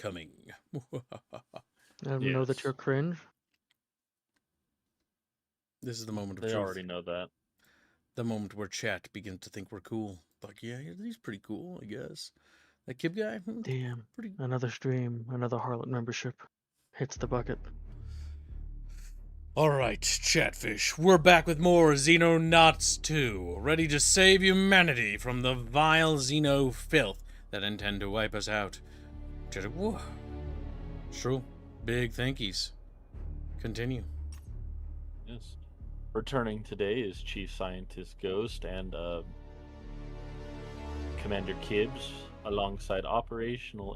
coming. I know that you're cringe. This is the moment of They truth. already know that. The moment where chat begins to think we're cool. Like, yeah, he's pretty cool, I guess. That Kib guy? Damn. Pretty. Another stream, another harlot membership. Hits the bucket. Alright, Chatfish, we're back with more Xenonauts 2, ready to save humanity from the vile Xeno filth that intend to wipe us out. Whoa. True. Big thankies. Continue. Yes. Returning today is Chief Scientist Ghost and Commander Kibbs, alongside Operational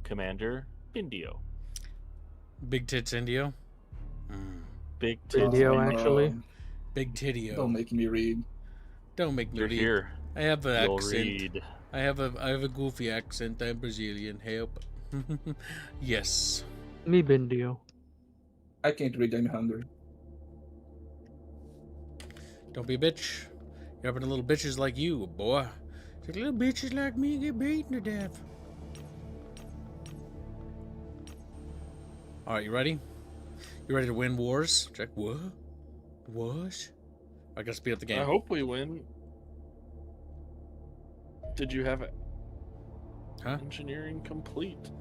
Commander Indio. Big tits Indio? Big tits Indio, Indio. actually. Big titio. Don't make me read. Don't make me You're read. here. I have an You'll accent. read. I have a goofy accent. I'm Brazilian. Help. Yes. Me Bindio. I can't read, I'm hungry. Don't be a bitch. You're up to little bitches like you, boy. It's like little bitches like me get beaten to death. Alright, you ready? You ready to win wars? Check. What? What? I gotta speed up the game. I hope we win. Did you have it? Huh? Engineering complete.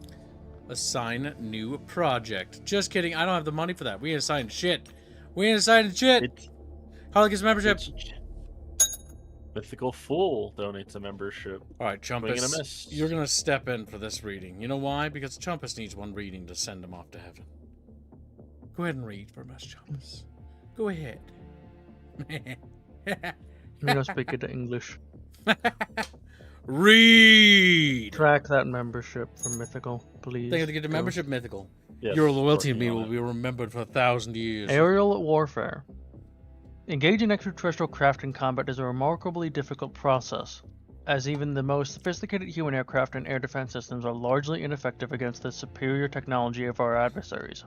Assign new project. Just kidding. I don't have the money for that. We ain't assigned shit. We ain't assigned shit. Harley gets membership. Mythical Fool donates a membership. Alright, Swing and a Chumpus. miss. You're gonna step in for this reading. You know why? Because Chumpus needs one reading to send him off to heaven. Go ahead and read for us, Chumpus. Go ahead. You don't speak it to English. Read! Track that membership for Mythical, please. Thank you to get the Ghost. membership, Mythical. Yes, Your loyalty to me working will on be remembered for 1,000 years. Aerial warfare. Engaging extraterrestrial craft in combat is a remarkably difficult process, as even the most sophisticated human aircraft and air defense systems are largely ineffective against the superior technology of our adversaries.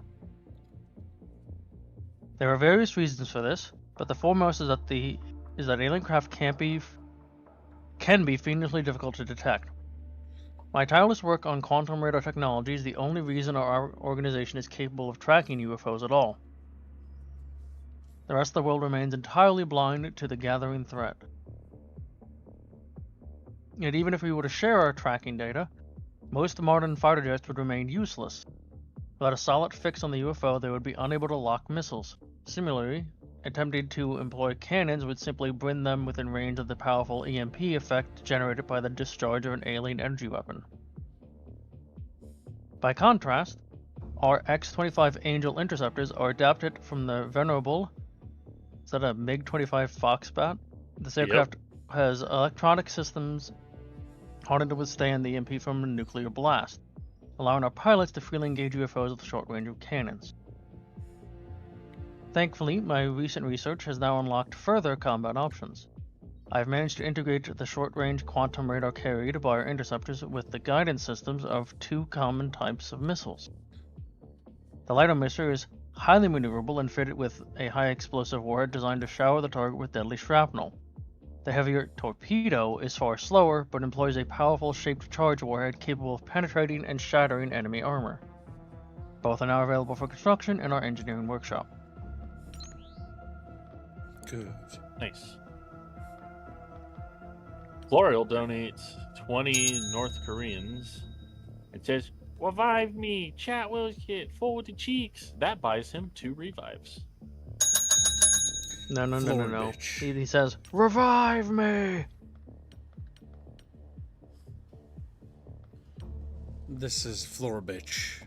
There are various reasons for this, but the foremost is that alien craft can be fiendishly difficult to detect. My tireless work on quantum radar technology is the only reason our organization is capable of tracking UFOs at all. The rest of the world remains entirely blind to the gathering threat. Yet even if we were to share our tracking data, most modern fighter jets would remain useless. Without a solid fix on the UFO, they would be unable to lock missiles. Similarly, attempting to employ cannons would simply bring them within range of the powerful EMP effect generated by the discharge of an alien energy weapon. By contrast, our X-25 Angel interceptors are adapted from the venerable... Is that a MiG-25 Foxbat? This aircraft has electronic systems hardened to withstand the EMP from a nuclear blast, allowing our pilots to freely engage UFOs with short-range cannons. Thankfully, my recent research has now unlocked further combat options. I've managed to integrate the short-range quantum radar carried by our interceptors with the guidance systems of two common types of missiles. The lighter missile is highly maneuverable and fitted with a high-explosive warhead designed to shower the target with deadly shrapnel. The heavier torpedo is far slower, but employs a powerful shaped charge warhead capable of penetrating and shattering enemy armor. Both are now available for construction in our engineering workshop. Good. Nice. Florial donates 20 North Koreans. It says, "Revive me, chat will hit forward to cheeks." That buys him 2 revives. No. Bitch. He says, "Revive me!" This is Floor Bitch.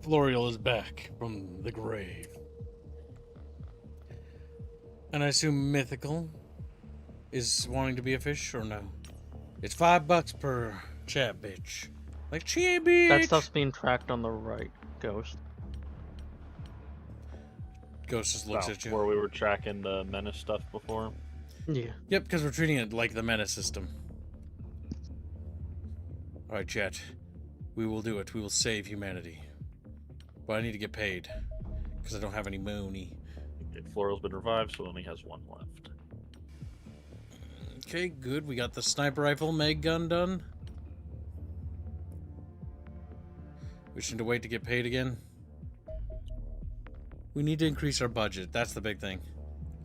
Florial is back from the grave. And I assume Mythical is wanting to be a fish, or no? It's $5 per chat, bitch. Like, chat, bitch! That stuff's being tracked on the right, Ghost. Ghost just looks Wow, at you. where we were tracking the menace stuff before. Yeah. Yep, because we're treating it like the menace system. Alright, chat. We will do it. We will save humanity. But I need to get paid. Because I don't have any money. Okay, Florial's been revived, so only has 1 left. Okay, good. We got the sniper rifle mag gun done. We should wait to get paid again. We need to increase our budget. That's the big thing.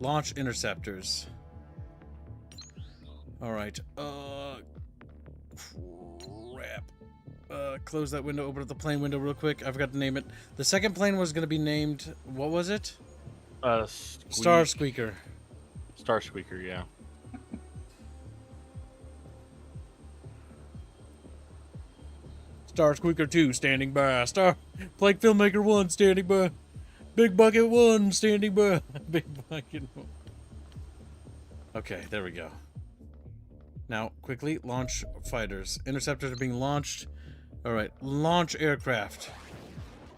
Launch interceptors. Alright. Crap. Close that window, open up the plane window real quick. I forgot to name it. The second plane was going to be named... What was it? Star Squeaker. Star Squeaker, yeah. Star Squeaker 2 standing by. Plank Filmmaker 1 standing by. Big Bucket 1 standing by. Big Bucket 1. Okay, there we go. Now, quickly, launch fighters. Interceptors are being launched. Alright, launch aircraft.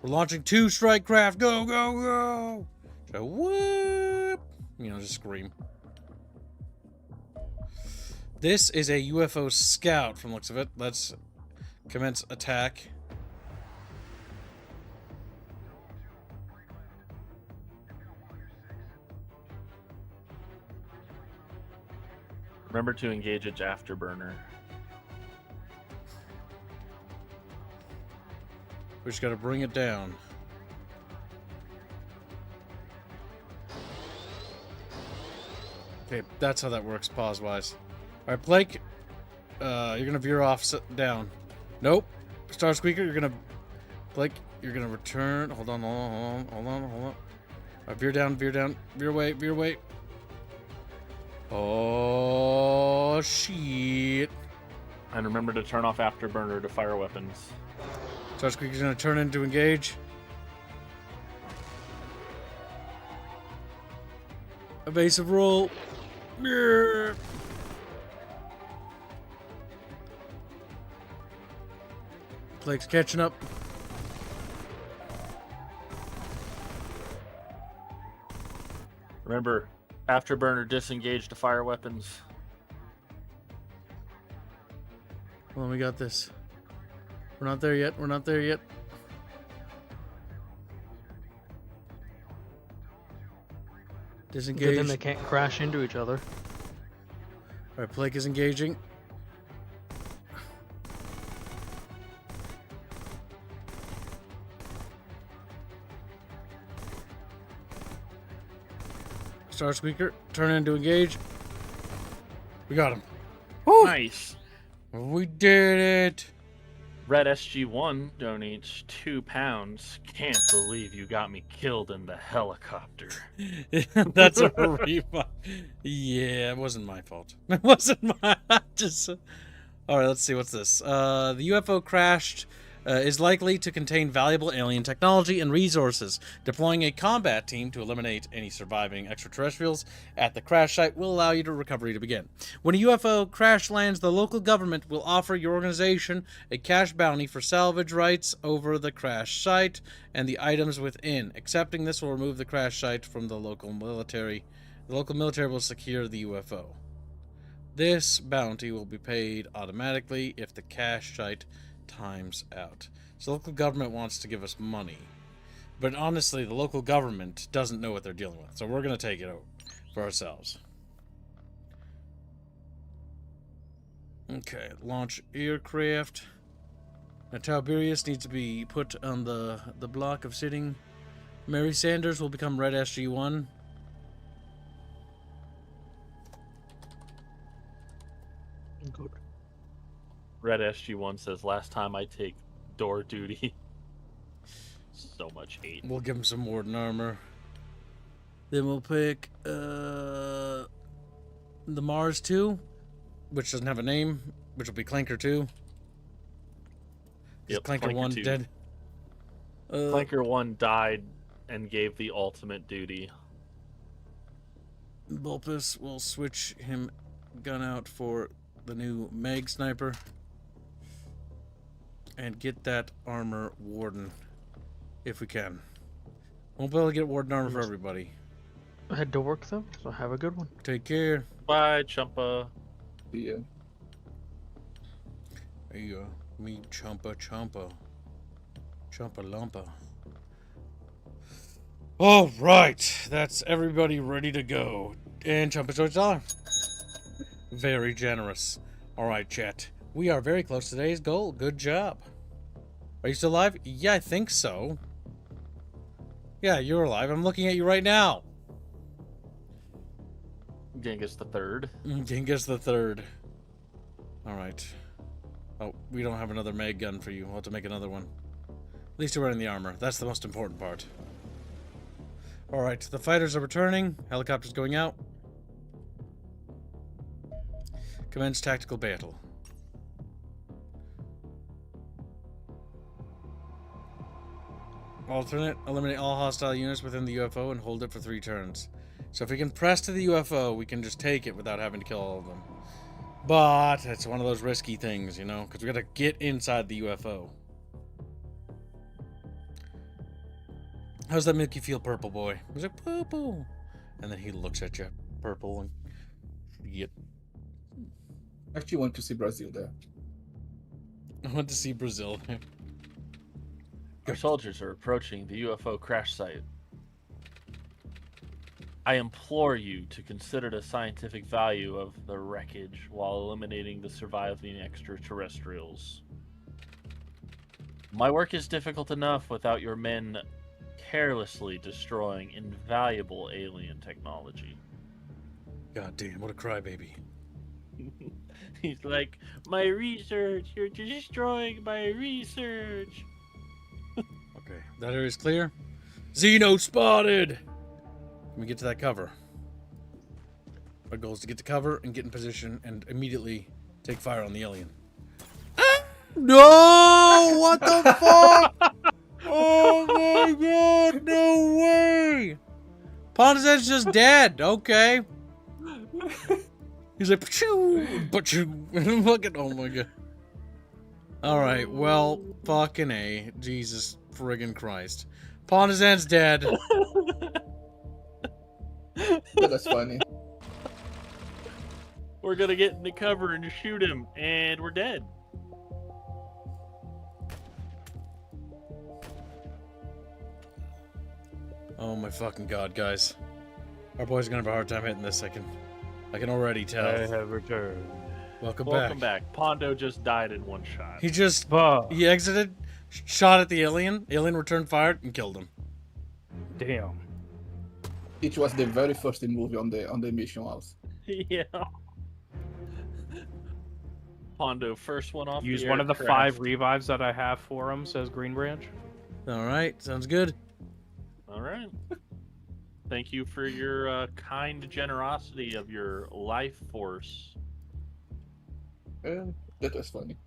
We're launching 2 strike craft. Go, go, go! So, whoop! You know, just scream. This is a UFO scout from the looks of it. Let's commence attack. Remember to engage its afterburner. We just gotta bring it down. Okay, that's how that works, pause-wise. Alright, Blake, you're gonna veer off down. Nope. Star Squeaker, you're gonna... Blake, you're gonna return. Hold on. Alright, veer down, veer away. Oh, shit. And remember to turn off afterburner to fire weapons. Star Squeaker's gonna turn in to engage. Evasive roll. Yeah. Blake's catching up. Remember, afterburner disengage to fire weapons. Hold on, we got this. We're not there yet. Disengage. Good, then they can't crash into each other. Alright, Blake is engaging. Star Squeaker, turn in to engage. We got him. Woo! Nice. We did it. Red SG1 donates £2. Can't believe you got me killed in the helicopter. That's a refund. Yeah, it wasn't my fault. It wasn't my... Just... Alright, let's see. What's this? The UFO crashed is likely to contain valuable alien technology and resources. Deploying a combat team to eliminate any surviving extraterrestrials at the crash site will allow you to recovery to begin. When a UFO crash lands, the local government will offer your organization a cash bounty for salvage rights over the crash site and the items within. Accepting this will remove the crash site from the local military. The local military will secure the UFO. This bounty will be paid automatically if the cash site times out. So local government wants to give us money, but honestly the local government doesn't know what they're dealing with, so we're going to take it over for ourselves. Okay, launch aircraft. Now Tiberius needs to be put on the block of sitting. Mary Sanders will become Red SG1. Good. Red SG1 says, last time I take door duty. So much hate. We'll give him some warden armor. Then we'll pick the Mars 2, which doesn't have a name, which will be Clanker 2. Yep, Clanker 1 2. dead. Clanker 1 died and gave the ultimate duty. Bulpus will switch him gun out for the new Mag Sniper. And get that armor warden, if we can. Won't be able to get warden armor for everybody. I had to work though, so have a good one. Take care. Bye, Chumpa. Yeah. There you go. Me chumpa. Chumpa lumpa. All right, that's everybody ready to go. And Chumpa's $1. Very generous. All right, chat. We are very close to today's goal. Good job. Are you still alive? Yeah, I think so. Yeah, you're alive. I'm looking at you right now. Genghis the Third. Genghis the Third. All right. Oh, we don't have another mag gun for you. We'll have to make another one. At least you're wearing the armor. That's the most important part. All right, the fighters are returning. Helicopters going out. Commence tactical battle. Alternate. Eliminate all hostile units within the UFO and hold it for 3 turns. So if we can press to the UFO, we can just take it without having to kill all of them. But it's one of those risky things, you know, because we got to get inside the UFO. How's that make you feel, Purple Boy? He's like, Purple. And then he looks at you, Purple, and yep. I actually want to see Brazil there. I want to see Brazil. Our soldiers are approaching the UFO crash site. I implore you to consider the scientific value of the wreckage while eliminating the surviving extraterrestrials. My work is difficult enough without your men carelessly destroying invaluable alien technology. God damn, what a crybaby. He's like, my research, you're destroying my research. Okay, that area's clear. Xeno spotted! Let me get to that cover. Our goal is to get to cover and get in position and immediately take fire on the alien. Ah! No! What the fuck? Oh my god, no way! Pontiac's just dead, okay. He's like, pachoo, pachoo. Look at, oh my god. Alright, well, fucking A. Jesus friggin' Christ. Pontiac's dead. Yeah, that's funny. We're gonna get in the cover and shoot him, and we're dead. Oh my fucking god, guys. Our boy's gonna have a hard time hitting this, I can already tell. I have returned. Welcome back. Pondo just died in one shot. He just, he exited, shot at the alien returned fire, and killed him. Damn. It was the very first movie on the mission house. Yeah. Pondo, first one off. Use the one of the aircraft. 5 revives that I have for him, says Green Branch. Alright, sounds good. All right. Thank you for your kind generosity of your life force. That was funny.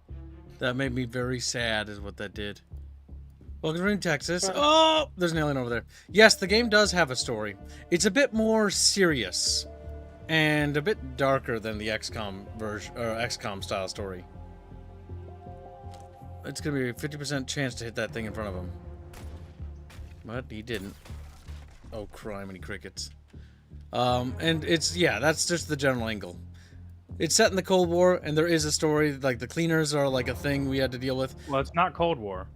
That made me very sad, is what that did. Welcome to Texas. Oh, there's an alien over there. Yes, the game does have a story. It's a bit more serious and a bit darker than the XCOM version or XCOM style story. It's gonna be a 50% chance to hit that thing in front of him, but he didn't. Oh, criminy crickets. And it's, yeah, that's just the general angle. It's set in the Cold War, and there is a story, like the cleaners are like a thing we had to deal with. Well, it's not Cold War.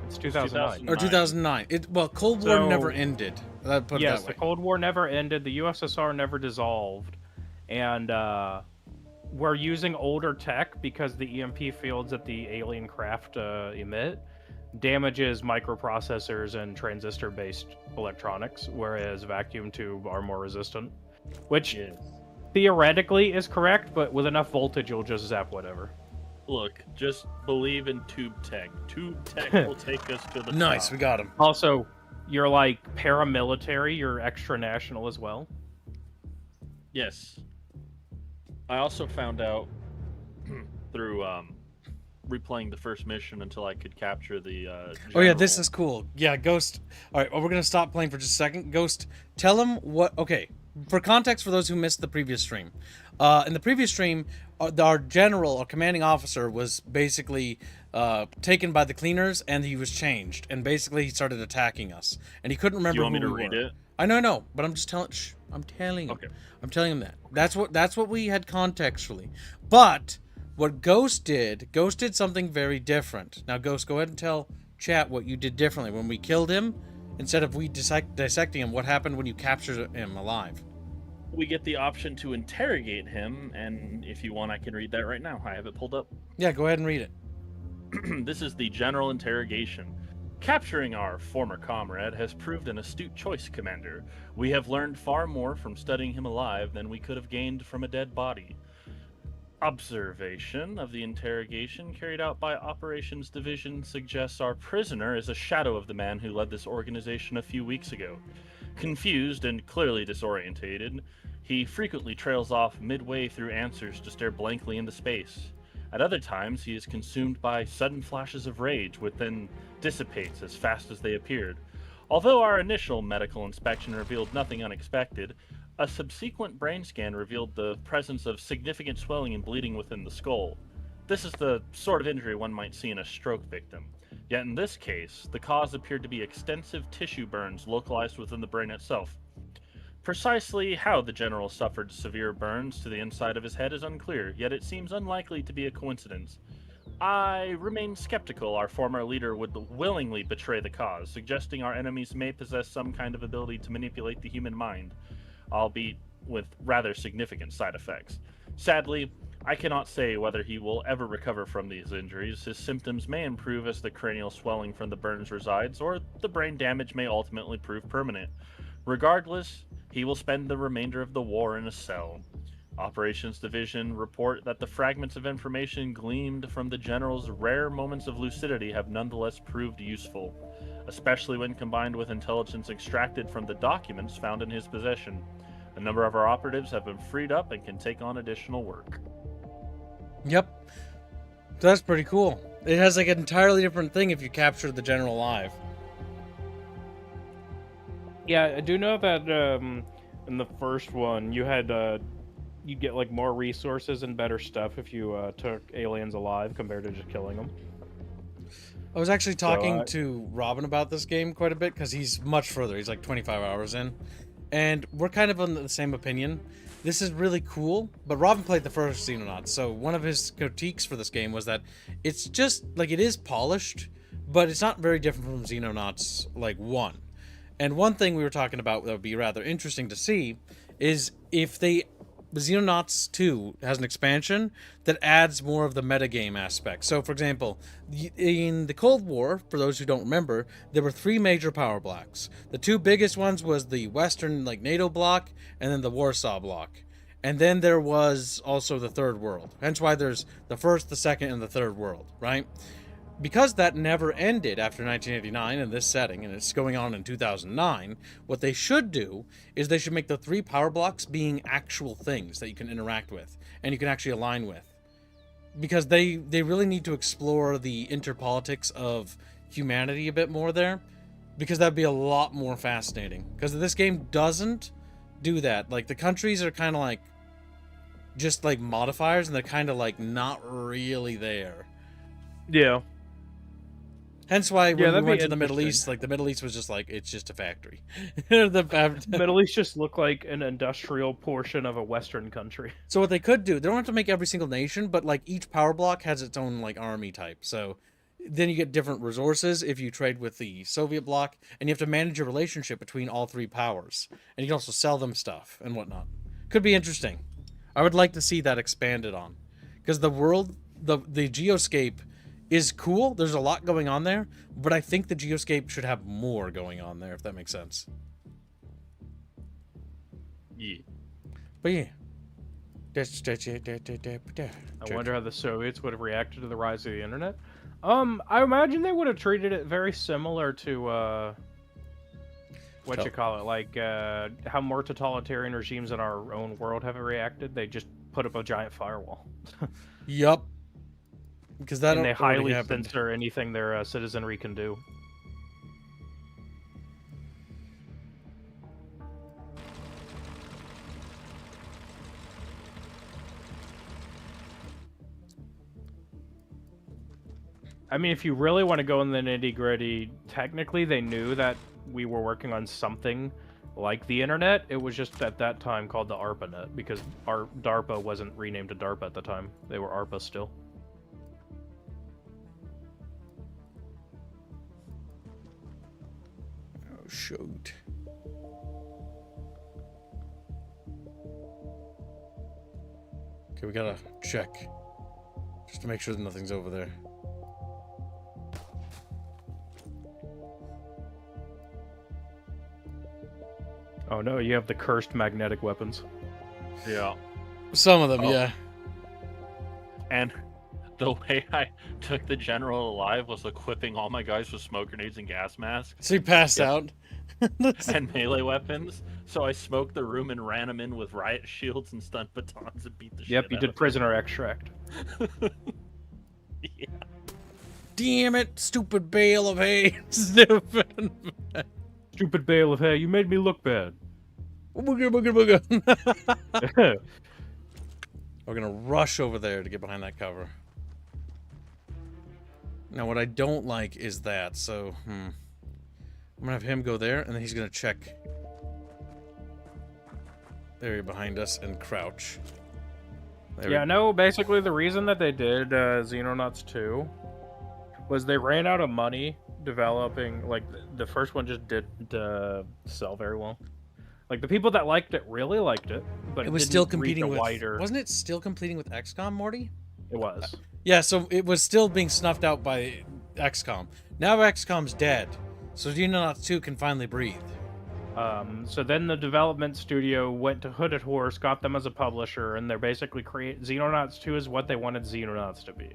It's 2009. Or 2009. Well, Cold War never ended. Put it Yes, that way. the Cold War never ended. The USSR never dissolved. And we're using older tech because the EMP fields that the alien craft emit damages microprocessors and transistor-based electronics, whereas vacuum tube are more resistant. Which theoretically is correct, but with enough voltage, you'll just zap whatever. Look, just believe in tube tech. Tube tech will take us to the Nice, top. we got him. Also, you're like paramilitary, you're extra national as well. Yes. I also found out through replaying the first mission until I could capture the Oh yeah, this general. is cool. Yeah, Ghost. All right, well, we're gonna stop playing for just a second. Ghost, tell him what. Okay, for context, for those who missed the previous stream, in the previous stream, our general, our commanding officer, was basically taken by the cleaners, and he was changed, and basically he started attacking us, and he couldn't remember Do you want me who to we read were. it? I know, but I'm just telling. Shh, I'm telling him. Okay. I'm telling him that. That's what we had contextually, but. What Ghost did something very different. Now, Ghost, go ahead and tell chat what you did differently. When we killed him, instead of we dissecting him, what happened when you captured him alive? we get the option to interrogate him, and if you want, I can read that right now. I have it pulled up. Yeah, go ahead and read it. This is the general interrogation. Capturing our former comrade has proved an astute choice, Commander. We have learned far more from studying him alive than we could have gained from a dead body. Observation of the interrogation carried out by Operations Division suggests our prisoner is a shadow of the man who led this organization a few weeks ago. Confused and clearly disorientated, he frequently trails off midway through answers to stare blankly into space. At other times, he is consumed by sudden flashes of rage, which then dissipates as fast as they appeared. Although our initial medical inspection revealed nothing unexpected, a subsequent brain scan revealed the presence of significant swelling and bleeding within the skull. This is the sort of injury one might see in a stroke victim. Yet in this case, the cause appeared to be extensive tissue burns localized within the brain itself. Precisely how the general suffered severe burns to the inside of his head is unclear, yet it seems unlikely to be a coincidence. I remain skeptical our former leader would willingly betray the cause, suggesting our enemies may possess some kind of ability to manipulate the human mind, albeit with rather significant side effects. Sadly, I cannot say whether he will ever recover from these injuries. His symptoms may improve as the cranial swelling from the burns resides, or the brain damage may ultimately prove permanent. Regardless, he will spend the remainder of the war in a cell. Operations Division report that the fragments of information gleaned from the General's rare moments of lucidity have nonetheless proved useful, especially when combined with intelligence extracted from the documents found in his possession. A number of our operatives have been freed up and can take on additional work. Yep. That's pretty cool. It has like an entirely different thing if you capture the general alive. Yeah, I do know that in the first one you had you get like more resources and better stuff if you took aliens alive compared to just killing them. I was actually talking to Robin about this game quite a bit because he's much further. He's like 25 hours in. And we're kind of on the same opinion. This is really cool, but Robin played the first Xenonauts, so one of his critiques for this game was that it's just, like, it is polished, but it's not very different from Xenonauts, like, 1. And one thing we were talking about that would be rather interesting to see is if the Xenonauts 2 has an expansion that adds more of the metagame aspect. So, for example, in the Cold War, for those who don't remember, there were 3 major power blocks. The 2 biggest ones was the Western, like, NATO bloc, and then the Warsaw bloc. And then there was also the Third World. Hence why there's the First, the Second, and the Third World, right? Because that never ended after 1989 in this setting, and it's going on in 2009, what they should do is they should make the 3 power blocks being actual things that you can interact with, and you can actually align with. Because they really need to explore the interpolitics of humanity a bit more there, because that'd be a lot more fascinating. Because this game doesn't do that. Like, the countries are kind of like, just like modifiers, and they're kind of like not really there. Yeah. Hence why when we went to the Middle interesting. East, like the Middle East was just like, it's just a factory. Middle East just looked like an industrial portion of a Western country. So what they could do, they don't have to make every single nation, but like each power block has its own like army type. So then you get different resources if you trade with the Soviet bloc, and you have to manage your relationship between all 3 powers. And you can also sell them stuff and whatnot. Could be interesting. I would like to see that expanded on. Because the world, the geoscape is cool. There's a lot going on there, but I think the geoscape should have more going on there, if that makes sense. Yeah. But yeah. I wonder how the Soviets would have reacted to the rise of the internet. I imagine they would have treated it very similar to what you call it, like how more totalitarian regimes in our own world have reacted. They just put up a giant firewall. Yup. Because that and they highly censor anything their citizenry can do. I mean, if you really want to go in the nitty-gritty, technically they knew that we were working on something like the internet. It was just at that time called the ARPANET, because our DARPA wasn't renamed to DARPA at the time. They were ARPA still. Oh, shoot. Okay, we gotta check. Just to make sure that nothing's over there. Oh no, you have the cursed magnetic weapons. Yeah. Some of them, Oh. yeah. And the way I took the general alive was equipping all my guys with smoke grenades and gas masks So he passed Yep. out. and melee weapons. So I smoked the room and ran them in with riot shields and stun batons and beat the shit Yep, you out did of prisoner extract. them. Yeah. Damn it, stupid bale of hay. Stupid. Stupid bale of hay, you made me look bad. Booger, booger, booger. We're gonna rush over there to get behind that cover. Now, what I don't like is that, so, I'm gonna have him go there, and then he's gonna check the area behind us and crouch. There Yeah, no, basically the reason that they did Xenonauts 2 was they ran out of money developing, like, the first one just didn't sell very well. Like, the people that liked it really liked it, but It was didn't still reach competing a with... wider... Wasn't it still competing with Xcom, Morty? It was. Yeah, so it was still being snuffed out by XCOM. Now XCOM's dead, so Xenonauts 2 can finally breathe. So then the development studio went to Hooded Horse, got them as a publisher, and they're basically Xenonauts 2 is what they wanted Xenonauts to be.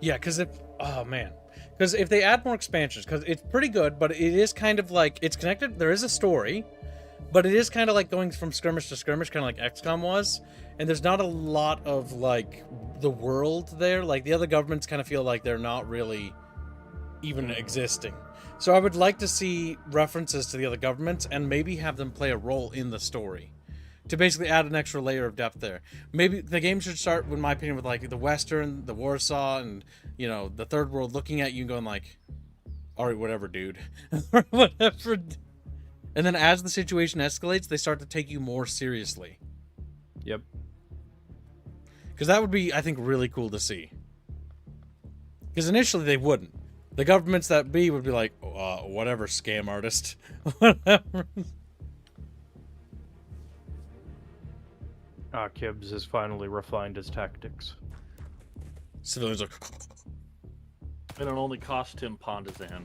Yeah, because if... Oh, man. Because if they add more expansions, because it's pretty good, but it is kind of like... It's connected. There is a story, but it is kind of like going from skirmish to skirmish, kind of like XCOM was. And there's not a lot of, like, the world there. Like, the other governments kind of feel like they're not really even existing. So I would like to see references to the other governments and maybe have them play a role in the story to basically add an extra layer of depth there. Maybe the game should start, in my opinion, with, like, the Western, the Warsaw, and, you know, the Third World looking at you and going, like, all right, whatever, dude. Whatever. And then as the situation escalates, they start to take you more seriously. Yep. Because that would be, I think, really cool to see. Because initially they wouldn't. The governments that be would be like, whatever, scam artist. Whatever. Kibbs has finally refined his tactics. Civilians are... And it only cost him Pondazan.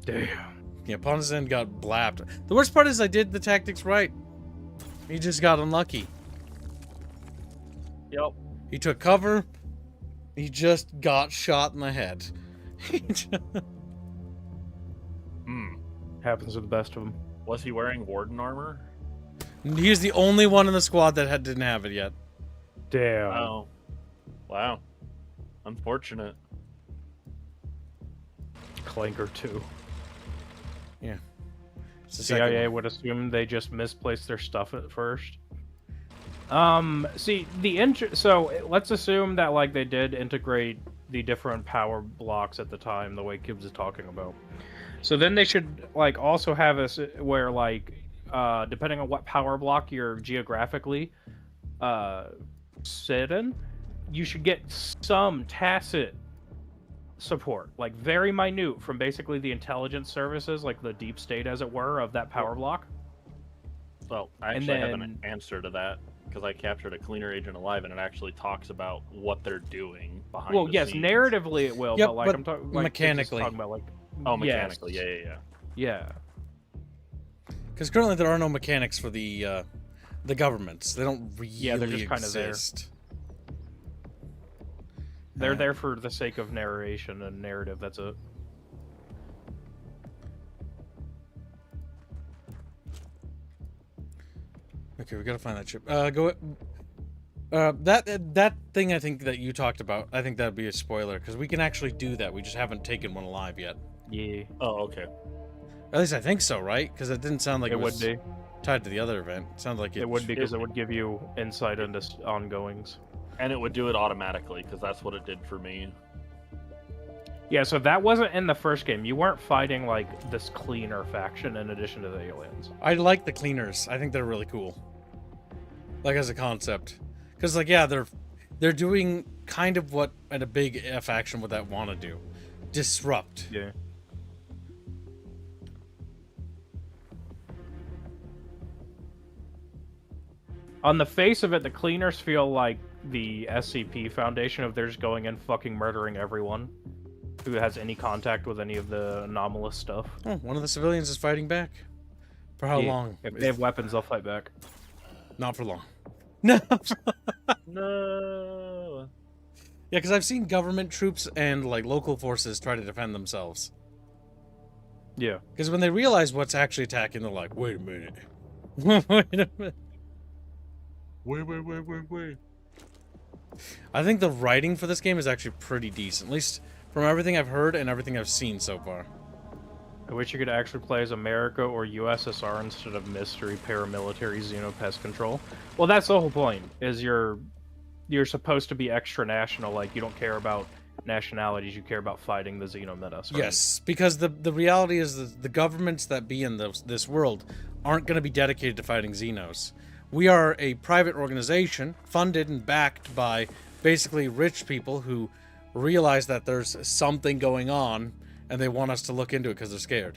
Damn. Yeah, Ponzan got blapped. The worst part is I did the tactics right. He just got unlucky. Yep. He took cover. He just got shot in the head. Happens to the best of them. Was he wearing warden armor? He's the only one in the squad that didn't have it yet. Damn. Wow. Wow. Unfortunate. Clanker 2. Yeah. It's the second CIA one. would assume they just misplaced their stuff at first. See, so let's assume that, like, they did integrate the different power blocks at the time, the way Kibbs is talking about. So then they should, like, also have us where, like, depending on what power block you're geographically sit in, you should get some tacit support, like very minute, from basically the intelligence services, like the deep state, as it were, of that power block. Well, I actually have an answer to that, because I captured a cleaner agent alive, and it actually talks about what they're doing behind Well, the yes, scenes. narratively it will, Yep, but like but I'm talking like mechanically. talking about, like, Oh, mechanically, yes. yeah. Because currently there are no mechanics for the governments. They don't really they're just kind of there. exist. They're there for the sake of narration and narrative. That's it. Okay, we gotta find that chip. That thing I think that you talked about, I think that'd be a spoiler, because we can actually do that. We just haven't taken one alive yet. Yeah, Oh, okay. At least I think so, right? Because it didn't sound like it would was be. tied to the other event. It sounded like It would be because it would give you insight into ongoings. And it would do it automatically, because that's what it did for me. Yeah, so that wasn't in the first game. You weren't fighting like this cleaner faction in addition to the aliens. I like the cleaners. I think they're really cool. Like as a concept, because like yeah, they're doing kind of what at a big faction would that want to do, disrupt. Yeah. On the face of it, the cleaners feel like the SCP Foundation of they're just going in fucking murdering everyone who has any contact with any of the anomalous stuff. Oh, one of the civilians is fighting back. For how Yeah, long? If they have weapons, they'll fight back. Not for long. No. No. Yeah, because I've seen government troops and like local forces try to defend themselves. Yeah. Because when they realize what's actually attacking, they're like, wait a minute. Wait a minute. Wait. I think the writing for this game is actually pretty decent. At least from everything I've heard and everything I've seen so far. I wish you could actually play as America or USSR instead of mystery paramilitary Xenopest control. Well, that's the whole point, is you're supposed to be extra national, like you don't care about nationalities, you care about fighting the Xenomenace. Right? Yes, because the reality is that the governments that be in this world aren't going to be dedicated to fighting Xenos. We are a private organization funded and backed by basically rich people who realize that there's something going on and they want us to look into it because they're scared.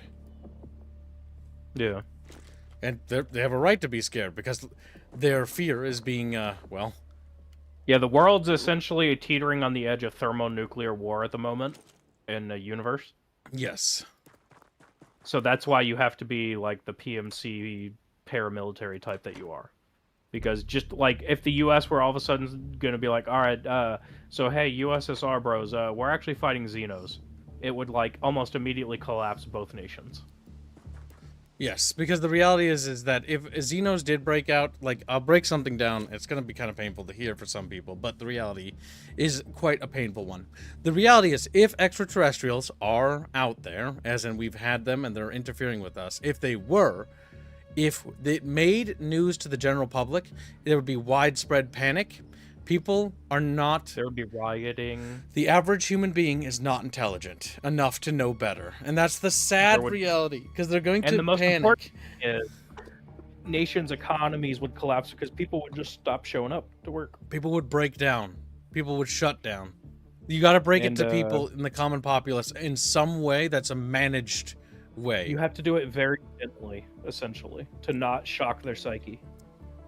Yeah. And they have a right to be scared because their fear is being, well... Yeah, the world's essentially teetering on the edge of thermonuclear war at the moment in the universe. Yes. So that's why you have to be like the PMC paramilitary type that you are. Because just like if the US were all of a sudden going to be like, all right, so hey, USSR bros, we're actually fighting Xenos. It would like almost immediately collapse both nations. Yes, because the reality is that if Xenos did break out, like, I'll break something down, it's going to be kind of painful to hear for some people, but the reality is quite a painful one. The reality is, if extraterrestrials are out there, as in we've had them and they're interfering with us, if it made news to the general public, there would be widespread panic. People are not... There would be rioting. The average human being is not intelligent enough to know better. And that's the sad reality, because they're going to panic. And the most important thing is nations' economies would collapse because people would just stop showing up to work. People would break down. People would shut down. You got to break it to people in the common populace in some way that's a managed way. You have to do it very gently, essentially, to not shock their psyche.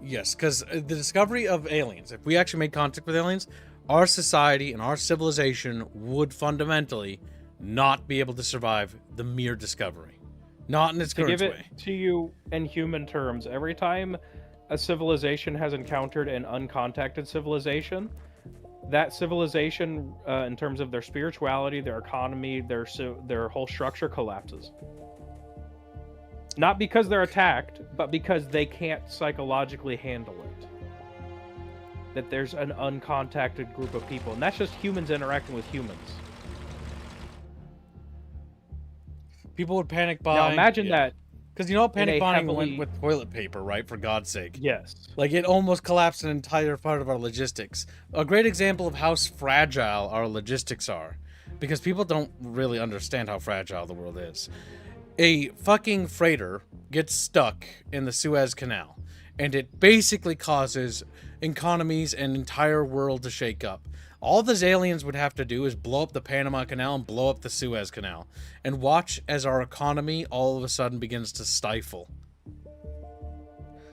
Yes, because the discovery of aliens, if we actually made contact with aliens, our society and our civilization would fundamentally not be able to survive the mere discovery. Not in its current way. To give it to you in human terms, every time a civilization has encountered an uncontacted civilization, that civilization, in terms of their spirituality, their economy, their whole structure collapses. Not because they're attacked, but because they can't psychologically handle it. That there's an uncontacted group of people, and that's just humans interacting with humans. People would panic buying. Now imagine that. Because you know panic buying heavily... went with toilet paper, right? For God's sake. Yes. Like, it almost collapsed an entire part of our logistics. A great example of how fragile our logistics are. Because people don't really understand how fragile the world is. A fucking freighter gets stuck in the Suez Canal, and it basically causes economies and entire world to shake up. All those aliens would have to do is blow up the Panama Canal and blow up the Suez Canal, and watch as our economy all of a sudden begins to stifle.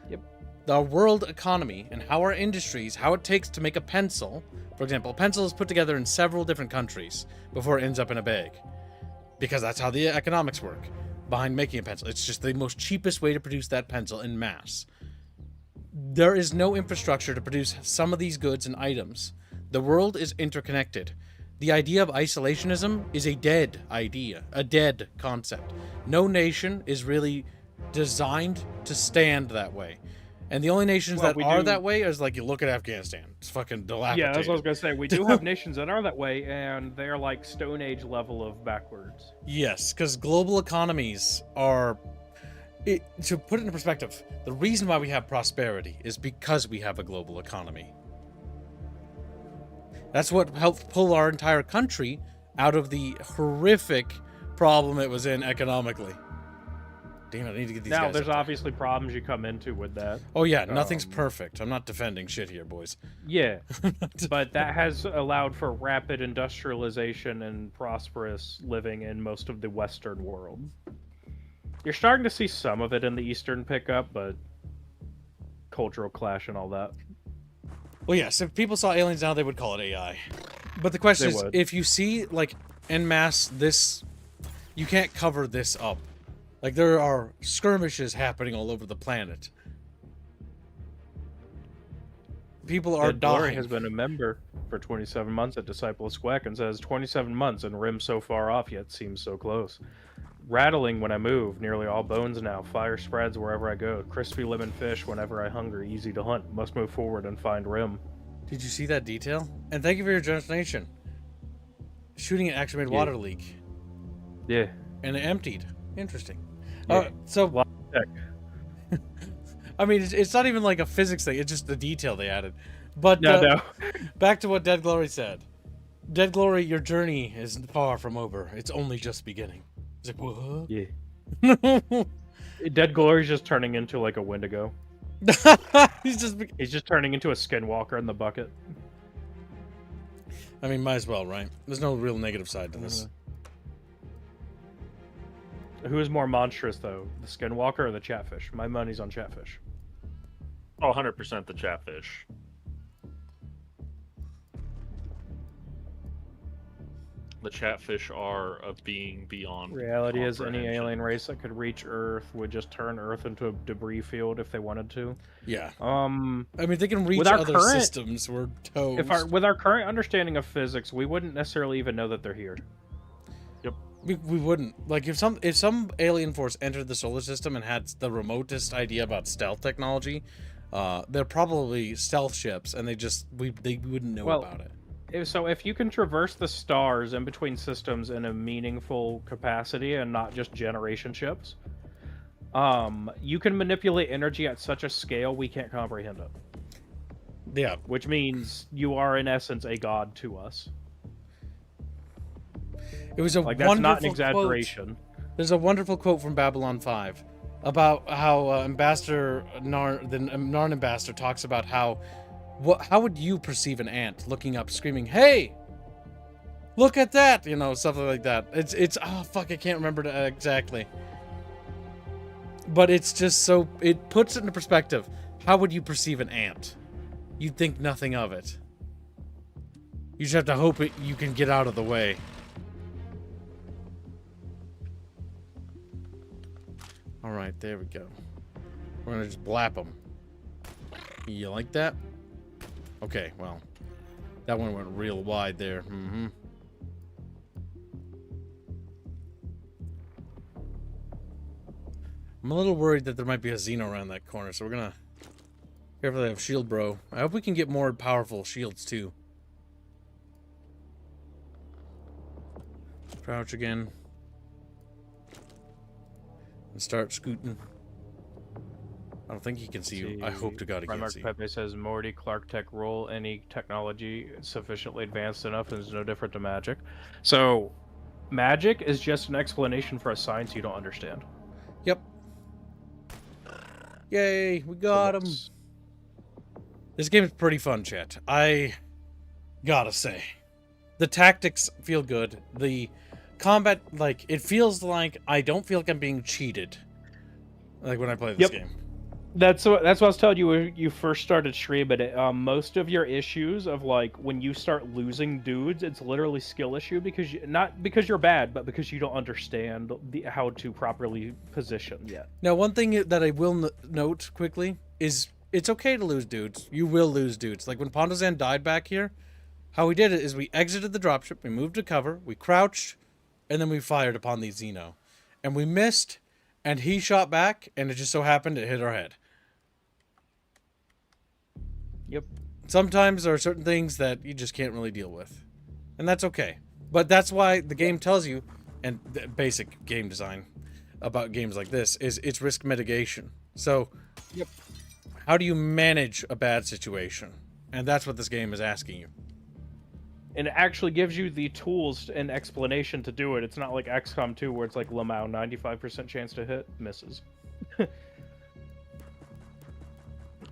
Yep. The world economy and how our industries, how it takes to make a pencil. For example, a pencil is put together in several different countries before it ends up in a bag. Because that's how the economics work. Behind making a pencil. It's just the most cheapest way to produce that pencil in mass. There is no infrastructure to produce some of these goods and items. The world is interconnected. The idea of isolationism is a dead idea, a dead concept. No nation is really designed to stand that way. And the only nations that are that way is like, you look at Afghanistan. It's fucking dilapidated. Yeah, that's what I was going to say. We do have nations that are that way, and they're like Stone Age level of backwards. Yes, because global economies are... to put it into perspective, the reason why we have prosperity is because we have a global economy. That's what helped pull our entire country out of the horrific problem it was in economically. Damn it, I need to get these guys. Now, there's obviously problems you come into with that. Oh yeah, nothing's perfect. I'm not defending shit here, boys. Yeah, but that has allowed for rapid industrialization and prosperous living in most of the Western world. You're starting to see some of it in the Eastern pickup, but cultural clash and all that. Well, yes, if people saw aliens now, they would call it AI. But the question They is, would. if you see, like, en masse this, you can't cover this up. Like, there are skirmishes happening all over the planet. People are Ed Glory dying. has been a member for 27 months at Disciple of Squack and says 27 months and rim so far off yet seems so close. Rattling when I move, nearly all bones now. Fire spreads wherever I go. Crispy lemon fish whenever I hunger. Easy to hunt. Must move forward and find rim. Did you see that detail? And thank you for your donation. Shooting it actually made water leak. Yeah. And it emptied. Interesting. Yeah. So, Lot of tech. I mean, it's not even like a physics thing. It's just the detail they added. But No. back to what Dead Glory said. Dead Glory, your journey is far from over. It's only just beginning. It's like, what? Yeah. Dead Glory's just turning into like a Wendigo. He's just turning into a skinwalker in the bucket. I mean, might as well, right? There's no real negative side to this. Who is more monstrous, though? The skinwalker or the chatfish? My money's on chatfish. Oh, 100% the chatfish. The chatfish are a being beyond. Reality is any comprehension. alien race that could reach Earth would just turn Earth into a debris field if they wanted to. Yeah. I mean, they can reach with our other current- systems. We're toast. with our current understanding of physics, we wouldn't necessarily even know that they're here. We wouldn't. Like, if some alien force entered the solar system and had the remotest idea about stealth technology, they're probably stealth ships, and they wouldn't know about it. So if you can traverse the stars in between systems in a meaningful capacity and not just generation ships, you can manipulate energy at such a scale we can't comprehend it. Yeah. Which means you are in essence a god to us. It was a Like, that's wonderful not an exaggeration. Quote. There's a wonderful quote from Babylon 5 about how Ambassador the Narn ambassador talks about how would you perceive an ant looking up, screaming, "Hey, look at that!" You know, something like that. It's oh fuck, I can't remember exactly. But it's just so it puts it into perspective. How would you perceive an ant? You'd think nothing of it. You just have to hope you can get out of the way. All right, there we go. We're gonna just blap them. You like that? Okay, well, that one went real wide there. Mm-hmm. I'm a little worried that there might be a Xeno around that corner, so we're gonna carefully have shield bro. I hope we can get more powerful shields too. Crouch again. And start scooting. I don't think he can see you. I hope to God he can't see. Pepe says Morty Clark Tech rule any technology sufficiently advanced enough is no different to magic. So magic is just an explanation for a science you don't understand. Yep. Yay, we got him. This game is pretty fun, chat. I gotta say. The tactics feel good. The combat, like, it feels like I don't feel like I'm being cheated. Like when I play this game. That's what I was telling you when you first started streaming it. Most of your issues of like when you start losing dudes, it's literally skill issue because not because you're bad, but because you don't understand how to properly position yet. Now, one thing that I will note quickly is it's okay to lose dudes. You will lose dudes. Like when Pondozan died back here, how we did it is we exited the dropship, we moved to cover, we crouched, and then we fired upon the Xeno. And we missed, and he shot back, and it just so happened it hit our head. Yep. Sometimes there are certain things that you just can't really deal with. And that's okay. But that's why the game tells you, and the basic game design about games like this, is it's risk mitigation. So, how do you manage a bad situation? And that's what this game is asking you. And it actually gives you the tools and explanation to do it. It's not like XCOM 2 where it's like Lamau, 95% chance to hit, misses.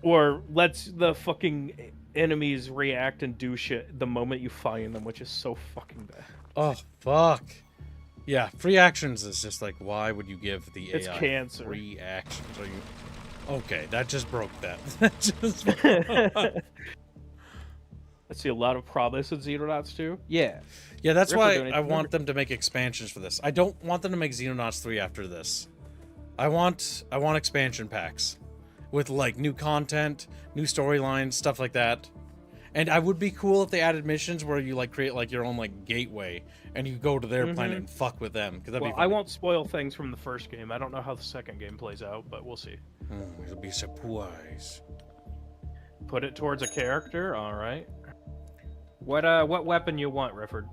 Or lets the fucking enemies react and do shit the moment you find them, which is so fucking bad. Oh, fuck. Yeah, free actions is just like, why would you give the It's AI cancer. free actions? Are you... Okay, that just broke that. That just... I see a lot of promise in Xenonauts 2. Yeah. Yeah, that's Ripper why donated I to want them to make expansions for this. I don't want them to make Xenonauts 3 after this. I want expansion packs with like new content, new storylines, stuff like that. And I would be cool if they added missions where you like create like your own like gateway and you go to their planet and fuck with them. Cause that'd be Well, funny. I won't spoil things from the first game. I don't know how the second game plays out, but we'll see. It'll be a surprise. Put it towards a character. All right. What weapon you want, Rifford?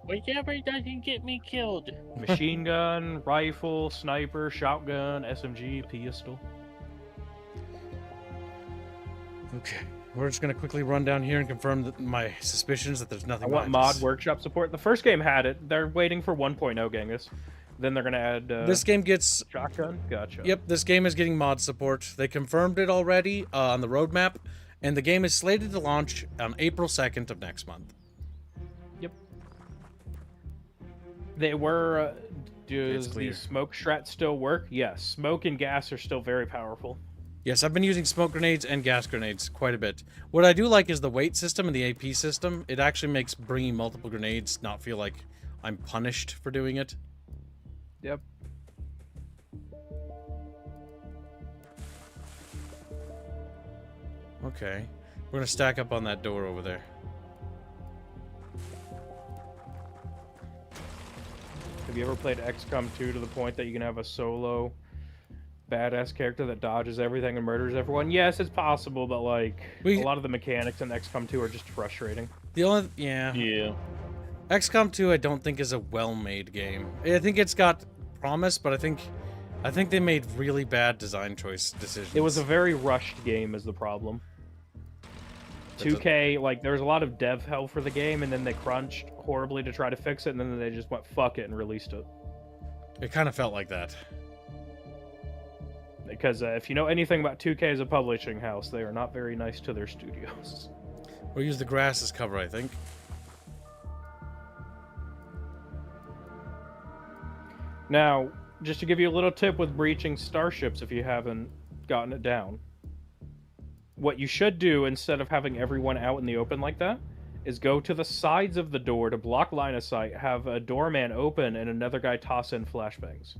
Whichever doesn't get me killed. Machine gun, rifle, sniper, shotgun, SMG, pistol. Okay, we're just gonna quickly run down here and confirm that my suspicions that there's nothing. I want behind mod this. workshop support. The first game had it. They're waiting for 1.0, Genghis. Then they're gonna add This game gets. shotgun. Gotcha. Yep, this game is getting mod support. They confirmed it already on the roadmap, and the game is slated to launch on April 2nd of next month. Yep. They were. It's Does clear. the smoke strat still work? Yes. Smoke and gas are still very powerful. Yes, I've been using smoke grenades and gas grenades quite a bit. What I do like is the weight system and the AP system. It actually makes bringing multiple grenades not feel like I'm punished for doing it. Yep. Okay, we're gonna stack up on that door over there. Have you ever played XCOM 2 to the point that you can have a solo badass character that dodges everything and murders everyone? Yes, it's possible, but like a lot of the mechanics in XCOM 2 are just frustrating. The only yeah. XCOM 2 I don't think is a well-made game. I think it's got promise, but I think they made really bad design choice decisions. It was a very rushed game is the problem. 2K, like, there was a lot of dev hell for the game, and then they crunched horribly to try to fix it, and then they just went, fuck it, and released it. It kind of felt like that. Because if you know anything about 2K as a publishing house, they are not very nice to their studios. We'll use the grass as cover, I think. Now, just to give you a little tip with breaching starships if you haven't gotten it down. What you should do, instead of having everyone out in the open like that, is go to the sides of the door to block line of sight, have a doorman open, and another guy toss in flashbangs.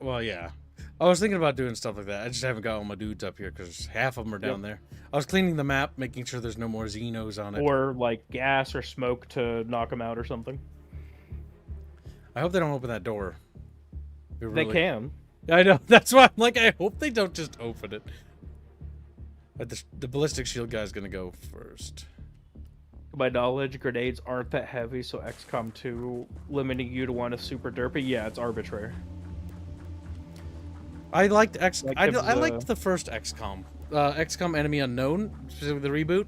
Well, yeah. I was thinking about doing stuff like that. I just haven't got all my dudes up here because half of them are down there. I was cleaning the map, making sure there's no more Xenos on it. Or, like, gas or smoke to knock them out or something. I hope they don't open that door. They can. I know. That's why I'm like, I hope they don't just open it. But the ballistic shield guy's gonna go first. To my knowledge, grenades aren't that heavy, so XCOM 2 limiting you to one is super derpy. Yeah, it's arbitrary. I liked I the liked the first XCOM. XCOM Enemy Unknown, specifically the reboot.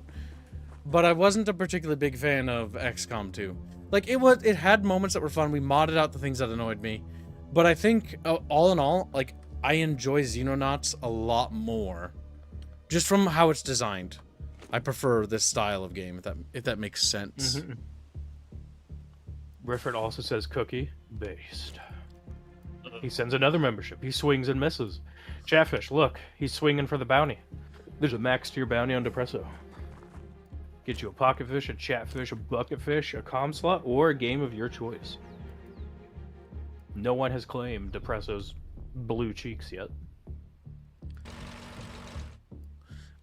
But I wasn't a particularly big fan of XCOM 2. Like, it had moments that were fun. We modded out the things that annoyed me. But I think, all in all, like, I enjoy Xenonauts a lot more. Just from how it's designed. I prefer this style of game, if that makes sense. Mm-hmm. Rifford also says cookie based. He sends another membership. He swings and misses. Chatfish, look, he's swinging for the bounty. There's a max tier bounty on Depresso. Get you a pocket fish, a chatfish, a bucket fish, a comm slot, or a game of your choice. No one has claimed Depresso's blue cheeks yet.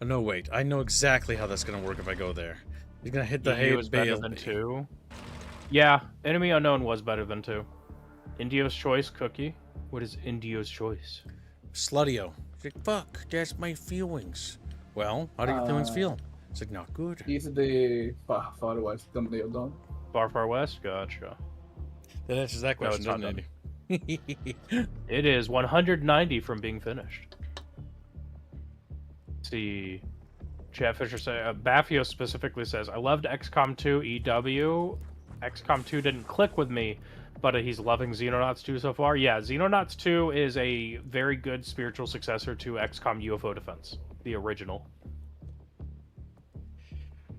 Oh, no, wait. I know exactly how that's gonna work if I go there. He's gonna hit the Indio is better than 2. Yeah, Enemy Unknown was better than 2. Indio's Choice, Cookie. What is Indio's Choice? Slutio. He's like, fuck, that's my feelings. Well, how do your feelings feel? It's like, not good. He's the far west company of Dawn. Far, Far West? Gotcha. That answers that question, it's not doesn't it? It is 190 from being finished. Let's see. Chatfisher say Baffio specifically says, I loved XCOM 2 EW. XCOM 2 didn't click with me, but he's loving Xenonauts 2 so far. Yeah, Xenonauts 2 is a very good spiritual successor to XCOM UFO Defense, the original.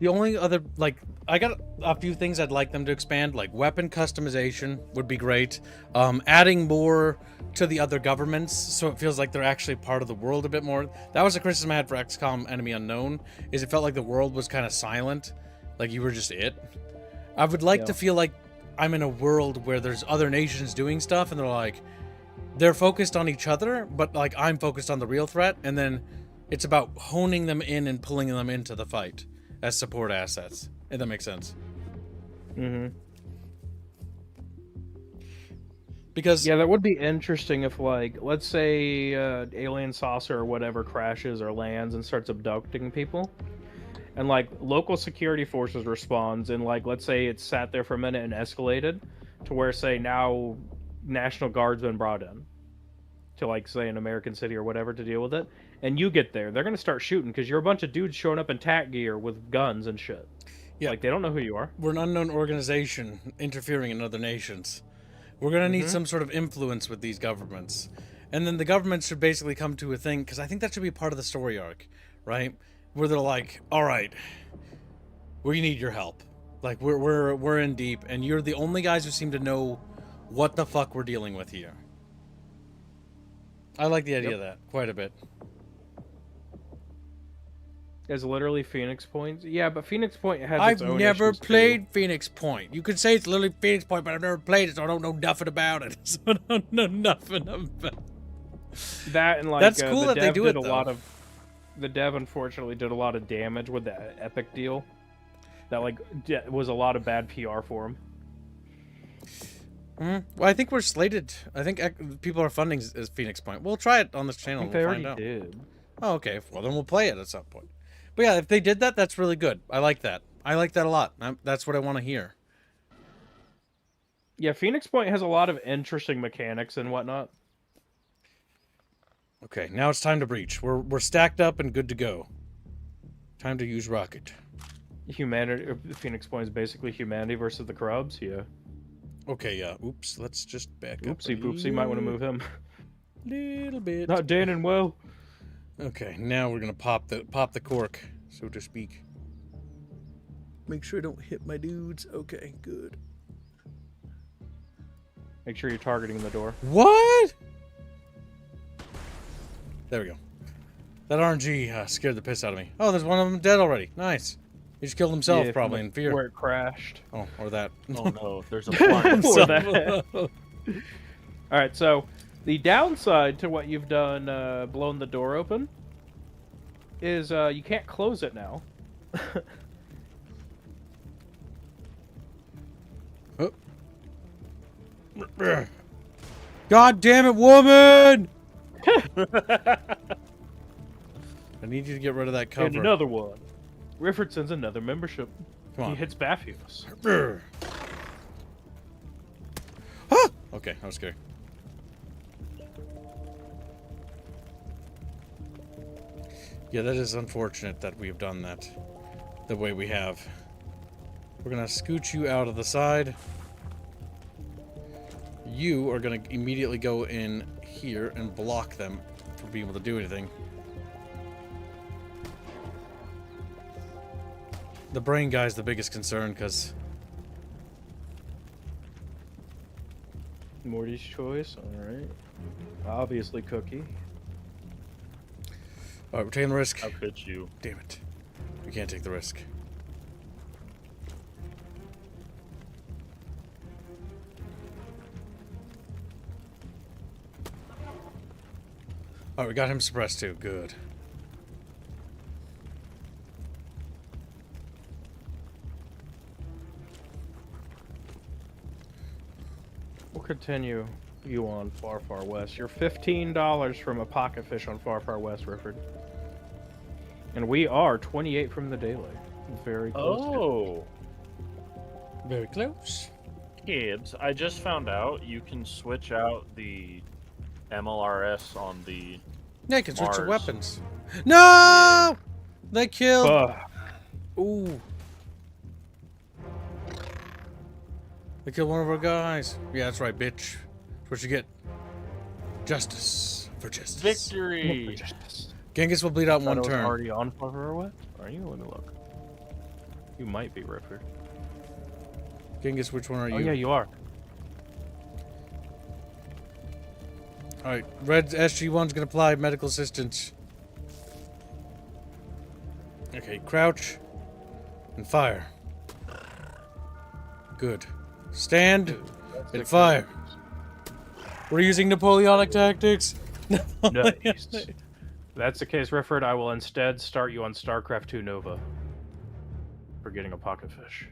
The only other, like, I got a few things I'd like them to expand, like weapon customization would be great. Adding more to the other governments, so it feels like they're actually part of the world a bit more. That was a criticism I had for XCOM Enemy Unknown, is it felt like the world was kind of silent, like you were just it. I would like to feel like I'm in a world where there's other nations doing stuff, and they're like, they're focused on each other, but like I'm focused on the real threat, and then it's about honing them in and pulling them into the fight as support assets, if that makes sense. Mm-hmm. Because yeah, that would be interesting if, like, let's say alien saucer or whatever crashes or lands and starts abducting people, and like local security forces responds, and like let's say it sat there for a minute and escalated to where, say, now National Guard's been brought in to, like, say, an American city or whatever to deal with it, and you get there, they're gonna start shooting because you're a bunch of dudes showing up in tac gear with guns and shit. Yeah, like, they don't know who you are. We're an unknown organization interfering in other nations. We're going to need some sort of influence with these governments. And then the governments should basically come to a thing, because I think that should be part of the story arc, right? Where they're like, all right, we need your help. Like, we're in deep, and you're the only guys who seem to know what the fuck we're dealing with here. I like the idea of that quite a bit. As literally Phoenix Point? Yeah, but Phoenix Point has its own I've never issues, played too. Phoenix Point. You could say it's literally Phoenix Point, but I've never played it, so I don't know nothing about it. So I don't know nothing about that. And like, that's cool the that they dev do did it, a though. lot of. The dev unfortunately did a lot of damage with the Epic deal. That like was a lot of bad PR for him. Well, I think we're slated. I think people are funding as Phoenix Point. We'll try it on this channel. I think they we'll already find out. did. Oh, okay. Well, then we'll play it at some point. But yeah, if they did that, that's really good. I like that. I like that a lot. That's what I want to hear. Yeah, Phoenix Point has a lot of interesting mechanics and whatnot. Okay, now it's time to breach. We're stacked up and good to go. Time to use rocket. Humanity. Phoenix Point is basically humanity versus the Crubs. Yeah. Okay, yeah. Oops. Let's just back up. Oopsie poopsie. Might want to move him. Little bit. Not Dan and well. Okay, now we're gonna pop the cork, so to speak. Make sure I don't hit my dudes. Okay, good. Make sure you're targeting the door. What? There we go. That RNG scared the piss out of me. Oh, there's one of them dead already. Nice. He just killed himself, Yeah, probably in fear. Where it crashed. Oh, or that. Oh no, there's a blind. Or that. All right, so the downside to what you've done, blown the door open, is you can't close it now. Oh. God damn it, woman! I need you to get rid of that cover. And another one. Rifford sends another membership. Come on. He hits Baphios. Ah! Okay, I was scared. Yeah, that is unfortunate that we have done that the way we have. We're gonna scoot you out of the side. You are gonna immediately go in here and block them from being able to do anything. The brain guy's the biggest concern, because... Morty's choice, alright. Obviously Cookie. Alright, we're taking the risk. How could you? Damn it. We can't take the risk. Alright, we got him suppressed too. Good. We'll continue you on Far Far West. You're $15 from a pocket fish on Far Far West, Rifford. And we are 28 from the daily. Very close. Oh, Very close. kids! I just found out you can switch out the MLRS on the. Yeah, you can switch your Mars. weapons. No! They killed... Ooh. They killed one of our guys. Yeah, that's right, bitch. That's what you get. Justice for justice. Victory! Genghis will bleed out in one Shadow's turn. already on Far Far West? Are you? Let me look. You might be, Rifford. Genghis, which one are you? Oh yeah, you are. Alright, red SG-1's gonna apply medical assistance. Okay, crouch. And fire. Good. Stand and fire. We're using Napoleonic tactics. Nice. That's the case, Rifford. I will instead start you on StarCraft 2 Nova for getting a pocket fish.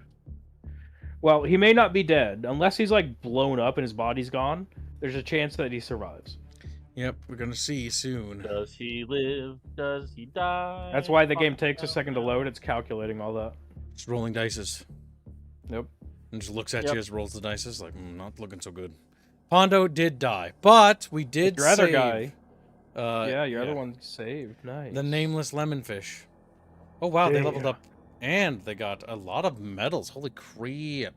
Well, he may not be dead. Unless he's, like, blown up and his body's gone, there's a chance that he survives. Yep, we're gonna see soon. Does he live? Does he die? That's why the game takes a second to load. It's calculating all that. Just rolling dices. Nope. And just looks at you as rolls the dices, like, not looking so good. Pondo did die, but we did Your other save, guy. Yeah, your other one saved. Nice. the nameless lemonfish. Oh wow, they Yeah. leveled up, and they got a lot of medals. Holy crap!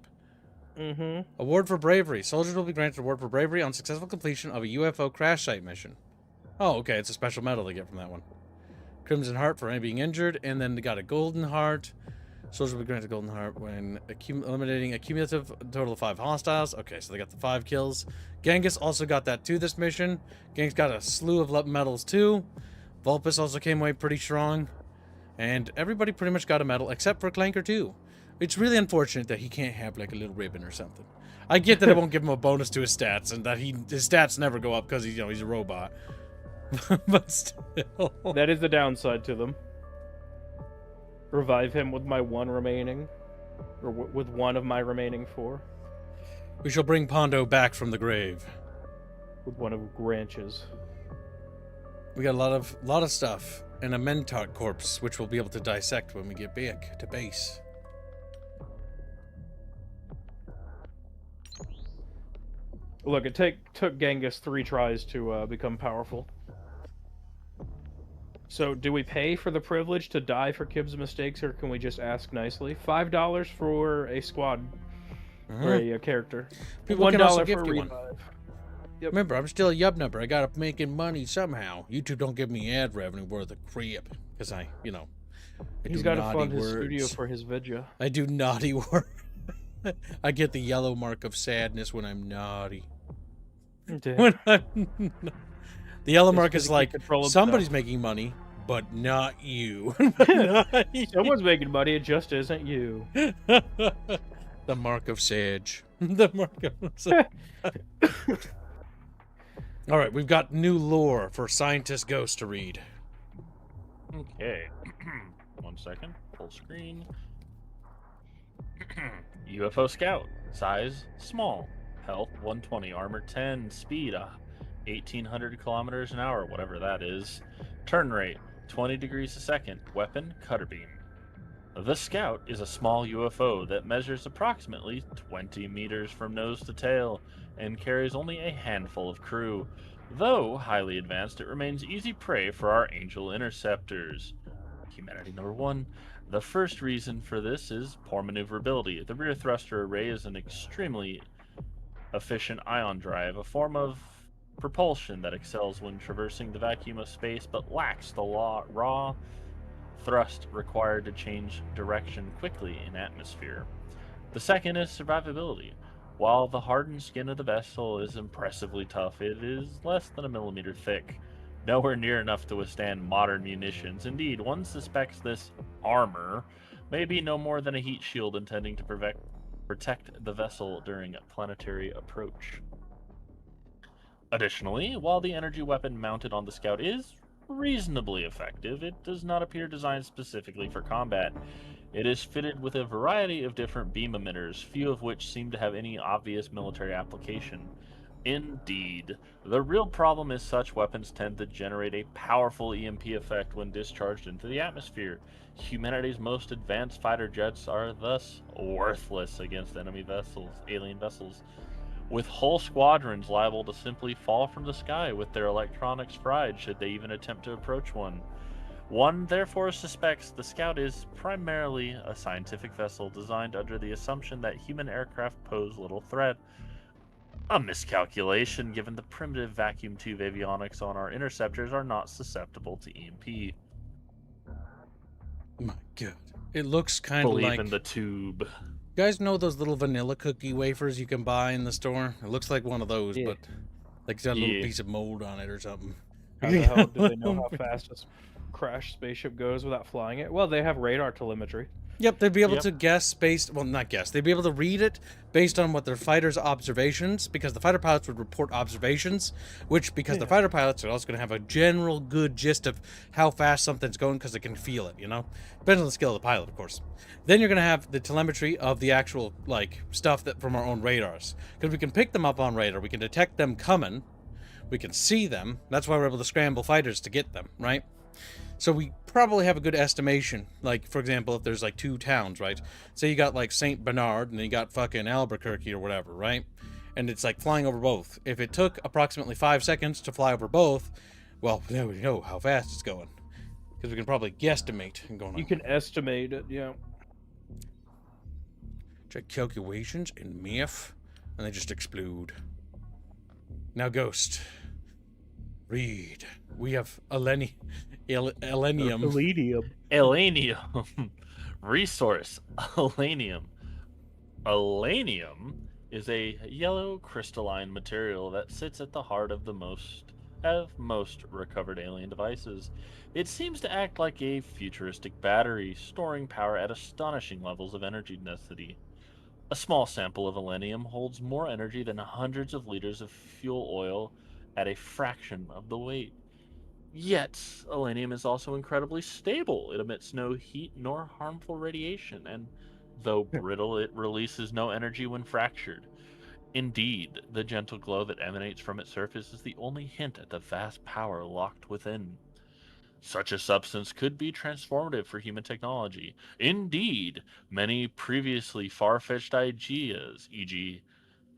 Mm-hmm. Award for bravery. Soldiers will be granted award for bravery on successful completion of a UFO crash site mission. Oh, okay, it's a special medal they get from that one. Crimson Heart for any being injured, and then they got a Golden Heart. Soldiers will be granted a Golden Heart when eliminating a cumulative total of 5 hostiles. Okay, so they got the 5 kills. Genghis also got that too this mission. Genghis got a slew of medals too. Vulpus also came away pretty strong. And everybody pretty much got a medal except for Clanker too. It's really unfortunate that he can't have like a little ribbon or something. I get that it won't give him a bonus to his stats and that his stats never go up because he's a robot. But still. That is the downside to them. Revive him with my 1 remaining. Or with one of my remaining 4. We shall bring Pondo back from the grave. With one of Granch's. We got a lot of stuff. And a Mentat corpse, which we'll be able to dissect when we get back to base. Look, it took Genghis 3 tries to become powerful. So, do we pay for the privilege to die for Kib's mistakes, or can we just ask nicely? $5 for a squad, or a character. People can also $1 gift for you a one. revive. Remember, I'm still a yub number. I gotta making money somehow. YouTube don't give me ad revenue worth a crap. Because I He's do got to naughty fund his words. studio for his vidya. I do naughty work. I get the yellow mark of sadness when I'm naughty. When I'm the yellow mark is like, somebody's making money, but not you. Not you. Someone's making money, it just isn't you. The mark of sage. The mark of sage. Alright, we've got new lore for Scientist Ghost to read. Okay. 1 second. Full screen. UFO Scout. Size, small. Health, 120. Armor, 10. Speed, 1,800 kilometers an hour, whatever that is. Turn rate, 20 degrees a second. Weapon, cutter beam. The Scout is a small UFO that measures approximately 20 meters from nose to tail and carries only a handful of crew. Though highly advanced, it remains easy prey for our Angel interceptors. Humanity number 1. The first reason for this is poor maneuverability. The rear thruster array is an extremely efficient ion drive, a form of propulsion that excels when traversing the vacuum of space but lacks the raw thrust required to change direction quickly in atmosphere. The second is survivability. While the hardened skin of the vessel is impressively tough, it is less than a millimeter thick, nowhere near enough to withstand modern munitions. Indeed, one suspects this armor may be no more than a heat shield intending to protect the vessel during a planetary approach. Additionally, while the energy weapon mounted on the Scout is reasonably effective, it does not appear designed specifically for combat. It is fitted with a variety of different beam emitters, few of which seem to have any obvious military application. Indeed, the real problem is such weapons tend to generate a powerful EMP effect when discharged into the atmosphere. Humanity's most advanced fighter jets are thus worthless against enemy vessels, alien vessels, with whole squadrons liable to simply fall from the sky with their electronics fried should they even attempt to approach one. One therefore suspects the Scout is primarily a scientific vessel designed under the assumption that human aircraft pose little threat. A miscalculation, given the primitive vacuum tube avionics on our interceptors are not susceptible to EMP. My God. It looks kind of like... Believe in the tube. You guys know those little vanilla cookie wafers you can buy in the store? It looks like one of those, Yeah. but Like it's got a little Yeah. piece of mold on it or something. How the hell do they know how fast a crashed spaceship goes without flying it? Well, they have radar telemetry. Yep, they'd be able Yep. to guess based, well, not guess, they'd be able to read it based on what their fighters' observations, because the fighter pilots would report observations, which, because the fighter pilots are also going to have a general good gist of how fast something's going, because they can feel it, you know? Depends on the skill of the pilot, of course. Then you're going to have the telemetry of the actual, like, stuff that from our own radars. Because we can pick them up on radar, we can detect them coming, we can see them, that's why we're able to scramble fighters to get them, right? So we probably have a good estimation. Like, for example, if there's like 2 towns, right? Say you got like St. Bernard and then you got fucking Albuquerque or whatever, right? And it's like flying over both. If it took approximately 5 seconds to fly over both, well, then we know how fast it's going. Because we can probably guesstimate and going on. You can estimate it, yeah. Check calculations in math, and they just explode. Now, Ghost. Read. We have Elenium. Elenium. Resource. Elenium. Elenium is a yellow crystalline material that sits at the heart of most recovered alien devices. It seems to act like a futuristic battery, storing power at astonishing levels of energy density. A small sample of elenium holds more energy than hundreds of liters of fuel oil at a fraction of the weight. Yet, elenium is also incredibly stable. It emits no heat nor harmful radiation, and though brittle, it releases no energy when fractured. Indeed, the gentle glow that emanates from its surface is the only hint at the vast power locked within. Such a substance could be transformative for human technology. Indeed, many previously far-fetched ideas, e.g.,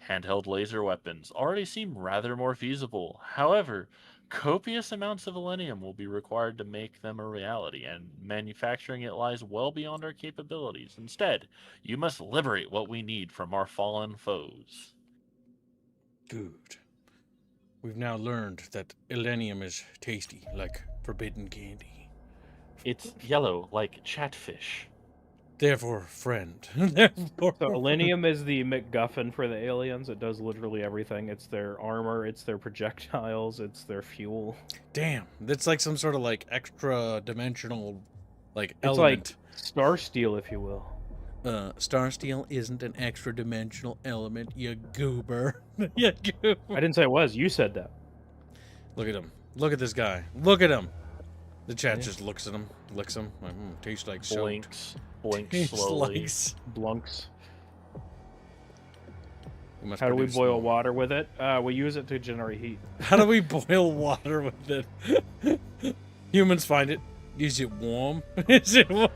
handheld laser weapons, already seem rather more feasible. However, copious amounts of elenium will be required to make them a reality, and manufacturing it lies well beyond our capabilities. Instead, you must liberate what we need from our fallen foes. Good. We've now learned that elenium is tasty, like forbidden candy. It's yellow like chatfish. Therefore, friend. Therefore, So Elenium is the MacGuffin for the aliens. It does literally everything. It's their armor, it's their projectiles, it's their fuel. damn, that's like some sort of like extra dimensional, like It's element. like Star Steel, if you will. Star Steel isn't an extra dimensional element, you goober. You goober. I didn't say it was. You said that. Look at him. Look at this guy. Look at him. The chat Yeah. just looks at him, licks him. Like, tastes like soap. Blinks Tastes slowly. like Blunks. We must How do we produce boil more. water with it? We use it to generate heat. How do we boil water with it? Humans find it. Is it warm? Is it warm?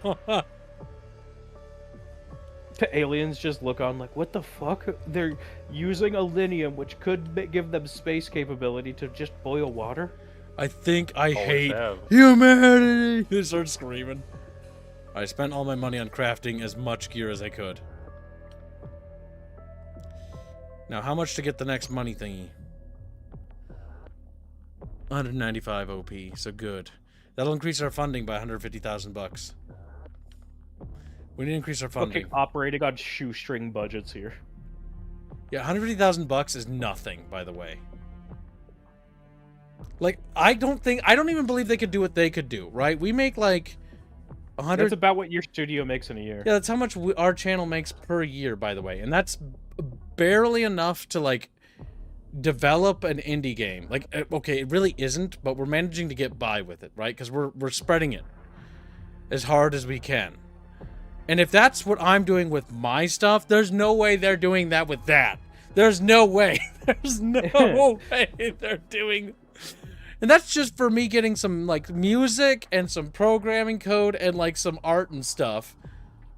The aliens just look on like, what the fuck? They're using elenium, which could give them space capability to just boil water? I think I Always hate have. humanity. They start screaming. I spent all my money on crafting as much gear as I could. Now, how much to get the next money thingy? 195 OP, so good. That'll increase our funding by 150,000 bucks. We need to increase our funding. Fucking operating on shoestring budgets here. Yeah, 150,000 bucks is nothing, by the way. Like, I don't even believe they could do what they could do, right? We make like 100. That's about what your studio makes in a year. Yeah, that's how much our channel makes per year, by the way, and that's barely enough to like develop an indie game. Like, okay, it really isn't, but we're managing to get by with it, right? Because we're spreading it as hard as we can. And if that's what I'm doing with my stuff, there's no way they're doing that with that. There's no way. There's no way they're doing. And that's just for me getting some like music and some programming code and like some art and stuff.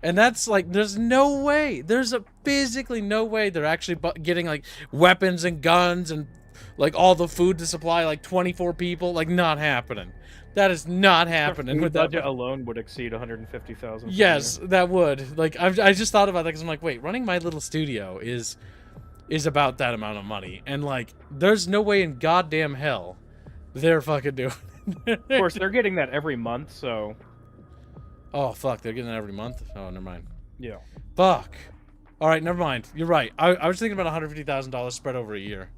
And that's like, there's no way. There's physically no way they're actually getting like weapons and guns and like all the food to supply like 24 people. Like, not happening. That is not happening The with that budget alone would exceed 150,000. Yes, that would. Like, I just thought about that because I'm like, wait, running my little studio is about that amount of money, and like, there's no way in goddamn hell they're fucking doing it. Of course, they're getting that every month, so Oh fuck, they're getting that every month. Oh, never mind. yeah. Fuck. All right, never mind. You're right. I was thinking about $150,000 spread over a year.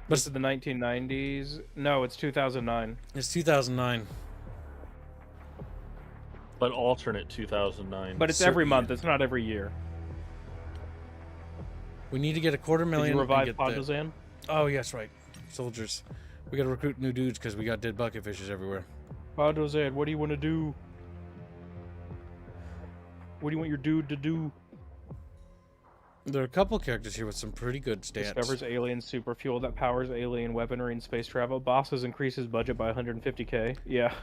But This is the 1990s. No, it's 2009. it's 2009. But alternate 2009. But it's Certain every month. year. It's not every year. We need to get a Did $250,000. you revive and get Pondozan? Oh, yes, right. Soldiers. We gotta recruit new dudes because we got dead bucket fishes everywhere. Pondozan, what do you want to do? What do you want your dude to do? There are a couple characters here with some pretty good stats. Discovers alien super fuel that powers alien weaponry and space travel. Bosses increases budget by 150k. Yeah.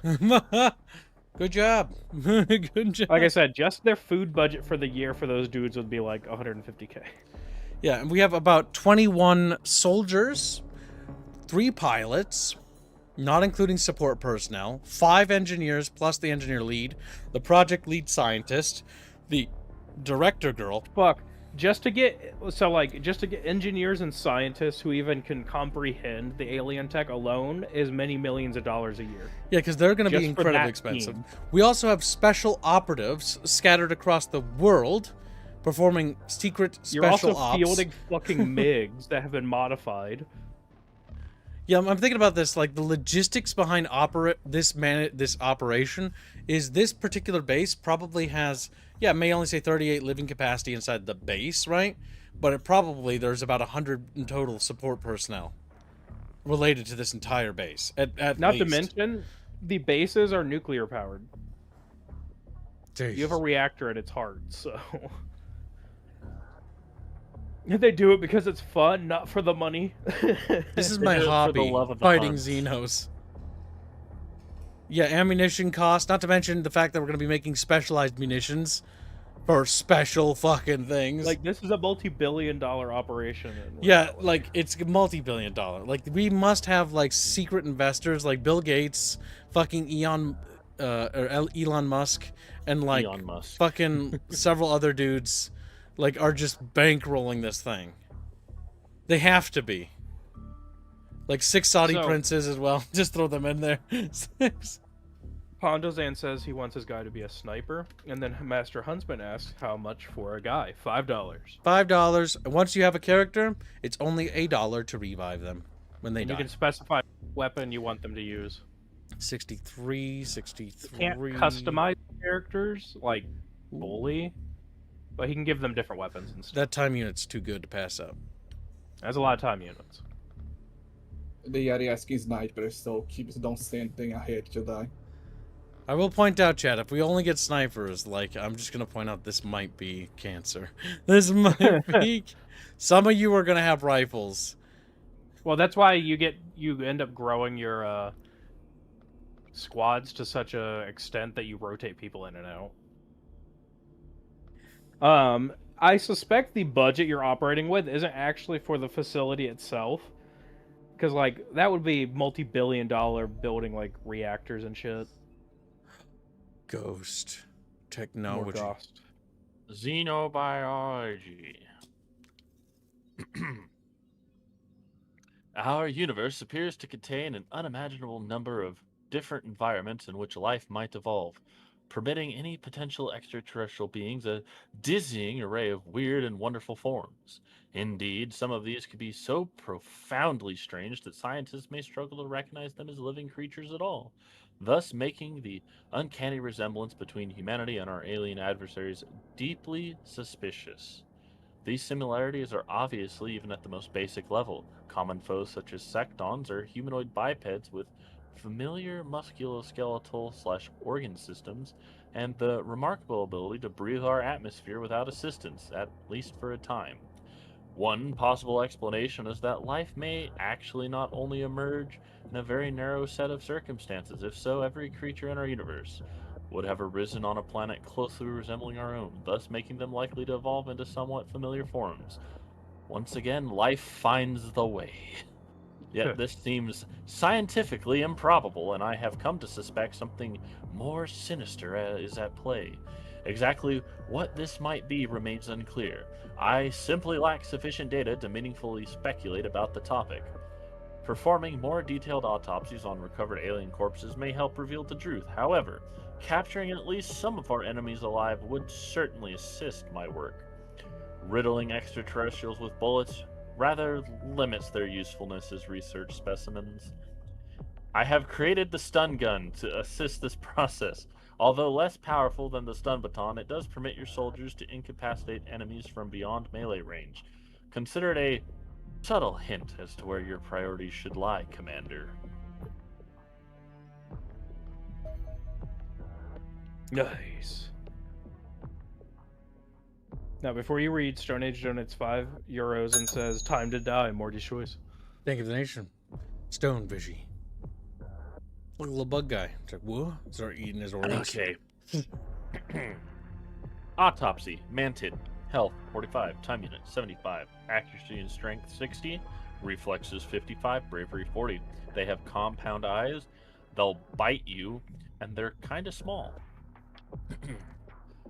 Good job. Good job. Like I said, just their food budget for the year for those dudes would be like 150k. Yeah, and we have about 21 soldiers, 3 pilots, not including support personnel, 5 engineers plus the engineer lead, the project lead scientist, the director girl. Fuck. Just to get engineers and scientists who even can comprehend the alien tech alone is many millions of dollars a year. Yeah, because they're going to be Just for incredibly that expensive. team. We also have special operatives scattered across the world performing secret You're special also ops. fielding fucking MiGs that have been modified. Yeah, I'm thinking about this. Like the logistics behind this operation is this particular base probably has, yeah, it may only say 38 living capacity inside the base, right? But it probably there's about 100 in total support personnel related to this entire base. At Not to least. mention, the bases are nuclear powered. Jeez. You have a reactor at its heart, so they do it because it's fun, not for the money. This is They my do it for the hobby, love of the fighting hunt. Xenos. Yeah, ammunition cost, not to mention the fact that we're going to be making specialized munitions for special fucking things. Like, this is a multi-billion-dollar operation. and we're yeah, not- like, it's multi-billion dollar. Like, we must have, like, secret investors like Bill Gates, fucking Elon Musk, and, like, Elon Musk. fucking several other dudes, like, are just bankrolling this thing. They have to be. Like 6 Saudi So- princes as well. Just throw them in there. 6. Pondozan says he wants his guy to be a sniper, and then Master Huntsman asks how much for a guy. $5. $5. And once you have a character, it's only $1 to revive them when they And die. you can specify what weapon you want them to use. 63, 63. Can't customize characters like fully, but he can give them different weapons and stuff. That time unit's too good to pass up. That's a lot of time units. They are asking snipers, so keep don't say anything ahead to die. I will point out, Chad, if we only get snipers, like, I'm just going to point out this might be cancer. This might be... Some of you are going to have rifles. Well, that's why you end up growing your squads to such a extent that you rotate people in and out. I suspect the budget you're operating with isn't actually for the facility itself, because like that would be multi-billion-dollar building like reactors and shit. Ghost More technology. cost. Xenobiology. Our universe appears to contain an unimaginable number of different environments in which life might evolve, permitting any potential extraterrestrial beings a dizzying array of weird and wonderful forms. Indeed, some of these could be so profoundly strange that scientists may struggle to recognize them as living creatures at all, thus making the uncanny resemblance between humanity and our alien adversaries deeply suspicious. These similarities are obviously even at the most basic level. Common foes such as sectons are humanoid bipeds with familiar musculoskeletal/organ systems and the remarkable ability to breathe our atmosphere without assistance, at least for a time. One possible explanation is that life may actually not only emerge in a very narrow set of circumstances. If so, every creature in our universe would have arisen on a planet closely resembling our own, thus making them likely to evolve into somewhat familiar forms. Once again, life finds the way. Yet this seems scientifically improbable, and I have come to suspect something more sinister is at play. Exactly what this might be remains unclear. I simply lack sufficient data to meaningfully speculate about the topic. Performing more detailed autopsies on recovered alien corpses may help reveal the truth. However, capturing at least some of our enemies alive would certainly assist my work. Riddling extraterrestrials with bullets rather limits their usefulness as research specimens. I have created the stun gun to assist this process. Although less powerful than the stun baton, it does permit your soldiers to incapacitate enemies from beyond melee range. Consider it a subtle hint as to where your priorities should lie, Commander. Nice. Now, before you read, Stone Age donates €5 and says, "Time to die, Morty's choice." Thank you for the nation. Stone Fishy. Look at the little bug guy. It's like, whoa. Start eating his organs. Okay. Autopsy, Mantid, Health 45, Time Unit 75, Accuracy and Strength 60, Reflexes 55, Bravery 40. They have compound eyes, they'll bite you, and they're kind of small.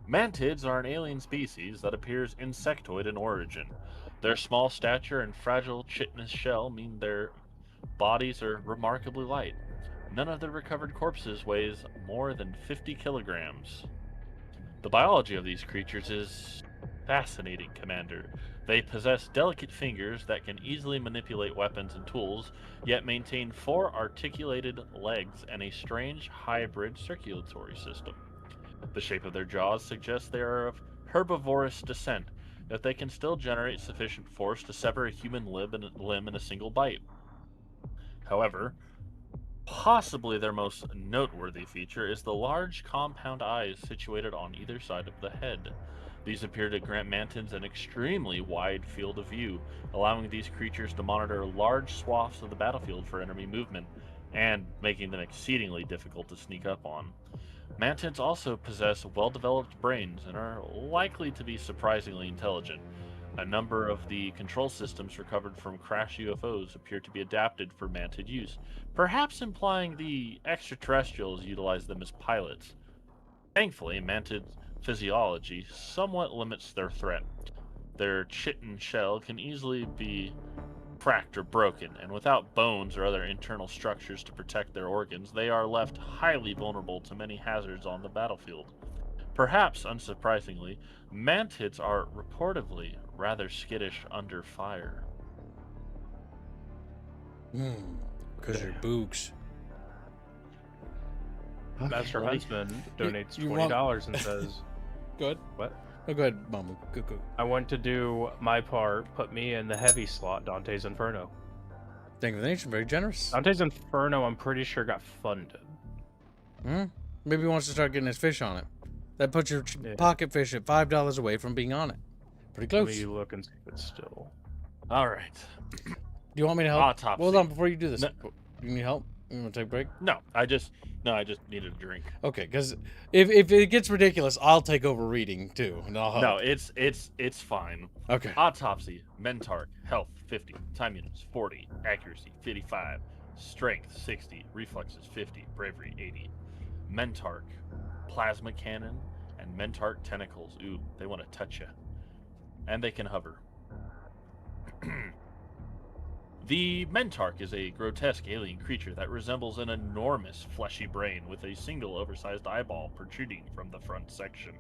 Mantids are an alien species that appears insectoid in origin. Their small stature and fragile chitinous shell mean their bodies are remarkably light. None of the recovered corpses weighs more than 50 kilograms. The biology of these creatures is fascinating, Commander. They possess delicate fingers that can easily manipulate weapons and tools, yet maintain 4 articulated legs and a strange hybrid circulatory system. The shape of their jaws suggests they are of herbivorous descent, yet they can still generate sufficient force to sever a human limb in a single bite. However, possibly their most noteworthy feature is the large compound eyes situated on either side of the head. These appear to grant mantids an extremely wide field of view, allowing these creatures to monitor large swaths of the battlefield for enemy movement, and making them exceedingly difficult to sneak up on. Mantids also possess well-developed brains and are likely to be surprisingly intelligent. A number of the control systems recovered from crash UFOs appear to be adapted for mantid use, perhaps implying the extraterrestrials utilize them as pilots. Thankfully, mantid physiology somewhat limits their threat. Their chitin shell can easily be cracked or broken, and without bones or other internal structures to protect their organs, they are left highly vulnerable to many hazards on the battlefield. Perhaps unsurprisingly, mantids are reportedly rather skittish under fire. Because you're books. Master Right. Huntsman donates you $20 and says, Good. "What? Oh, go ahead, Mama. Go. I want to do my part. Put me in the heavy slot, Dante's Inferno." Thank you for the nation. Very generous. Dante's Inferno, I'm pretty sure, got funded. Maybe he wants to start getting his fish on it. That puts your Yeah. pocket fish at $5 away from being on it. Pretty Let close. me Do look and see if it's still. All right. you want me to help? Autopsy. Hold on, before you do this. No. You need help? You want to take a break? I just needed a drink. Okay, because if it gets ridiculous, I'll take over reading too, and I'll help. No, it's fine. Okay. Autopsy, Mentark, Health 50, Time Units 40, Accuracy 55, Strength 60, Reflexes 50, Bravery 80. Mentark, Plasma Cannon, and Mentark Tentacles. Ooh, they want to touch you. And they can hover. The Mentark is a grotesque alien creature that resembles an enormous fleshy brain with a single oversized eyeball protruding from the front section.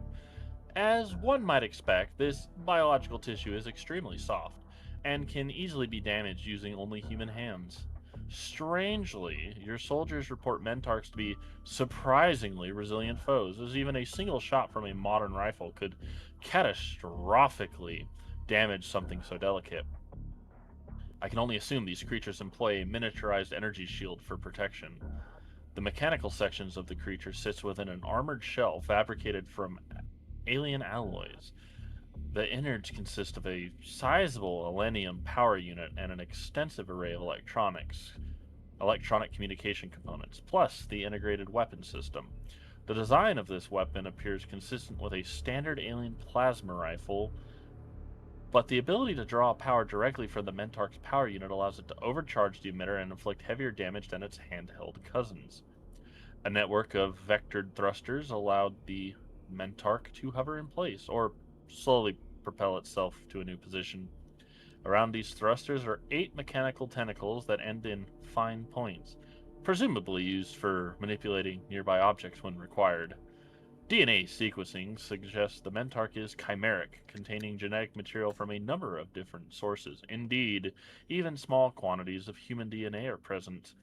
As one might expect, this biological tissue is extremely soft and can easily be damaged using only human hands. Strangely, your soldiers report Mentarks to be surprisingly resilient foes, as even a single shot from a modern rifle could catastrophically damage something so delicate. I can only assume these creatures employ a miniaturized energy shield for protection. The mechanical sections of the creature sits within an armored shell fabricated from alien alloys. The innards consist of a sizable alenium power unit and an extensive array of electronic communication components, plus the integrated weapon system. The design of this weapon appears consistent with a standard alien plasma rifle, but the ability to draw power directly from the Mentark's power unit allows it to overcharge the emitter and inflict heavier damage than its handheld cousins. A network of vectored thrusters allowed the Mentark to hover in place, or slowly propel itself to a new position. Around these thrusters are 8 mechanical tentacles that end in fine points, presumably used for manipulating nearby objects when required. DNA sequencing suggests the Mentarch is chimeric, containing genetic material from a number of different sources. Indeed, even small quantities of human DNA are present.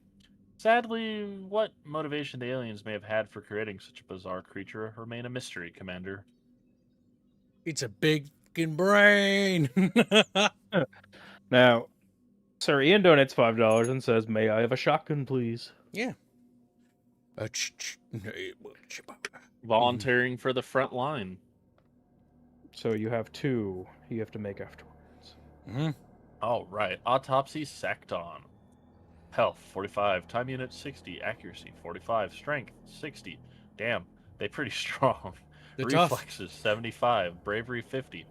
Sadly, what motivation the aliens may have had for creating such a bizarre creature remain a mystery, Commander. It's a big fucking brain. Now, Sir Ian donates $5 and says, "May I have a shotgun, please?" Yeah. Volunteering for the front line. So you have 2 you have to make afterwards. Mm-hmm. All right. Autopsy Secton. Health 45, time unit 60, accuracy 45, strength 60. Damn, they pretty strong. They're tough. Reflexes 75, bravery 50.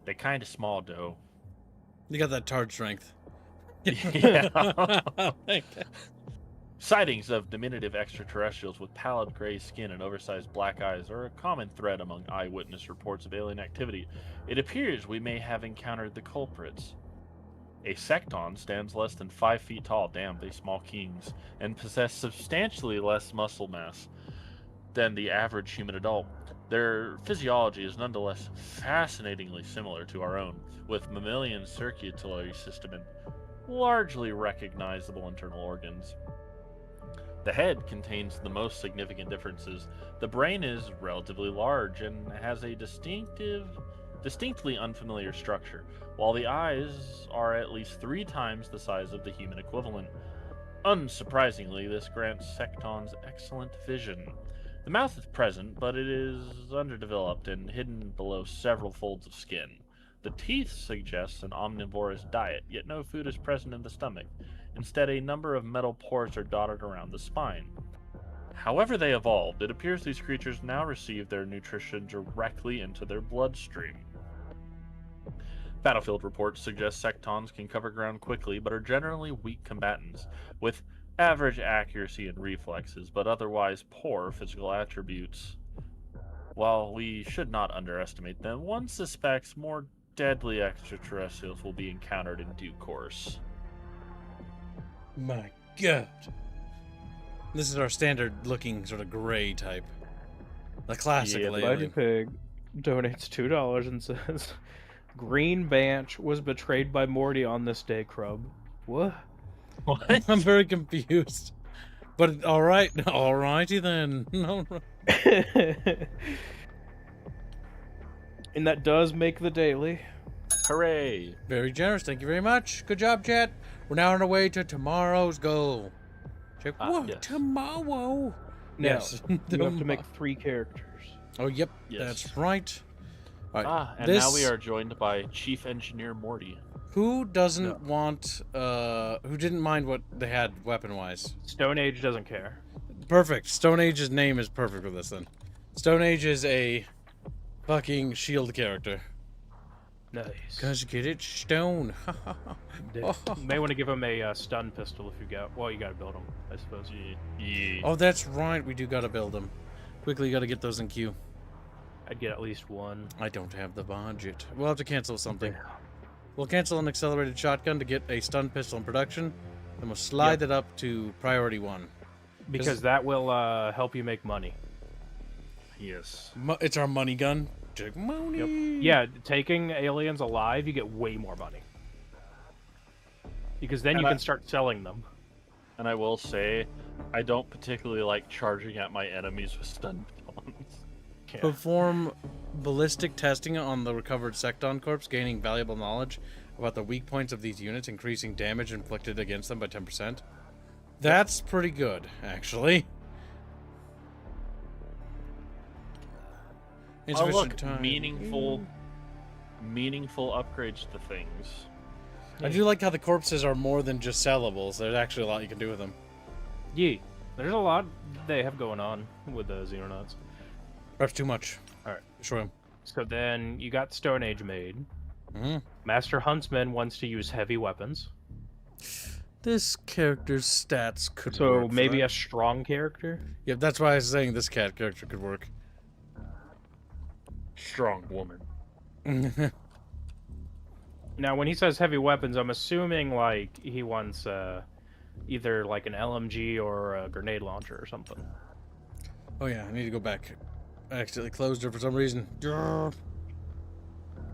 They kind of small though. You got that tard strength. Yeah. Sightings of diminutive extraterrestrials with pallid gray skin and oversized black eyes are a common thread among eyewitness reports of alien activity. It appears we may have encountered the culprits. A secton stands less than 5 feet tall, damn, they small kings, and possess substantially less muscle mass than the average human adult. Their physiology is nonetheless fascinatingly similar to our own, with mammalian circulatory system and largely recognizable internal organs. The head contains the most significant differences. The brain is relatively large and has a distinctly unfamiliar structure, while the eyes are at least 3 times the size of the human equivalent. Unsurprisingly, this grants sectons excellent vision. The mouth is present, but it is underdeveloped and hidden below several folds of skin. The teeth suggest an omnivorous diet, yet no food is present in the stomach. Instead, a number of metal pores are dotted around the spine. However they evolved, it appears these creatures now receive their nutrition directly into their bloodstream. Battlefield reports suggest sectons can cover ground quickly, but are generally weak combatants, with average accuracy and reflexes, but otherwise poor physical attributes. While we should not underestimate them, one suspects more deadly extraterrestrials will be encountered in due course. My God. This is our standard looking sort of gray type. The classic Yeah, Buddy alien. Pig donates $2 and says, "Green Banch was betrayed by Morty on this day, Crub." What? What? I'm very confused. But alright, alrighty then. No. And that does make the daily. Hooray! Very generous, thank you very much. Good job, chat. We're now on our way to tomorrow's goal. Check what? Yes. Tomorrow. Now, Yes. you have to make 3 characters. Oh, yep. Yes. That's right. All right. And now we are joined by Chief Engineer Morty. Who doesn't want? Who didn't mind what they had weapon-wise? Stone Age doesn't care. Perfect. Stone Age's name is perfect with this then. Stone Age is a fucking shield character. Nice. Cause get it, stone. You may want to give him a stun pistol if you got. Well, you got to build him, I suppose. Yeah. Oh, that's right. We do gotta build them. Quickly, gotta get those in queue. I'd get at least 1. I don't have the budget. We'll have to cancel something. We'll cancel an accelerated shotgun to get a stun pistol in production, and we'll slide it up to priority 1. Because that will help you make money. Yes. It's our money gun. Money. Yeah, taking aliens alive, you get way more money. Because then you can start selling them. And I will say, I don't particularly like charging at my enemies with stun pawns. Yeah. Perform ballistic testing on the recovered Secton corpse, gaining valuable knowledge about the weak points of these units, increasing damage inflicted against them by 10%. That's pretty good, actually. Oh, Insufficient look, time. meaningful upgrades to things. I do like how the corpses are more than just sellables. There's actually a lot you can do with them. Yeah, there's a lot they have going on with the Xenonauts. Perhaps too much. Alright. Destroy them. So then you got Stone Age made. Mm-hmm. Master Huntsman wants to use heavy weapons. This character's stats could So work for maybe that. a strong character? Yep, that's why I was saying this cat character could work. Strong woman. Now, when he says heavy weapons, I'm assuming like he wants either like an LMG or a grenade launcher or something. Oh yeah, I need to go back. I accidentally closed her for some reason. Grr.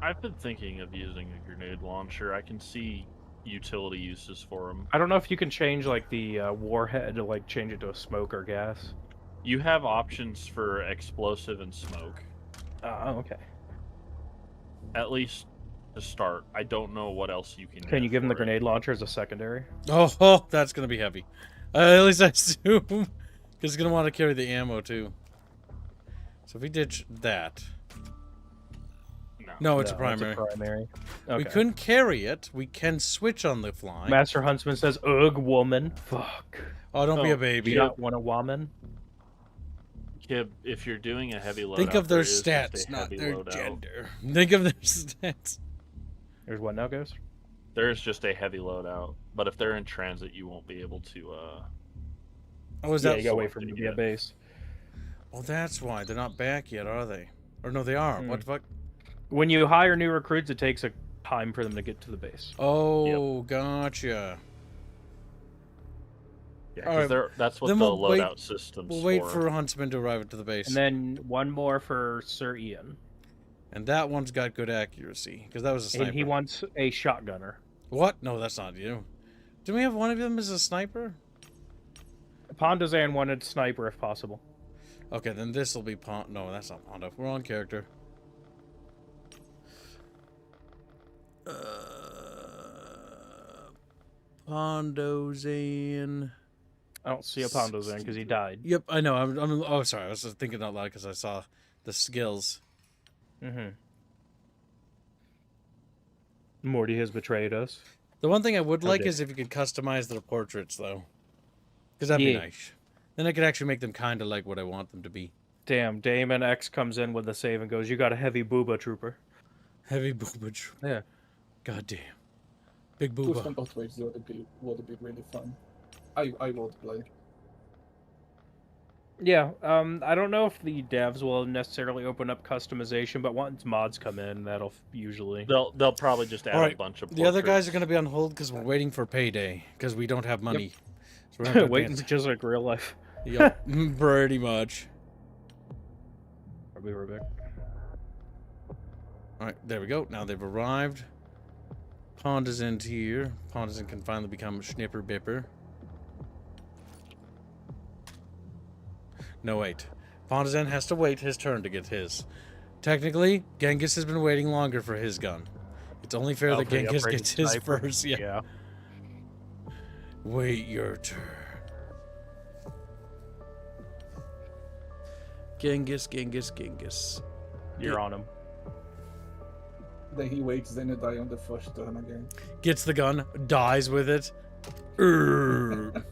I've been thinking of using a grenade launcher. I can see utility uses for them. I don't know if you can change like the warhead to like change it to a smoke or gas. You have options for explosive and smoke. Oh, okay. At least to start. I don't know what else you can. Can you give him the for it. grenade launcher as a secondary? Oh, that's gonna be heavy. At least I assume. Because he's gonna want to carry the ammo too. So if we ditch that. No, it's a primary. primary. Okay. We couldn't carry it. We can switch on the fly. Master Huntsman says, "Ugh, woman." Fuck. Oh, don't be a Oh, baby. You don't want a woman? Kib, if you're doing a heavy loadout, Think of their there is just a stats, not heavy their loadout. gender. Think of their stats. There's what now, Ghost? There is just a heavy loadout, but if they're in transit, you won't be able to. Oh, is Yeah, that? you gotta wait for them to be Yeah. at base. Oh, that's why they're not back yet, are they? Or no, they are. What the fuck? When you hire new recruits, it takes a time for them to get to the base. Oh, gotcha. Yeah, Alright, because that's what then the we'll wait- loadout system's We'll wait for. for Huntsman to arrive to the base. And then one more for Sir Ian. And that one's got good accuracy, because that was a sniper. And he wants a shotgunner. What? No, that's not you. Do we have one of them as a sniper? Pondazan wanted sniper if possible. Okay, then this will be Pond. No, that's not Pondo. We're on character. Pondozan. I don't see a Pondazan because he died. Yep, I know. Oh, sorry. I was just thinking out loud because I saw the skills. Mm-hmm. Morty has betrayed us. The one thing I would like dare. is if you could customize their portraits, though. Because that'd be Yeah. nice. Then I could actually make them kind of like what I want them to be. Damn, Damon X comes in with a save and goes, "You got a heavy booba trooper." Heavy booba. Yeah. God damn. Big Push booba. them both ways would be really fun. I would play. Yeah, I don't know if the devs will necessarily open up customization, but once mods come in, that'll usually... They'll probably just add Alright, a bunch of. The other guys portraits. are going to be on hold because we're waiting for payday. Because we don't have money. So we're not Waiting just like real life. Yep, pretty much. Are we right back? Alright, there we go. Now they've arrived. Pondazan's here. Pondazan can finally become Schnipper Bipper. No, wait. Pondazan has to wait his turn to get his. Technically, Genghis has been waiting longer for his gun. It's only fair that for the Genghis upgraded gets his sniper. first. Yeah. Yeah. Wait your turn. Genghis. You're on him. Then he waits, then you die on the first turn again. Gets the gun, dies with it. Urgh.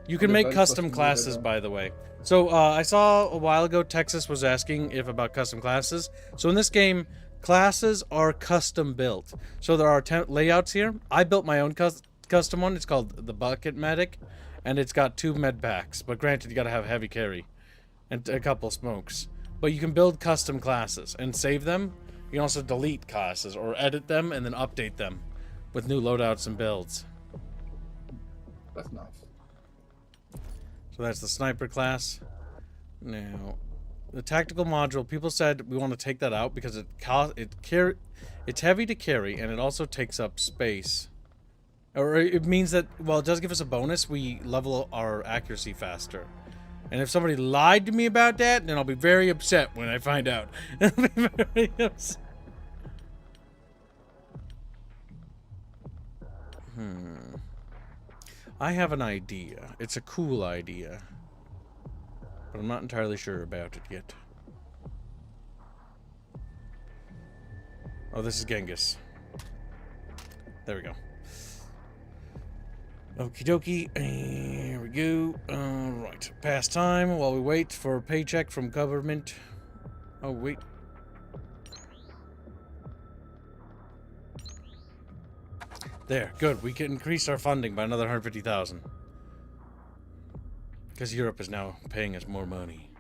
You can Yeah, make that's custom what we classes, did, by the way. So I saw a while ago Texas was asking if about custom classes. So in this game, classes are custom built. So there are layouts here. I built my own custom one. It's called the Bucket Medic, and it's got 2 med packs. But granted, you got to have heavy carry and a couple smokes. But you can build custom classes and save them. You can also delete classes or edit them and then update them with new loadouts and builds. That's nice. So that's the sniper class. Now, the tactical module. People said we want to take that out because it's heavy to carry and it also takes up space. Or it means that while it does give us a bonus, we level our accuracy faster. And if somebody lied to me about that, then I'll be very upset when I find out. I'll be very upset. I have an idea. It's a cool idea. But I'm not entirely sure about it yet. Oh, this is Genghis. There we go. Okie dokie. Here we go. Alright. Pass time while we wait for a paycheck from government. Oh, wait. There, good. We can increase our funding by another 150,000. Because Europe is now paying us more money.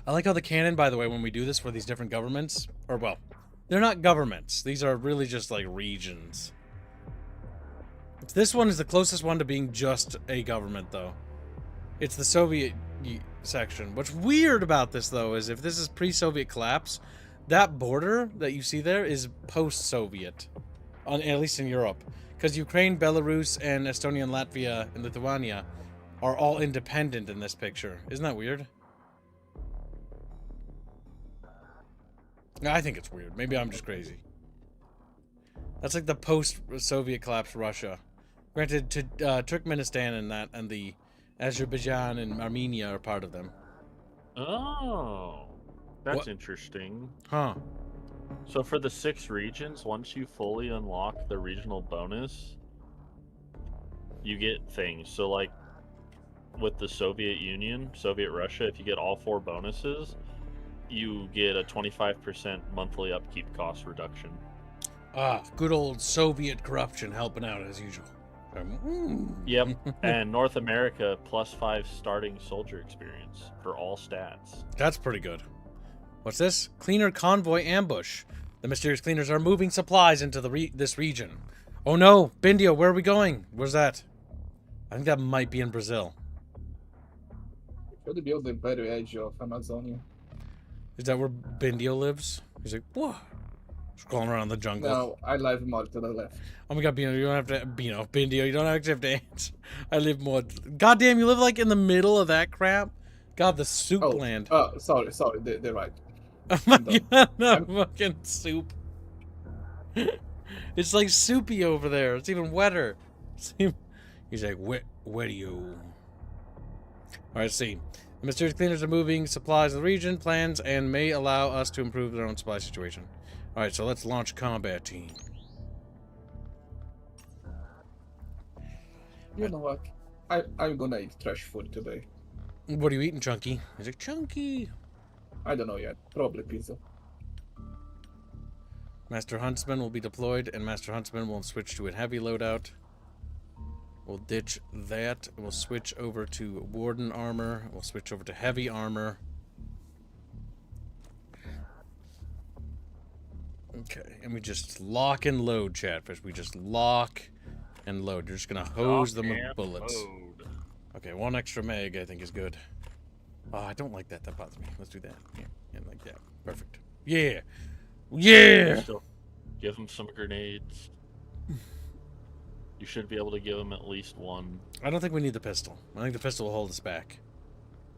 I like how the cannon, by the way, when we do this for these different governments, or well, they're not governments. These are really just like regions. This one is the closest one to being just a government, though. It's the Soviet section. What's weird about this, though, is if this is pre-Soviet collapse, that border that you see there is post-Soviet, at least in Europe. Because Ukraine, Belarus, and Estonia, and Latvia, and Lithuania are all independent in this picture. Isn't that weird? I think it's weird. Maybe I'm just crazy. That's like the post-Soviet collapse Russia. Granted, Turkmenistan and the Azerbaijan and Armenia are part of them. Oh, that's What? interesting. Huh. So for the 6 regions, once you fully unlock the regional bonus, you get things. So like with the Soviet Union, Soviet Russia, if you get all 4 bonuses, you get a 25% monthly upkeep cost reduction. Ah, good old Soviet corruption helping out as usual. Yep, and North America +5 starting soldier experience for all stats. That's pretty good. What's this? Cleaner convoy ambush. The mysterious cleaners are moving supplies into this region. Oh no, Bindio, where are we going? Where's that? I think that might be in Brazil. Should be on the very edge of Amazonia. Is that where Bindio lives? He's like, whoa. Just crawling around the jungle. No, I live more to the left. Oh my god, Bino, you don't have to, Bindio, you don't actually have to answer. I live more. Goddamn, you live like in the middle of that crap? God, the soup land. Oh, sorry, they're right. Oh my god, no fucking soup. It's like soupy over there. It's even wetter. He's like, where do you? Alright, let's see. The mysterious cleaners are moving supplies in the region, plans, and may allow us to improve their own supply situation. Alright, so let's launch combat team. You know what? I'm gonna eat trash food today. What are you eating, Chunky? He's like, Chunky. I don't know yet. Probably pizza. Master Huntsman will be deployed, and Master Huntsman will switch to a heavy loadout. We'll ditch that. We'll switch over to Warden armor. We'll switch over to heavy armor. Okay, and we just lock and load, Chatfish. We just lock and load. You're just gonna hose them with bullets. Load. Okay, 1 extra meg I think is good. Oh, I don't like that. That bothers me. Let's do that. Yeah, and like that. Perfect. Yeah. Yeah! Still, give them some grenades. You should be able to give them at least 1. I don't think we need the pistol. I think the pistol will hold us back.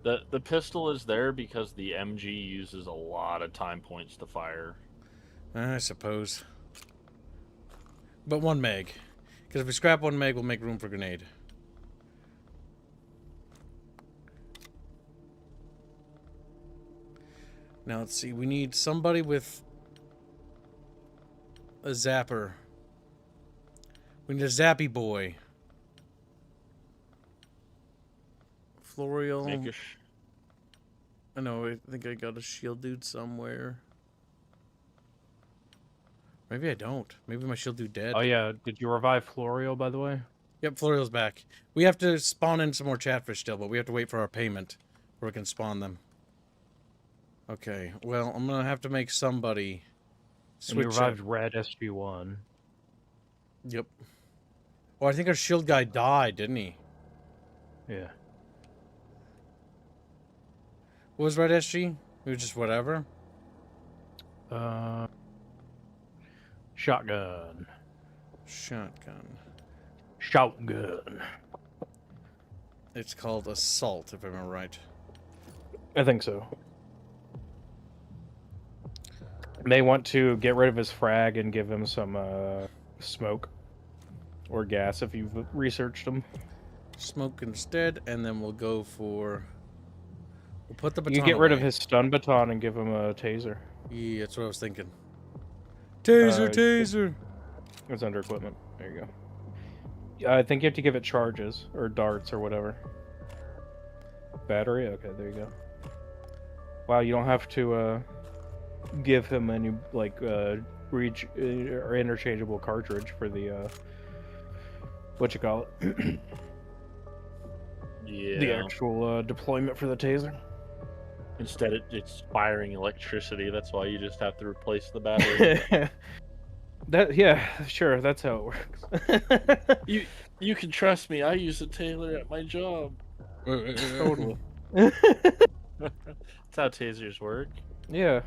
The pistol is there because the MG uses a lot of time points to fire. I suppose. But 1 meg. Because if we scrap 1 meg, we'll make room for grenade. Now let's see. We need somebody with a zapper. We need a zappy boy. Florial. I know. I think I got a shield dude somewhere. Maybe I don't. Maybe my shield dude dead. Oh yeah, did you revive Florio, by the way? Yep, Florial's back. We have to spawn in some more Chatfish still, but we have to wait for our payment before we can spawn them. Okay, well, I'm gonna have to make somebody switch. And you revived Red SG1. Yep. Oh, I think our shield guy died, didn't he? Yeah. What was Red SG? It was just whatever? Shotgun. Shotgun. Shotgun. It's called Assault, if I remember right. I think so. May want to get rid of his frag and give him some smoke or gas if you've researched them. Smoke instead, and then we'll go for... We'll put the baton You get rid of away. his stun baton and give him a taser. Yeah, that's what I was thinking. Taser, taser! It's under equipment. There you go. I think you have to give it charges, or darts, or whatever. Battery? Okay, there you go. Wow, you don't have to give him any, like, reach or interchangeable cartridge for the, what you call it? Yeah. The actual deployment for the taser. Instead, it's firing electricity. That's why you just have to replace the battery. Yeah, sure, that's how it works. You can trust me. I use a tailor at my job. Totally. That's how tasers work. Yeah.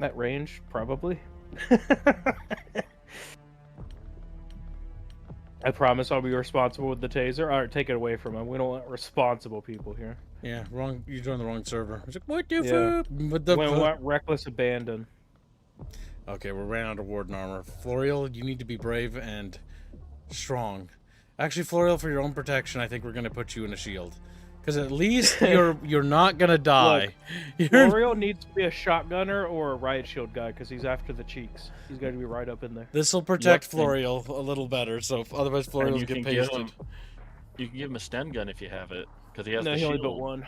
That range, probably. I promise I'll be responsible with the taser. Alright, take it away from him. We don't want responsible people here. Yeah, wrong. You joined the wrong server. I was like, what the Yeah. fuck? What the We fuck? want reckless abandon. Okay, we're ran out of warden armor. Florial, you need to be brave and strong. Actually, Florial, for your own protection, I think we're gonna put you in a shield, because at least you're not gonna die. L'Oreal needs to be a shotgunner or a riot shield guy because he's after the cheeks. He's got to be right up in there. This will protect Yep. Florial a little better. So otherwise, And Florial you get can give pasted. him, you can give him a stun gun if you have it, because he has No, the he only shield. built one.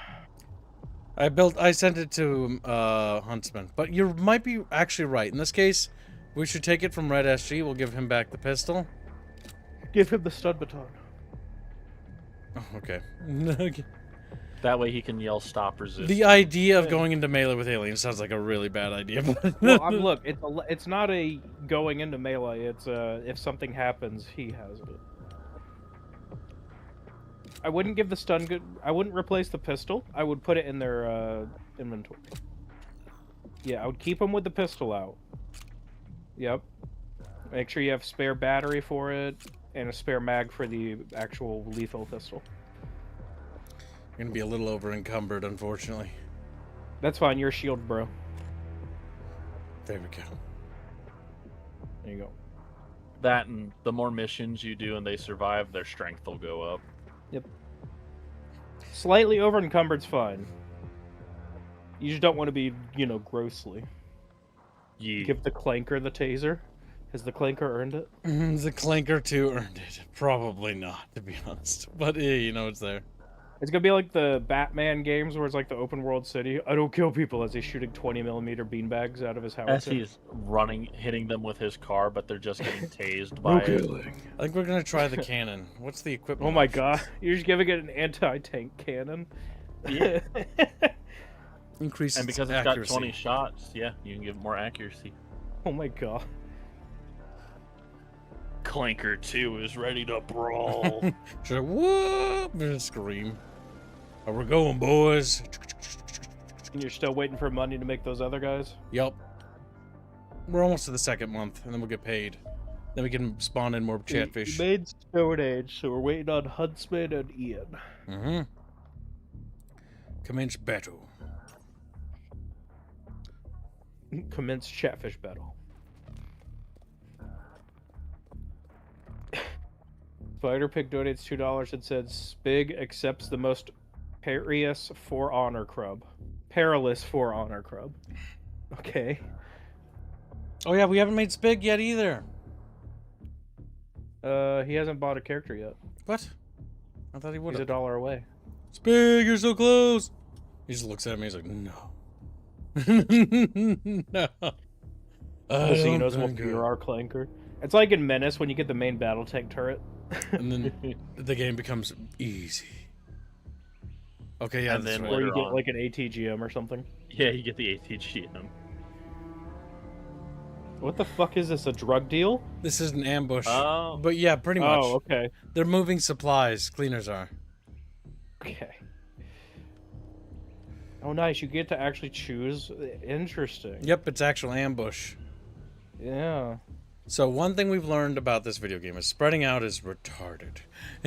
I sent it to Huntsman, but you might be actually right. In this case, we should take it from Red SG. We'll give him back the pistol. Give him the stun baton. Oh, okay. That way he can yell "Stop resist." The idea of going into melee with aliens sounds like a really bad idea. Well, look, it's not a going into melee. It's if something happens, he has it. I wouldn't give the stun gun. I wouldn't replace the pistol. I would put it in their inventory. Yeah, I would keep them with the pistol out. Yep. Make sure you have spare battery for it and a spare mag for the actual lethal pistol. You're gonna be a little over encumbered, unfortunately. That's fine. You're a shield, bro. There we go. There you go. That, and the more missions you do and they survive, their strength will go up. Yep. Slightly over encumbered's fine. You just don't want to be, grossly. Yeah. Give the clanker the taser. Has the clanker earned it? The Clanker 2 earned it. Probably not, to be honest. But it's there. It's gonna be like the Batman games where it's like the open world city. I don't kill people as he's shooting 20mm beanbags out of his house. As he's running, hitting them with his car, but they're just getting tased by it. I think we're gonna try the cannon. What's the equipment? Oh my options? god, you're just giving it an anti-tank cannon. Yeah. Increases And because it's accuracy. got 20 shots, yeah, you can give more accuracy. Oh my god. Clanker 2 is ready to brawl. Should I whoop and scream? Oh, we're going, boys. And you're still waiting for money to make those other guys? Yep. We're almost to the second month, and then we'll get paid. Then we can spawn in more chatfish. We made Stone Age, so we're waiting on Huntsman and Ian. Mm-hmm. Commence battle. Commence Chatfish battle. Spider Pig donates $2 and says Spig accepts the most perilous for honor crub. Perilous for honor crub. Okay. Oh yeah, we haven't made Spig yet either. He hasn't bought a character yet. What? I thought he would He's have. $1 away. Spig, you're so close. He just looks at me. He's like, no. No. So he knows what you're our clanker. It's like in Menace when you get the main battle tank turret. And then the game becomes easy. Okay, yeah, And that's then right. Or you Later get on. like an ATGM or something. Yeah, you get the ATGM. What the fuck is this? A drug deal? This is an ambush. Oh. But yeah, pretty much. Oh, okay. They're moving supplies. Cleaners are. Okay. Oh, nice. You get to actually choose. Interesting. Yep, it's actual ambush. Yeah. So one thing we've learned about this video game is spreading out is retarded.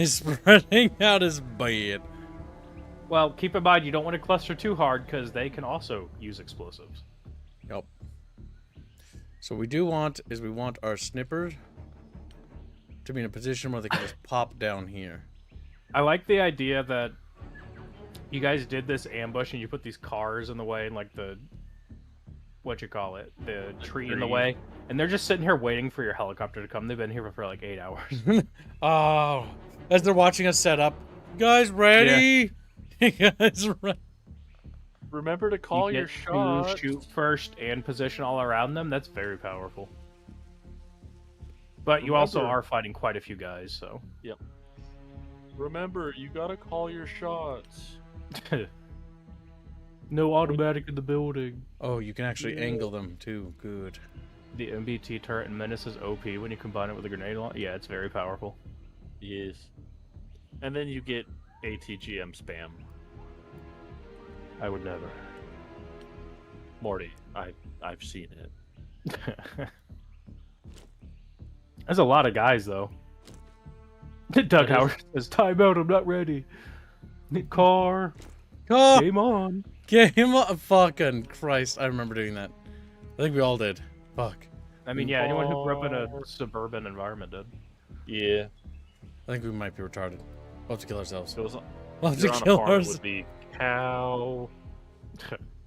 Spreading out is bad. Well, keep in mind you don't want to cluster too hard because they can also use explosives. Yep. So what we want our snipper to be in a position where they can just pop down here. I like the idea that you guys did this ambush and you put these cars in the way and like the the tree in the way, and they're just sitting here waiting for your helicopter to come. They've been here for like 8 hours. Oh, as they're watching us set up, guys ready? Guys ready? Remember to call You your get to shot. shoot first and position all around them. That's very powerful. But you also Remember- are fighting quite a few guys, so. Remember, you gotta call your shots. No automatic in the building. Oh, you can actually angle them too. Good. The MBT turret in Menace is OP when you combine it with a grenade launcher. Yeah, it's very powerful. Yes. And then you get ATGM spam. I would never. Morty, I've seen it. There's a lot of guys though. Doug That is- Howard says, "Time out. I'm not ready." Car. Oh, Game on. game on. Fucking Christ. I remember doing that. I think we all did. Fuck. I mean, yeah, anyone who grew up in a suburban environment did. Yeah. I think we might be retarded. We'll have to kill ourselves. It was, We'll have you're to on a kill farm, it ourselves. would be cow.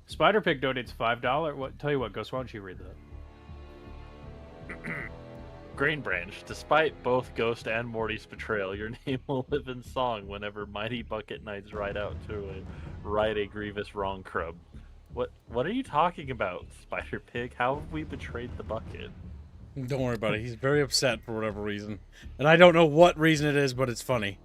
Spider Pig donates $5. What? Tell you what, Ghost. Why don't you read that? Grain Branch, despite both Ghost and Morty's betrayal, your name will live in song whenever mighty bucket knights ride out to right a grievous wrong crub. What are you talking about, Spider Pig? How have we betrayed the bucket? Don't worry about it. He's very upset for whatever reason. And I don't know what reason it is, but it's funny.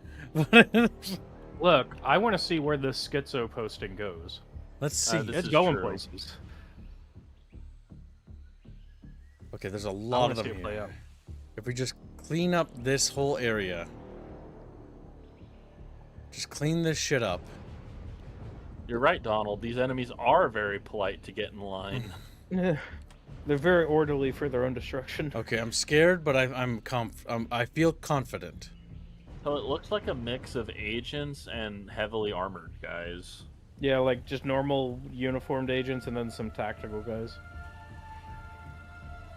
Look, I want to see where this schizo posting goes. Let's see. This It's is going true. places. Okay, there's a I lot want of to them see it play here. out. If we just clean up this whole area. Just clean this shit up. You're right, Donald. These enemies are very polite to get in line. They're very orderly for their own destruction. Okay, I'm scared, but I feel confident. So it looks like a mix of agents and heavily armored guys. Yeah, like just normal uniformed agents and then some tactical guys.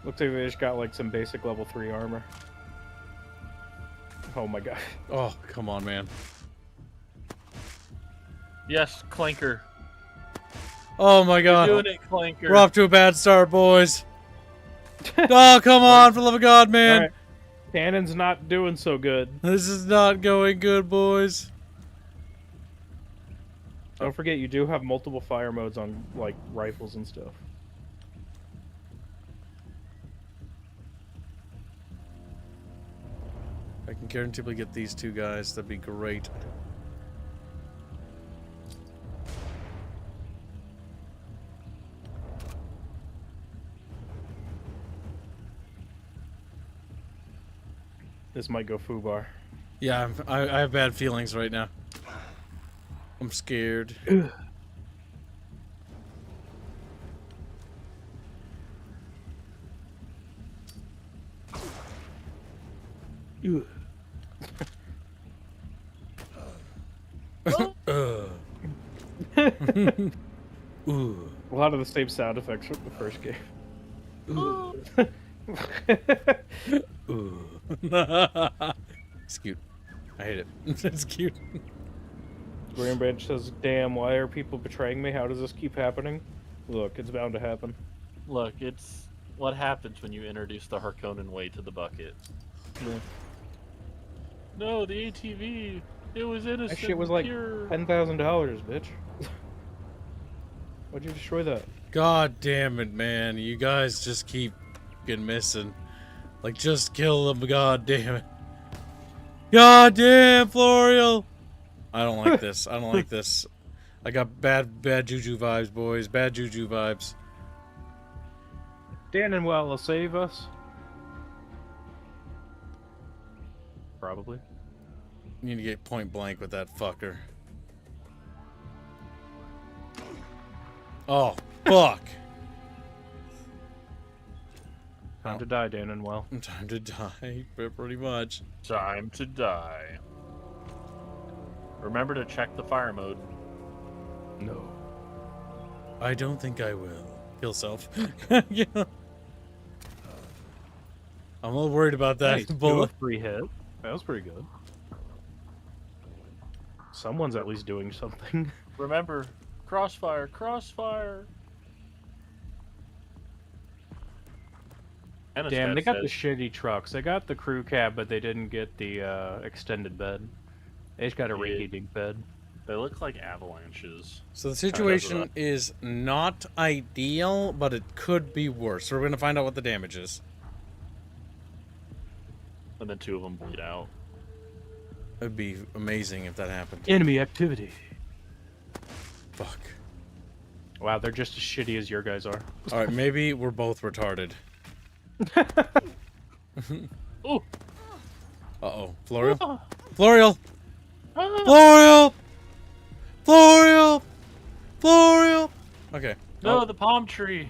Looks like they just got like some basic level 3 armor. Oh my god. Oh, come on, man. Yes, Clanker. Oh my You're god. doing it, Clanker. We're off to a bad start, boys. Oh, come on, for the love of God, man. Alright. Cannon's not doing so good. This is not going good, boys. Don't forget you do have multiple fire modes on like rifles and stuff. I can guaranteed get these two guys. That'd be great. This might go foobar. Yeah, I have bad feelings right now. I'm scared. Ooh. A lot of the same sound effects from the first game. Ooh. It's cute. I hate it. It's cute. Green Branch says, "Damn, why are people betraying me? How does this keep happening?" Look, it's bound to happen. Look, it's what happens when you introduce the Harkonnen way to the bucket. Yeah. No, the ATV. It was innocent. That shit was like pure. $10,000, bitch. Why'd you destroy that? God damn it, man. You guys just keep getting missing. Like, just kill them. God damn it. God damn, Florial. I don't like this. I don't like this. I got bad juju vibes, boys. Bad juju vibes. Dan and Well will save us. Probably. You need to get point blank with that fucker. Oh, fuck. Time to die, Dan and Well. Time to die, pretty much. Time to die. Remember to check the fire mode. No. I don't think I will. Kill self. Yeah. I'm a little worried about that Nice. bullet. Free hit. That was pretty good. Someone's at least doing something. Remember, crossfire, crossfire. Damn, they got the shitty trucks. They got the crew cab, but they didn't get the extended bed. They just got a Yeah. reheating bed. They look like avalanches. So the situation is not ideal, but it could be worse. So we're going to find out what the damage is. And then two of them bleed out. It'd be amazing if that happened. Enemy activity. Fuck. Wow, they're just as shitty as your guys are. Alright, maybe we're both retarded. Ooh! Uh-oh. Florial? Florial! Ah! Florial! Florial! Florial! Okay. No, the palm tree.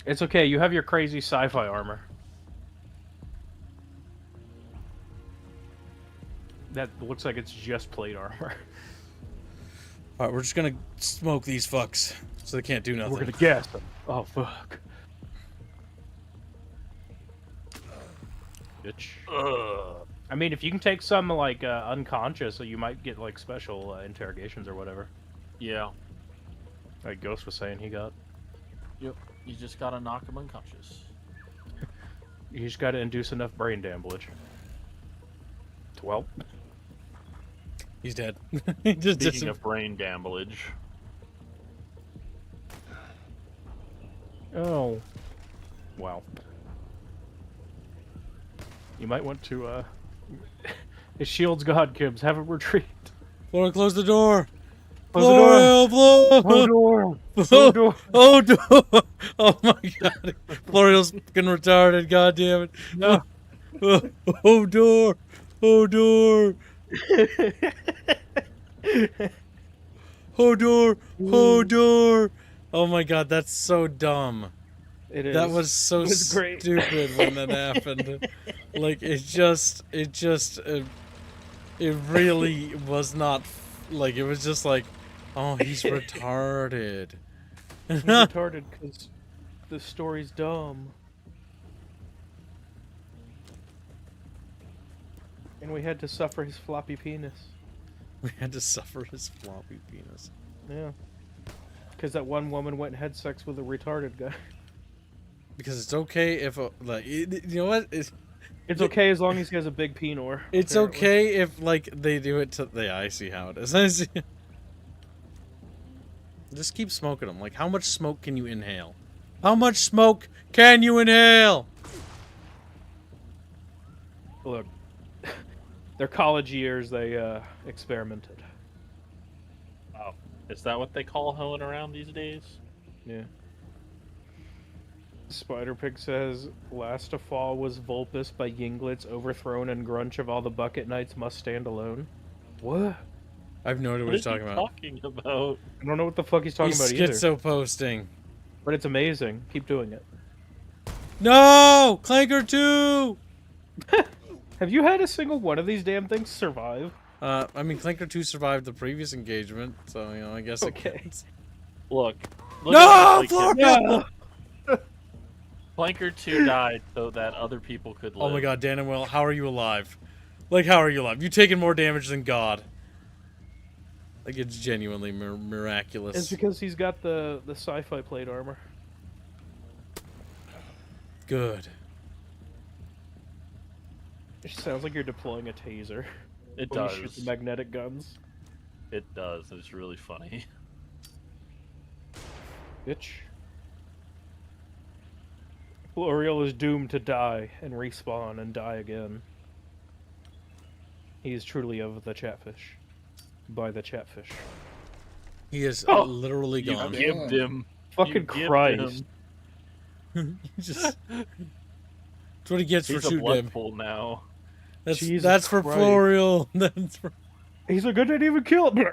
It's okay. You have your crazy sci-fi armor. That looks like it's just plate armor. Alright, we're just gonna smoke these fucks so they can't do nothing. We're gonna gas them. Oh fuck. Bitch. Ugh. I mean, if you can take some like unconscious, so you might get like special interrogations or whatever. Yeah. Like Ghost was saying, he got. Yep. You just gotta knock him unconscious. You just gotta induce enough brain damage. Well, He's dead. He just Speaking of brain damage. oh, wow. You might want to. His shield's God, Gibbs. Have him retreat. Florial, close the door! Close the door. Florial, Close the door. Close the door. Oh, door! Oh my god. Florial's fucking retarded, god damn it. No. Oh, door! Oh, door! Oh, door! Oh, door! Oh my god, that's so dumb. It is. That was so It was great. stupid when that happened. Like, it really was not, like, it was just like, oh, he's retarded. He's retarded because the story's dumb. And we had to suffer his floppy penis. We had to suffer his floppy penis. Yeah. Because that one woman went and had sex with a retarded guy. Because it's okay if, like, you know what? It's okay as long as he has a big penor. It's apparently. okay if, like, they do it to... Yeah, I see how it is. I see. Just keep smoking them. Like, how much smoke can you inhale? How much smoke can you inhale? Look, their college years, they experimented. Oh, is that what they call hoeing around these days? Yeah. Spider Pig says, last to fall was Vulpus by Yinglets, overthrown and Grunch of all the Bucket Knights must stand alone. What? I have no idea what he's talking about. Talking about? I don't know what the fuck he's talking He's about either. schizo posting. But it's amazing. Keep doing it. No! Clanker 2! Have you had a single one of these damn things survive? I mean, Clanker 2 survived the previous engagement, so, you know, I guess Okay. it counts. Look No! at Florial! Flanker 2 died so that other people could live. Oh my god, Dan and Will, how are you alive? Like, how are you alive? You've taken more damage than God. Like, it's genuinely miraculous. It's because he's got the sci-fi plate armor. Good. It sounds like you're deploying a taser. It when does. You shoot the magnetic guns. It does. It's really funny. Bitch. Florial is doomed to die and respawn and die again. He is truly of the Chatfish. By the Chatfish. He is Oh, literally You gone. gibbed him. Fucking You gibbed Christ. him. Just... That's what he gets He's for a shooting blood him. pool now. Jesus That's for Christ. Florial. That's for... He's like, I didn't even kill him.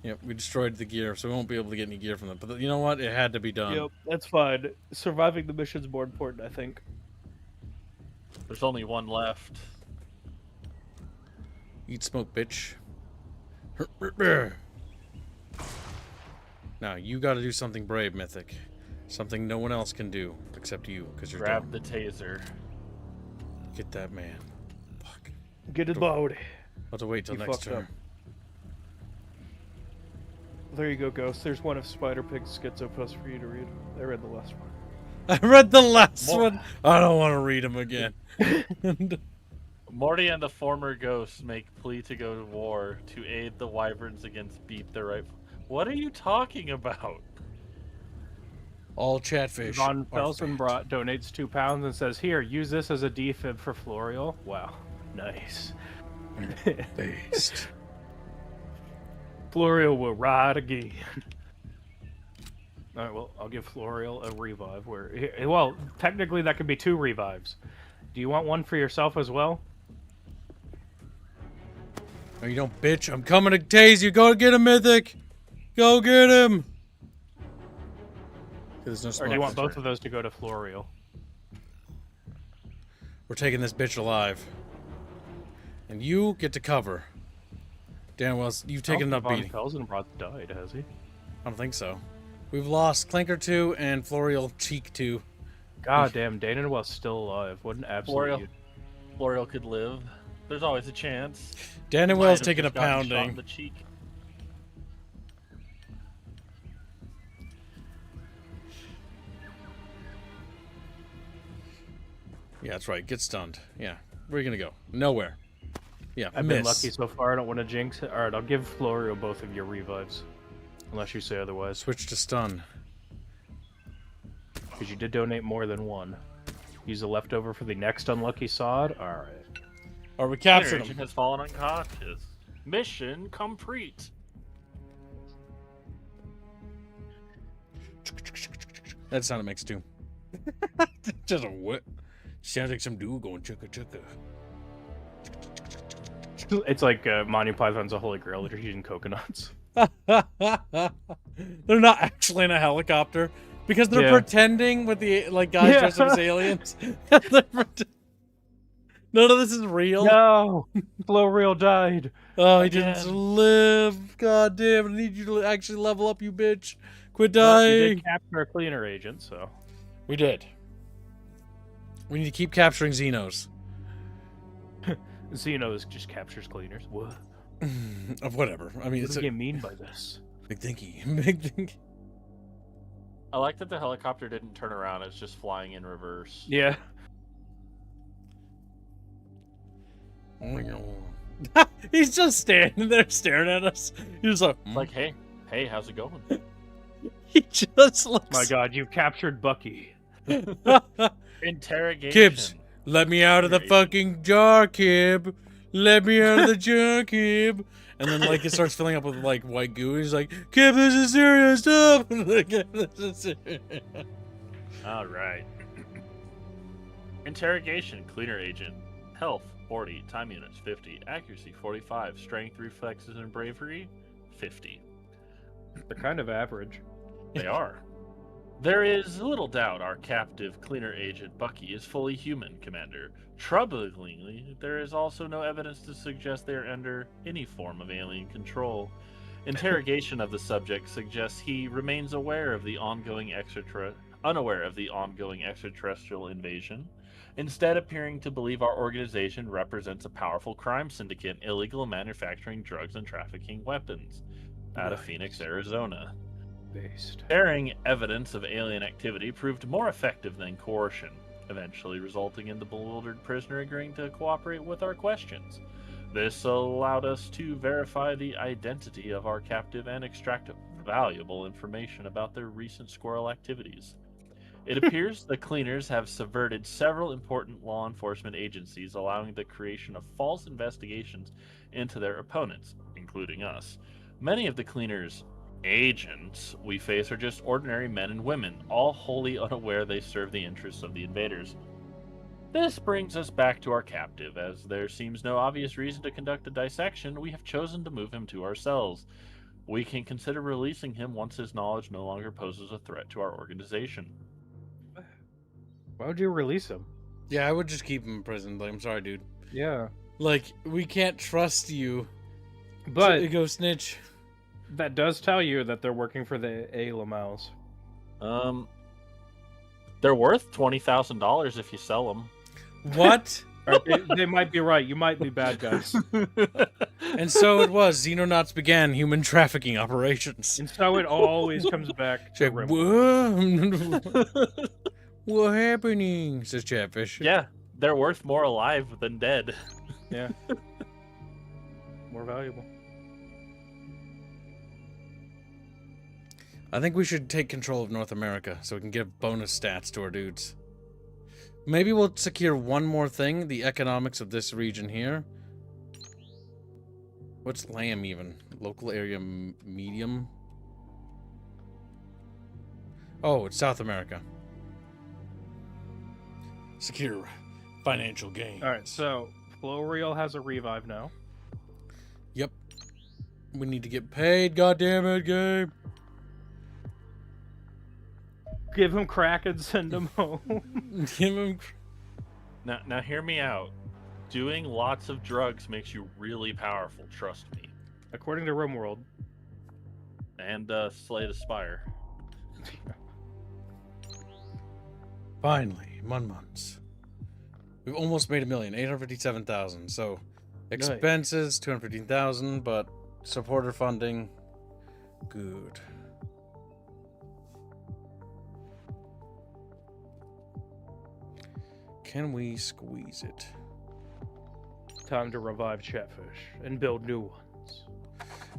Yep, we destroyed the gear, so we won't be able to get any gear from them. But you know what? It had to be done. Yep, that's fine. Surviving the mission's more important, I think. There's only one left. Eat smoke, bitch. Now, you gotta do something brave, Mythic. Something no one else can do, except you, because you're Grab dumb. the taser. Get that man. Fuck. Get his body. I'll have to wait till You next fucked turn. up. There you go, Ghost. There's one of Spider Pig's schizo posts for you to read. I read the last one. I read the last More- one. I don't want to read them again. Morty and the former ghosts make plea to go to war to aid the wyverns against Beep the Rightful. What are you talking about? All Chatfish. Von are Felsenbrot donates £2 and says, "Here, use this as a defib for Florial." Wow, nice. based. Florial will ride again. All right, well, I'll give Florial a revive. Well, technically that could be 2 revives. Do you want one for yourself as well? No, you don't, bitch. I'm coming to tase you. Go get him, Mythic. Go get him. There's no Or smoke. do you want both of those to go to Florial? We're taking this bitch alive. And you get to cover. Damn, well, you've taken enough beating. Felsenbroth died, has he? I don't think so. We've lost Clinker 2 and Florial Cheek 2. God damn, Danenwell's still alive. What an absolute... Florial could live. There's always a chance. Danenwell's Might have taking a just gotten shot in pounding. the cheek. Yeah, that's right. Get stunned. Yeah. Where are you gonna go? Nowhere. Yeah, I've miss. been lucky so far, I don't want to jinx it. Alright, I'll give Florio both of your revives. Unless you say otherwise. Switch to stun. Because you did donate more than one. Use the leftover for the next unlucky sod? Alright. Or we captured Agent him. has fallen unconscious. Mission complete. That sound it makes too. Just a what? Sounds like some dude going chugga chugga. It's like Monty Python's a Holy Grail, they're using coconuts. They're not actually in a helicopter because they're Yeah. pretending with the guys dressed up as aliens. None of this is real. No! Florio died! Oh, he Again. didn't live. God damn! I need you to actually level up, you bitch. Quit But we dying. did capture a cleaner agent, so... We did. We need to keep capturing Xenos. Xenos just captures cleaners. What? Of whatever. I mean, What it's do a you mean by this? big thinky. Big thinky. I like that the helicopter didn't turn around. It's just flying in reverse. Yeah. He's just standing there staring at us. He's like, It's like, hey, how's it going? he just looks. My god, you captured Bucky. Interrogation. Kibbs, let me out of the Great. fucking jar, Kib. Let me out of the jar, Kib. And then it starts filling up with white goo. He's like, Kib, this is serious stuff. This is serious. All right. Interrogation. Cleaner agent. Health 40. Time units 50. Accuracy 45. Strength, reflexes, and bravery 50. They're kind of average. They are. There is little doubt our captive cleaner agent Bucky is fully human, Commander. Troublingly, there is also no evidence to suggest they are under any form of alien control. Interrogation of the subject suggests he remains unaware of the ongoing extraterrestrial invasion, instead appearing to believe our organization represents a powerful crime syndicate illegal manufacturing drugs and trafficking weapons out of Phoenix, Arizona. Based. Sharing evidence of alien activity proved more effective than coercion, eventually resulting in the bewildered prisoner agreeing to cooperate with our questions. This allowed us to verify the identity of our captive and extract valuable information about their recent squirrel activities. It appears the cleaners have subverted several important law enforcement agencies, allowing the creation of false investigations into their opponents, including us. Many of the cleaners' agents we face are just ordinary men and women, all wholly unaware they serve the interests of the invaders. This brings us back to our captive. As there seems no obvious reason to conduct a dissection, we have chosen to move him to our cells. We can consider releasing him once his knowledge no longer poses a threat to our organization. Why would you release him? Yeah, I would just keep him in prison. I'm sorry, dude. Yeah. We can't trust you But to go snitch. that does tell you that they're working for the Lamals. They're worth $20,000 if you sell them. What? They might be right. You might be bad guys. And so it was. Xenonauts began human trafficking operations. And so it always comes back to Check. Rim. What happening? Says Chatfish. Yeah, they're worth more alive than dead. Yeah. More valuable. I think we should take control of North America so we can give bonus stats to our dudes. Maybe we'll secure one more thing, the economics of this region here. What's LAM even? Local area medium? Oh, it's South America. Secure financial gain. All right, so Florial has a revive now. We need to get paid, goddammit, game. Give him crack and send him home. Give him... Now hear me out. Doing lots of drugs makes you really powerful, trust me. According to RimWorld. And Slay the Spire. Finally, months. We've almost made $1 million, 857,000. So expenses 215,000, but supporter funding, good. Can we squeeze it? Time to revive Chatfish and build new ones.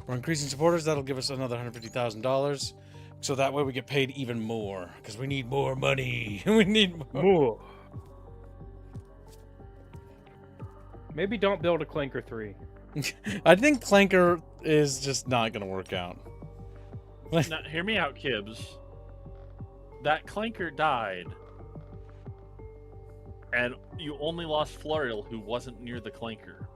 We're increasing supporters. That'll give us another $150,000. So that way we get paid even more. Because we need more money. We need more. Maybe don't build a Clanker 3. I think Clanker is just not going to work out. Now, hear me out, Kibbs. That Clanker died. And you only lost Florial, who wasn't near the Clanker.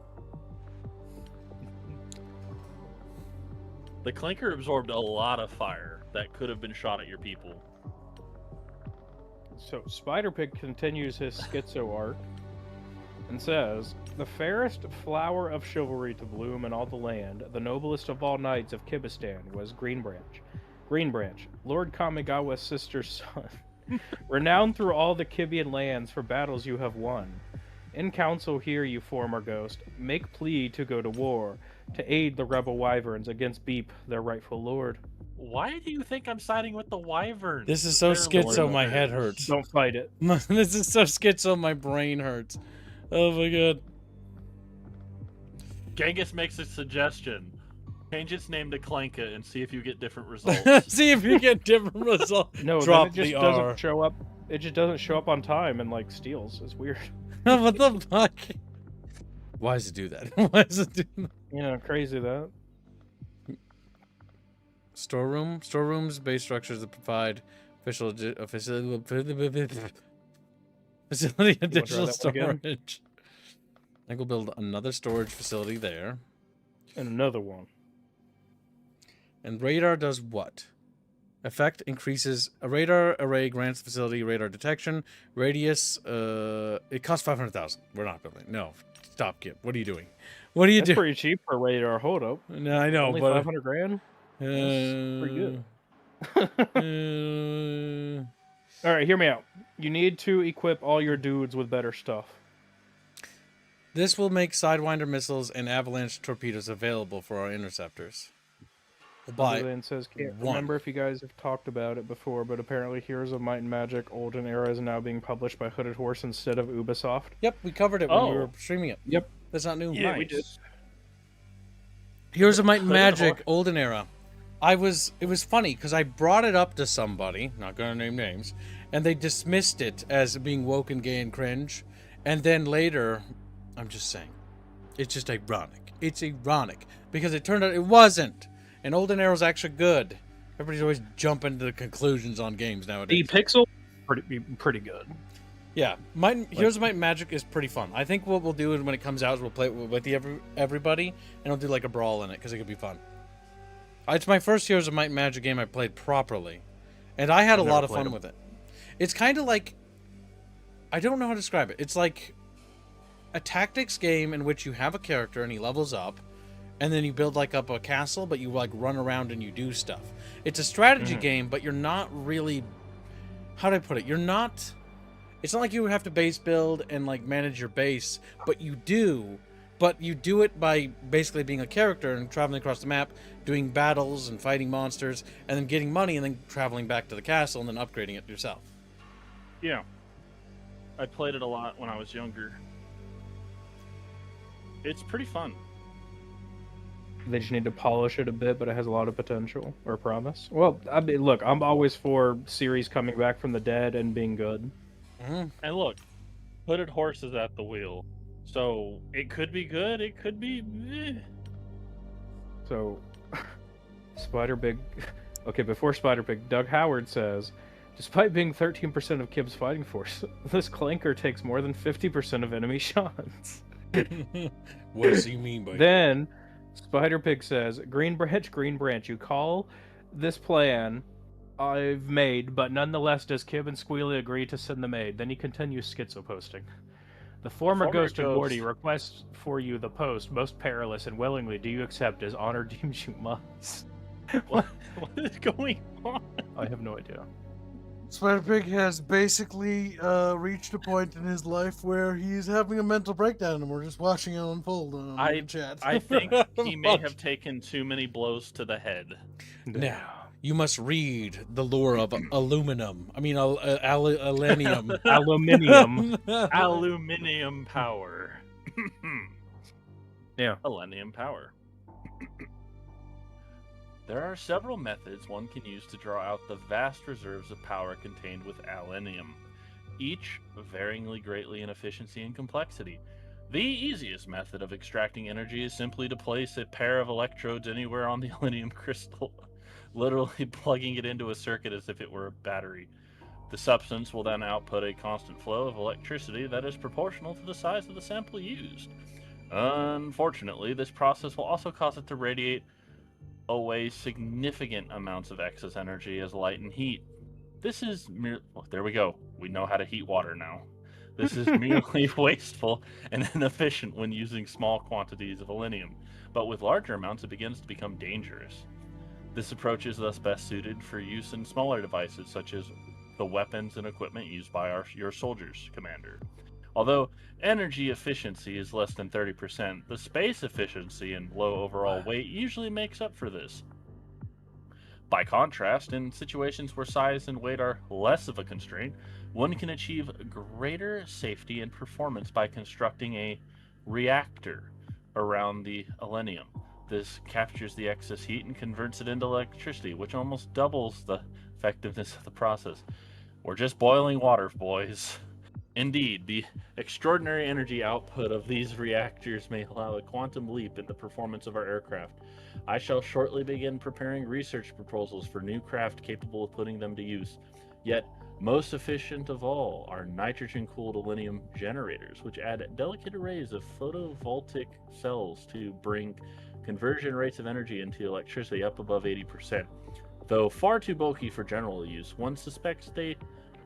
The Clanker absorbed a lot of fire that could have been shot at your people. So Spider-Pig continues his schizo arc and says, "The fairest flower of chivalry to bloom in all the land, the noblest of all knights of Kibistan, was Greenbranch. Greenbranch, Lord Kamigawa's sister's son. Renowned through all the Kibian lands for battles you have won. In council here, you former ghost, make plea to go to war, to aid the rebel wyverns against Beep, their rightful lord." Why do you think I'm siding with the Wyverns? This is so schizo, my head hurts. Don't fight it. This is so schizo, my brain hurts. Oh my god. Genghis makes a suggestion. Change its name to Clanka and see if you get different results. See if you get different results. No, Drop then it just the R. doesn't show up. It just doesn't show up on time and like steals. It's weird. What the fuck? Why does it do that? Why does it do that? You know, crazy that. Storerooms, base structures that provide facility additional that one again? storage. I think we'll build another storage facility there. And another one. And radar does what? Effect increases a radar array grants the facility radar detection radius. It costs 500,000. We're not building. No, stop, Kip. What are you doing? What are you That's doing? pretty cheap for radar. Hold up. No, I know, Only but 500 grand. Pretty good. All right, hear me out. You need to equip all your dudes with better stuff. This will make Sidewinder missiles and avalanche torpedoes available for our interceptors. By Then says, can't one. remember if you guys have talked about it before, but apparently Heroes of Might and Magic Olden Era is now being published by Hooded Horse instead of Ubisoft. Yep, we covered it when we Oh. were streaming it. Yep. That's not new. Yeah, we did. Heroes of Might and Hooded Magic Horse. Olden Era. It was funny because I brought it up to somebody, not gonna name names, and they dismissed it as being woke and gay and cringe. And then later, I'm just saying, it's just ironic. It's ironic because it turned out it wasn't. And Olden Era's actually good. Everybody's always jumping to conclusions on games nowadays. The Pixel, pretty good. Yeah, Heroes of Might and Magic is pretty fun. I think what we'll do is when it comes out is we'll play it with everybody, and we'll do like a brawl in it because it could be fun. It's my first Heroes of Might and Magic game I played properly, and I had a lot of fun with it. It's kind of like, I don't know how to describe it. It's like a tactics game in which you have a character and he levels up, and then you build like up a castle, but you like run around and you do stuff. It's a strategy game, but you're not really, how do I put it? It's not like you have to base build and like manage your base, but you do it by basically being a character and traveling across the map, doing battles and fighting monsters, and then getting money and then traveling back to the castle and then upgrading it yourself. Yeah. I played it a lot when I was younger. It's pretty fun. They just need to polish it a bit, but it has a lot of potential or promise. Well, I mean, look, I'm always for series coming back from the dead and being good. And look, Hooded Horse is at the wheel. So it could be good, it could be So, Spider-Pig... Okay, before Spider-Pig, Doug Howard says, despite being 13% of Kib's fighting force, this Clanker takes more than 50% of enemy shots. What does he mean by Then, Spider Pig says, Green Branch, you call this plan I've made, but nonetheless does Kib and Squealy agree to send the maid. Then he continues schizo posting. The former ghost of Gordy requests for you the post, most perilous, and willingly do you accept as honor deems you must. What is going on? I have no idea. Spider Pig has basically reached a point in his life where he's having a mental breakdown, and we're just watching it unfold on the chat. I think he may have taken too many blows to the head. Now, you must read the lore of aluminum. I mean, alanium. Aluminium. Aluminium power. Yeah. Alenium power. There are several methods one can use to draw out the vast reserves of power contained with alenium, each varyingly greatly in efficiency and complexity. The easiest method of extracting energy is simply to place a pair of electrodes anywhere on the alenium crystal, literally plugging it into a circuit as if it were a battery. The substance will then output a constant flow of electricity that is proportional to the size of the sample used. Unfortunately, this process will also cause it to radiate away significant amounts of excess energy as light and heat. This is there we go. We know how to heat water now. This is merely wasteful and inefficient when using small quantities of alenium, but with larger amounts it begins to become dangerous. This approach is thus best suited for use in smaller devices such as the weapons and equipment used by your soldiers, Commander. Although energy efficiency is less than 30%, the space efficiency and low overall weight usually makes up for this. By contrast, in situations where size and weight are less of a constraint, one can achieve greater safety and performance by constructing a reactor around the alenium. This captures the excess heat and converts it into electricity, which almost doubles the effectiveness of the process. We're just boiling water, boys. Indeed, the extraordinary energy output of these reactors may allow a quantum leap in the performance of our aircraft. I shall shortly begin preparing research proposals for new craft capable of putting them to use. Yet, most efficient of all are nitrogen-cooled alenium generators, which add delicate arrays of photovoltaic cells to bring conversion rates of energy into electricity up above 80%. Though far too bulky for general use, one suspects they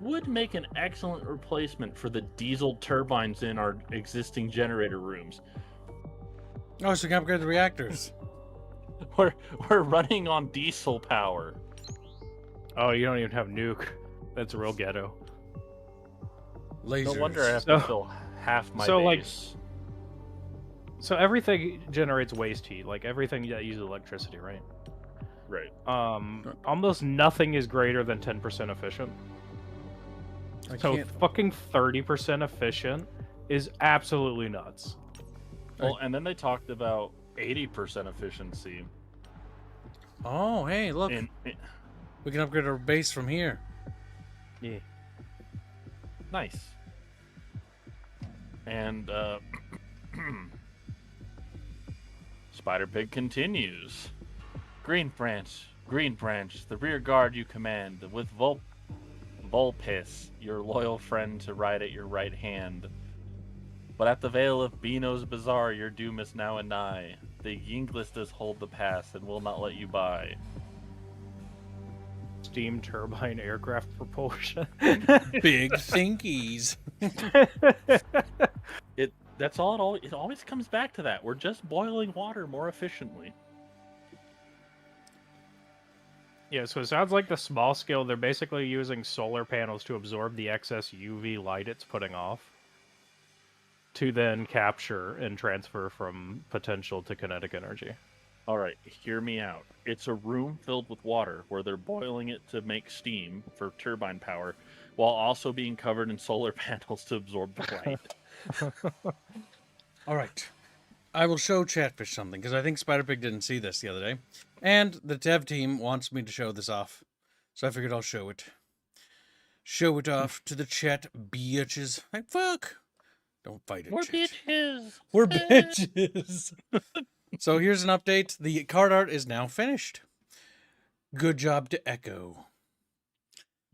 would make an excellent replacement for the diesel turbines in our existing generator rooms. Oh, so we can upgrade the reactors. We're running on diesel power. Oh, you don't even have nuke. That's real ghetto. Lasers. No wonder I have to fill half my base. So everything generates waste heat, like everything that uses electricity, right? Right. Almost nothing is greater than 10% efficient. So fucking 30% efficient is absolutely nuts. Well, and then they talked about 80% efficiency. Oh, hey, look. We can upgrade our base from here. Yeah. Nice. And, Spider Pig continues. Green Branch, the rear guard you command, with Vulpes, your loyal friend to ride at your right hand. But at the Vale of Beano's Bazaar, your doom is now anigh. The Yinglis does hold the pass and will not let you by. Steam turbine aircraft propulsion. Big thinkies. That's all it always comes back to that. We're just boiling water more efficiently. Yeah, so it sounds like the small scale, they're basically using solar panels to absorb the excess UV light it's putting off, to then capture and transfer from potential to kinetic energy. Alright, hear me out. It's a room filled with water where they're boiling it to make steam for turbine power, while also being covered in solar panels to absorb the light. Alright. I will show Chatfish something, because I think Spider-Pig didn't see this the other day. And the dev team wants me to show this off. So I figured I'll show it. Show it off to the chat, bitches. Like, fuck! Don't fight it, We're chat. bitches. We're bitches! So here's an update. The card art is now finished. Good job to Echo.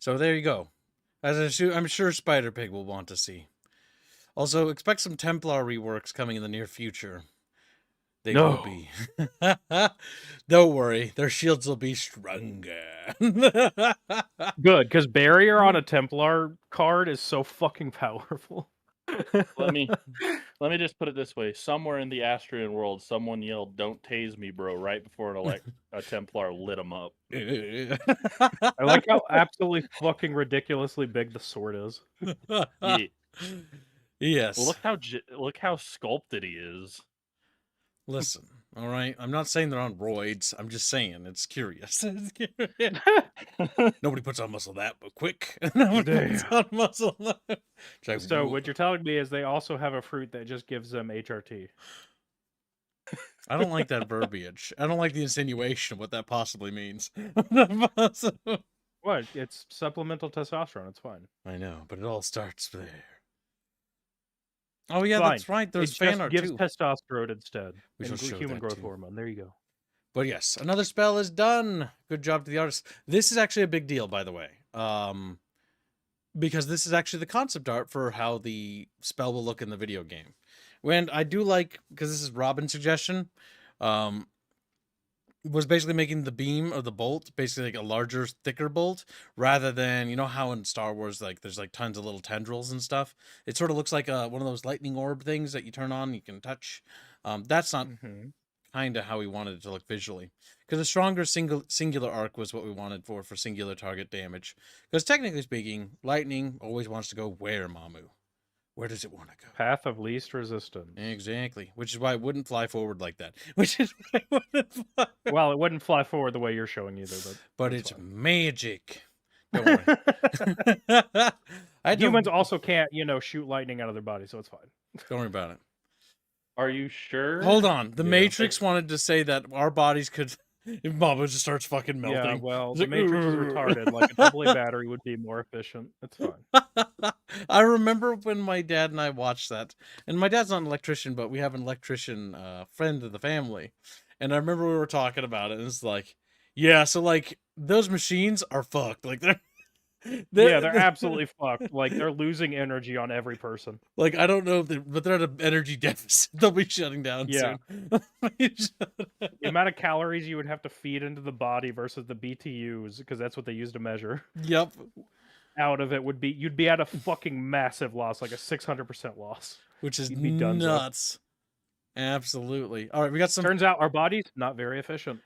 So there you go. As I'm sure Spider-Pig will want to see. Also, expect some Templar reworks coming in the near future. They No. will be. Don't worry, their shields will be stronger. Good, because barrier on a Templar card is so fucking powerful. Let me just put it this way: somewhere in the Astrian world, someone yelled, "Don't tase me, bro!" right before a Templar lit him up. I like how absolutely fucking ridiculously big the sword is. Yeah. Yes. Well, look how sculpted he is. Listen, all right. I'm not saying they're on roids. I'm just saying it's curious. Nobody puts on muscle that, but quick. Nobody puts on muscle that. Like, So what you're telling me is they also have a fruit that just gives them HRT. I don't like that verbiage. I don't like the insinuation of what that possibly means. What? It's supplemental testosterone. It's fine. I know, but it all starts there. Oh yeah, Fine. that's right. There's It fan just art gives too. testosterone instead. We shall And show human that growth too. hormone. There you go. But yes, another spell is done. Good job to the artist. This is actually a big deal, by the way. Because this is actually the concept art for how the spell will look in the video game. And I do like, because this is Robin's suggestion, was basically making the beam of the bolt basically like a larger, thicker bolt, rather than, you know how in Star Wars, like there's like tons of little tendrils and stuff. It sort of looks like one of those lightning orb things that you turn on, you can touch. That's not kind of how we wanted it to look visually, because a stronger singular arc was what we wanted for singular target damage. Because technically speaking, lightning always wants to go where, Mamu? Where does it want to go? Path of least resistance. Exactly. Which is why it wouldn't fly forward like that. Which is why it wouldn't fly. Well, it wouldn't fly forward the way you're showing either, But that's it's fine. magic. Don't worry. Humans also can't, shoot lightning out of their body, so it's fine. Don't worry about it. Are you sure? Hold on. The Yeah. Matrix wanted to say that our bodies could. If Mama just starts fucking melting. Yeah, well, It's the like, Matrix is retarded. Like a double A battery would be more efficient. It's fine. I remember when my dad and I watched that, and my dad's not an electrician, but we have an electrician friend of the family, and I remember we were talking about it, and it's like, yeah, so like those machines are fucked, like they're absolutely fucked. Like they're losing energy on every person. Like I don't know if but they're at an energy deficit. They'll be shutting down soon. The amount of calories you would have to feed into the body versus the BTUs, because that's what they use to measure. Yep. Out of it would be you'd be at a fucking massive loss, like a 600% loss. Which is You'd be done. nuts. Absolutely. All right, we got some. Turns out our body's not very efficient.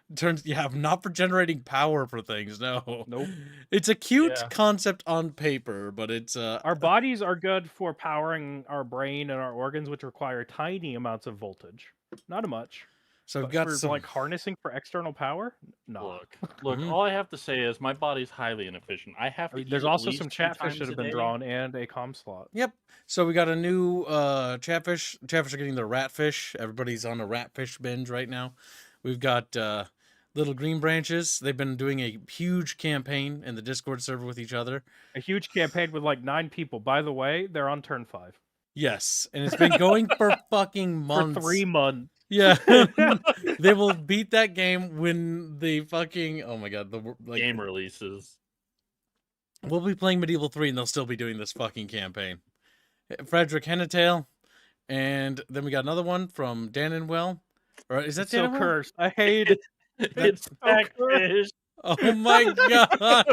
Not for generating power for things. No. Nope. It's a cute Yeah. concept on paper, but it's Our bodies are good for powering our brain and our organs, which require tiny amounts of voltage. Not much. so we've But got for some. like harnessing for external power? No. Look. Mhm. All I have to say is my body's highly inefficient. I have to. There's eat at also least some 2 chatfish times that have a been day. drawn and a comm slot. Yep. So we got a new chatfish. Chatfish are getting the ratfish. Everybody's on a ratfish binge right now. We've got little green branches. They've been doing a huge campaign in the Discord server with each other. A huge campaign with like 9 people. By the way, they're on turn 5. Yes, and it's been going for fucking months. For 3 months. Yeah, they will beat that game when the fucking oh my god Game releases. We'll be playing Medieval 3 and they'll still be doing this fucking campaign. Frederick Hennetail, and then we got another one from Danenwell. Or is that It's so Danenwell? cursed. I hate it. It's Backfish. Oh my god!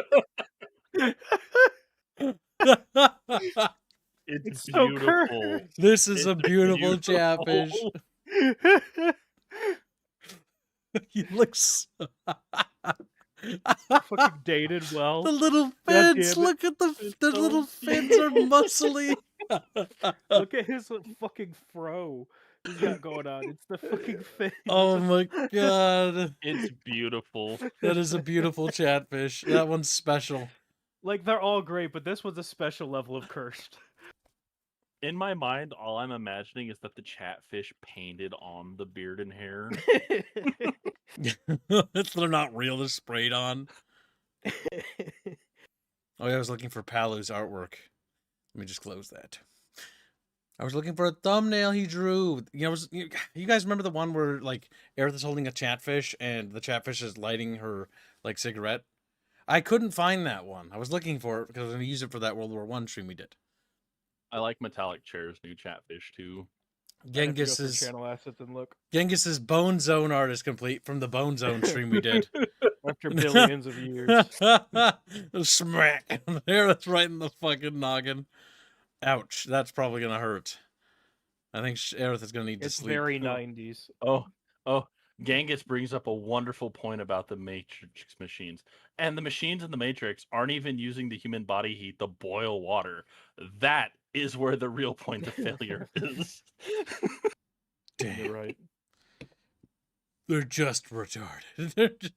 It's so beautiful. cursed. This is a It's beautiful beautiful. chatfish. He looks Fucking dated well. the little God damn fins. it. Look at the It's the so little fins are muscly. Look at his fucking fro he's got going on. It's the fucking thing. Oh my god. It's beautiful. That is a beautiful chatfish. That one's special. Like they're all great, but this was a special level of cursed. In my mind, all I'm imagining is that the chatfish painted on the beard and hair. They're not real, they're sprayed on. Oh yeah, I was looking for Palu's artwork. Let me just close that. I was looking for a thumbnail he drew. You guys remember the one where like Aerith is holding a chatfish and the chatfish is lighting her like cigarette? I couldn't find that one. I was looking for it because I was going to use it for that World War I stream we did. I like Metallic Chair's new chatfish too. I'd have to go through Genghis's channel assets and look. Genghis's Bone Zone art is complete from the Bone Zone stream we did. After billions of years. Smack! There, that's right in the fucking noggin. Ouch, that's probably gonna hurt. I think Aerith is gonna need to It's sleep. very 90s. Oh, Genghis brings up a wonderful point about the Matrix machines. And the machines in the Matrix aren't even using the human body heat to boil water. That is where the real point of failure is. Damn, You're right. they're just retarded. They're just...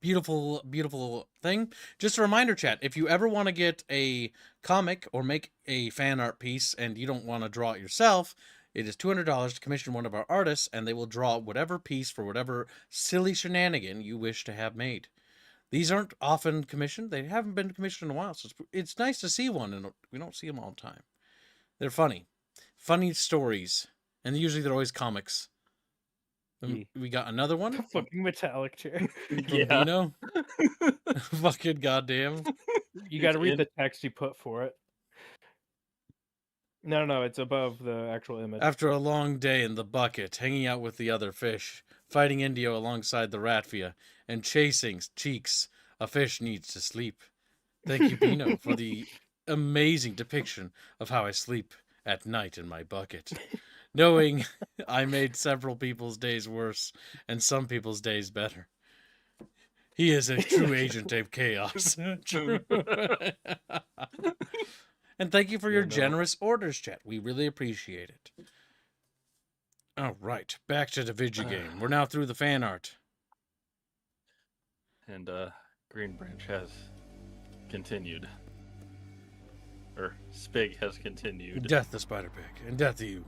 Beautiful, beautiful thing. Just a reminder, chat, if you ever want to get a comic or make a fan art piece and you don't want to draw it yourself, it is $200 to commission one of our artists, and they will draw whatever piece for whatever silly shenanigan you wish to have made. These aren't often commissioned. They haven't been commissioned in a while, so it's nice to see one, and we don't see them all the time. They're funny. Funny stories. And usually they're always comics. We got another one. Fucking metallic chair. Yeah. Vino. Fucking goddamn. You got to It's read in- the text you put for it. No, it's above the actual image. After a long day in the bucket, hanging out with the other fish, fighting Indio alongside the Ratvia, and chasing Cheeks, a fish needs to sleep. Thank you, Pino, for the amazing depiction of how I sleep at night in my bucket. Knowing I made several people's days worse and some people's days better. He is a true agent of chaos. True. And thank you for your generous orders, chat. We really appreciate it. All right, back to the video game. We're now through the fan art. And Green Branch has continued. Or Spig has continued. Death to Spider-Pig, and death to you.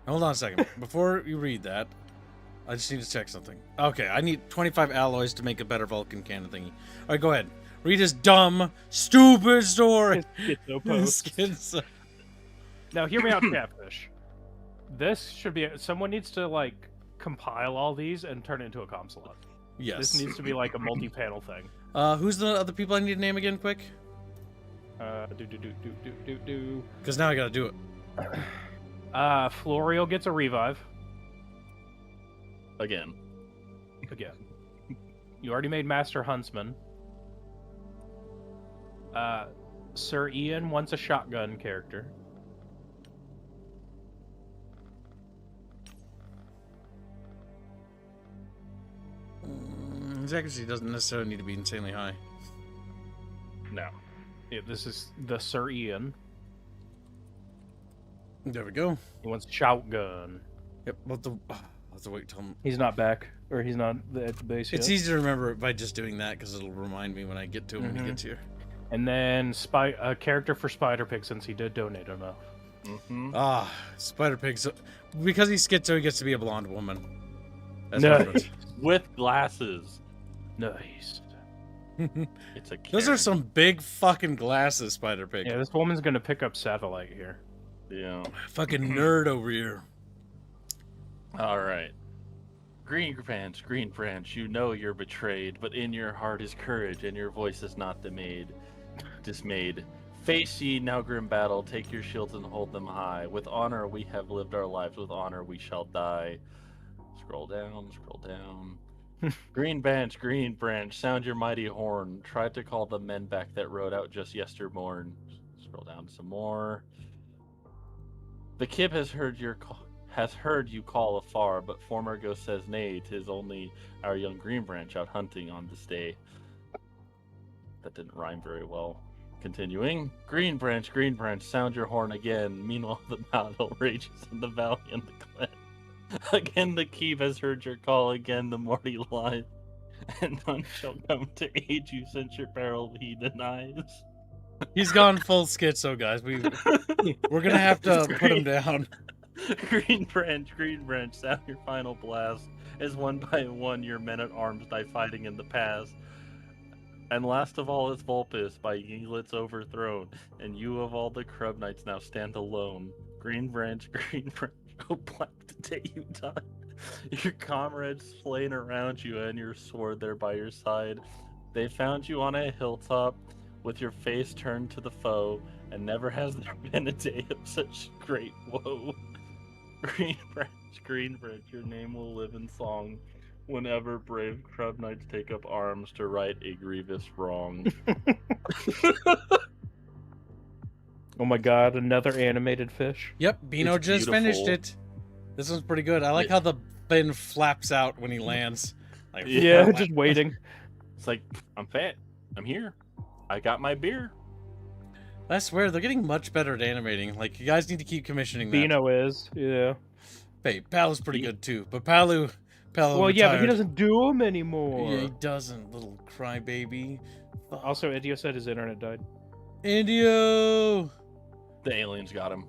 Hold on a second. Before you read that, I just need to check something. Okay, I need 25 alloys to make a better Vulcan cannon thingy. All right, go ahead. Read his dumb, stupid story. Schizo post. Schizo. Now, hear me out, Catfish. This should be... Someone needs to, like, compile all these and turn it into a com slot. Yes. This needs to be, like, a multi-panel thing. Who's the other people I need to name again, quick? Do. Because now I gotta do it. Florio gets a revive. Again. You already made Master Huntsman. Sir Ian wants a shotgun character. His accuracy doesn't necessarily need to be insanely high. No. Yeah, this is the Sir Ian. There we go. He wants shotgun. Yep, I'll have to wait till... He's not back, or he's not at the base yet. It's easy to remember by just doing that, because it'll remind me when I get to him when he gets here. And then a character for Spider-Pig, since he did donate enough. Mm-hmm. Ah, Spider-Pig. So, because he's schizo, he gets to be a blonde woman. That's No. my preference. With glasses. Nice. It's a Those are Karen. some big fucking glasses, Spider-Pig. Yeah, this woman's gonna pick up Satellite here. Yeah. Fucking nerd over here. All right. Green Branch, you know you're betrayed, but in your heart is courage, and your voice is not dismayed. Face ye now grim battle, take your shields and hold them high. With honor we have lived our lives, with honor we shall die. Scroll down. Green Branch, sound your mighty horn. Tried to call the men back that rode out just yestermorn. Scroll down some more. The Kib has heard you call afar, but former ghost says nay, 'tis only our young Green Branch out hunting on this day. That didn't rhyme very well. Continuing. Green Branch, sound your horn again. Meanwhile the battle rages in the valley and the glen. Again the Kib has heard your call, again the Morty lies. And none shall come to aid you since your peril he denies. He's gone full schizo, guys. We're gonna have to put him down. Green Branch, sound your final blast, as one by one your men-at-arms die fighting in the past. And last of all is Vulpus, by Yinglets overthrown, and you of all the Crub Knights now stand alone. Green Branch, oh black the day you died. Your comrades slain around you, and your sword there by your side. They found you on a hilltop, with your face turned to the foe, and never has there been a day of such great woe. Greenbridge, your name will live in song whenever brave Crab Knights take up arms to right a grievous wrong. Oh my god, another animated fish. Yep, Beano It's just finished beautiful. it. This one's pretty good. I like how the fin flaps out when he lands. Like, Yeah, just waiting. It's like, I'm fat. I'm here. I got my beer. I swear, they're getting much better at animating. Like, you guys need to keep commissioning that. Beano is, yeah. Hey, Palu's pretty good too, but Palu Well, yeah, but he retired. doesn't do them anymore. Yeah, he doesn't, little crybaby. Also, Indio said his internet died. Indio! The aliens got him.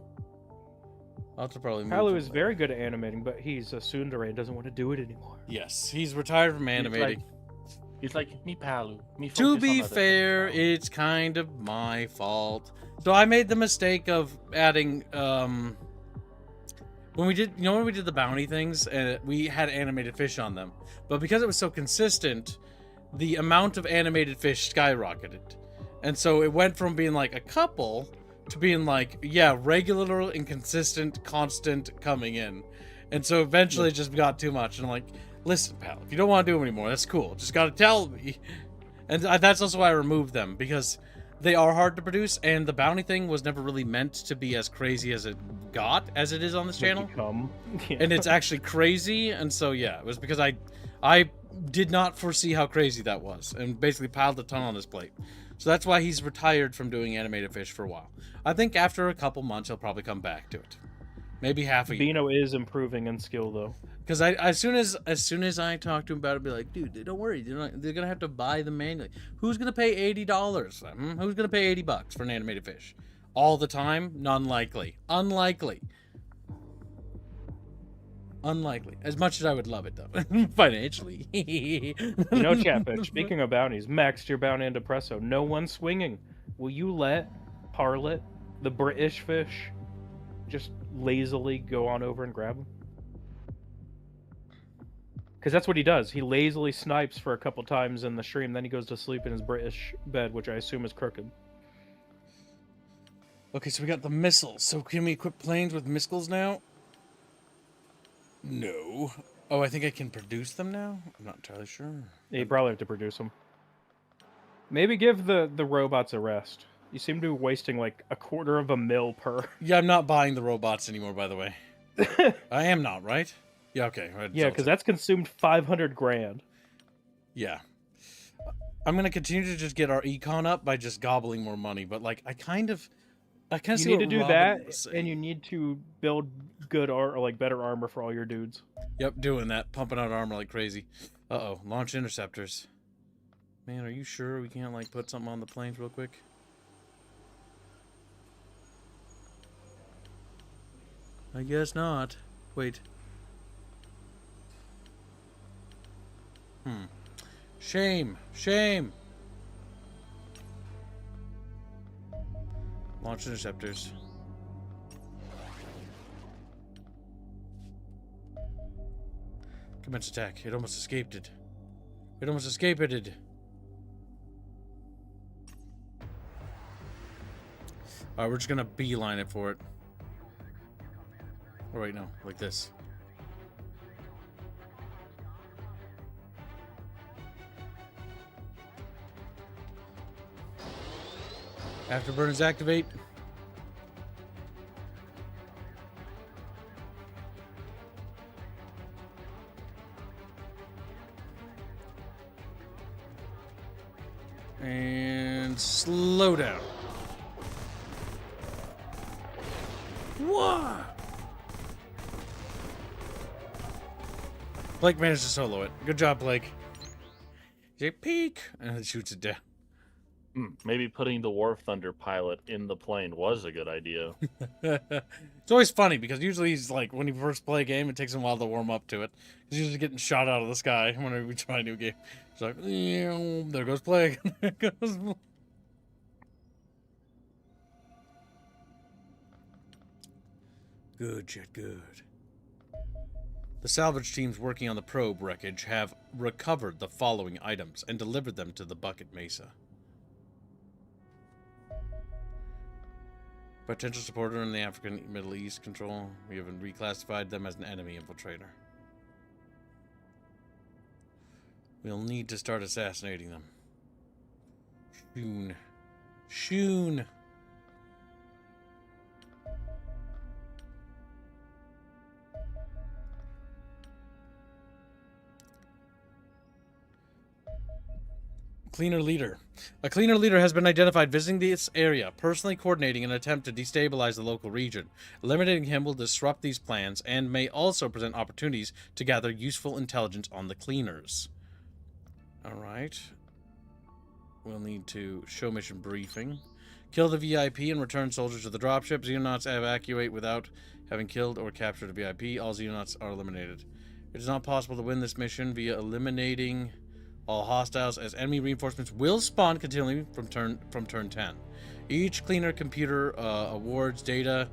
I'll have to probably move Palu him is later. very good at animating, but he's a tsundere and doesn't want to do it anymore. Yes, he's retired from animating. He's like, me Palu. Me To focus be on other fair, things now." it's kind of my fault. So I made the mistake of adding, when we did the bounty things, we had animated fish on them. But because it was so consistent, the amount of animated fish skyrocketed. And so it went from being like a couple to being like, yeah, regular and consistent, constant coming in. And so eventually it just got too much. And I'm like, listen, pal, if you don't want to do them anymore, that's cool. Just got to tell me. And that's also why I removed them, because they are hard to produce, and the bounty thing was never really meant to be as crazy as it got, as it is on this channel. Yeah. And it's actually crazy, and so yeah, it was because I did not foresee how crazy that was, and basically piled a ton on his plate. So that's why he's retired from doing animated fish for a while. I think after a couple months he'll probably come back to it. Maybe half a year. Beano is improving in skill, though. Because as soon as I talk to him about it, I'll be like, dude, don't worry, they're gonna have to buy them manually. Who's gonna pay $80? Who's gonna pay $80 for an animated fish? All the time? Unlikely. Unlikely. As much as I would love it, though, financially. You know, Chatfish, speaking of bounties, maxed your bounty into Presso. No one swinging. Will you let Harlot, the British fish, just lazily go on over and grab him? Because that's what he does. He lazily snipes for a couple times in the stream, then he goes to sleep in his British bed, which I assume is crooked. Okay, so we got the missiles. So can we equip planes with missiles now? No. Oh, I think I can produce them now? I'm not entirely sure. Yeah, you probably have to produce them. Maybe give the robots a rest. You seem to be wasting like $250,000 per. Yeah, I'm not buying the robots anymore, by the way. I am not, right? Yeah, okay. Yeah, because that's consumed 500 grand. Yeah. I'm going to continue to just get our econ up by just gobbling more money, but like, I kind of You see need to what do Robin that, was and saying. you need to build good or like better armor for all your dudes. Yep, doing that. Pumping out armor like crazy. Uh-oh. Launch interceptors. Man, are you sure we can't, like, put something on the planes real quick? I guess not. Wait. Shame. Shame. Launch interceptors. Commence attack. It almost escaped it. It almost escaped it. Alright, we're just gonna beeline it for it. Oh, wait, no. Like this. Afterburners activate. And slow down. Whoa! Blake managed to solo it. Good job, Blake. He's like, peek! And it shoots it down. Maybe putting the Wharf Thunder pilot in the plane was a good idea. It's always funny because usually he's like, when you first play a game, it takes him a while to warm up to it. He's usually getting shot out of the sky whenever we try a new game. It's like, there goes Plague. There goes. Good shit, good. The salvage teams working on the probe wreckage have recovered the following items and delivered them to the Bucket Mesa. Potential supporter in the African Middle East control. We haven't reclassified them as an enemy infiltrator. We'll need to start assassinating them. Soon. Soon. Cleaner leader. A cleaner leader has been identified visiting this area, personally coordinating an attempt to destabilize the local region. Eliminating him will disrupt these plans and may also present opportunities to gather useful intelligence on the cleaners. Alright. We'll need to show mission briefing. Kill the VIP and return soldiers to the dropship. Xenonauts evacuate without having killed or captured a VIP. All Xenonauts are eliminated. It is not possible to win this mission via eliminating all hostiles, as enemy reinforcements will spawn continually from turn 10. Each cleaner computer awards data.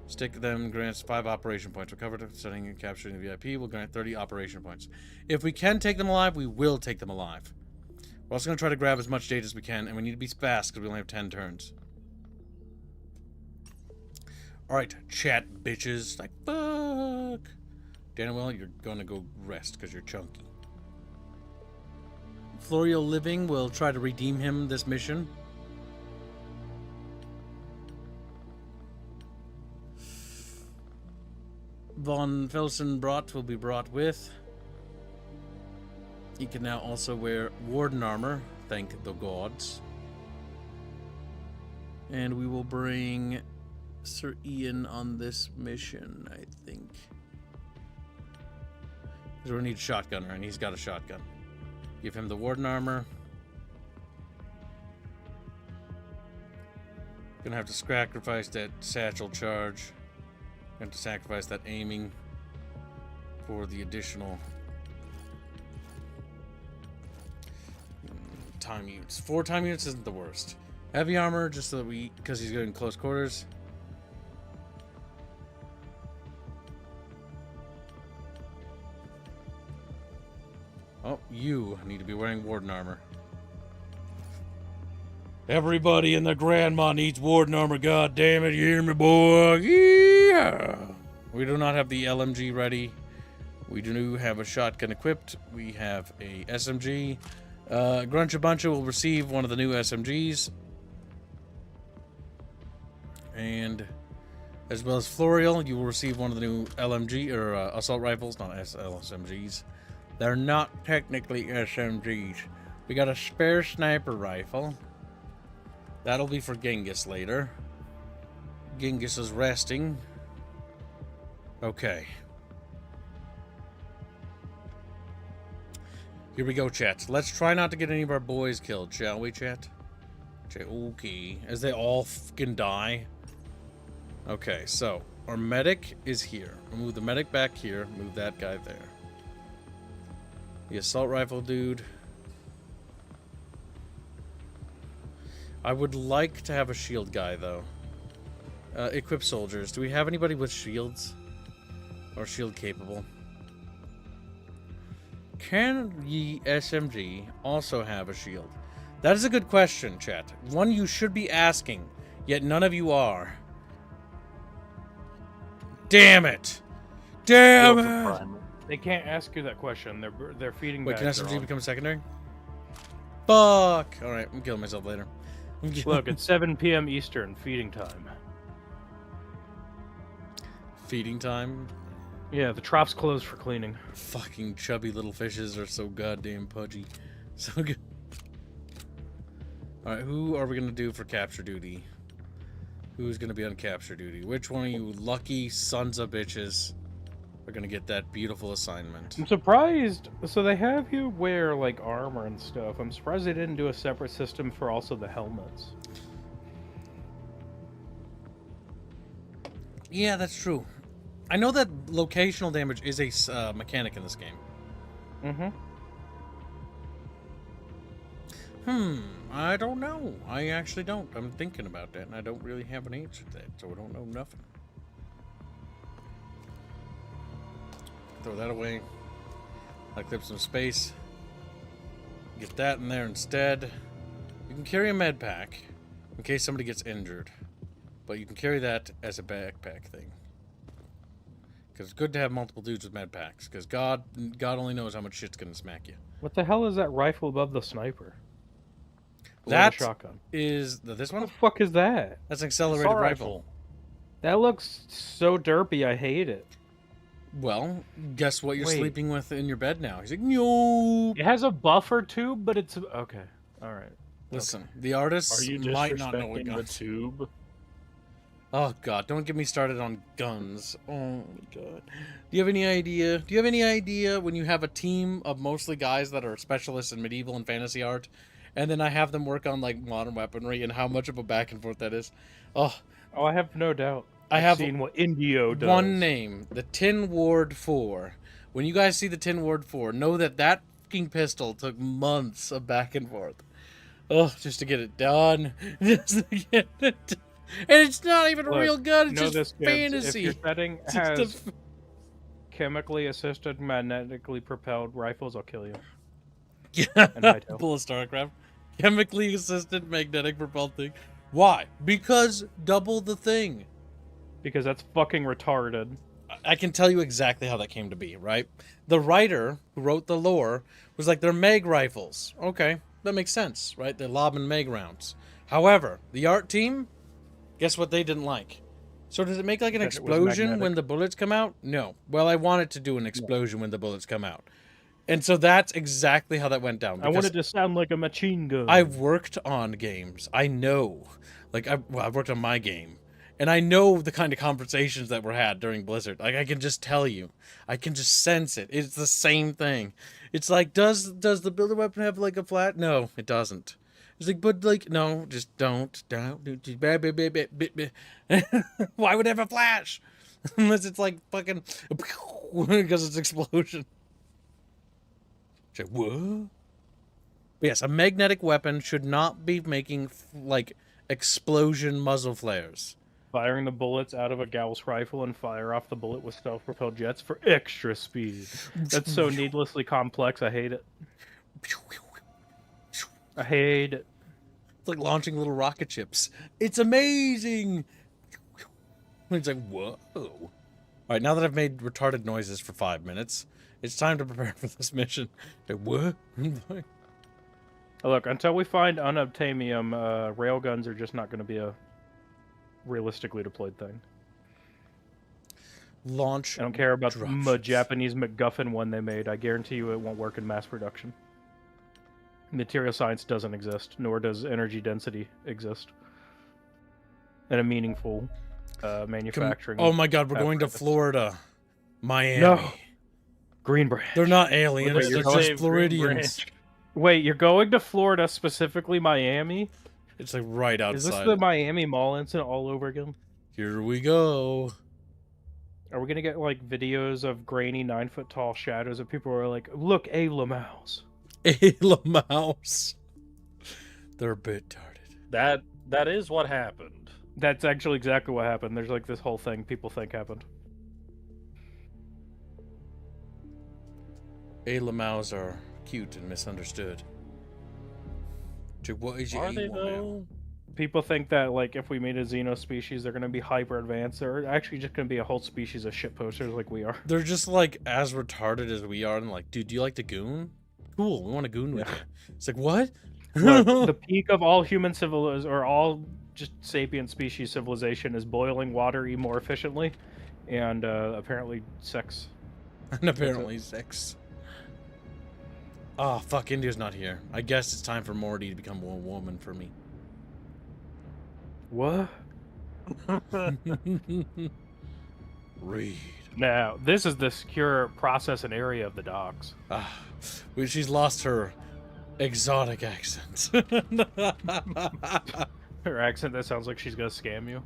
Stick them grants 5 operation points. Recovered setting and capturing the VIP will grant 30 operation points. If we can take them alive, we will take them alive. We're also going to try to grab as much data as we can, and we need to be fast because we only have 10 turns. Alright, chat bitches. Like, fuck. Daniel, you're going to go rest because you're chunky. Florio Living will try to redeem him this mission. Von Felsenbrot will be brought with. He can now also wear Warden armor, thank the gods. And we will bring Sir Ian on this mission, I think. Because we need a shotgunner, and he's got a shotgun. Give him the Warden armor. Gonna have to sacrifice that satchel charge. Gonna have to sacrifice that aiming for the additional time units. 4 time units isn't the worst. Heavy armor, just so that because he's getting close quarters. Oh, you need to be wearing Warden armor. Everybody in the grandma needs Warden armor, god damn it, you hear me, boy? Yeah! We do not have the LMG ready. We do have a shotgun equipped. We have a SMG. Gruncha Buncha will receive one of the new SMGs. And as well as Florial, you will receive one of the new LMG, or assault rifles, not SMGs. They're not technically SMGs. We got a spare sniper rifle. That'll be for Genghis later. Genghis is resting. Okay. Here we go, chat. Let's try not to get any of our boys killed, shall we, chat? Okay. As they all fucking die. Okay, so our medic is here. We'll move the medic back here. Move that guy there. The assault rifle dude. I would like to have a shield guy, though. Equip soldiers. Do we have anybody with shields? Or shield capable? Can ye SMG also have a shield? That is a good question, chat. One you should be asking, yet none of you are. Damn it! Damn it! They can't ask you that question. They're feeding. Wait, can SMG become secondary? Fuck! Alright, I'm killing myself later. Look, it's 7 p.m. Eastern, feeding time. Feeding time? Yeah, the trop's closed for cleaning. Fucking chubby little fishes are so goddamn pudgy. So good. Alright, who are we gonna do for capture duty? Who's gonna be on capture duty? Which one of you lucky sons of bitches are gonna get that beautiful assignment? I'm surprised. So they have you wear like armor and stuff. I'm surprised they didn't do a separate system for also the helmets. Yeah, that's true. I know that locational damage is a mechanic in this game. I don't know. I actually don't. I'm thinking about that, and I don't really have an answer to that, so I don't know nothing. Throw that away. I clip some space. Get that in there instead. You can carry a med pack in case somebody gets injured. but you can carry that as a backpack thing. Because it's good to have multiple dudes with med packs. Because God only knows how much shit's gonna smack you. What the hell is that rifle above the sniper? Or the That shotgun. is this What one. the fuck is that? That's an accelerated Assault rifle. That looks so derpy. I hate it. Well, guess what you're Wait. sleeping with in your bed now? He's like, no. It has a buffer tube, but it's okay. All right. Listen, the artists Are you might not know what disrespecting the guns. tube? Oh God, don't get me started on guns. Oh my God. Do you have any idea? Do you have any idea when you have a team of mostly guys that are specialists in medieval and fantasy art, and then I have them work on like modern weaponry and how much of a back and forth that is? Oh, I have no doubt. I I've have seen what Indio does. one name, the Tin Ward 4. When you guys see the Tin Ward 4, know that that fucking pistol took months of back and forth. Oh, just to get it done. Just to get it done. And it's not even a Look, real gun, it's know just this, kids, fantasy. If your setting It's just has chemically assisted, magnetically propelled rifles, I'll kill you. Yeah, And hightail. pull a StarCraft. Chemically assisted magnetic propelled thing. Why? Because double the thing. Because that's fucking retarded. I can tell you exactly how that came to be, right? The writer who wrote the lore was like, they're Meg rifles. Okay, that makes sense, right? They're lobbing Meg rounds. However, the art team, guess what they didn't like? So does it make like an That it was explosion when magnetic. the bullets come out? No. Well, I want it to do an explosion when the bullets come out. And so that's exactly how that went down. I want it to sound like a machine gun. I've worked on games. I know. Like, I've worked on my game. And I know the kind of conversations that were had during Blizzard. Like, I can just tell you. I can just sense it. It's the same thing. It's like, does the builder weapon have, like, a flat? No, it doesn't. It's like, but, like, no, just don't. Why would it have a flash? Unless it's, like, fucking... because it's explosion. It's like, what? But yes, a magnetic weapon should not be making, like, explosion muzzle flares. Firing the bullets out of a Gauss rifle and fire off the bullet with self-propelled jets for extra speed. That's so needlessly complex. I hate it. I hate it. It's like launching little rocket ships. It's amazing. It's like, whoa. All right, now that I've made retarded noises for 5 minutes, it's time to prepare for this mission. Like, what? Look, until we find unobtainium, railguns are just not going to be a realistically deployed thing. Launch. I don't care about the dropships. Japanese MacGuffin one they made. I guarantee you it won't work in mass production. Material science doesn't exist, nor does energy density exist in a meaningful manufacturing. Oh my God, we're going to apparatus. Florida. Miami. No. Green Branch. They're not aliens, Wait, they're you're just Green Floridians. Branch. Wait, you're going to Florida, specifically Miami? It's like right outside. Is this the Miami Mall incident all over again? Here we go. Are we gonna get like videos of grainy 9-foot tall shadows of people who are like, look, Ayla Mouse? Ayla Mouse. They're a bit tarded. That is what happened. That's actually exactly what happened. There's like this whole thing people think happened. Ayla Mouse are cute and misunderstood. What is Are your they Ayla though? People think that like if we made a Xeno species, they're gonna be hyper advanced. They're actually just gonna be a whole species of shit posters like we are. They're just like as retarded as we are, and like, dude, do you like to goon? Cool, we want to goon with you. It's like, what? Look, the peak of all human civilization, or all just sapient species civilization, is boiling water more efficiently, and apparently sex. And apparently 6. Oh, fuck, India's not here. I guess it's time for Morty to become a woman for me. What? Read. Now, this is the secure process and area of the docks. Ah, well, she's lost her exotic accent. Her accent that sounds like she's gonna scam you.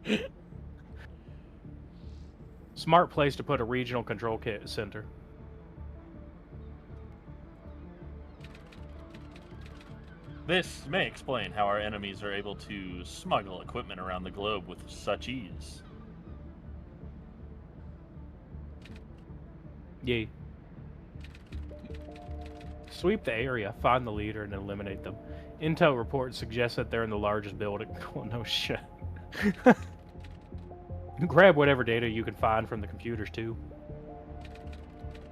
Yeah. Smart place to put a regional control center. This may explain how our enemies are able to smuggle equipment around the globe with such ease. Yay. Sweep the area, find the leader, and eliminate them. Intel reports suggest that they're in the largest building. Oh, no shit. Grab whatever data you can find from the computers, too.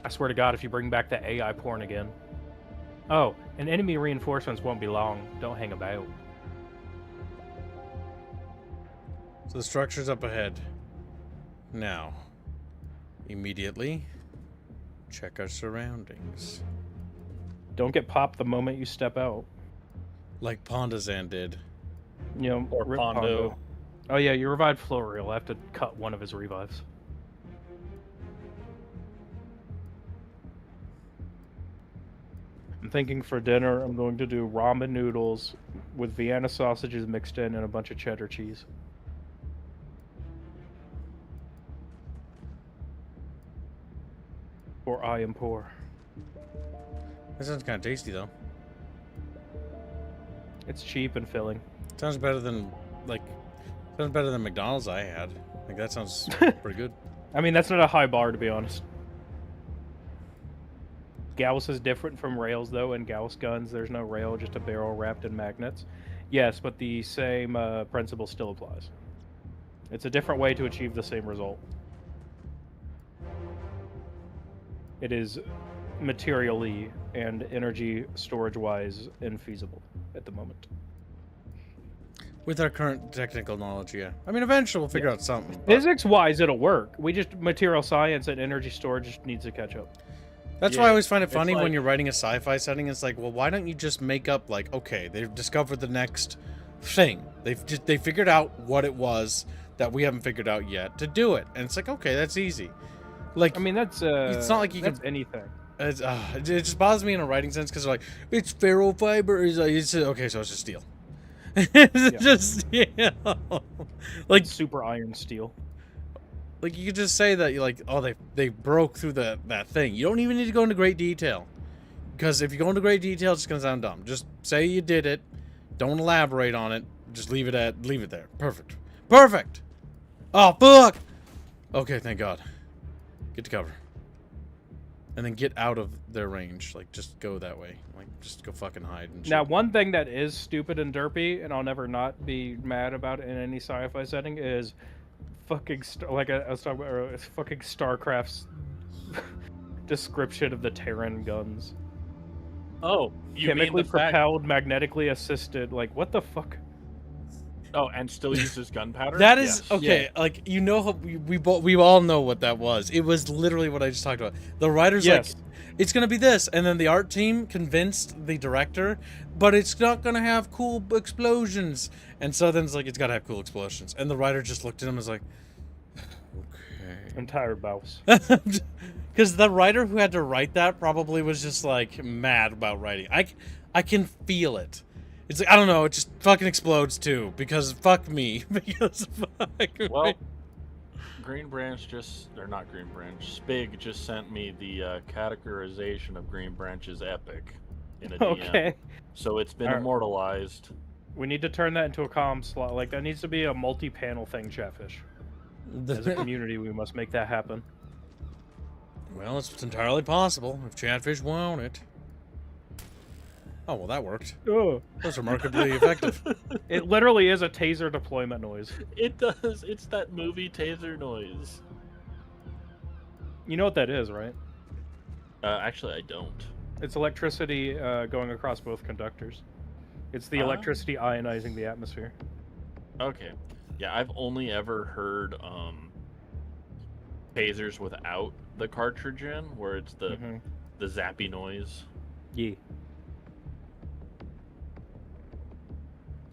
I swear to God, if you bring back that AI porn again. Oh, and enemy reinforcements won't be long. Don't hang about. So the structure's up ahead. Now, immediately, check our surroundings. Don't get popped the moment you step out. Like Pondazan did. You know, Or rip Pondo. Oh yeah, you revived Florial. I have to cut one of his revives. I'm thinking for dinner, I'm going to do ramen noodles with Vienna sausages mixed in and a bunch of cheddar cheese. Or I am poor. That sounds kind of tasty, though. It's cheap and filling. Sounds better than, like, sounds better than McDonald's I had. Like, that sounds pretty good. I mean, that's not a high bar, to be honest. Gauss is different from rails, though. In Gauss guns, there's no rail, just a barrel wrapped in magnets. Yes, but the same principle still applies. It's a different way to achieve the same result. It is materially and energy storage-wise infeasible at the moment. With our current technical knowledge, yeah. I mean, eventually we'll figure out something. but- Physics-wise, it'll work. We just material science and energy storage needs to catch up. That's Yeah, why I always find it it's funny when like- you're writing a sci-fi setting. It's like, well, why don't you just make up like, okay, they've discovered the next thing. They figured out what it was that we haven't figured out yet to do it, and it's like, okay, that's easy. Like, I mean, that's it's not like you that's can. anything. It just bothers me in a writing sense because like it's ferrofiber. It's okay, so it's just steel. It's just like Super iron steel. Like you could just say that you like, oh, they broke through that thing. You don't even need to go into great detail, because if you go into great detail, it's gonna sound dumb. Just say you did it. Don't elaborate on it. Just leave it there. Perfect. Perfect. Oh fuck. Okay, thank God. Get to cover. And then get out of their range. Like just go that way. Like just go fucking hide and shit. Now, one thing that is stupid and derpy, and I'll never not be mad about in any sci-fi setting, is fucking I was talking about it's fucking StarCraft's description of the Terran guns. Oh, you mean Chemically the fact... propelled, magnetically assisted. Like, what the fuck? Oh, and still uses gunpowder? That is Yes. okay. Like you know, how we all know what that was. It was literally what I just talked about. The writers Yes. like, it's gonna be this, and then the art team convinced the director, but it's not gonna have cool explosions. And so then it's like, it's gotta have cool explosions. And the writer just looked at him and was like, okay. I'm tired, Bouse. Because the writer who had to write that probably was just like mad about writing. I can feel it. It's like, I don't know, it just fucking explodes too, because fuck me. Because fuck Well, me. Green Branch or not Green Branch, Spig just sent me the categorization of Green Branch's epic in a DM. Okay. So it's been Alright. immortalized. We need to turn that into a comm slot. Like, that needs to be a multi-panel thing, Chatfish. As a community, we must make that happen. Well, it's entirely possible if Chatfish want it. Oh, well, that worked. Oh. That's remarkably effective. It literally is a taser deployment noise. It does. It's that movie taser noise. You know what that is, right? Actually, I don't. It's electricity going across both conductors. It's the Ah. electricity ionizing the atmosphere. Okay. Yeah, I've only ever heard tasers without the cartridge in, where it's the zappy noise. Yeah.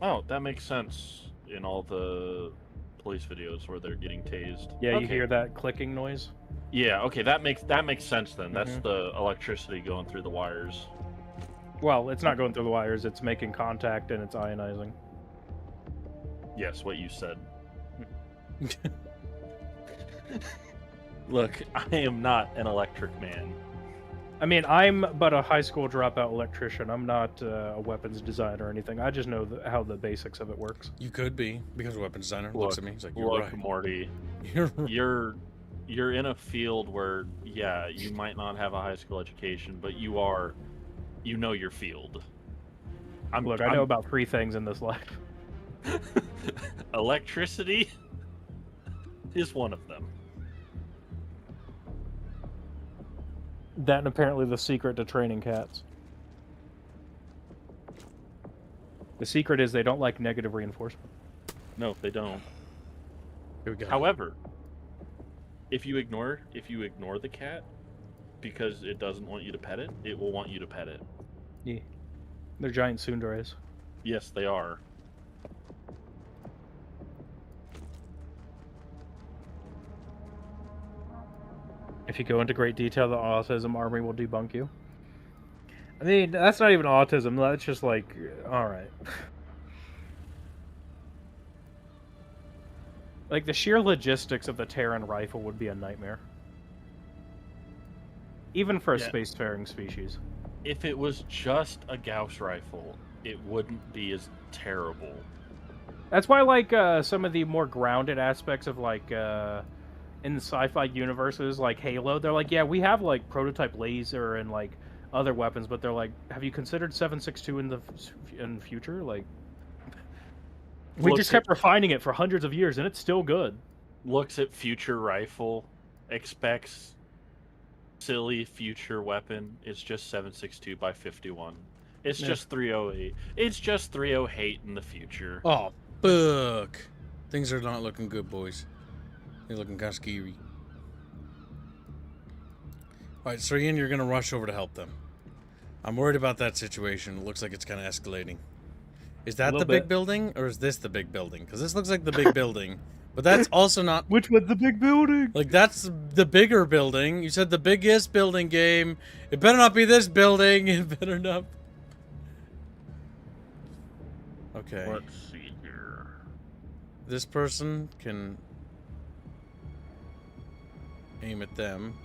Oh, that makes sense in all the police videos where they're getting tased. Yeah, you Okay. hear that clicking noise? Yeah, okay, that makes sense then. That's the electricity going through the wires. Well, it's not going through the wires, it's making contact and it's ionizing. Yes, what you said. Look, I am not an electric man. I mean, I'm but a high school dropout electrician. I'm not a weapons designer or anything. I just know how the basics of it works. You could be, because a weapons designer looks at me. He's like, you're Look, right. Morty, You're right. you're in a field where, yeah, you might not have a high school education, but you know your field. Look, I know about 3 things in this life. Electricity is one of them. That and apparently the secret to training cats. The secret is they don't like negative reinforcement. No, they don't. Here we go. However, if you ignore the cat because it doesn't want you to pet it, it will want you to pet it. Yeah. They're giant tsunderes. Yes, they are. If you go into great detail, the autism army will debunk you. I mean, that's not even autism. That's just like, all right. Like, the sheer logistics of the Terran rifle would be a nightmare. Even for a spacefaring species. If it was just a Gauss rifle, it wouldn't be as terrible. That's why, like, some of the more grounded aspects of, like, in the sci-fi universes, like Halo, they're like, yeah, we have, like, prototype laser and, like, other weapons, but they're like, have you considered 7.62 in the future? Like, we just kept refining it for hundreds of years, and it's still good. Looks at future rifle, expects silly future weapon. It's just 7.62 by 51. It's just 308. It's just 308 in the future. Oh, fuck. Things are not looking good, boys. They're looking kind of scary. Alright, so Ian, you're going to rush over to help them. I'm worried about that situation. It looks like it's kind of escalating. Is that the big building, or is this the big building? Because this looks like the big building, but that's also not... Which was the big building? Like, that's the bigger building. You said the biggest building game. It better not be this building. It better not... Okay. Let's see here. This person can aim at them.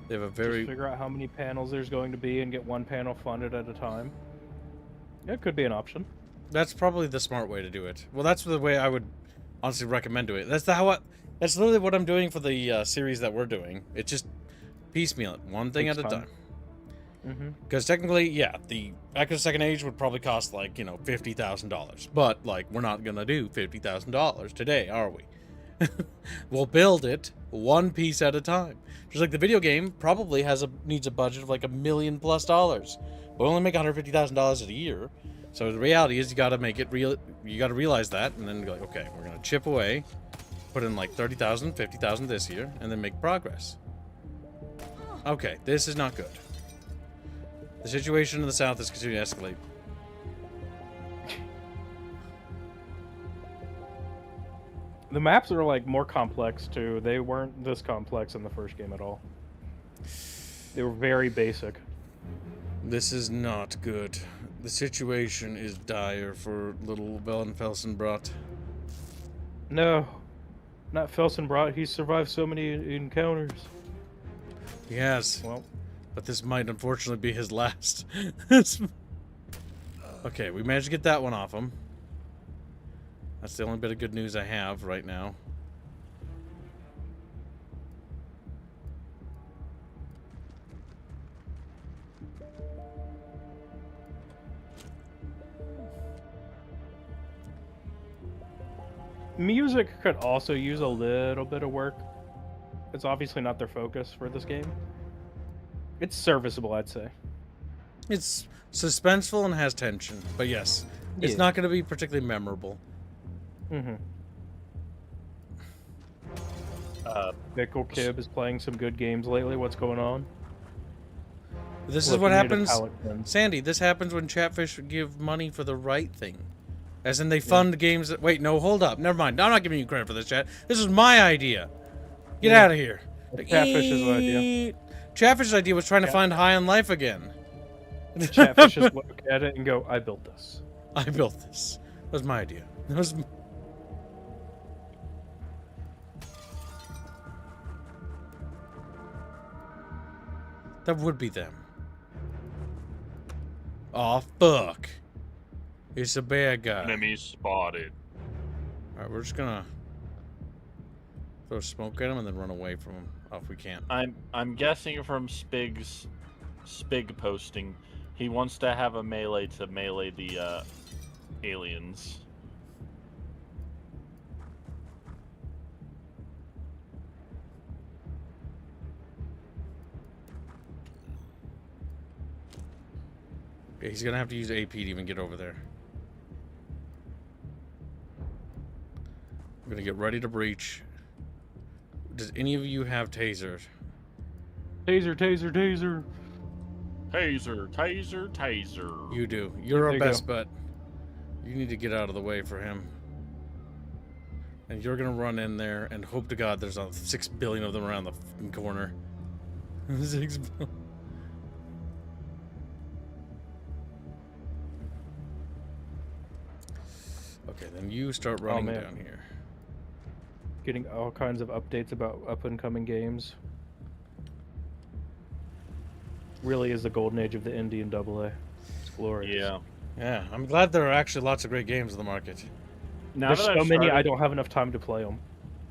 They have a very... Just figure out how many panels there's going to be and get one panel funded at a time. Yeah, it could be an option. That's probably the smart way to do it. Well, that's the way I would honestly recommend doing it. That's that's literally what I'm doing for the series that we're doing. It's just piecemeal it, one thing at a time. Because technically, yeah, the Echo Second Age would probably cost, like, you know, $50,000. But, like, we're not gonna do $50,000 today, are we? We'll build it one piece at a time. Just like the video game probably needs a budget of like $1 million+. We only make $150,000 a year. So the reality is you gotta make it real. You gotta realize that, and then go like, okay, we're gonna chip away, put in like 30,000, 50,000 this year, and then make progress. Okay, this is not good. The situation in the south is continuing to escalate. The maps are like more complex too. They weren't this complex in the first game at all. They were very basic. This is not good. The situation is dire for little Felsenbrot. No, not Felsenbrot. He's survived so many encounters. He has. Well, but this might unfortunately be his last. Okay, we managed to get that one off him. That's the only bit of good news I have right now. music could also use a little bit of work. It's obviously not their focus for this game. It's serviceable, I'd say. It's suspenseful and has tension, but yes, it's not going to be particularly memorable. Pickle Kib is playing some good games lately. What's going on? This is what happens, Sandy. This happens when Chatfish give money for the right thing, as in they fund games that. Wait, no, hold up. Never mind. I'm not giving you credit for this, chat. This is my idea. Get out of here. Chatfish's idea. Chatfish's idea was trying to find high on life again. Chatfish just look at it and go, "I built this. I built this. That was my idea. That was." That would be them. Aw, fuck. It's a bad guy. Enemy spotted. Alright, we're just gonna throw smoke at him and then run away from him. Oh, if we can't. I'm guessing from Spig posting, he wants to have a melee to melee the aliens. Yeah, he's gonna have to use AP to even get over there. I'm gonna get ready to breach. Does any of you have tasers? Taser, taser, taser. Taser, taser, taser. You do. You're our There you best bet. You need to get out of the way for him. And you're gonna run in there and hope to God there's 6 billion of them around the fucking corner. 6 billion. Okay, then you start running man. down here. Getting all kinds of updates about up and coming games. Really is the golden age of the indie and AA. It's glorious. Yeah. Yeah, I'm glad there are actually lots of great games in the market. Now There's that so I've many, started- I don't have enough time to play them.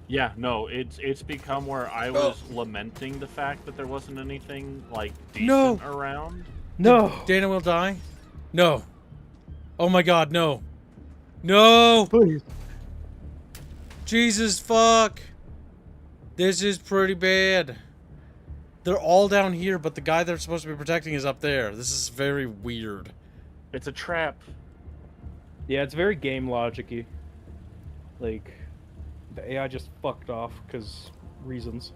Yeah, no, it's become where I was lamenting the fact that there wasn't anything like decent around. No! Dana will die? No. Oh my God, no. No! Please. Jesus fuck. This is pretty bad. They're all down here, but the guy they're supposed to be protecting is up there. This is very weird. It's a trap. Yeah, it's very game logic-y. Like, the AI just fucked off because reasons.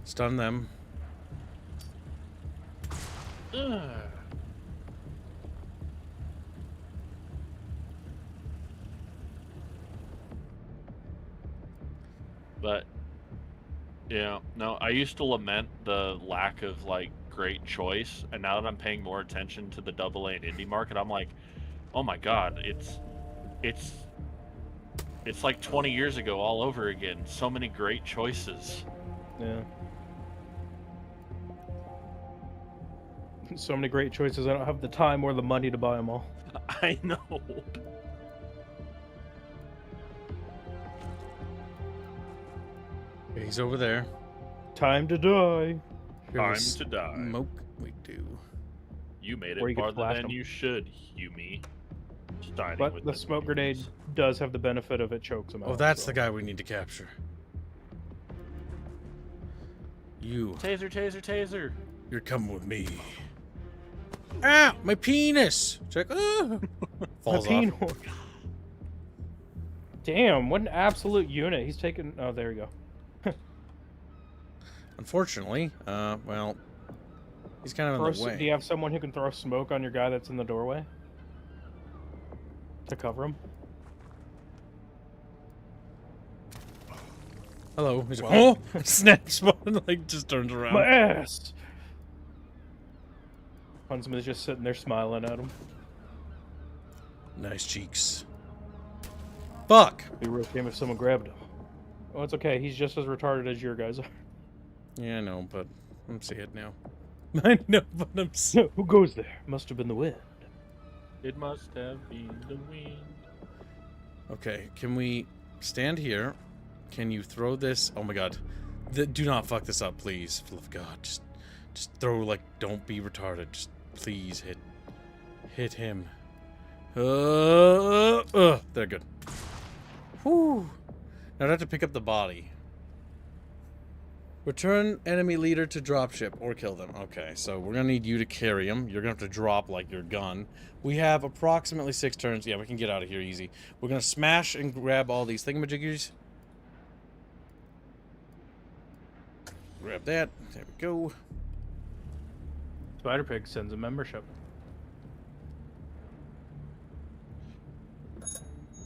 Stun them. Ugh. But yeah, no, I used to lament the lack of like great choice, and now that I'm paying more attention to the AA and indie market, I'm like, oh my God, it's like 20 years ago all over again. So many great choices. Yeah. So many great choices, I don't have the time or the money to buy them all. I know. He's over there. Time to die. Time to die. Smoke we do. You made Or it you could farther flash than them. you should, Yumi. Starting But with the smoke grenade does have the benefit of it chokes them out. Oh, that's so. the guy we need to capture. You. Taser, taser, taser. You're coming with me. Ah, my penis! Check. Ah. Falls My off. penal. Damn, what an absolute unit. He's taking. Oh, there we go. Unfortunately, well, he's kind of in the way. Do you have someone who can throw smoke on your guy that's in the doorway? To cover him? Hello. He's oh! Snaps one, like, just turns around. My ass! Huntsman's just sitting there smiling at him. Nice cheeks. Fuck! It'd be real shame if someone grabbed him. Oh, it's okay. He's just as retarded as your guys are. Yeah, I know, but I'm sad now. I know, but I'm sad. Who goes there? Must have been the wind. It must have been the wind. Okay, can we stand here? Can you throw this? Oh my God. Do not fuck this up, please. For the love of God, just throw, like, don't be retarded. Just please hit him. They're good. Whew. Now I have to pick up the body. Return enemy leader to dropship or kill them. Okay, so we're gonna need you to carry him. You're gonna have to drop like your gun. We have approximately 6 turns. Yeah, we can get out of here easy. We're gonna smash and grab all these thingamajiggers. Grab that. There we go. Spider Pig sends a membership.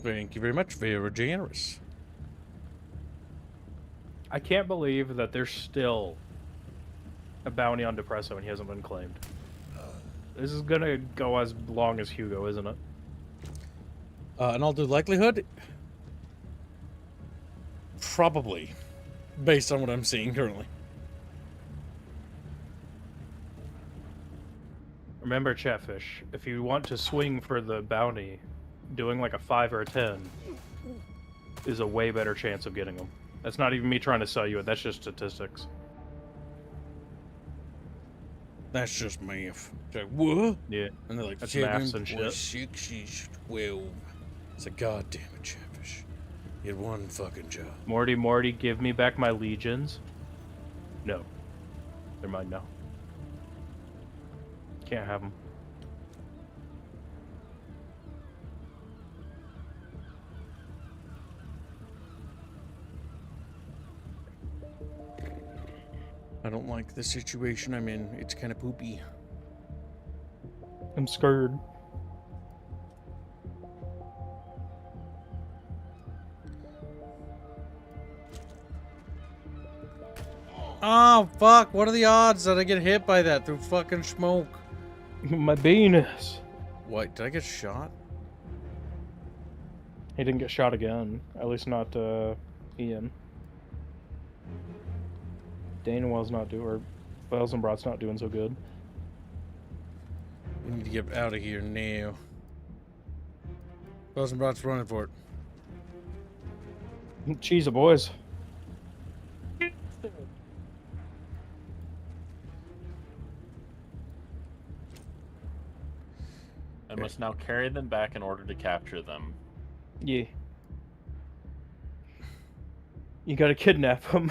Thank you very much. Very generous. I can't believe that there's still a bounty on Depresso and he hasn't been claimed. This is gonna go as long as Hugo, isn't it? In all due likelihood, probably, based on what I'm seeing currently. Remember, Chatfish, if you want to swing for the bounty, doing like a 5 or a 10 is a way better chance of getting them. That's not even me trying to sell you it, that's just statistics. That's just math. It's like, what? Yeah. And they're like, That's 7 maths and plus shit. 6 is 12. It's like, God damn it, Chatfish. You had one fucking job. Morty, give me back my legions. No. They're mine now. Can't have them. I don't like the situation I'm in. It's kind of poopy. I'm scared. Oh, fuck. What are the odds that I get hit by that through fucking smoke? My penis. What? Did I get shot? He didn't get shot again. At least not Ian. Danawell's not doing, or Felsenbrat's not doing so good. We need to get out of here now. Felsenbrat's running for it. Cheese, boys. I must now carry them back in order to capture them. Yeah. You gotta kidnap them.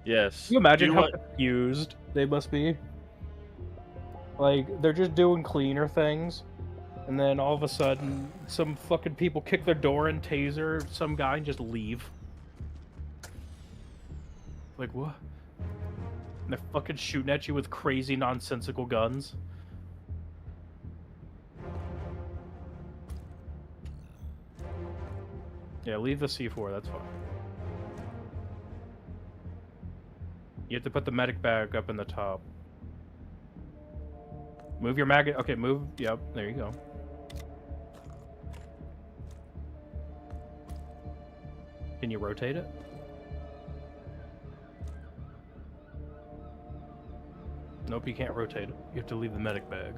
Yes. Can you imagine do how what- confused they must be? Like, they're just doing cleaner things, and then all of a sudden, some fucking people kick their door and taser some guy and just leave. Like, what? And they're fucking shooting at you with crazy, nonsensical guns. Yeah, leave the C4, that's fine. You have to put the medic bag up in the top. Move your maggot. Okay, move. Yep, there you go. Can you rotate it? Nope, you can't rotate it. You have to leave the medic bag.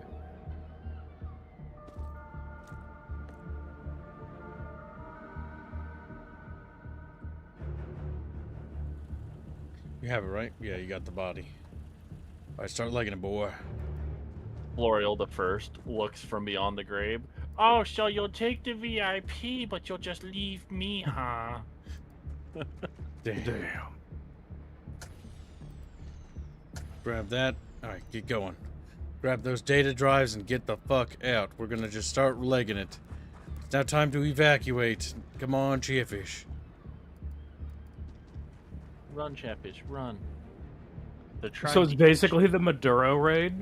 You have it, right? Yeah, you got the body. Alright, start legging it, boy. Florial the First looks from beyond the grave. Oh, so you'll take the VIP, but you'll just leave me, huh? Damn. Grab that. Alright, get going. Grab those data drives and get the fuck out. We're gonna just start legging it. It's now time to evacuate. Come on, Chatfish. Run, Chatfish, run. They're trying So it's to basically the Maduro raid?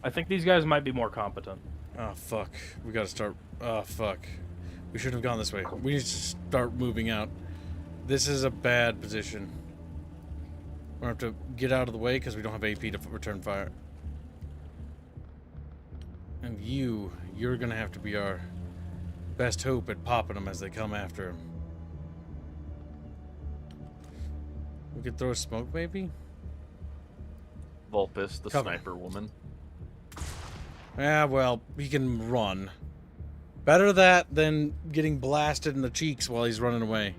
I think these guys might be more competent. Oh, fuck. We gotta start... Oh, fuck. We shouldn't have gone this way. We need to start moving out. This is a bad position. We're gonna have to get out of the way because we don't have AP to return fire. And you're gonna have to be our best hope at popping them as they come after him. We could throw a smoke, maybe? Vulpus, the Cover. sniper woman. Yeah, well, he can run. Better that than getting blasted in the cheeks while he's running away.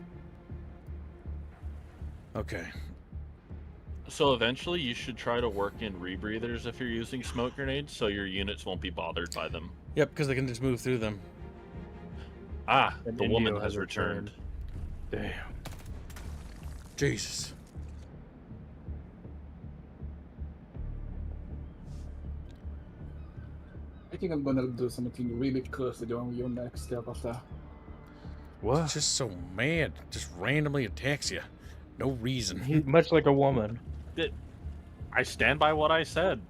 Okay. So eventually you should try to work in rebreathers if you're using smoke grenades so your units won't be bothered by them. Yep, because they can just move through them. Ah, And the woman Indio has has returned. Damn. Jesus. I think I'm gonna do something really cursed on your next step after. What? It's just so mad. Just randomly attacks you. No reason. He's much like a woman. I stand by what I said.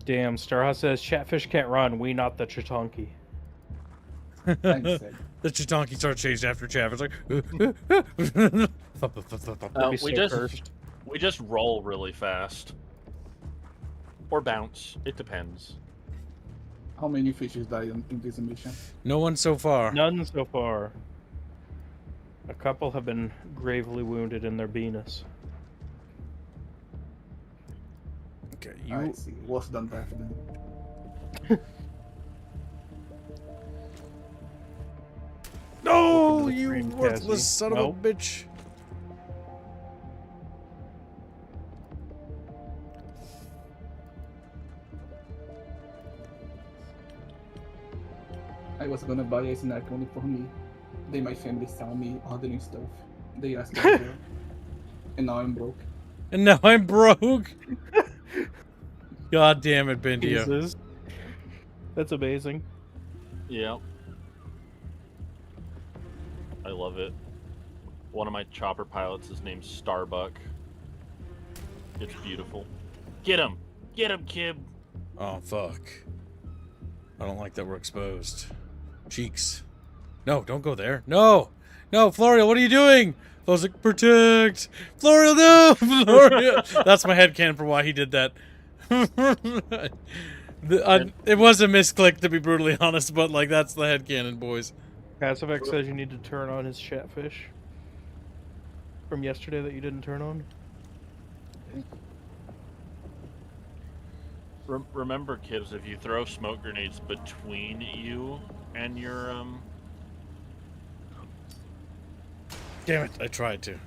Damn, Starhouse says, Chatfish can't run, we not the Chitonki. Thanks, Ed. The Chitonki starts chasing after Chav. It's like... Be we so just cursed. we just roll really fast. Or bounce. It depends. How many fishes died in this mission? No one so far. None so far. A couple have been gravely wounded in their penis. Okay, I you... see. Worse than that then. No, Welcome to the you stream, worthless Cassie. son of Nope. a bitch. I was gonna buy a snack only for me. My family saw me ordering stuff. They asked me for it, and now I'm broke. And now I'm broke. God damn it, Bendio. Jesus. That's amazing. Yeah. I love it. One of my chopper pilots is named Starbuck. It's beautiful. Get him! Get him, Kib! Oh, fuck. I don't like that we're exposed. Cheeks. No, don't go there. No! No, Florial, what are you doing? I was like, protect! Florial, no! Florial! That's my headcanon for why he did that. It was a misclick, to be brutally honest, but, like, that's the headcanon, boys. Pacific says you need to turn on his chatfish from yesterday that you didn't turn on. Remember, Kibbs, if you throw smoke grenades between you and your, Damn it, I tried to.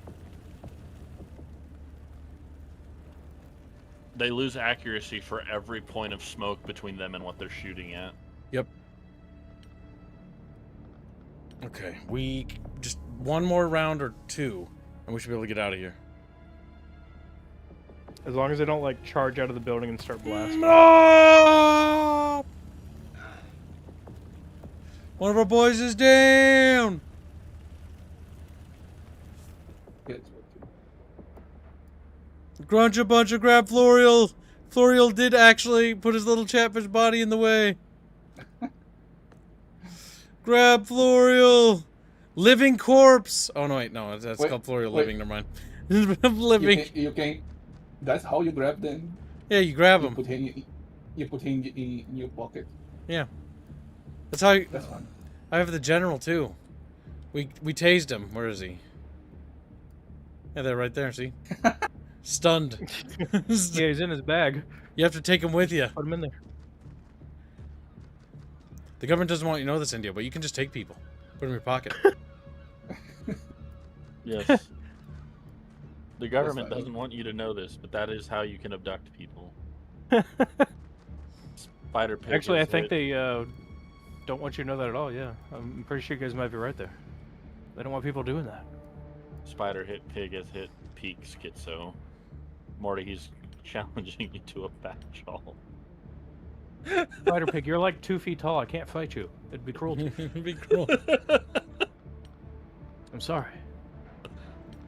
they lose accuracy for every point of smoke between them and what they're shooting at. Yep. Okay, we just one more round or two, and we should be able to get out of here. As long as they don't like charge out of the building and start blasting. No! One of our boys is down. Yeah, it's working. Grunch a bunch of grab Florial. Florial did actually put his little chatfish body in the way. Grab Florial. Living corpse. Oh no, wait, no, that's Wait, called Florial wait. living. Never mind. Living. You can. That's how you grab them. Yeah, you grab You him. put him in your pocket. Yeah. That's how you, That's fine. I have the general too. We tased him. Where is he? Yeah, they're right there. See, stunned. Yeah, he's in his bag. You have to take him with you. Put him in there. The government doesn't want you to know this, India, but you can just take people. Put them in your pocket. Yes. The government fine. doesn't want you to know this, but that is how you can abduct people. Spider Pig. Actually, I is think hit. they don't want you to know that at all. Yeah, I'm pretty sure you guys might be right there. They don't want people doing that. Spider hit Pig has hit peak schizo. Morty, he's challenging you to a battle. Spider Pig, you're like 2 feet tall. I can't fight you. It'd be cruel to. It'd be cruel. I'm sorry.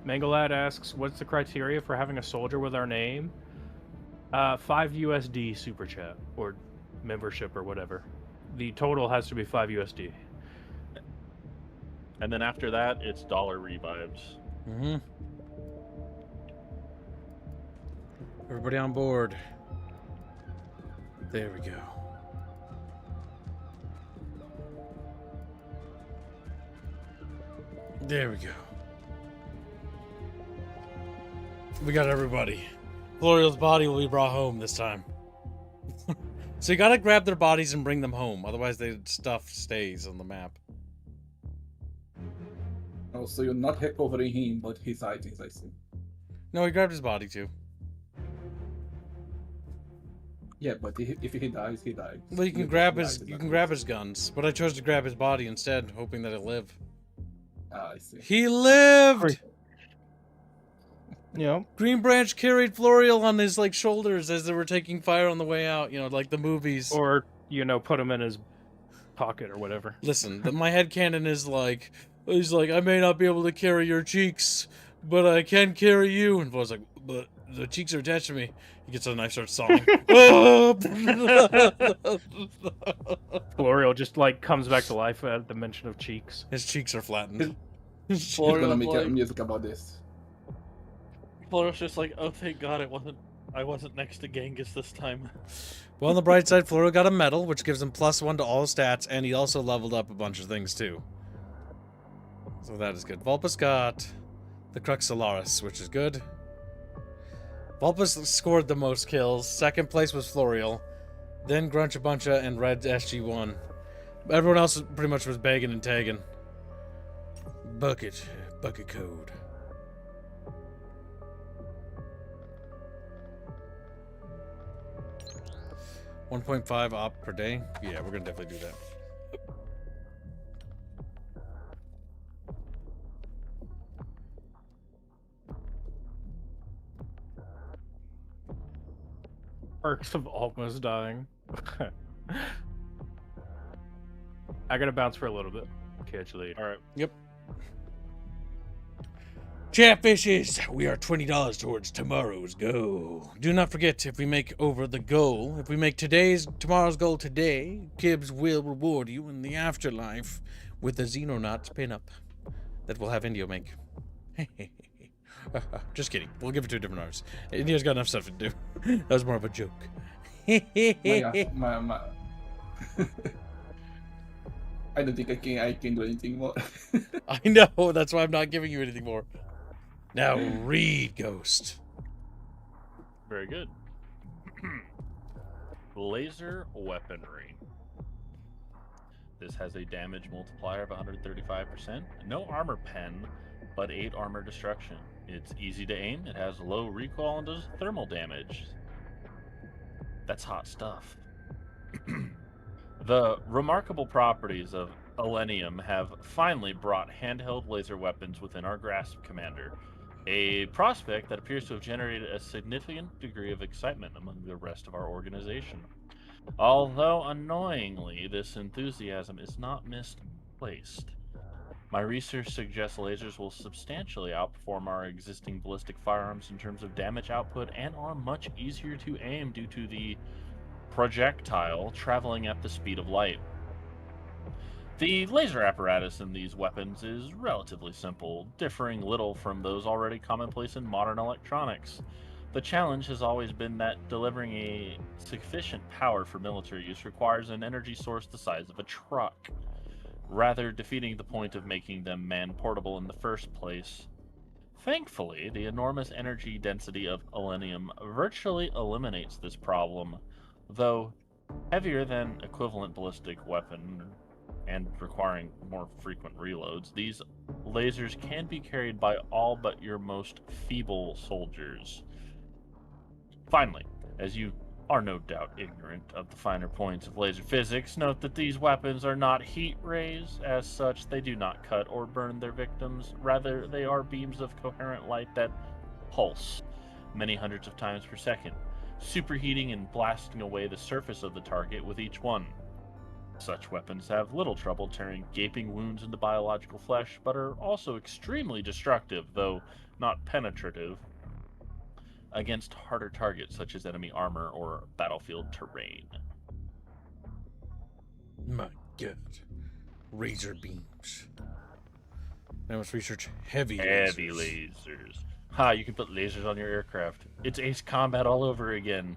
Mangalad asks, what's the criteria for having a soldier with our name? 5 USD super chat or membership or whatever. The total has to be 5 USD. And then after that, it's dollar revives. Mm-hmm. Everybody on board. There we go. There we go. We got everybody. Florial's body will be brought home this time. So you gotta grab their bodies and bring them home, otherwise their stuff stays on the map. Oh, so you're not recovering him, but his items, I see. No, he grabbed his body too. Yeah, but if he dies, he dies. Well, you can If grab he his dies, you he can dies. grab his guns, but I chose to grab his body instead, hoping that it lived. Ah, I see. He lived. Great. Yeah. Green Branch carried Florial on his like shoulders as they were taking fire on the way out. You know, like the movies. Or, you know, put him in his pocket or whatever. Listen, my headcanon is like, he's like, I may not be able to carry your cheeks, but I can carry you. And I was like, but the cheeks are attached to me. He gets a knife, starts sawing. L'Oreal just like comes back to life at the mention of cheeks. His cheeks are flattened. He's gonna Florial's make like, music about this. Florial's just like, oh, thank God I wasn't next to Genghis this time. Well, on the bright side, Florial got a medal, which gives him +1 to all stats, and he also leveled up a bunch of things too. So that is good. Vulpus got the Cruxalaris, which is good. Vulpus scored the most kills. Second place was Florial. Then Grunchabuncha and Red SG1. Everyone else pretty much was begging and tagging. Bucket code. $1.5 op per day. Yeah, we're gonna definitely do that. Perks of almost dying. I gotta bounce for a little bit. Catch you later. All right. Yep. Chatfishes, we are $20 towards tomorrow's goal. Do not forget, if we make over the goal, if we make tomorrow's goal today, Kibbs will reward you in the afterlife with the Xenonauts pinup that we'll have Indio make. Just kidding. We'll give it to different artists. India's got enough stuff to do. That was more of a joke. I don't think I can do anything more. I know, that's why I'm not giving you anything more. Now read, Ghost. Very good. Laser weaponry. This has a damage multiplier of 135%. No armor pen, but 8 armor destruction. It's easy to aim, it has low recoil, and does thermal damage. That's hot stuff. The remarkable properties of Elenium have finally brought handheld laser weapons within our grasp, Commander. A prospect that appears to have generated a significant degree of excitement among the rest of our organization. Although, annoyingly, this enthusiasm is not misplaced. My research suggests lasers will substantially outperform our existing ballistic firearms in terms of damage output and are much easier to aim due to the projectile traveling at the speed of light. The laser apparatus in these weapons is relatively simple, differing little from those already commonplace in modern electronics. The challenge has always been that delivering a sufficient power for military use requires an energy source the size of a truck, rather defeating the point of making them man-portable in the first place. Thankfully, the enormous energy density of Elenium virtually eliminates this problem, though heavier than equivalent ballistic weapon and requiring more frequent reloads, these lasers can be carried by all but your most feeble soldiers. Finally, as you are no doubt ignorant of the finer points of laser physics, note that these weapons are not heat rays. As such, they do not cut or burn their victims. Rather, they are beams of coherent light that pulse many hundreds of times per second, superheating and blasting away the surface of the target with each one. Such weapons have little trouble tearing gaping wounds into biological flesh, but are also extremely destructive, though not penetrative, against harder targets such as enemy armor or battlefield terrain. My God. Razor beams. Now let's research heavy lasers. Ha, you can put lasers on your aircraft. It's Ace Combat all over again.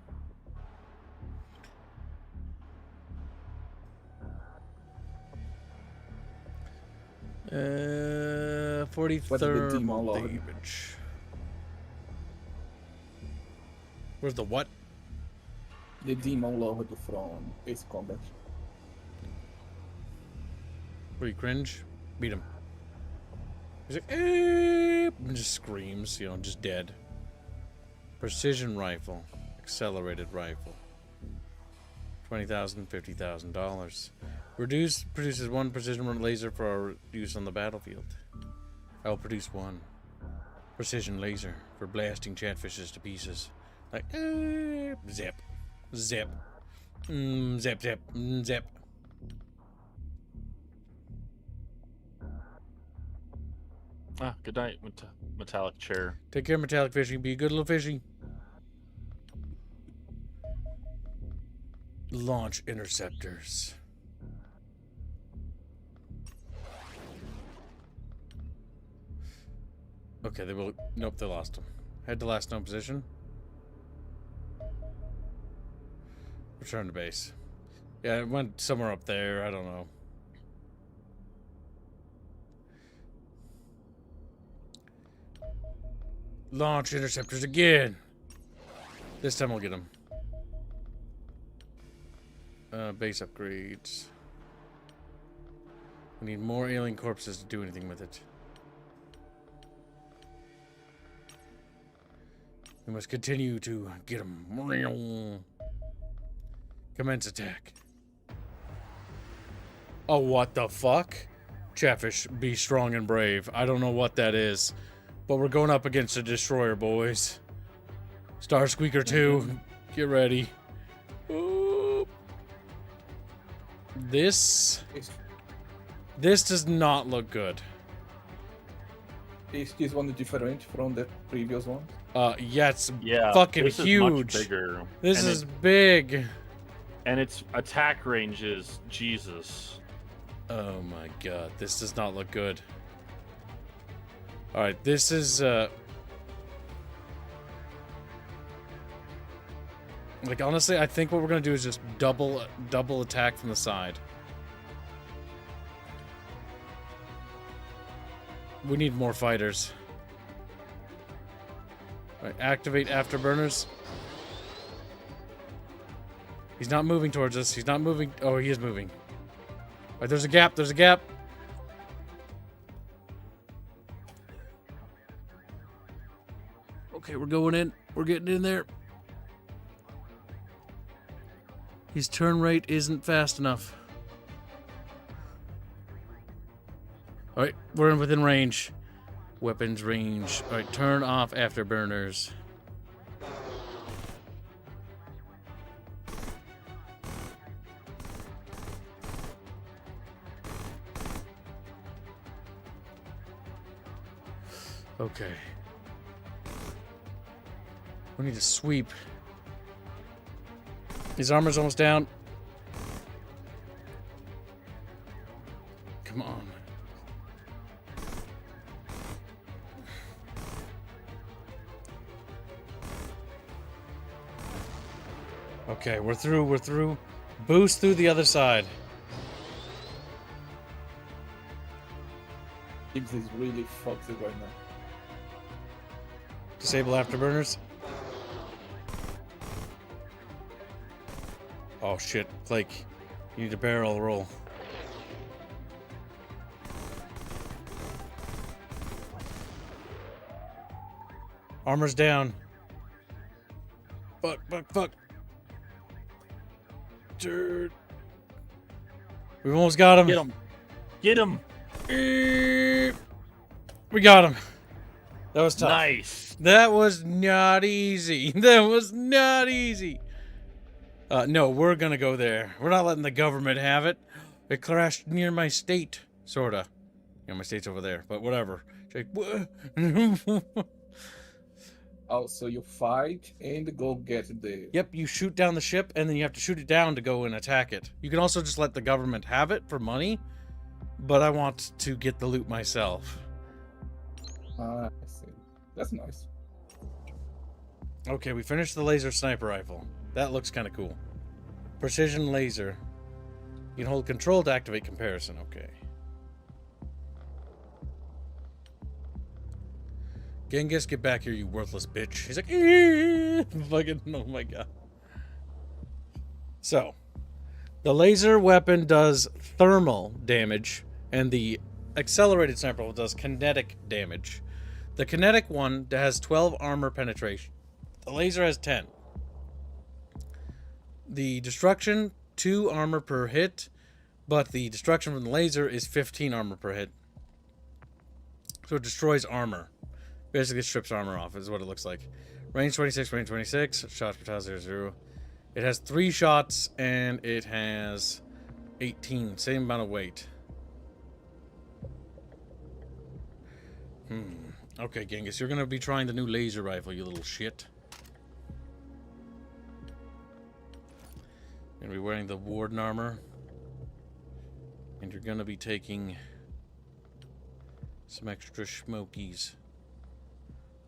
Uh, 40 What's the thermal demon log? damage. Where's the what? The demon lord from Ace Combat. Where you cringe? Beat him. He's like, eh, and just screams, you know, just dead. Precision rifle. Accelerated rifle. $20,000, $50,000. Produces one precision laser for our use on the battlefield. I will produce one. Precision laser for blasting chatfishes to pieces. Like, zip. Zip. Zip, zip, zip. Ah, good night, metallic chair. Take care, metallic fishy. Be a good little fishy. Launch interceptors. Okay, they will. Nope, they lost them. Head to last known position. Return to base. Yeah, it went somewhere up there. I don't know. Launch interceptors again. This time we'll get them. Base upgrades. We need more alien corpses to do anything with it. We must continue to get them. Commence attack. Oh, what the fuck? Chatfish, be strong and brave. I don't know what that is, but we're going up against a destroyer, boys. Star Squeaker 2, get ready. This Is, does not look good. is this one different from the previous one? Yeah, it's Yeah, fucking this huge. Is much bigger. This and is big. and its attack range is Jesus. Oh my god, this does not look good. Alright, this is, like, honestly, I think what we're gonna do is just double attack from the side. We need more fighters. Alright, activate afterburners. He's not moving towards us. He's not moving. Oh, he is moving. Alright, there's a gap. There's a gap. Okay, we're going in. We're getting in there. His turn rate isn't fast enough. Alright, we're in within range. Weapons range. Alright, turn off afterburners. Okay. We need to sweep. His armor's almost down. Come on. Okay, we're through, we're through. Boost through the other side. Gibbs is really fucked right now. Disable afterburners. Oh shit, Flake. You need a barrel roll. Armor's down. Fuck, fuck, fuck. Dude. We've almost got him. Get him! Get him! We got him. That was tough. Nice. That was not easy. That was not easy. No, we're gonna go there. We're not letting the government have it. It crashed near my state, sorta. Yeah, my state's over there, but whatever. Jake, Oh, so you fight and go get the... Yep, you shoot down the ship, and then you have to shoot it down to go and attack it. You can also just let the government have it for money, but I want to get the loot myself. I see. That's nice. Okay, we finished the laser sniper rifle. That looks kind of cool. Precision laser. You can hold control to activate comparison. Okay. Genghis, get back here, you worthless bitch. He's like, fucking, oh my god. So, the laser weapon does thermal damage, and the accelerated sniper rifle does kinetic damage. The kinetic one has 12 armor penetration. The laser has 10. The destruction, 2 armor per hit, but the destruction from the laser is 15 armor per hit. So it destroys armor. Basically strips armor off is what it looks like. Range 26, range 26, shots per tile 0. It has 3 shots and it has 18, same amount of weight. Okay, Genghis, you're gonna be trying the new laser rifle, you little shit. You're gonna be wearing the warden armor. And you're gonna be taking some extra smokies.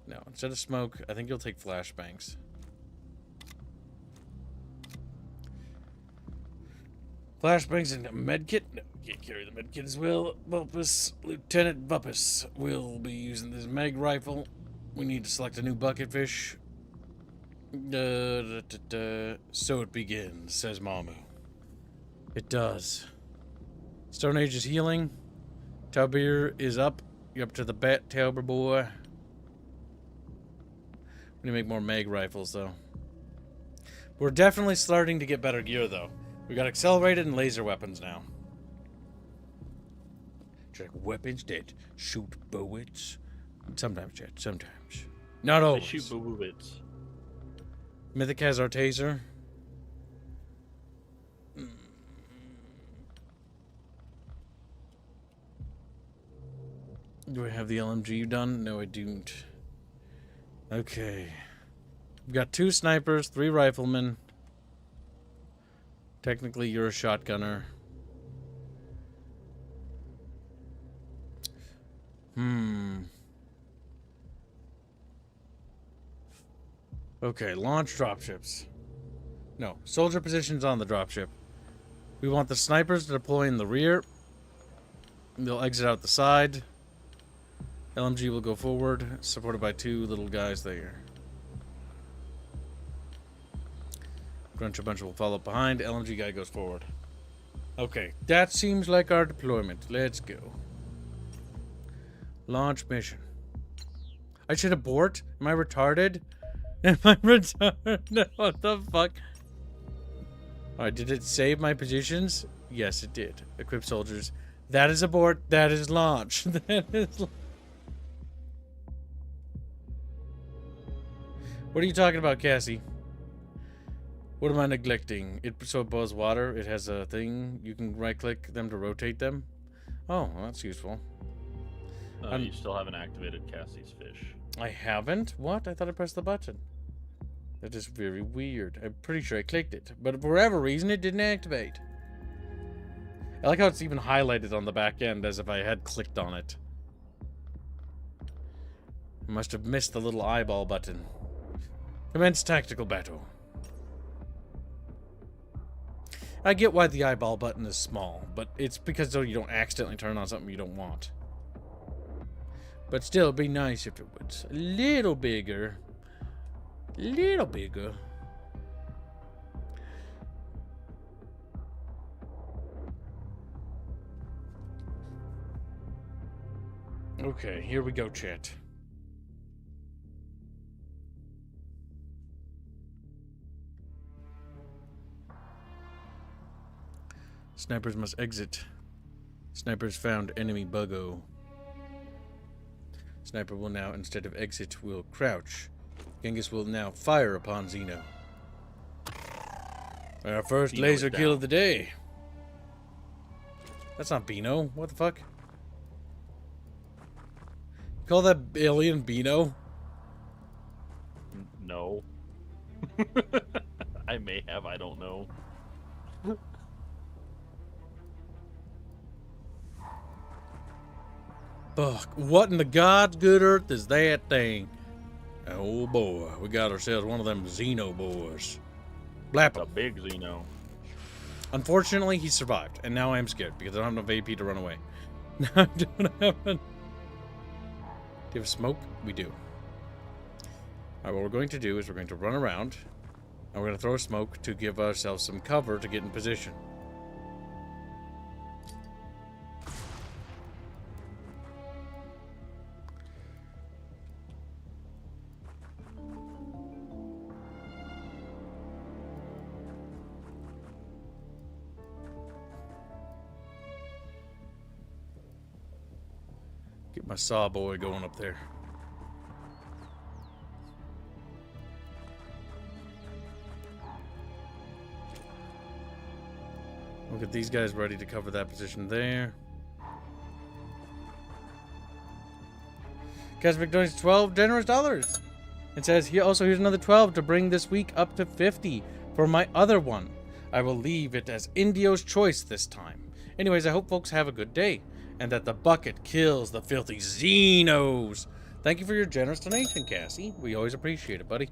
No, instead of smoke, I think you'll take flashbangs. Flashbangs and a medkit? No, can't carry the medkit as well. Vulpus, Lieutenant Vulpus will be using this mag rifle. We need to select a new bucket fish. So it begins, says Mamu. It does. Stone Age is healing. Taubir is up. You're up to the bat, Taubir boy. We need to make more mag rifles, though. We're definitely starting to get better gear, though. We got accelerated and laser weapons now. Check weapons that shoot bullets. Sometimes, chat. Sometimes. Not They always. shoot bullets. Mythic has our taser. Do I have the LMG done? No, I don't. Okay. We've got 2 snipers, 3 riflemen. Technically, you're a shotgunner. Okay, launch dropships. No, soldier positions on the dropship. We want the snipers to deploy in the rear. They'll exit out the side. LMG will go forward, supported by 2 little guys there. Grunch a bunch will follow up behind. LMG guy goes forward. Okay, that seems like our deployment. Let's go. Launch mission. I should abort? Am I retarded? Am I retarded? What the fuck? Alright, did it save my positions? Yes, it did. Equip soldiers. That is abort. That is launch. That is... What are you talking about, Cassie? What am I neglecting? So it boils water. It has a thing. You can right-click them to rotate them. Oh, well, that's useful. You still haven't activated Cassie's fish. I haven't? What? I thought I pressed the button. That is very weird. I'm pretty sure I clicked it. But for whatever reason, it didn't activate. I like how it's even highlighted on the back end as if I had clicked on it. I must have missed the little eyeball button. Commence tactical battle. I get why the eyeball button is small, but it's because so you don't accidentally turn on something you don't want. But still, it'd be nice if it was a little bigger. Little bigger. Okay, here we go, chat. Snipers must exit. Snipers found enemy buggo. Sniper will now, instead of exit, will crouch. Genghis will now fire upon Xeno. Our first laser kill of the day. That's not Beano. What the fuck? You call that alien Beano? No. I may have, I don't know. Fuck, what in the God's good earth is that thing? Oh boy, we got ourselves one of them Xeno boys. Blap A big Xeno. Unfortunately, he survived, and now I'm scared because I don't have enough AP to run away. I don't have an... Do you have smoke? We do. Alright, what we're going to do is we're going to run around, and we're going to throw a smoke to give ourselves some cover to get in position. Get my saw boy going up there. Look at these guys ready to cover that position there. Casmic donates 12 generous dollars. It says here also here's another 12 to bring this week up to 50 for my other one. I will leave it as Indio's choice this time. Anyways, I hope folks have a good day. And that the bucket kills the filthy Xenos. Thank you for your generous donation, Cassie. We always appreciate it, buddy.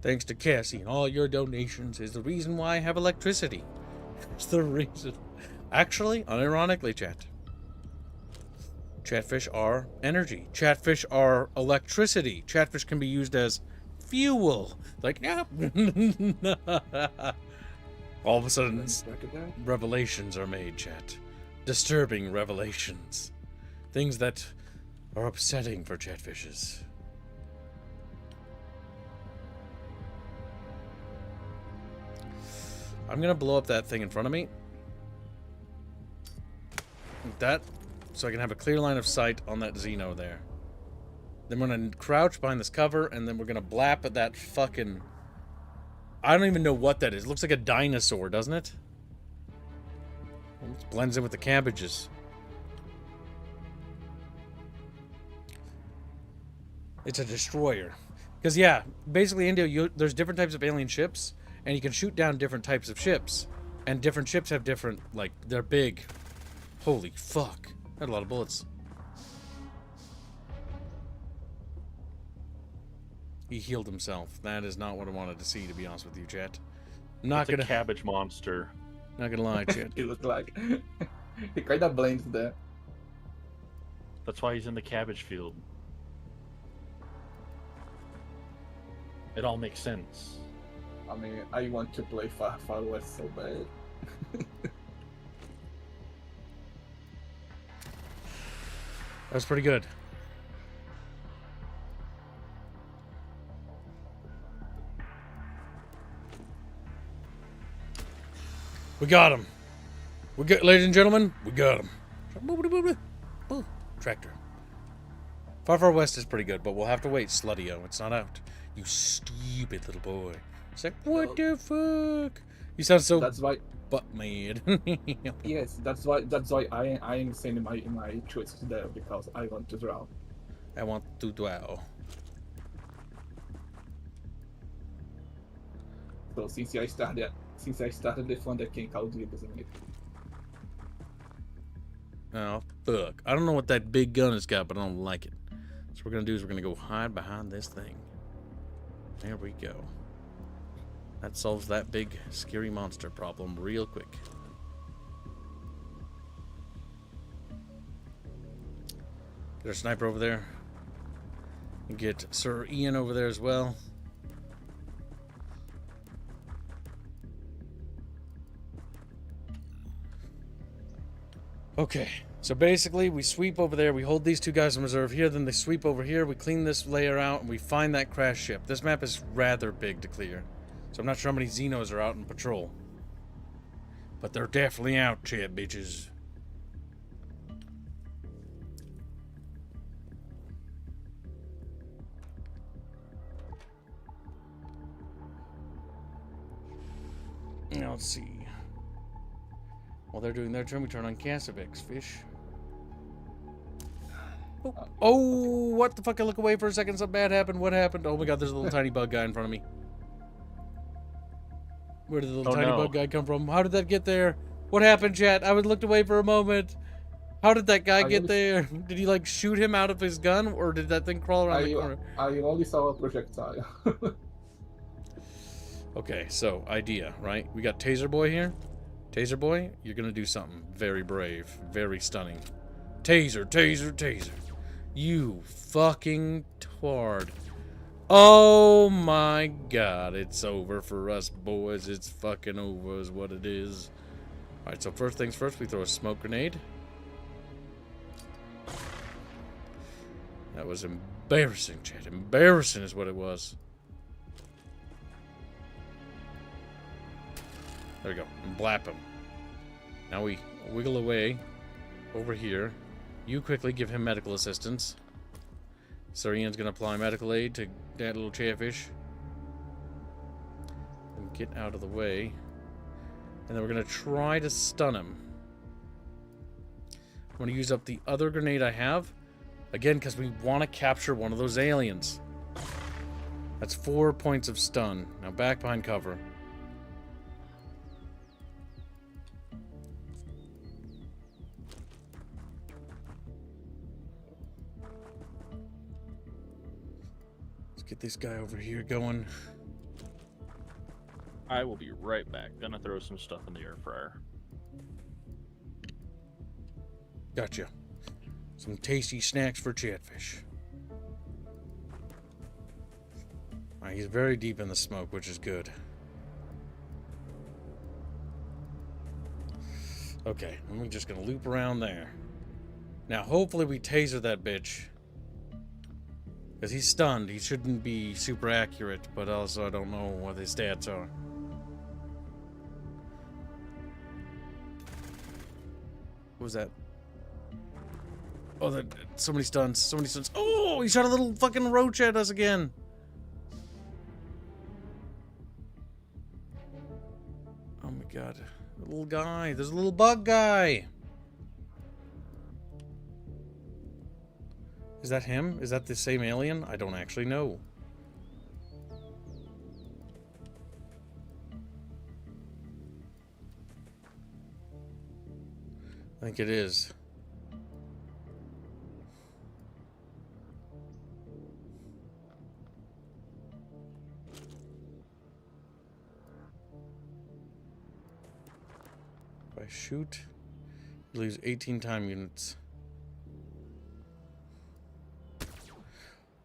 Thanks to Cassie and all your donations is the reason why I have electricity. It's the reason. Actually, unironically, chat. Chatfish are energy. Chatfish are electricity. Chatfish can be used as fuel. Like, yeah. All of a sudden, revelations are made, chat. Disturbing revelations. Things that are upsetting for chatfishes. I'm gonna blow up that thing in front of me. Like that. So I can have a clear line of sight on that Xeno there. Then we're gonna crouch behind this cover, and then we're gonna blap at that fucking... I don't even know what that is. It looks like a dinosaur, doesn't it? It blends in with the cabbages. It's a destroyer. Because, yeah, basically, India, there's different types of alien ships, and you can shoot down different types of ships. And different ships have different, like, they're big. Holy fuck. I had a lot of bullets. He healed himself. That is not what I wanted to see, to be honest with you, chat. Not It's gonna... a cabbage monster. Not gonna lie, chat. It looked like he kind of blames that. That's why he's in the cabbage field. It all makes sense. I mean, I want to play Far West so bad. That's pretty good. We got him. We got, ladies and gentlemen, we got him. Tractor. Far West is pretty good, but we'll have to wait, Slutty-O. It's not out. You stupid little boy. It's like, what the fuck? You sound so That's why. butt mad. Yes, that's why I am saying my choices there, because I want to draw. I want to dwell. So since I started this one, I can call you this minute. Oh, fuck. I don't know what that big gun has got, but I don't like it. So what we're going to do is we're going to go hide behind this thing. There we go. That solves that big, scary monster problem real quick. Get our sniper over there. And get Sir Ian over there as well. Okay, so basically we sweep over there, we hold these two guys in reserve here, then they sweep over here, we clean this layer out, and we find that crash ship. This map is rather big to clear, so I'm not sure how many Xenos are out in patrol. But they're definitely out, chat bitches. Now let's see. While they're doing their turn, we turn on Cassavex fish. Oh, what the fuck? I look away for a second. Something bad happened. What happened? Oh my god, there's a little tiny bug guy in front of me. Where did the little tiny bug guy come from? How did that get there? What happened, chat? I was looked away for a moment. How did that guy get there? Did he like shoot him out of his gun, or did that thing crawl around the corner? I only saw a projectile. Okay, so idea, right? We got Taser Boy here. Taser Boy, you're gonna do something very brave, very stunning. Taser, taser, taser. You fucking tward. Oh my god, it's over for us boys. It's fucking over is what it is. Alright, so first things first, we throw a smoke grenade. That was embarrassing, chat. Embarrassing is what it was. There we go. And blap him. Now we wiggle away over here. You quickly give him medical assistance. Sir Ian's going to apply medical aid to that little chatfish. And get out of the way. And then we're going to try to stun him. I'm going to use up the other grenade I have. Again, because we want to capture one of those aliens. That's 4 points of stun. Now back behind cover. Get this guy over here going. I will be right back. Gonna throw some stuff in the air fryer. Gotcha. Some tasty snacks for Chatfish. Alright, he's very deep in the smoke, which is good. Okay, I'm just gonna loop around there. Now, hopefully we taser that bitch. Because he's stunned. He shouldn't be super accurate, but also I don't know what his stats are. What was that? Oh, that so many stuns. So many stuns. Oh, he shot a little fucking roach at us again. Oh my god. A little guy. There's a little bug guy. Is that him? Is that the same alien? I don't actually know. I think it is. If I shoot, you lose 18 time units.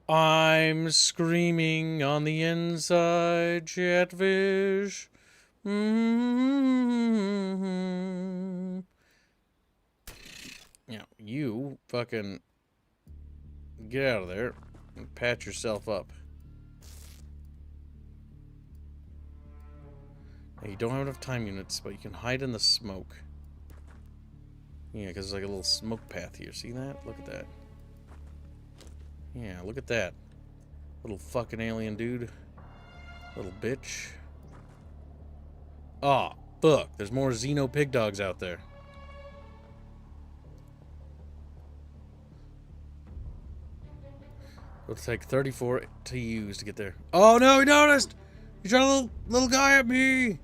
I'm screaming on the inside, Chatfish. Yeah, you fucking get out of there and patch yourself up. Now, you don't have enough time units, but you can hide in the smoke. Yeah, because there's like a little smoke path here. See that? Look at that. Yeah, look at that. Little fucking alien dude. Little bitch. Aw, fuck. There's more Xeno pig dogs out there. It'll take 34 TUs to get there. Oh no, he noticed! He shot a little guy at me!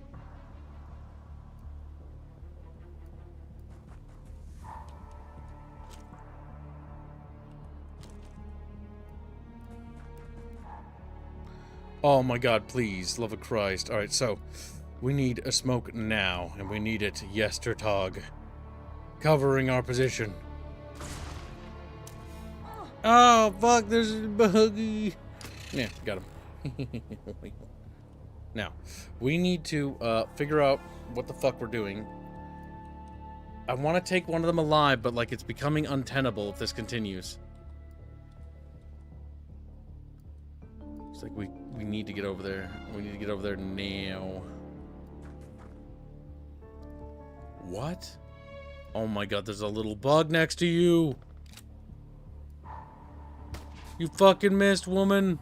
Oh my god, please, love of Christ. Alright, so, we need a smoke now, and we need it yestertog. Covering our position. Oh, fuck, there's a buggy. Yeah, got him. Now, we need to figure out what the fuck we're doing. I want to take one of them alive, but like it's becoming untenable if this continues. It's like we need to get over there. We need to get over there now. What? Oh my god, there's a little bug next to you. You fucking missed, woman.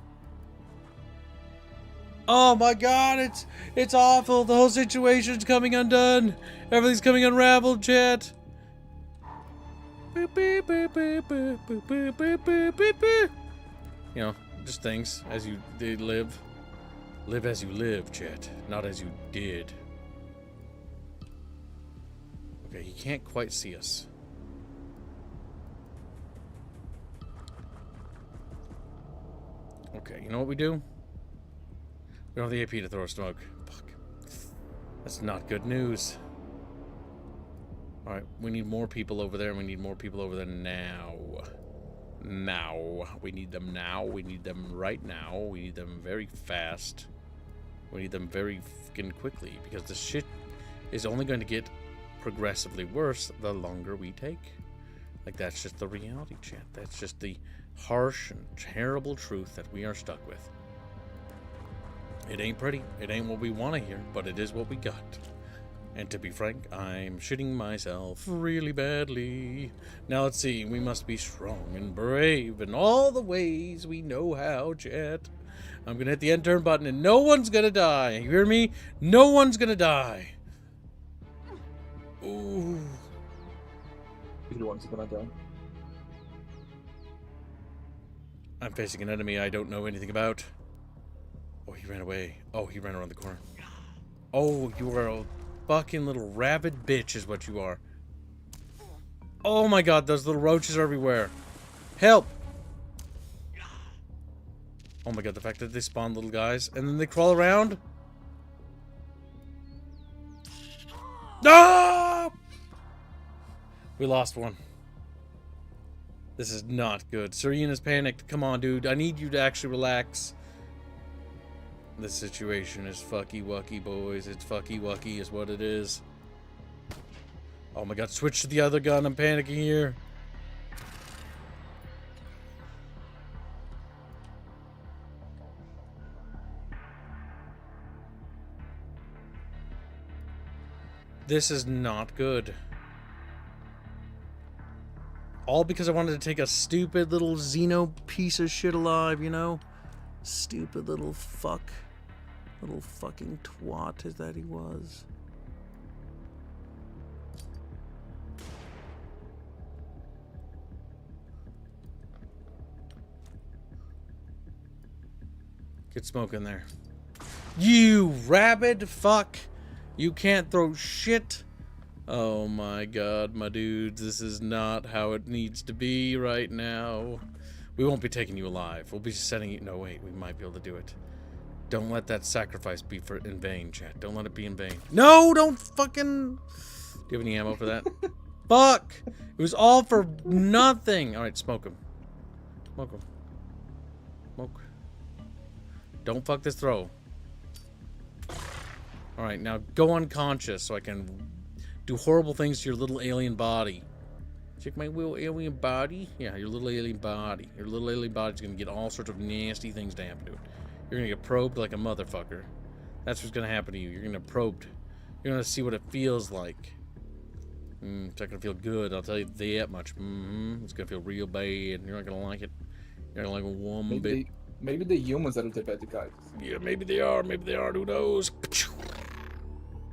Oh my god, it's awful. The whole situation's coming undone. Everything's coming unraveled, chat. You know, just things as you did live. Live as you live, chat. Not as you did. Okay, he can't quite see us. Okay, you know what we do? We don't have the AP to throw a smoke. Fuck. That's not good news. Alright, we need more people over there, and we need more people over there now. Now. We need them now. We need them right now. We need them very fast. We need them very fucking quickly, because this shit is only going to get progressively worse the longer we take. Like, that's just the reality, chat. That's just the harsh and terrible truth that we are stuck with. It ain't pretty. It ain't what we want to hear, but it is what we got. And to be frank, I'm shitting myself really badly. Now let's see. We must be strong and brave in all the ways we know how, chat. I'm gonna hit the end turn button and no one's gonna die. You hear me? No one's gonna die. Ooh. Either one's gonna die. I'm facing an enemy I don't know anything about. Oh, he ran away. Oh, he ran around the corner. Oh, you are a fucking little rabid bitch is what you are. Oh my god, those little roaches are everywhere. Help! Oh my god, the fact that they spawn little guys and then they crawl around. No! We lost one. This is not good. Serena's panicked. Come on, dude. I need you to actually relax. This situation is fucky wucky, boys. It's fucky wucky is what it is. Oh my god, switch to the other gun. I'm panicking here. This is not good. All because I wanted to take a stupid little Xeno piece of shit alive, you know? Stupid little fuck. Little fucking twat is that he was. Get smoke in there. You rabid fuck! You can't throw shit! Oh my god, my dudes, this is not how it needs to be right now. We won't be taking you alive. We'll be setting you... No, wait, we might be able to do it. Don't let that sacrifice be in vain, chat. Don't let it be in vain. No, don't fucking... Do you have any ammo for that? Fuck! It was all for nothing! Alright, smoke him. Smoke him. Smoke. Don't fuck this throw. Alright, now go unconscious so I can do horrible things to your little alien body. Check my little alien body. Yeah, your little alien body. Your little alien body's gonna get all sorts of nasty things to happen to it. You're gonna get probed like a motherfucker. That's what's gonna happen to you. You're gonna probe. You're gonna see what it feels like. It's not gonna feel good, I'll tell you that much. It's gonna feel real bad. You're not gonna like it. You're not gonna like it one bit. Maybe the humans are the bad guys. Yeah, maybe they are. Maybe they are. Who knows?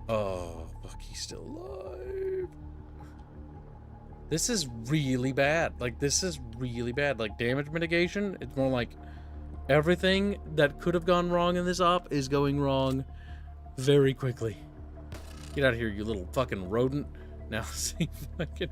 Oh, fuck, he's still alive. This is really bad. Like, this is really bad. Like, damage mitigation, it's more like everything that could have gone wrong in this op is going wrong very quickly. Get out of here, you little fucking rodent. Now, see if I can...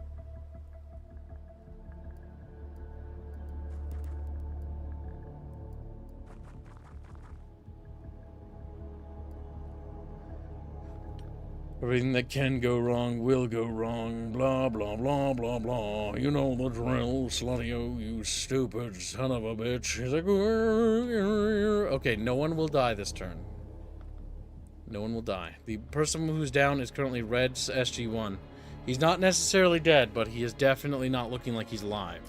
Everything that can go wrong will go wrong. Blah, blah, blah, blah, blah. You know the drill, Slutty-O, you stupid son of a bitch. He's like... Okay, no one will die this turn. No one will die. The person who's down is currently Red's SG-1. He's not necessarily dead, but he is definitely not looking like he's alive.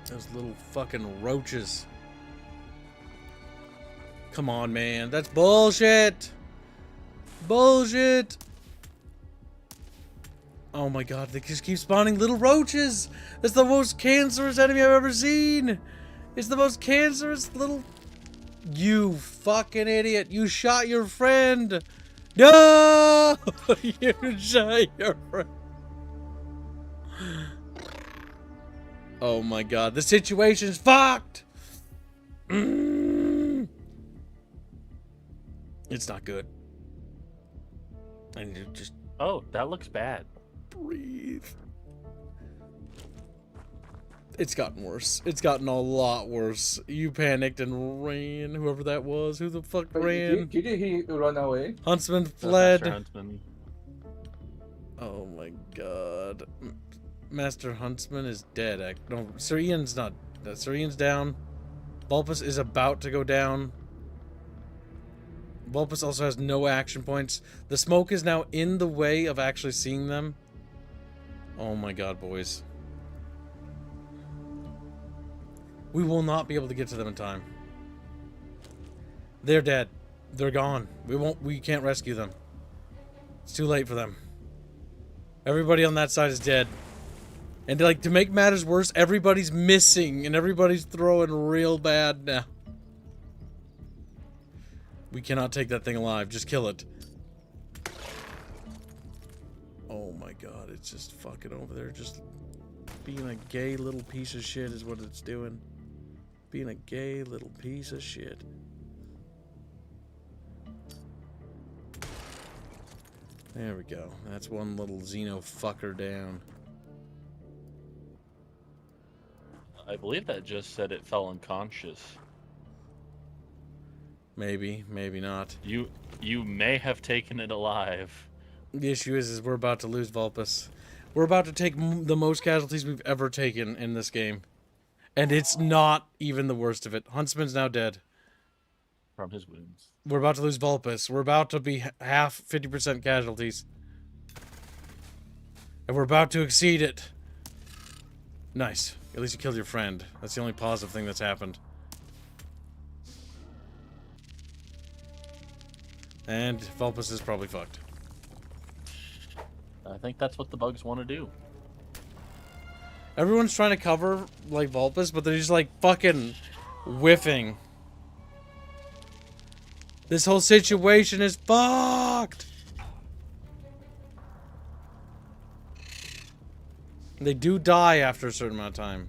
Those little fucking roaches. Come on, man. That's bullshit. Bullshit. Oh my god, they just keep spawning little roaches. That's the most cancerous enemy I've ever seen. It's the most cancerous little... You fucking idiot. You shot your friend. No! You shot your friend. Oh my god, the situation's fucked! It's not good. I need to just Oh, that looks bad. breathe. It's gotten worse. It's gotten a lot worse. You panicked and ran, whoever that was. Who the fuck ran? Did he run away? Huntsman Master fled. Huntsman. Oh my god. Master Huntsman is dead. No, Sir Ian's not. Sir Ian's down. Bulbous is about to go down. Bulbous also has no action points. The smoke is now in the way of actually seeing them. Oh my god, boys. We will not be able to get to them in time. They're dead. They're gone. We can't rescue them. It's too late for them. Everybody on that side is dead. And like to make matters worse, everybody's missing and everybody's throwing real bad now. We cannot take that thing alive. Just kill it. Oh my god, it's just fucking over there. Just being a gay little piece of shit is what it's doing. Being a gay little piece of shit. There we go. That's one little Xeno fucker down. I believe that just said it fell unconscious. Maybe, maybe not. You may have taken it alive. The issue is we're about to lose Vulpus. We're about to take the most casualties we've ever taken in this game. And it's not even the worst of it. Huntsman's now dead. From his wounds. We're about to lose Vulpus. We're about to be half 50% casualties. And we're about to exceed it. Nice. At least you killed your friend. That's the only positive thing that's happened. And Vulpus is probably fucked. I think that's what the bugs want to do. Everyone's trying to cover, like, Vulpus, but they're just, like, fucking whiffing. This whole situation is fucked! They do die after a certain amount of time.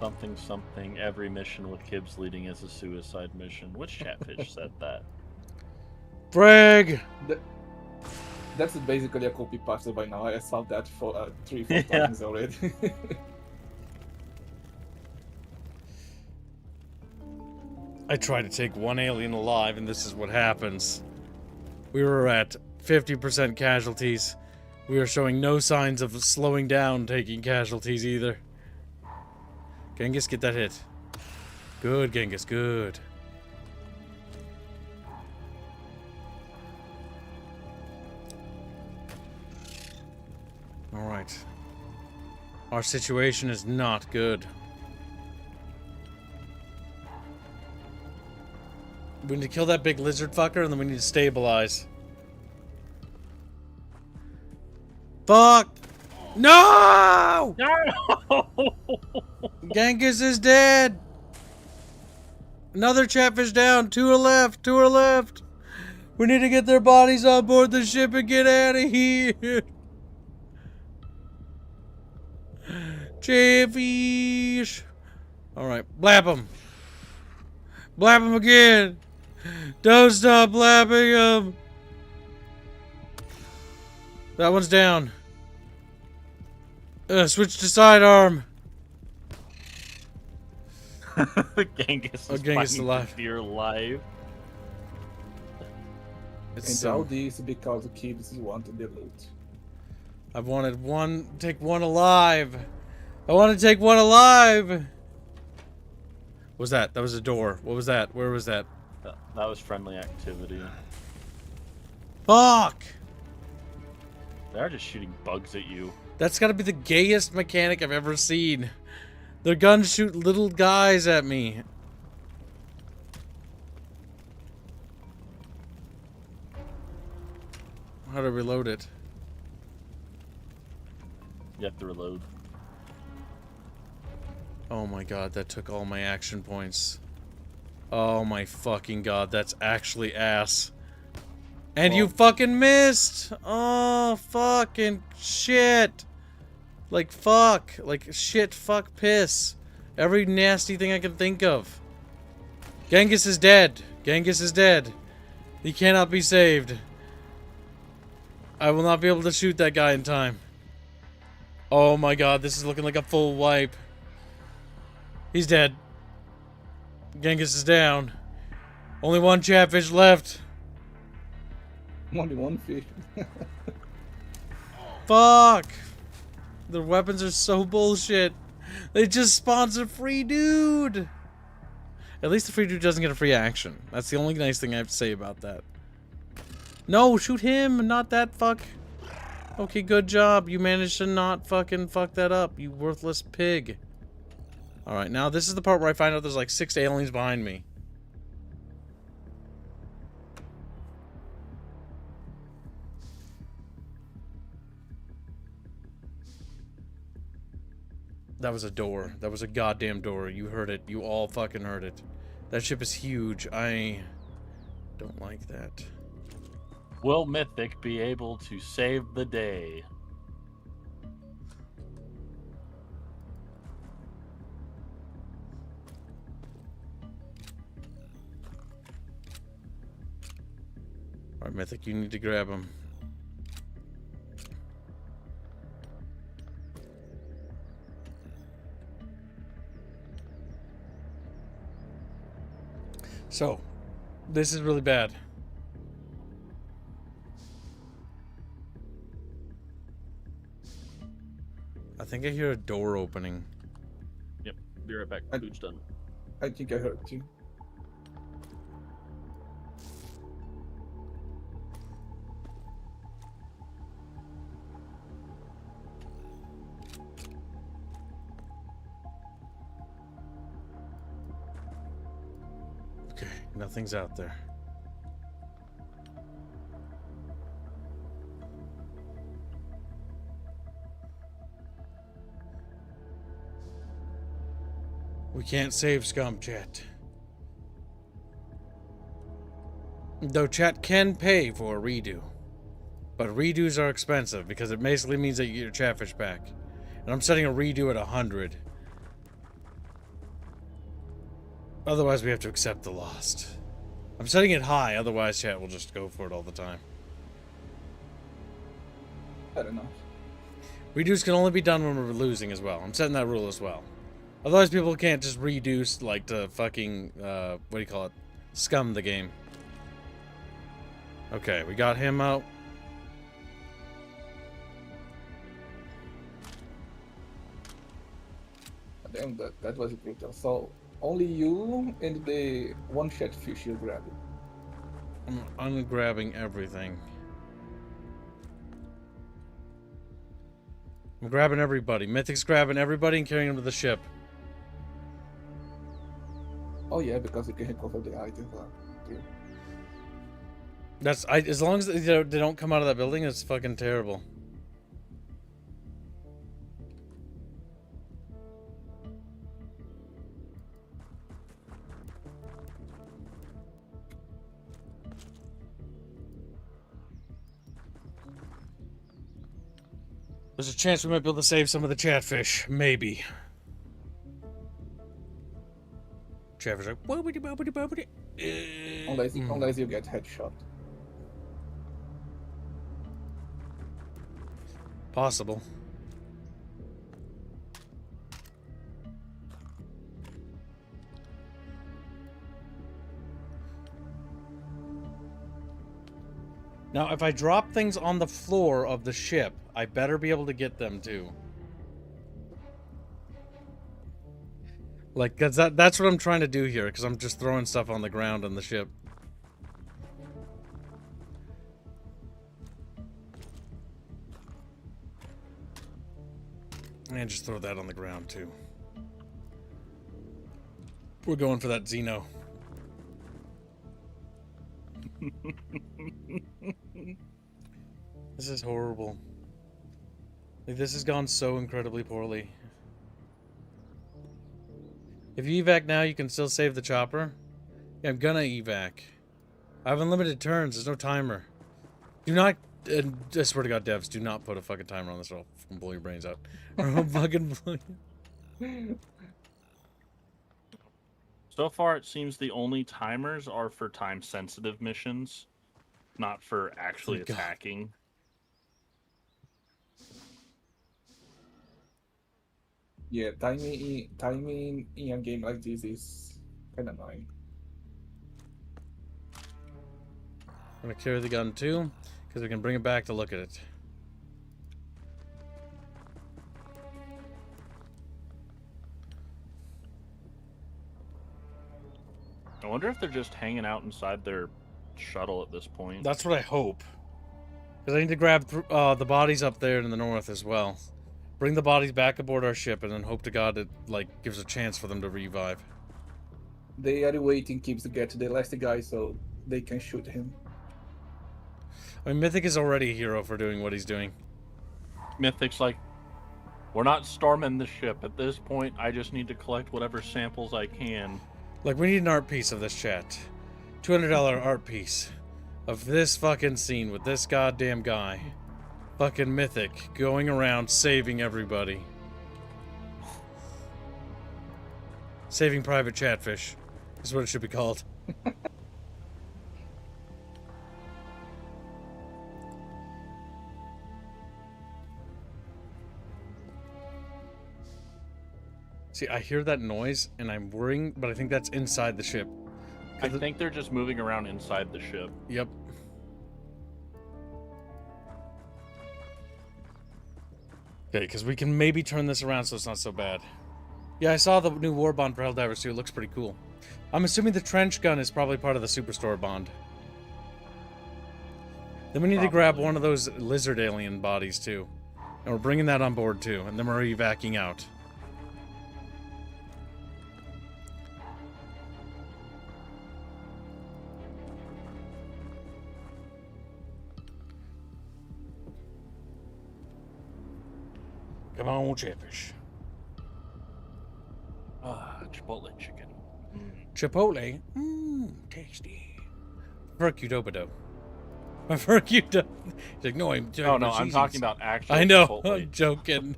Something, something, every mission with Kibbs leading is a suicide mission. Which chatfish said that? Frag! That's basically a copy paste by now. I saw that for 3-4 Yeah. times already. I tried to take one alien alive, and this is what happens. We were at 50% casualties. We are showing no signs of slowing down taking casualties either. Genghis, get that hit. Good, Genghis, good. Alright. Our situation is not good. We need to kill that big lizard fucker, and then we need to stabilize. Fuck! No! No! Genghis is dead! Another chatfish down. 2 are left. 2 are left. We need to get their bodies on board the ship and get out of here. Chatfish. Alright, blap him. Blap him again. Don't stop blapping him. That one's down. Switch to sidearm. Genghis is Genghis fighting alive. for dear life. It's And so... all this because the kids wanted the loot. I've wanted one... Take one alive. I want to take one alive. What was that? That was a door. What was that? Where was that? That was friendly activity. Fuck! They're just shooting bugs at you. That's gotta be the gayest mechanic I've ever seen. Their guns shoot little guys at me. How do I reload it? You have to reload. Oh my god, that took all my action points. Oh my fucking god, that's actually ass. And you fucking missed! Oh, fucking shit! Like, fuck. Like, shit, fuck, piss. Every nasty thing I can think of. Genghis is dead. Genghis is dead. He cannot be saved. I will not be able to shoot that guy in time. Oh my god, this is looking like a full wipe. He's dead. Genghis is down. Only one chatfish left. Only one fish. Fuck! Their weapons are so bullshit. They just sponsor free dude. At least the free dude doesn't get a free action. That's the only nice thing I have to say about that. No, shoot him, not that fuck. Okay, good job. You managed to not fucking fuck that up, you worthless pig. Alright, now this is the part where I find out there's like 6 aliens behind me. That was a door. That was a goddamn door. You heard it. You all fucking heard it. That ship is huge. I don't like that. Will Mythic be able to save the day? Alright, Mythic, you need to grab him. So, this is really bad. I think I hear a door opening. Yep, be right back. Food's done. I think I heard you. Okay. Nothing's out there. We can't save scum, chat. Though chat can pay for a redo. But redos are expensive because it basically means that you get your chatfish back. And I'm setting a redo at 100. Otherwise we have to accept the lost. I'm setting it high, otherwise chat will just go for it all the time. I don't know. Redos can only be done when we're losing as well. I'm setting that rule as well. Otherwise people can't just reduce like to fucking, what do you call it? Scum the game. Okay, we got him out. Damn, that was brutal. So only you and the one chatfish you grabbed. I'm ungrabbing everything. I'm grabbing everybody. Mythic's grabbing everybody and carrying them to the ship. Oh yeah, because you can recover the items. Too. That's as long as they don't come out of that building, it's fucking terrible. There's a chance we might be able to save some of the chatfish. Maybe. Chatfish like, boobity, boobity, boobity. Unless you get headshot. Possible. Now, if I drop things on the floor of the ship, I better be able to get them too. Like, cause that's what I'm trying to do here, because I'm just throwing stuff on the ground on the ship. And just throw that on the ground too. We're going for that Xeno. This is horrible. Like, this has gone so incredibly poorly. If you evac now, you can still save the chopper. Yeah, I'm gonna evac. I have unlimited turns. There's no timer. Do not, I swear to God, devs, do not put a fucking timer on this or I'll fucking blow your brains out. Or I'll fucking blow you. So far, it seems the only timers are for time-sensitive missions, not for actually Thank God. attacking. Yeah, timing in a game like this is kind of annoying. I'm gonna carry the gun too, because we can bring it back to look at it. I wonder if they're just hanging out inside their shuttle at this point. That's what I hope. Because I need to grab the bodies up there in the north as well. Bring the bodies back aboard our ship and then hope to God it like gives a chance for them to revive. They are waiting Gibbs to get to the last guy so they can shoot him. I mean, Mythic is already a hero for doing what he's doing. Mythic's like, we're not storming the ship. At this point, I just need to collect whatever samples I can. Like, we need an art piece of this chat. $200 art piece of this fucking scene with this goddamn guy. Fucking Mythic going around saving everybody. Saving Private Chatfish is what it should be called. See, I hear that noise and I'm worrying, but I think that's inside the ship. I think they're just moving around inside the ship. Yep. Okay, because we can maybe turn this around so it's not so bad. Yeah, I saw the new war bond for Helldivers too. It looks pretty cool. I'm assuming the trench gun is probably part of the Superstore bond. Then we need to grab one of those lizard alien bodies too. And we're bringing that on board too. And then we're evacuating out. Come on, Chatfish. Chipotle chicken. Chipotle? Tasty. For Qdoba. For Qdoba. He's like, no, I'm talking Oh no, about I'm Cheezies. talking about actual I know, Chipotle. I'm joking.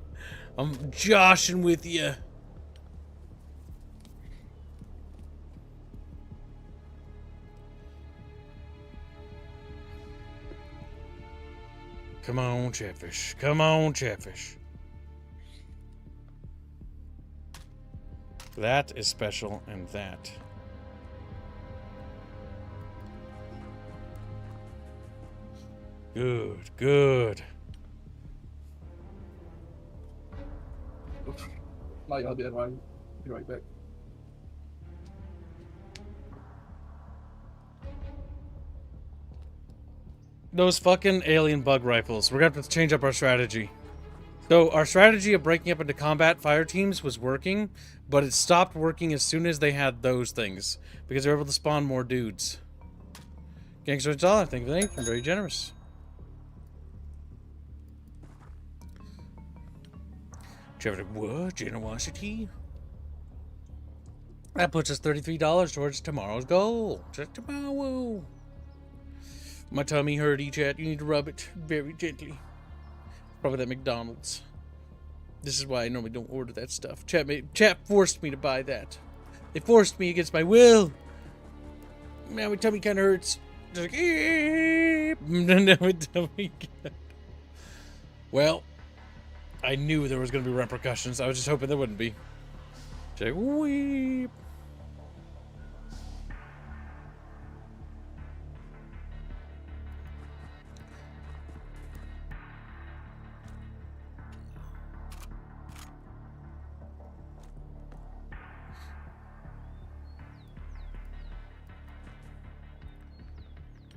I'm joshing with you. Come on, Chatfish. Come on, Chatfish. That is special, and that. Good, good. Like, I'll be right back. Those fucking alien bug rifles. We're gonna have to change up our strategy. So our strategy of breaking up into combat fire teams was working, but it stopped working as soon as they had those things, because they were able to spawn more dudes. Gangster dollar, thank you, I'm very generous. Trevor, what? Generosity? That puts us $33 towards tomorrow's goal. Just tomorrow. My tummy hurty, chat. You need to rub it very gently. Probably that McDonald's. This is why I normally don't order that stuff. Chat forced me to buy that. They forced me against my will. Now my tummy kind of hurts. Just like, now my tummy. Well, I knew there was going to be repercussions. I was just hoping there wouldn't be. Just like, weep.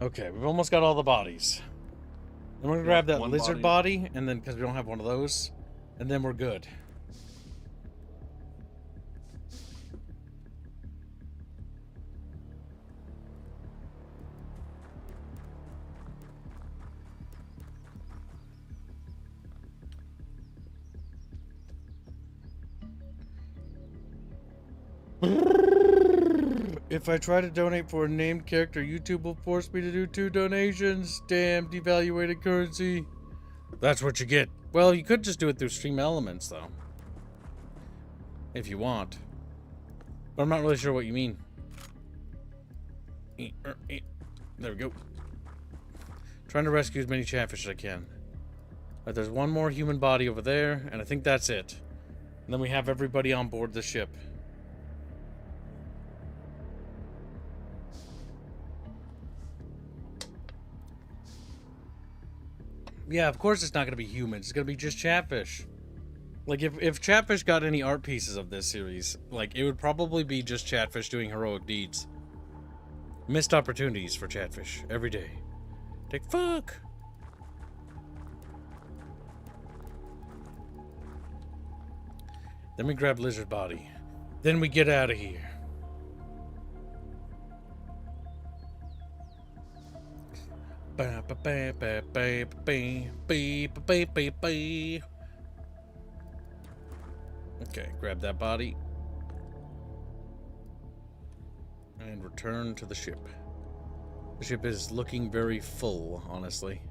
Okay, we've almost got all the bodies. Then we're gonna grab that lizard body, and then because we don't have one of those, and then we're good. If I try to donate for a named character, YouTube will force me to do 2 donations. Damn, devaluated currency. That's what you get. Well, you could just do it through Stream Elements, though. If you want. But I'm not really sure what you mean. There we go. Trying to rescue as many chatfish as I can. But there's one more human body over there, and I think that's it. And then we have everybody on board the ship. Yeah, of course it's not going to be humans. It's going to be just chatfish. Like, if chatfish got any art pieces of this series, like, it would probably be just chatfish doing heroic deeds. Missed opportunities for chatfish every day. Take fuck! Then we grab lizard body. Then we get out of here. Okay, grab that body. And return to the ship. The ship is looking very full, honestly.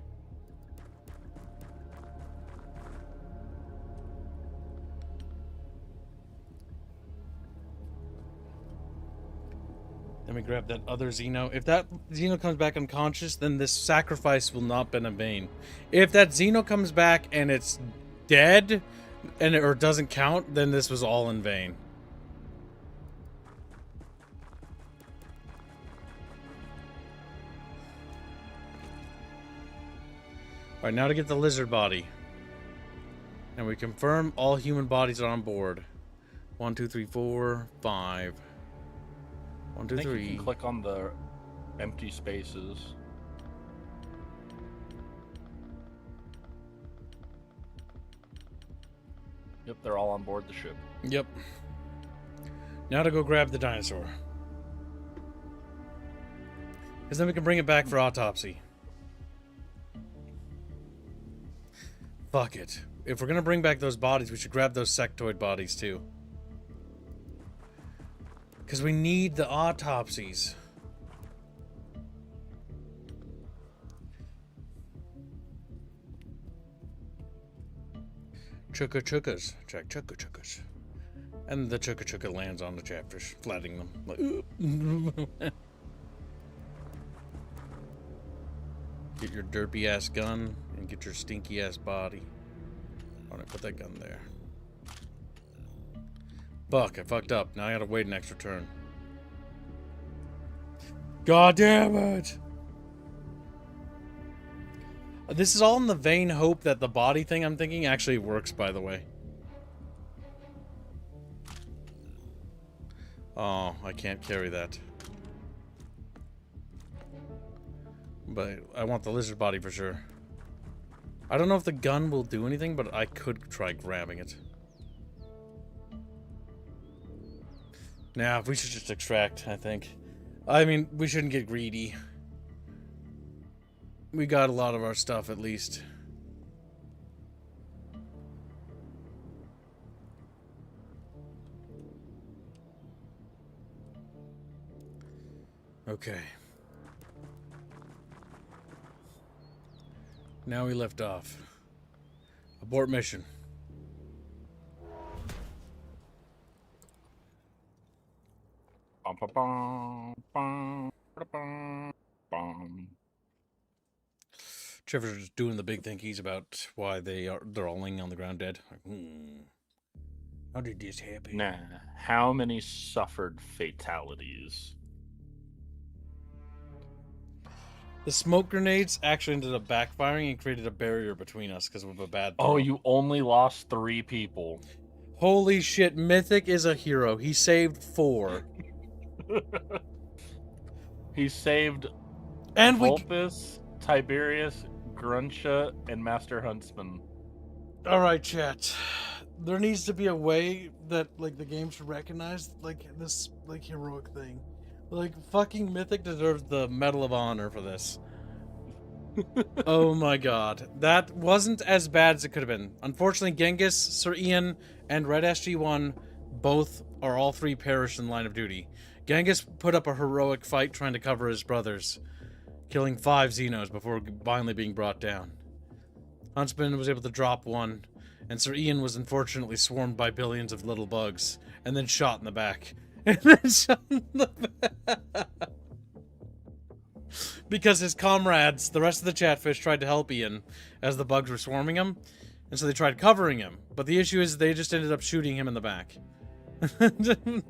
Then we grab that other Xeno. If that Xeno comes back unconscious, then this sacrifice will not been in vain. If that Xeno comes back and it's dead, or doesn't count, then this was all in vain. Alright, now to get the lizard body. And we confirm all human bodies are on board. 1, 2, 3, 4, 5. 1, 2, 3. You can click on the empty spaces. Yep, they're all on board the ship. Yep. Now to go grab the dinosaur. Because then we can bring it back for autopsy. Fuck it. if we're gonna bring back those bodies, we should grab those sectoid bodies too. Because we need the autopsies. Chukka chukkas. Check chukka chukkas. And the chukka chukka lands on the chatfish, flattening them. Like, get your derpy ass gun and get your stinky ass body. Alright, put that gun there. Fuck, I fucked up. Now I gotta wait an extra turn. God damn it! This is all in the vain hope that the body thing I'm thinking actually works, by the way. Oh, I can't carry that. But I want the lizard body for sure. I don't know if the gun will do anything, but I could try grabbing it. Nah, we should just extract, I think. I mean, we shouldn't get greedy. We got a lot of our stuff, at least. Okay. Now we lift off. Abort mission. Trevor's just doing the big thinkies about why they're all laying on the ground dead. Like, how did this happen? Nah. How many suffered fatalities? The smoke grenades actually ended up backfiring and created a barrier between us because of a bad throw. Oh, you only lost 3 people. Holy shit, Mythic is a hero. He saved 4. He saved And Vulpus, Tiberius, Gruntia, and Master Huntsman. Alright, chat. There needs to be a way that, like, the game should recognize, like, this, like, heroic thing. Like, fucking Mythic deserves the Medal of Honor for this. Oh my god. That wasn't as bad as it could have been. Unfortunately, Genghis, Sir Ian, and Red SG-1 all three perished in line of duty. Genghis put up a heroic fight trying to cover his brothers, killing 5 Xenos before finally being brought down. Huntsman was able to drop 1, and Sir Ian was unfortunately swarmed by billions of little bugs, and then shot in the back. And then shot in the back. Because his comrades, the rest of the chatfish, tried to help Ian as the bugs were swarming him, and so they tried covering him. But the issue is they just ended up shooting him in the back.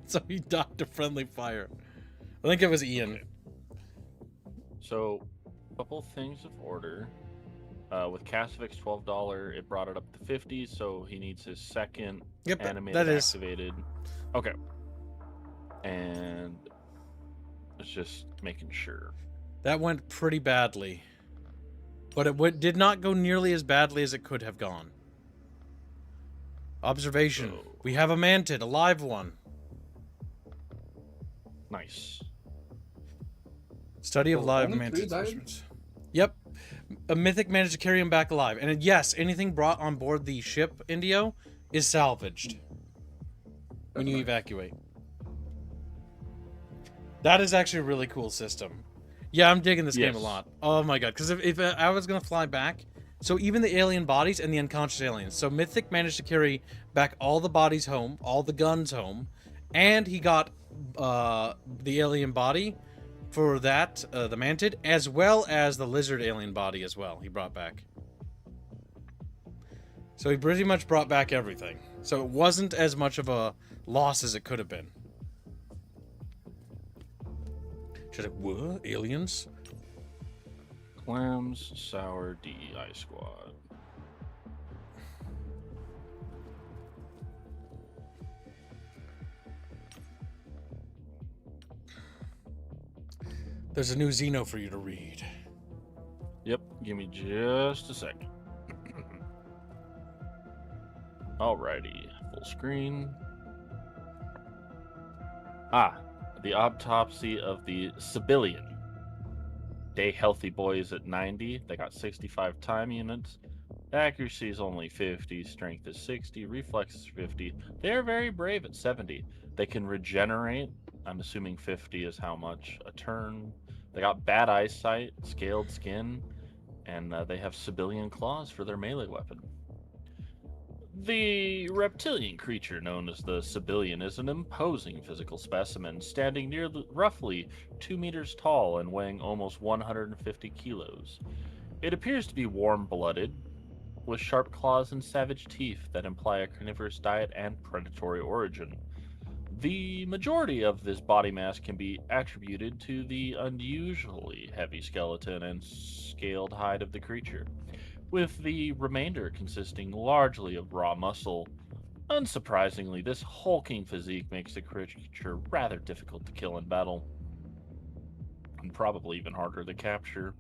So he died to friendly fire. I think it was Ian. So, a couple things of order. With Casvix $12, it brought it up to 50, so he needs his second animated activated. Okay. And it's just making sure. That went pretty badly. But it did not go nearly as badly as it could have gone. Observation. Oh. We have a mantid, a live one. Nice. Study of live mantid specimens. Yep. A Mythic managed to carry him back alive. And yes, anything brought on board the ship, Indio, is salvaged when you evacuate. That is actually a really cool system. Yeah, I'm digging this game a lot. Oh my god, because if I was going to fly back, so even the alien bodies and the unconscious aliens. So Mythic managed to carry back all the bodies home, all the guns home, and he got the alien body for that, the mantid, as well as the lizard alien body as well, he brought back. So he pretty much brought back everything. So it wasn't as much of a loss as it could have been. She's like, what? Aliens? Clams, Sour, DEI Squad. There's a new Xeno for you to read. Yep, give me just a second. Alrighty, full screen. The autopsy of the Civilian. Day healthy boys at 90. They got 65 time units. Accuracy is only 50, strength is 60, reflex is 50. They are very brave at 70. They can regenerate. I'm assuming 50 is how much? A turn. They got bad eyesight, scaled skin, and they have civilian claws for their melee weapon. The reptilian creature known as the Civilian is an imposing physical specimen, standing roughly 2 meters tall and weighing almost 150 kilos. It appears to be warm-blooded, with sharp claws and savage teeth that imply a carnivorous diet and predatory origin. The majority of this body mass can be attributed to the unusually heavy skeleton and scaled hide of the creature, with the remainder consisting largely of raw muscle. Unsurprisingly, this hulking physique makes the creature rather difficult to kill in battle, and probably even harder to capture.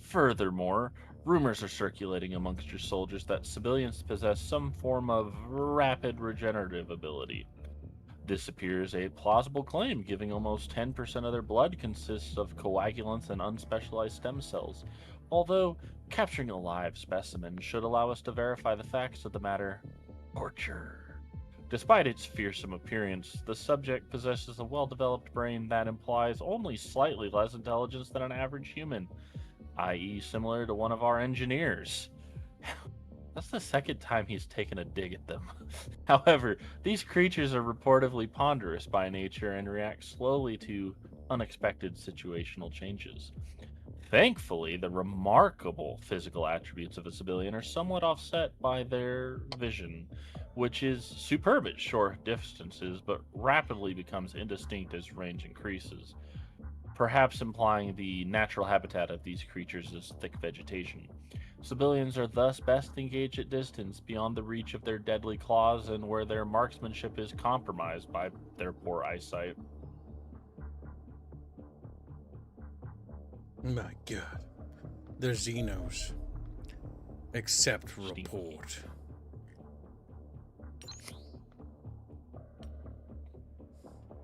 Furthermore, rumors are circulating amongst your soldiers that civilians possess some form of rapid regenerative ability. This appears a plausible claim, given almost 10% of their blood consists of coagulants and unspecialized stem cells, although capturing a live specimen should allow us to verify the facts of the matter. Torture. Despite its fearsome appearance, the subject possesses a well-developed brain that implies only slightly less intelligence than an average human, i.e. similar to one of our engineers. That's the second time he's taken a dig at them. However, these creatures are reportedly ponderous by nature and react slowly to unexpected situational changes. Thankfully, the remarkable physical attributes of a civilian are somewhat offset by their vision, which is superb at short distances but rapidly becomes indistinct as range increases, perhaps implying the natural habitat of these creatures is thick vegetation. Civilians are thus best engaged at distance beyond the reach of their deadly claws and where their marksmanship is compromised by their poor eyesight. My god. They're Xenos. Accept report.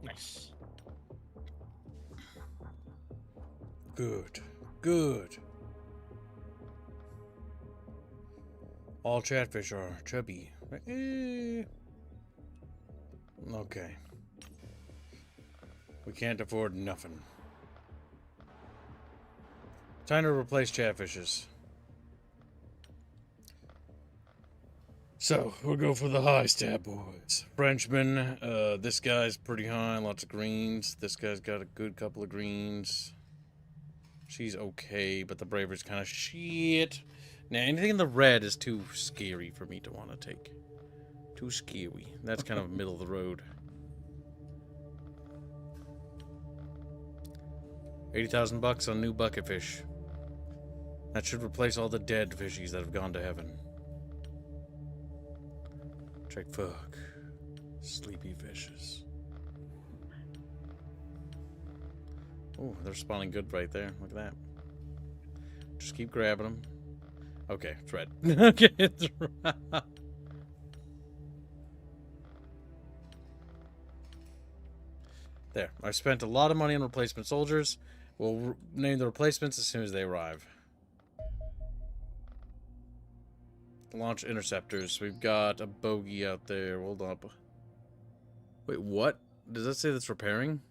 Nice. Good. Good. All chatfish are chubby. Okay. We can't afford nothing. Time to replace chatfishes. So, we'll go for the high stat boys. Frenchman, this guy's pretty high, lots of greens. This guy's got a good couple of greens. She's okay, but the bravery's kind of shit. Now, anything in the red is too scary for me to want to take. Too scary. That's kind of middle of the road. 80,000 bucks on new bucket fish. That should replace all the dead fishies that have gone to heaven. Check fuck. Sleepy fishes. Oh, they're spawning good right there. Look at that. Just keep grabbing them. Okay, it's red. Okay, it's red. There. I spent a lot of money on replacement soldiers. We'll name the replacements as soon as they arrive. Launch interceptors. We've got a bogey out there. Hold up. Wait, what? Does that say that's repairing?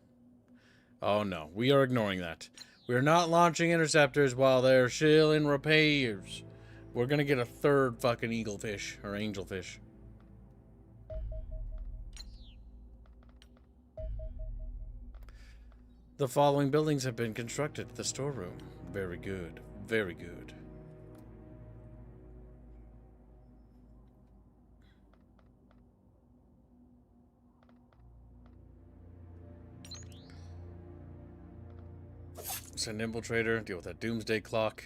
Oh no, we are ignoring that. We're not launching interceptors while they're still in repairs. We're gonna get a third fucking eaglefish or angelfish. The following buildings have been constructed. The storeroom. Very good. Very good. Send infiltrator, deal with that doomsday clock.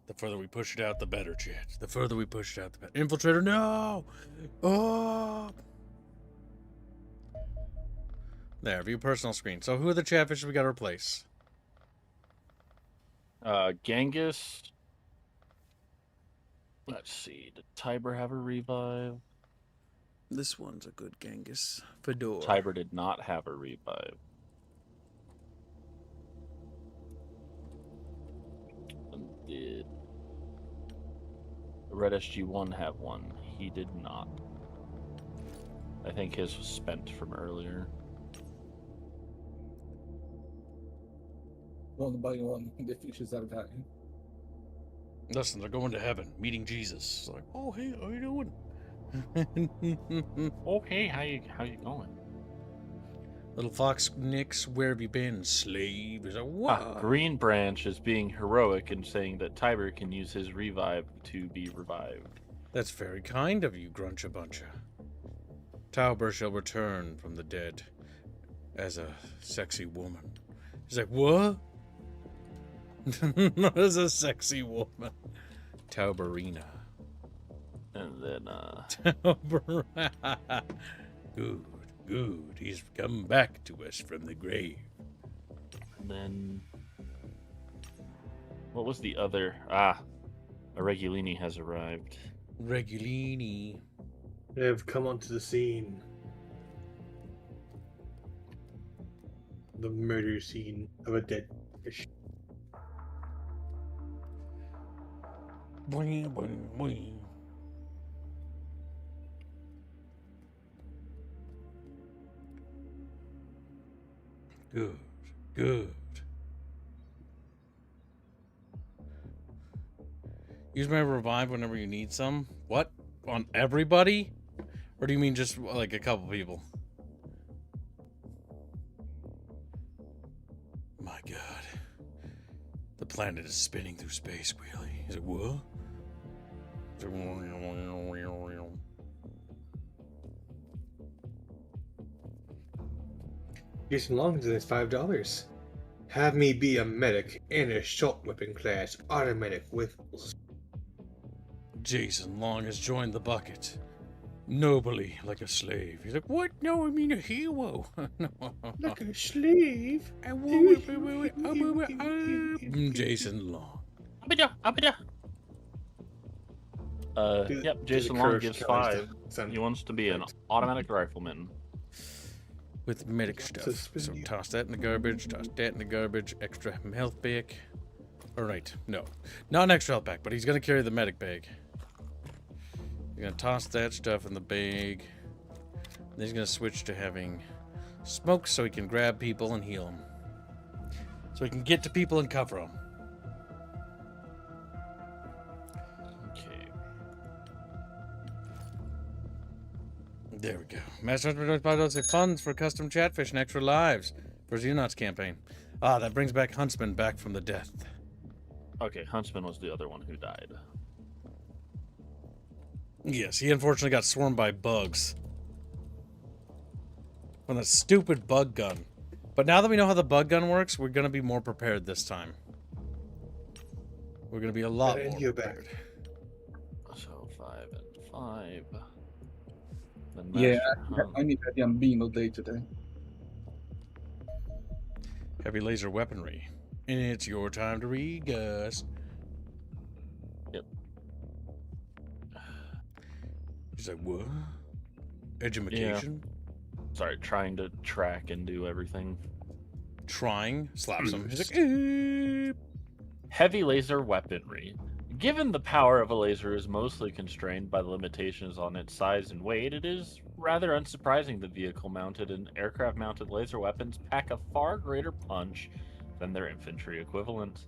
The further we push it out, the better, chat. The further we push it out, the better. Infiltrator, no! Oh! There, view personal screen. So who are the chatfish we gotta replace? Genghis. Let's see. Did Tiber have a revive? This one's a good Genghis. Fedor. Tiber did not have a revive. Did Red SG-1 have one? He did not. I think his was spent from earlier. One by one, the fishes are dying. Listen, they're going to heaven, meeting Jesus. It's like, oh, hey, how you doing? Okay, how you going? Little fox Nix, where have you been, slave? He's like, what? Green Branch is being heroic and saying that Tiber can use his revive to be revived. That's very kind of you, Gruncha Buncha. Tauber shall return from the dead as a sexy woman. He's like, what? As a sexy woman. Tauberina. And then, Tauber. Good, good. He's come back to us from the grave. and then... What was the other? A Regulini has arrived. Regulini. They have come onto the scene. The murder scene of a dead fish. Boing, boing, boing. Good, good. Use my revive whenever you need some. What? On everybody? Or do you mean just like a couple people? My god. The planet is spinning through space, Wheelie. Is it what? Jason Longton is $5. Have me be a medic in a short weapon class automatic with Jason Long has joined the bucket. Nobly, like a slave. He's like, what? No, I mean a hero. No. like a slave. Jason Long. Yep, Jason Long gives 5. He wants to be an automatic rifleman. With medic stuff. So toss that in the garbage, toss that in the garbage, extra health bag. Alright, no. Not an extra health bag, but he's gonna carry the medic bag. He's gonna toss that stuff in the bag. Then he's gonna switch to having smoke so he can grab people and heal them. So he can get to people and cover them. Okay. There we go. Master Huntsman funds for custom chatfish and extra lives for Xenonauts campaign. That brings back Huntsman back from the death. Okay, Huntsman was the other one who died. Yes, he unfortunately got swarmed by bugs. From that stupid bug gun. But now that we know how the bug gun works, we're going to be more prepared this time. We're going to be a lot more prepared. So 5 and 5. Then Yeah, Master I need a Gambino day today. Heavy laser weaponry. And it's your time to read, Gus. Yep. He's like, what? Edumacation? Sorry, trying to track and do everything. Trying? Slaps him. He's like, eep. Heavy laser weaponry. Given the power of a laser is mostly constrained by the limitations on its size and weight, it is rather unsurprising that vehicle-mounted and aircraft-mounted laser weapons pack a far greater punch than their infantry equivalents.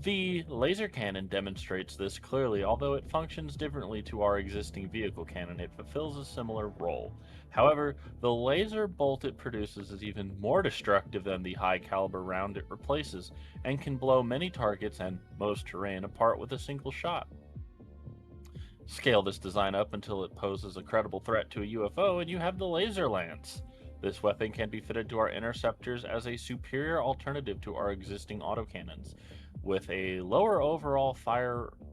The laser cannon demonstrates this clearly, although it functions differently to our existing vehicle cannon, it fulfills a similar role. However, the laser bolt it produces is even more destructive than the high-caliber round it replaces, and can blow many targets and most terrain apart with a single shot. Scale this design up until it poses a credible threat to a UFO, and you have the laser lance. This weapon can be fitted to our interceptors as a superior alternative to our existing autocannons, with a lower overall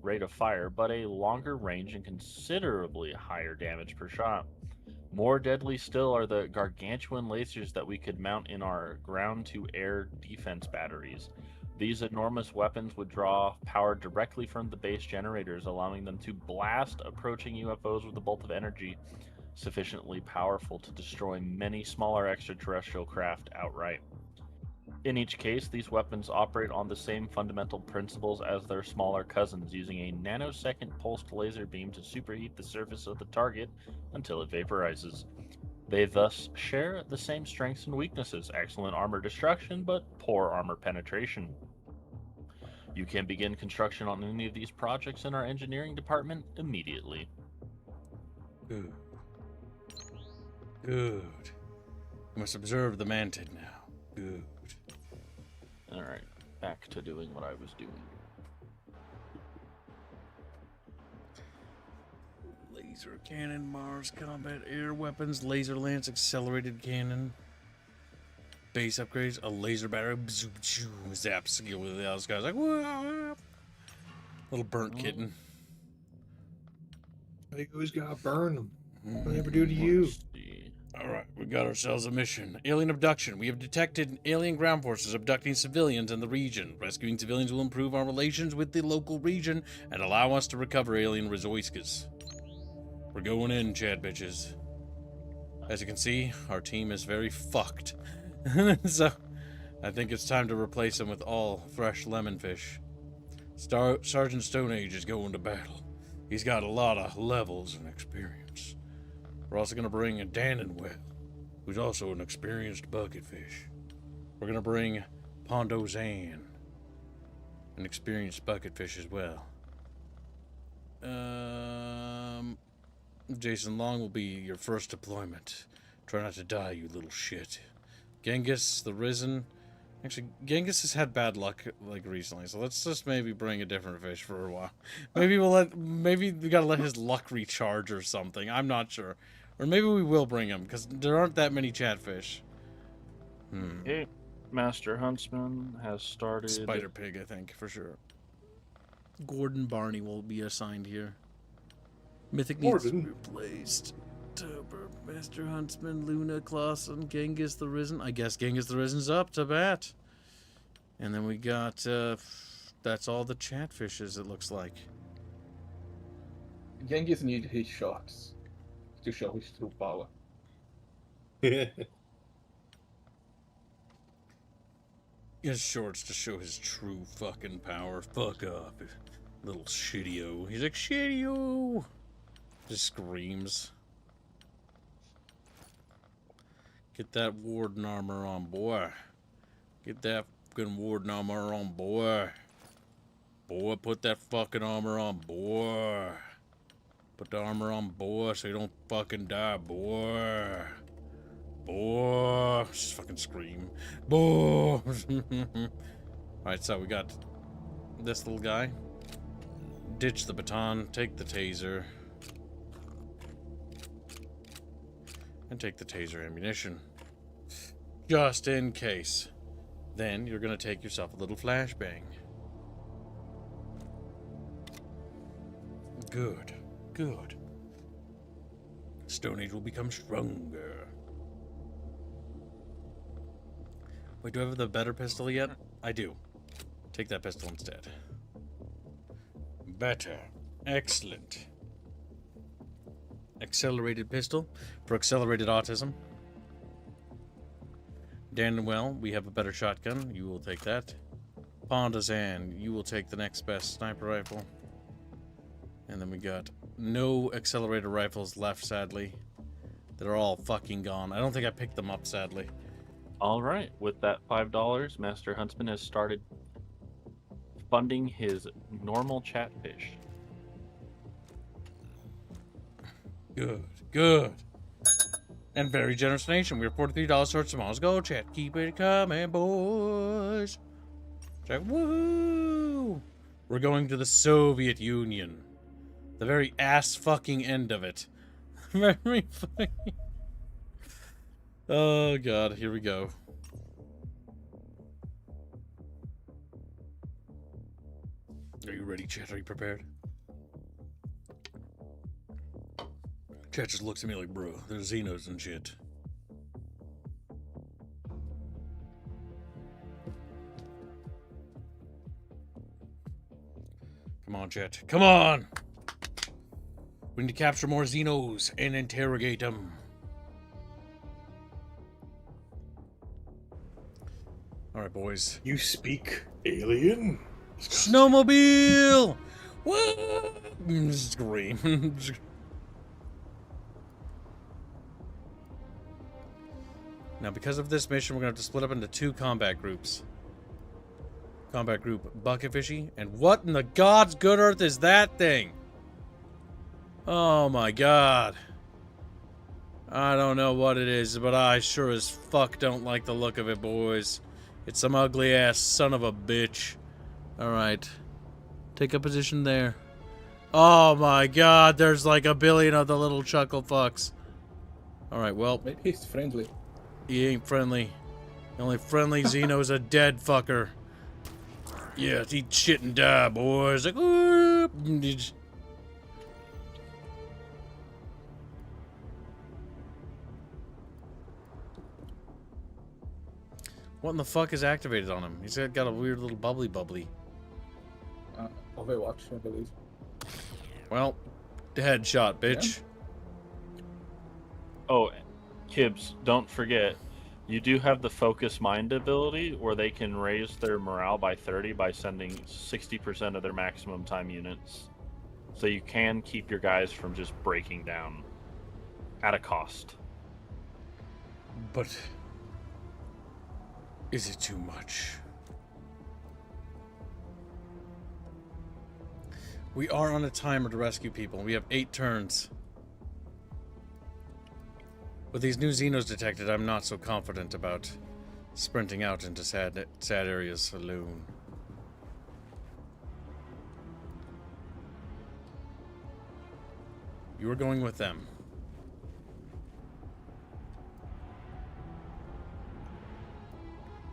rate of fire, but a longer range and considerably higher damage per shot. More deadly still are the gargantuan lasers that we could mount in our ground-to-air defense batteries. These enormous weapons would draw power directly from the base generators, allowing them to blast approaching UFOs with a bolt of energy sufficiently powerful to destroy many smaller extraterrestrial craft outright. In each case, these weapons operate on the same fundamental principles as their smaller cousins, using a nanosecond pulsed laser beam to superheat the surface of the target until it vaporizes. They thus share the same strengths and weaknesses: excellent armor destruction, but poor armor penetration. You can begin construction on any of these projects in our engineering department immediately. Good. Good. You must observe the mantid now. Good. Alright, back to doing what I was doing. Laser cannon, Mars combat air weapons, laser lance, accelerated cannon, base upgrades, a laser battery, zap skill with the other guys like whoa, little burnt kitten. I think who's gotta burn them? What they ever do to you? Alright, we got ourselves a mission. Alien abduction. We have detected alien ground forces abducting civilians in the region. Rescuing civilians will improve our relations with the local region and allow us to recover alien resources. We're going in, Chad bitches. As you can see, our team is very fucked. So, I think it's time to replace them with all fresh lemon fish. Sergeant Stone Age is going to battle. He's got a lot of levels and experience. We're also going to bring a Danenwell, who's also an experienced bucket fish. We're going to bring Pondo Zan, an experienced bucket fish as well. Jason Long will be your first deployment. Try not to die, you little shit. Genghis the Risen. Actually, Genghis has had bad luck like recently, so let's just maybe bring a different fish for a while. Maybe we gotta let his luck recharge or something. I'm not sure. Or maybe we will bring him, because there aren't that many chatfish. Okay, Master Huntsman has started. Spider Pig, I think, for sure. Gordon Barney will be assigned here. Mythic needs to be replaced. Tober, Master Huntsman, Luna, Clausen, Genghis the Risen. I guess Genghis the Risen's up to bat. And then we got, that's all the chatfishes, it looks like. Genghis needs his shots to show his true power. His shorts to show his true fucking power. Fuck off, little shitty-o. He's like, shitty-o! Just screams. Get that warden armor on, boy. Get that fucking warden armor on, boy. Boy, put that fucking armor on, boy. Put the armor on, boy, so you don't fucking die, boy. Boy. Just fucking scream. Boy. Alright, so we got this little guy. Ditch the baton, take the taser. And take the taser ammunition. Just in case. Then you're gonna take yourself a little flashbang. Good. Good. Stone Age will become stronger. Wait, do I have the better pistol yet? I do. Take that pistol instead. Better. Excellent. Accelerated pistol for accelerated autism. Danwell, we have a better shotgun. You will take that. Pondazan, you will take the next best sniper rifle. And then we got no accelerated rifles left, sadly. They're all fucking gone. I don't think I picked them up, sadly. Alright, with that $5, Master Huntsman has started funding his normal chatfish. Good, good. And very generous donation. We are $43 towards tomorrow's goal, chat. Keep it coming, boys. Chat, woo! We're going to the Soviet Union. The very ass-fucking end of it. Very funny. Oh, God. Here we go. Are you ready, chat? Are you prepared? Chat just looks at me like, bro, there's Xenos and shit. Come on, chat. Come on! We need to capture more Xenos and interrogate them. Alright, boys. You speak alien? Snowmobile! Woo! Scream. Now, because of this mission, we're going to have to split up into 2 combat groups. Combat group Bucket Fishy. And what in the God's good earth is that thing? Oh my god. I don't know what it is, but I sure as fuck don't like the look of it, boys. It's some ugly ass son of a bitch. Alright. Take a position there. Oh my god, there's like a billion of the little chuckle fucks. Alright, well. Maybe he's friendly. He ain't friendly. The only friendly Xeno's a dead fucker. Yeah, eat shit and die, boys. Like, ooh. What in the fuck is activated on him? He's got a weird little bubbly. Overwatch, I believe. Well, headshot, bitch. Yeah. Oh, Kibbs, don't forget, you do have the focus mind ability where they can raise their morale by 30 by sending 60% of their maximum time units. So you can keep your guys from just breaking down at a cost. But is it too much? We are on a timer to rescue people. We have 8 turns. With these new Xenos detected, I'm not so confident about sprinting out into sad areas alone. You are going with them.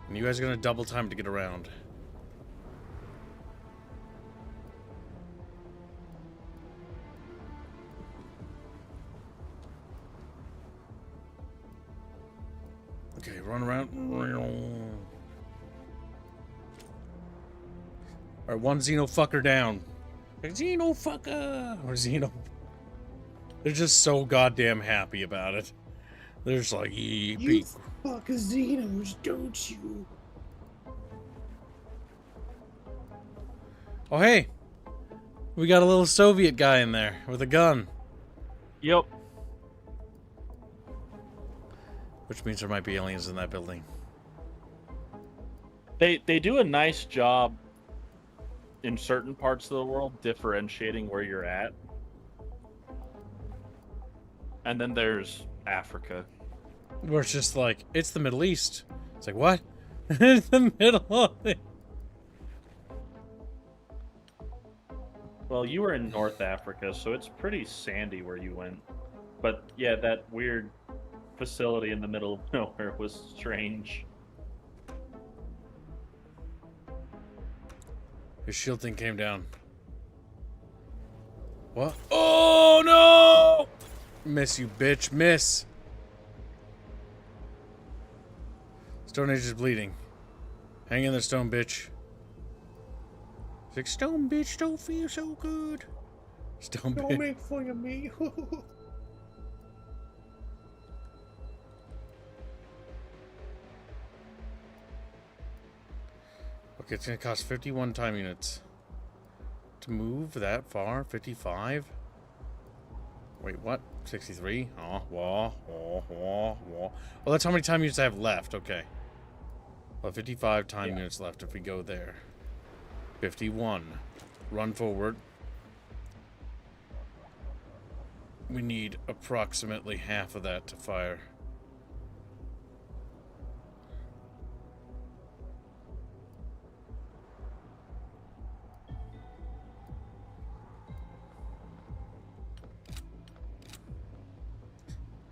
And you guys are gonna double time to get around. Okay, run around. Alright, one Xeno fucker down. Xeno fucker! Or Xeno. They're just so goddamn happy about it. They're just like, You fuck Xenos, don't you? oh hey! We got a little Soviet guy in there with a gun. Yep. Which means there might be aliens in that building. They do a nice job in certain parts of the world differentiating where you're at. And then there's Africa. Where it's just like, it's the Middle East. It's like, what? It's the middle of it. Well, you were in North Africa, so it's pretty sandy where you went. But yeah, that weird facility in the middle of nowhere was strange. His shield thing came down. What? Oh no! Miss, you bitch, miss. Stone Age is bleeding. Hang in there, Stone bitch. It's like, Stone bitch don't feel so good. Stone Don't bitch. make fun of me. Okay, it's gonna cost 51 time units. To move that far? 55? Wait, what? 63? Oh, wah. Well, that's how many time units I have left. Okay. Well, 55 time units left if we go there. 51. Run forward. We need approximately half of that to fire.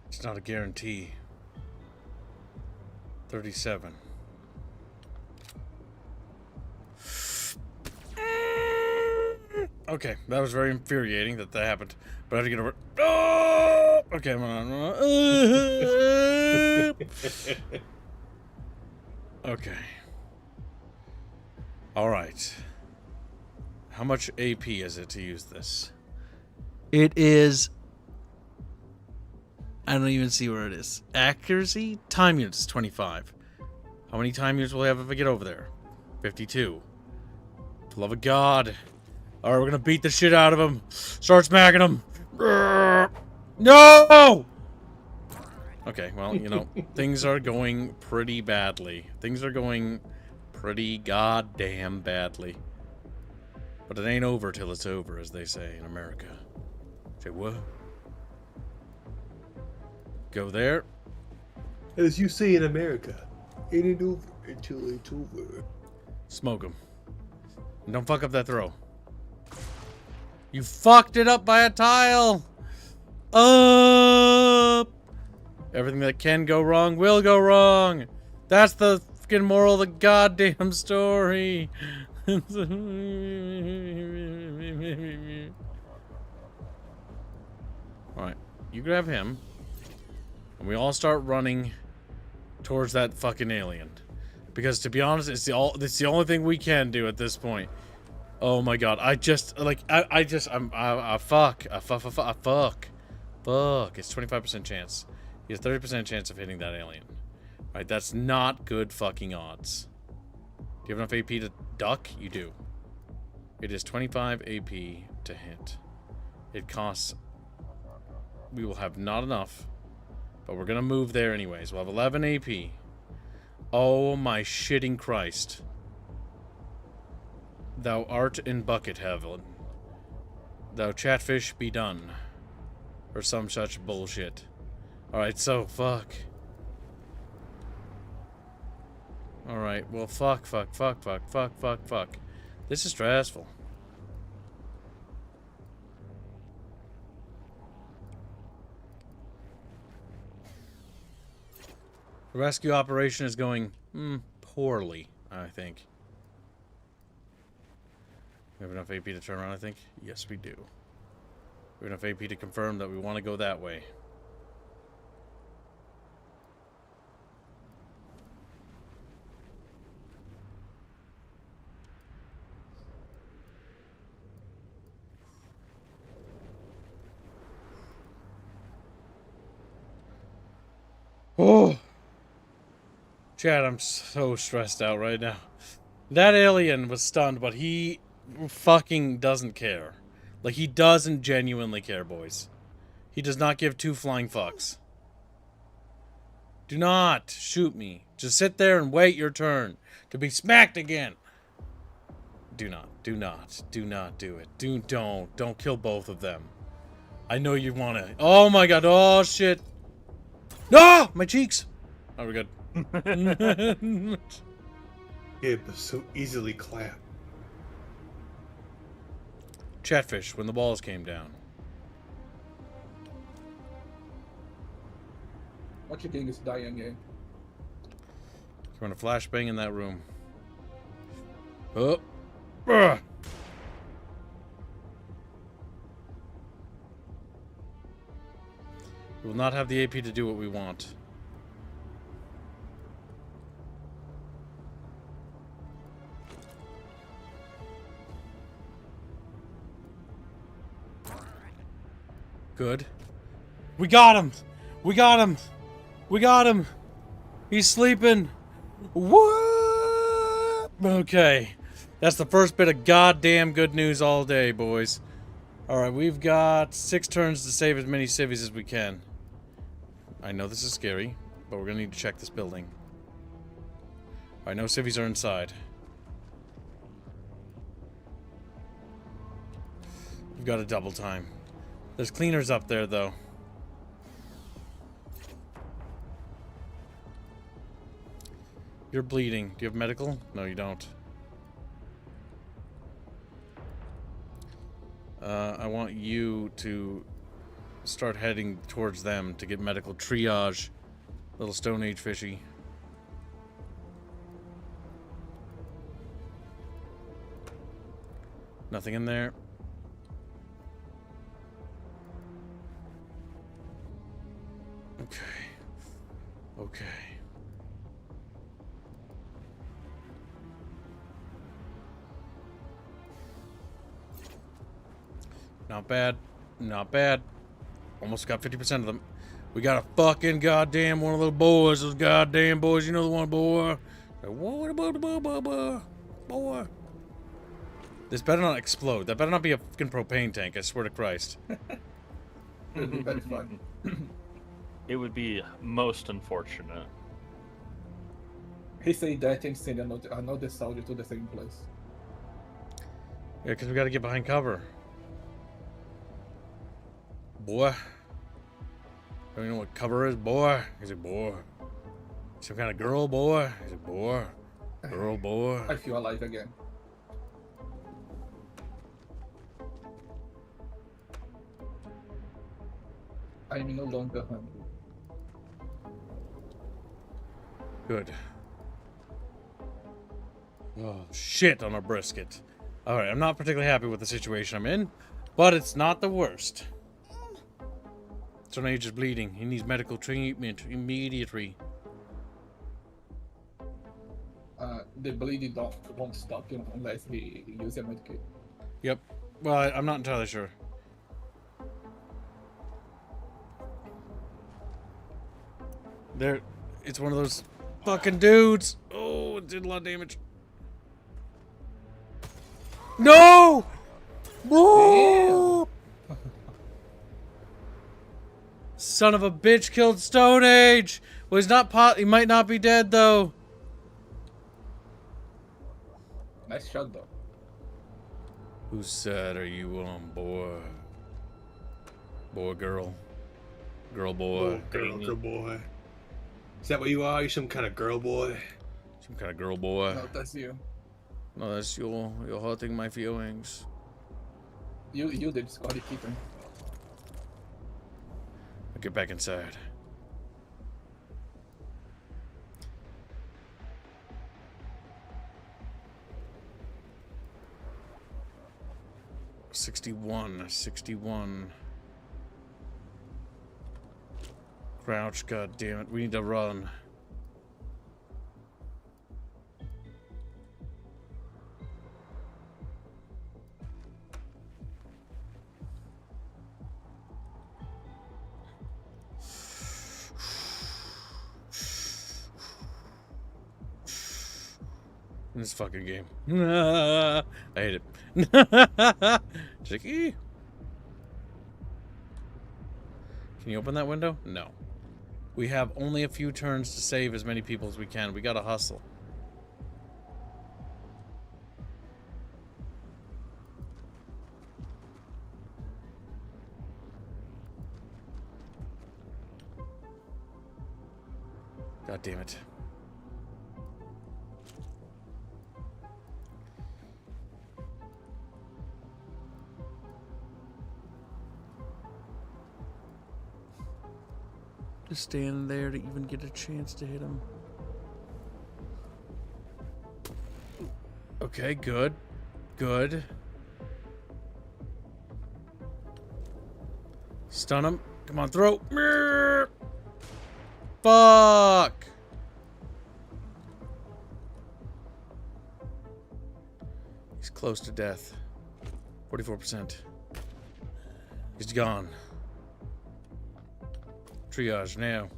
It's not a guarantee. 37. Okay, that was very infuriating that happened. But I have to get over. Oh! Okay, I'm on. Okay. Alright. How much AP is it to use this? It is. I don't even see where it is. Accuracy? Time units is 25. How many time units will I have if I get over there? 52. For the love of God. Alright, we're gonna beat the shit out of him. Start smacking him. No! Okay, well, you know, things are going pretty badly. Things are going pretty goddamn badly. But it ain't over till it's over, as they say in America. Say what? Go there. As you say in America, it ain't over until it's over. Smoke him. And don't fuck up that throw. You fucked it up by a tile! Up! Everything that can go wrong will go wrong! That's the fucking moral of the goddamn story! Alright, you grab him. And we all start running towards that fucking alien. Because to be honest, it's the only thing we can do at this point. Oh my god, fuck. It's 25% chance. He has 30% chance of hitting that alien. Right, that's not good fucking odds. Do you have enough AP to duck? You do. It is 25 AP to hit. It costs... We will have not enough. But we're gonna move there anyways. We'll have 11 AP. Oh my shitting Christ. Thou art in bucket heaven. Thou chatfish be done. Or some such bullshit. Alright, so fuck. Alright, well fuck. This is stressful. The rescue operation is going poorly, I think. We have enough AP to turn around, I think? Yes, we do. We have enough AP to confirm that we want to go that way. Oh! Chad, I'm so stressed out right now. That alien was stunned, but he fucking doesn't care. Like, he doesn't genuinely care, boys. He does not give two flying fucks. Do not shoot me. Just sit there and wait your turn to be smacked again. Do not do it. Don't kill both of them. I know you want to. Oh my god, oh shit. No! My cheeks! Oh, we're good. It was so easily clapped. Chatfish, when the walls came down. What you think is dying, eh? You want a flashbang in that room. Oh. Ugh. We will not have the AP to do what we want. Good. We got him! We got him! We got him! He's sleeping! What? Okay. That's the first bit of goddamn good news all day, boys. Alright, we've got 6 turns to save as many civvies as we can. I know this is scary, but we're gonna need to check this building. Alright, no civvies are inside. We've got a double time. There's cleaners up there, though. You're bleeding. Do you have medical? No, you don't. I want you to start heading towards them to get medical triage. Little Stone Age fishy. Nothing in there. Okay. Okay. Not bad. Not bad. Almost got 50% of them. We got a fucking goddamn one of those boys. Those goddamn boys. You know the one, boy. Boy. This better not explode. That better not be a fucking propane tank, I swear to Christ. It'll be very fun. It would be most unfortunate. He said that and send another soldier to the same place. Yeah, because we gotta get behind cover. Boy. Don't you know what cover is, boy? Is it boy? Some kind of girl, boy? Is it boy? Girl, boy? I feel alive again. I'm no longer hungry. Good. Oh, shit on a brisket. Alright, I'm not particularly happy with the situation I'm in, but it's not the worst. Teenage is bleeding. He needs medical treatment immediately. The bleeding won't stop him unless he uses a medkit. Yep. Well, I'm not entirely sure. There, it's one of those fucking dudes. Oh, it did a lot of damage. No! Whoa! Son of a bitch killed Stone Age. Well, he's not he might not be dead though. Nice shot though. Whose side are you on, boy? Boy, girl. Girl, boy. Girl boy. Is that what you are? You're some kind of girl boy? Some kind of girl boy. No, that's you. No, that's you're hurting my feelings. You did Scotty Keaton. I'll get back inside. $61. Crouch, god damn it. We need to run. In this fucking game. I hate it. Just like, Can you open that window? No. We have only a few turns to save as many people as we can. We gotta hustle. God damn it. Just stand there to even get a chance to hit him. Okay, good. Good. Stun him. Come on, throw. Fuck! He's close to death. 44%. He's gone. Triage now.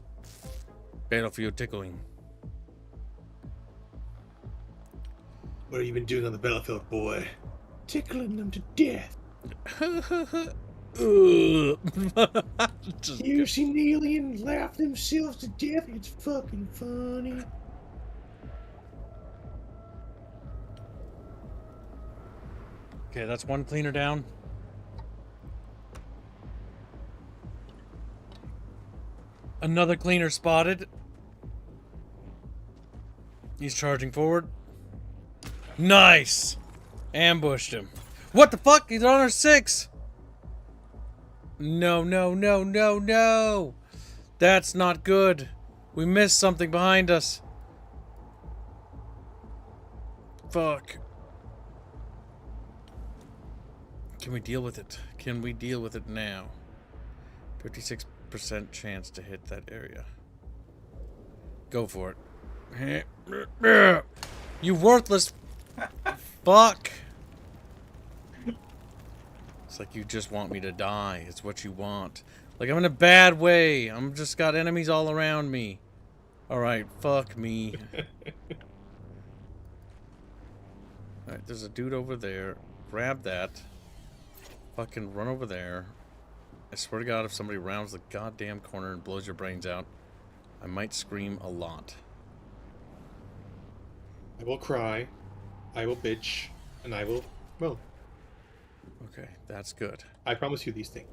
Battlefield tickling. What have you been doing on the battlefield, boy? Tickling them to death. You seen the aliens laugh themselves to death? It's fucking funny. Okay, that's one cleaner down. Another cleaner spotted. He's charging forward. Nice! Ambushed him. What the fuck? He's on our 6! No, no, no, no, no! That's not good. We missed something behind us. Fuck. Can we deal with it? Can we deal with it now? 56% chance to hit that area. Go for it. You worthless fuck. It's like you just want me to die. It's what you want. Like I'm in a bad way. I'm just got enemies all around me. Alright, fuck me. there's a dude over there. Grab that. Fucking run over there. I swear to God, if somebody rounds the goddamn corner and blows your brains out, I might scream a lot. I will cry. I will bitch. And I will... Well, Okay, that's good. I promise you these things.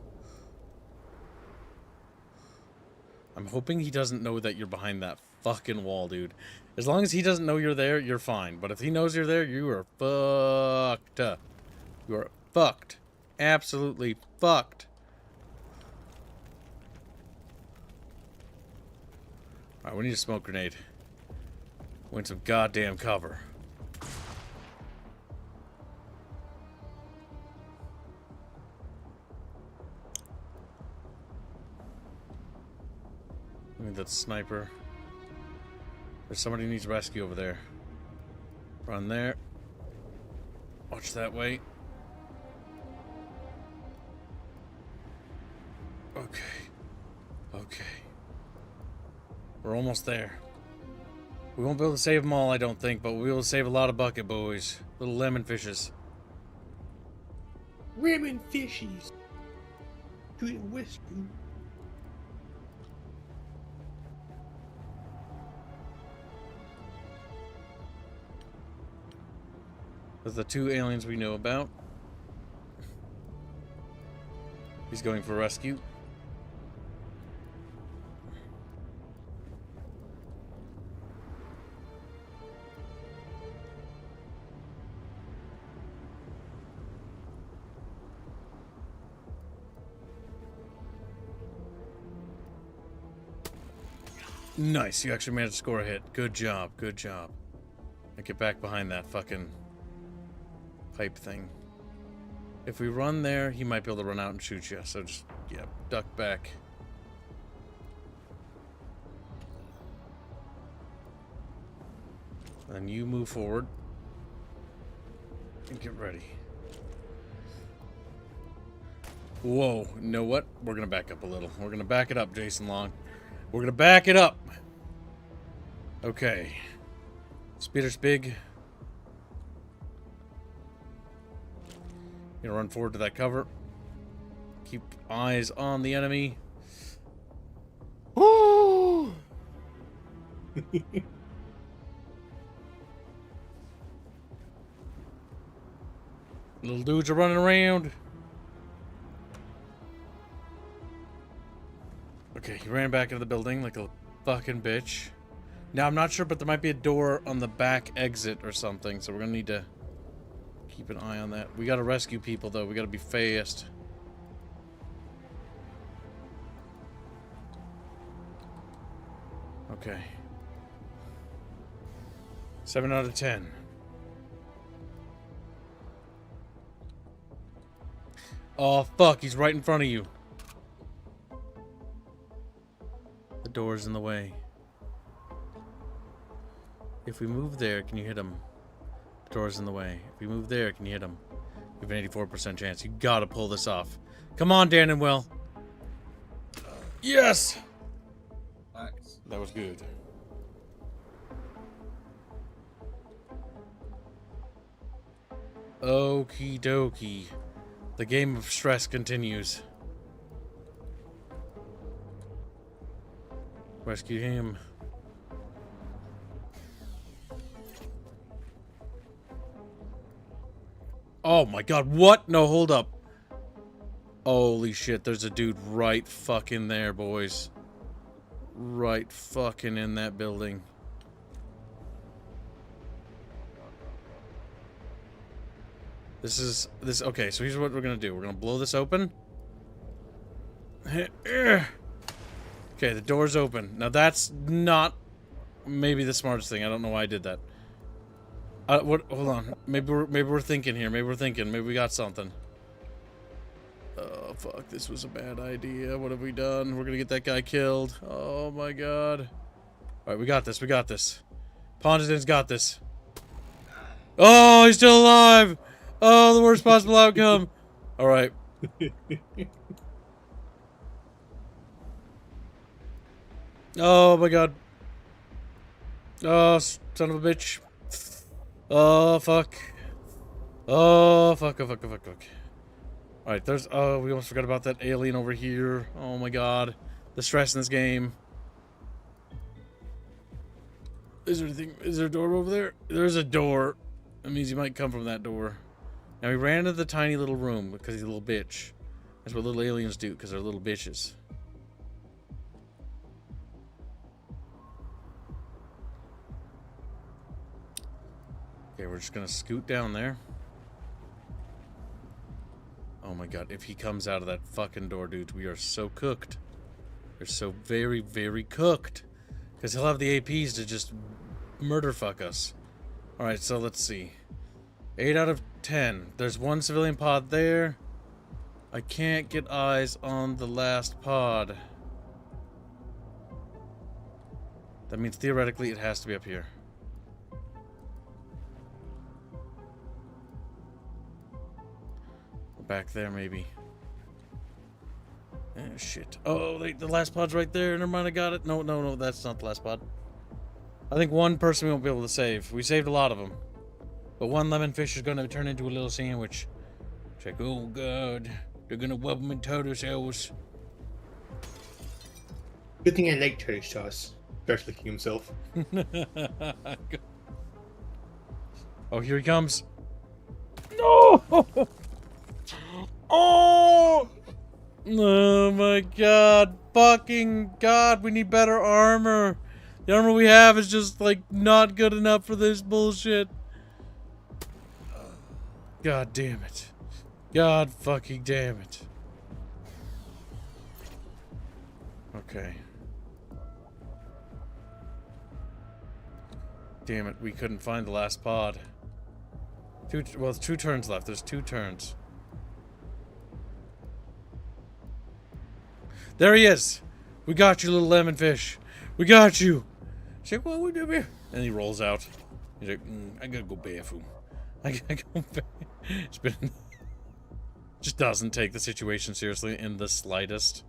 I'm hoping he doesn't know that you're behind that fucking wall, dude. As long as he doesn't know you're there, you're fine. But if he knows you're there, you are fucked. You are fucked. Absolutely fucked. Alright, we need a smoke grenade. Win some goddamn cover. I mean, that's sniper. There's somebody who needs rescue over there. Run there. Watch that way. Okay. Okay. We're almost there. We won't be able to save them all, I don't think, but we'll be able to save a lot of bucket boys. Little lemon fishes. Ramen fishies. To the rescue. There's the two aliens we know about. He's going for rescue. Nice, you actually managed to score a hit. Good job, good job. Now get back behind that fucking pipe thing. If we run there, he might be able to run out and shoot you. So just, yeah, duck back. Then you move forward. And get ready. Whoa, you know what? We're gonna back up a little. We're gonna back it up, Jason Long. We're gonna back it up. Okay. Speeder's big. Gonna run forward to that cover. Keep eyes on the enemy. Woo! Little dudes are running around. Okay, he ran back into the building like a fucking bitch. Now, I'm not sure, but there might be a door on the back exit or something, so we're gonna need to keep an eye on that. We gotta rescue people, though. We gotta be fast. Okay. 7 out of 10. Oh, fuck. He's right in front of you. The door's in the way. If we move there, can you hit him? The door's in the way. If we move there, can you hit him? You have an 84% chance. You gotta pull this off. Come on, Dan and Will. Yes! Nice. That was good. Okie dokie. The game of stress continues. Rescue him. Oh my god, what? No, hold up. Holy shit, there's a dude right fucking there, boys. Right fucking in that building. Okay, so here's what we're gonna do. We're gonna blow this open. Okay, the door's open. Now that's not maybe the smartest thing. I don't know why I did that. What? Hold on. Maybe we're thinking here. Maybe we're thinking. Maybe we got something. Oh fuck! This was a bad idea. What have we done? We're gonna get that guy killed. Oh my god! All right, we got this. We got this. Pondason's got this. Oh, he's still alive. Oh, the worst possible outcome. All right. Oh my god. Oh, son of a bitch. Oh, fuck. Oh, fuck, oh, fuck, oh, fuck, fuck. Alright, there's... Oh, we almost forgot about that alien over here. Oh my god. The stress in this game. Is there anything... Is there a door over there? There's a door. That means he might come from that door. Now, he ran into the tiny little room because he's a little bitch. That's what little aliens do, because they're little bitches. Okay, we're just gonna scoot down there. Oh my god, if he comes out of that fucking door, dude, we are so cooked. We're so very, very cooked. Because he'll have the APs to just murder fuck us. Alright, so let's see. 8 out of 10. There's one civilian pod there. I can't get eyes on the last pod. That means theoretically it has to be up here. Back there, maybe. Oh, shit. Oh, the last pod's right there. Never mind, I got it. No, no, no, that's not the last pod. I think one person we won't be able to save. We saved a lot of them. But one lemon fish is going to turn into a little sandwich. It's like, oh, God. They're going to wub them in turtle shells. Good thing I like turtle sauce. Starts licking himself. Oh, here he comes. No! Oh! Oh my god. Fucking god, we need better armor. The armor we have is just, like, not good enough for this bullshit. God damn it. God fucking damn it. Okay. Damn it, we couldn't find the last pod. Well, it's 2 turns left. There's 2 turns. There he is. We got you, little lemon fish. We got you. She's like, what we do here? And he rolls out. He's like, I gotta go bathroom. I gotta go It's been... Just doesn't take the situation seriously in the slightest.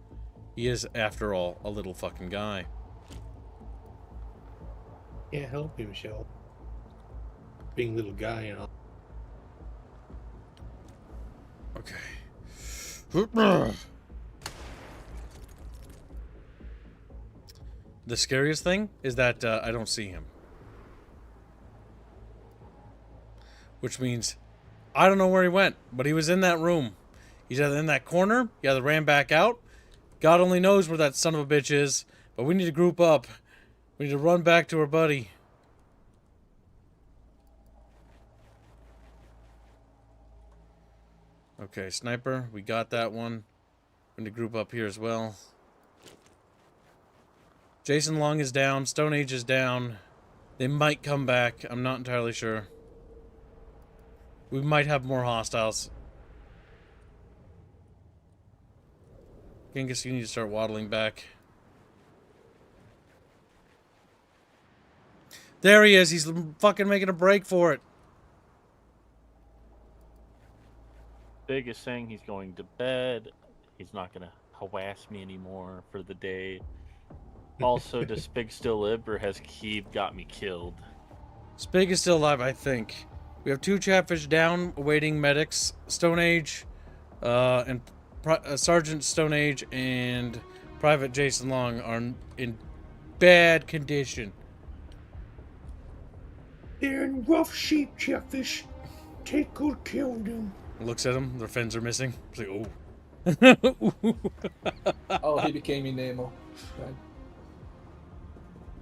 He is, after all, a little fucking guy. Yeah, help me, Michelle. Being a little guy and all. Okay. The scariest thing is that I don't see him. Which means I don't know where he went, but he was in that room. He's either in that corner, he either ran back out. God only knows where that son of a bitch is, but we need to group up. We need to run back to our buddy. Okay, sniper, we got that one. We need to group up here as well. Jason Long is down. Stone Age is down. They might come back. I'm not entirely sure. We might have more hostiles. Genghis, you need to start waddling back. There he is. He's fucking making a break for it. Big is saying he's going to bed. He's not going to harass me anymore for the day. Also, does Spig still live, or has Keeb got me killed? Spig is still alive, I think. We have 2 Chatfish down, awaiting medics. Stone Age, and Sergeant Stone Age and Private Jason Long are in bad condition. They're in rough shape, Chatfish. Take good care of them. Looks at them, their fins are missing. It's like, oh. Oh, he became an Nemo. Right.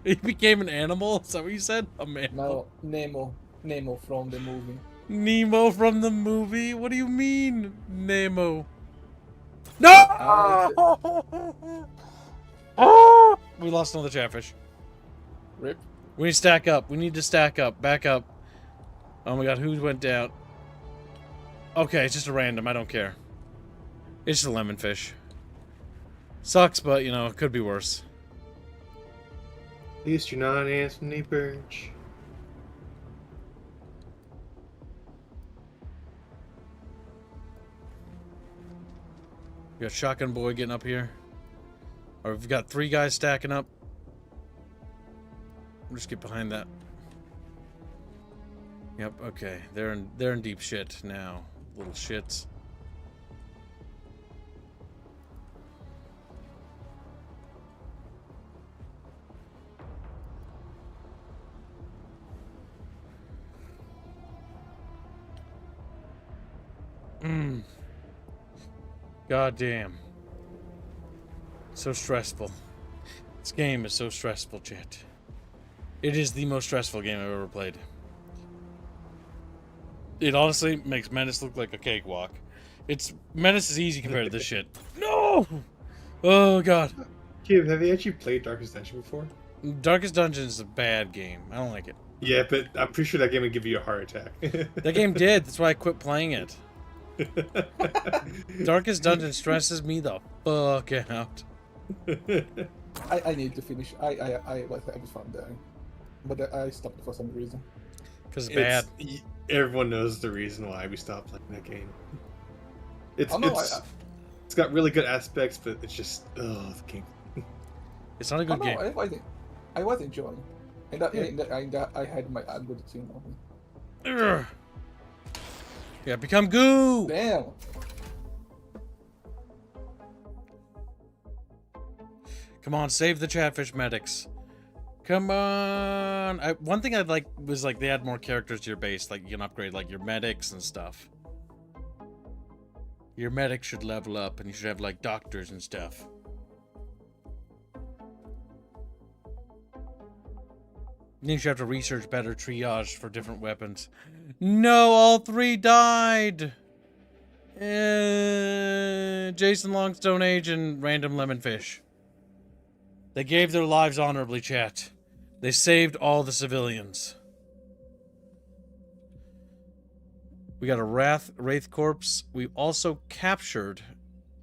He became an animal? Is that what you said? A mammal? No, Nemo. Nemo from the movie. Nemo from the movie? What do you mean, Nemo? No! We lost another Chatfish. Rip. We need to stack up. We need to stack up. Back up. Oh my god, who went down? Okay, it's just a random. I don't care. It's just a lemon fish. Sucks, but, you know, it could be worse. At least you're not Anthony Birch. We got Shotgun Boy getting up here. Or we've got 3 guys stacking up. We'll just get behind that. Yep, okay. They're in deep shit now. Little shits. God damn. So stressful. This game is so stressful, chat. It is the most stressful game I've ever played. It honestly makes Menace look like a cakewalk. Menace is easy compared to this shit. No! Oh god. Cube, have you actually played Darkest Dungeon before? Darkest Dungeon is a bad game. I don't like it. Yeah, but I'm pretty sure that game would give you a heart attack. That game did. That's why I quit playing it. Darkest Dungeon stresses me the fuck out. I need to finish. I was having fun there, but I stopped for some reason. Because it's bad. Everyone knows the reason why we stopped playing that game. It's got really good aspects, but it's just the game. It's not a good game. I was enjoying, and I had my good team on me. Urgh. Yeah, become goo. Damn. Come on, save the Chatfish medics. Come on. One thing I'd like was like they add more characters to your base, like you can upgrade like your medics and stuff. Your medics should level up, and you should have like doctors and stuff. Then you should have to research better triage for different weapons. No, all three died. Jason Longstone Age and Random Lemonfish. They gave their lives honorably, chat. They saved all the civilians. We got a Wraith corpse. We also captured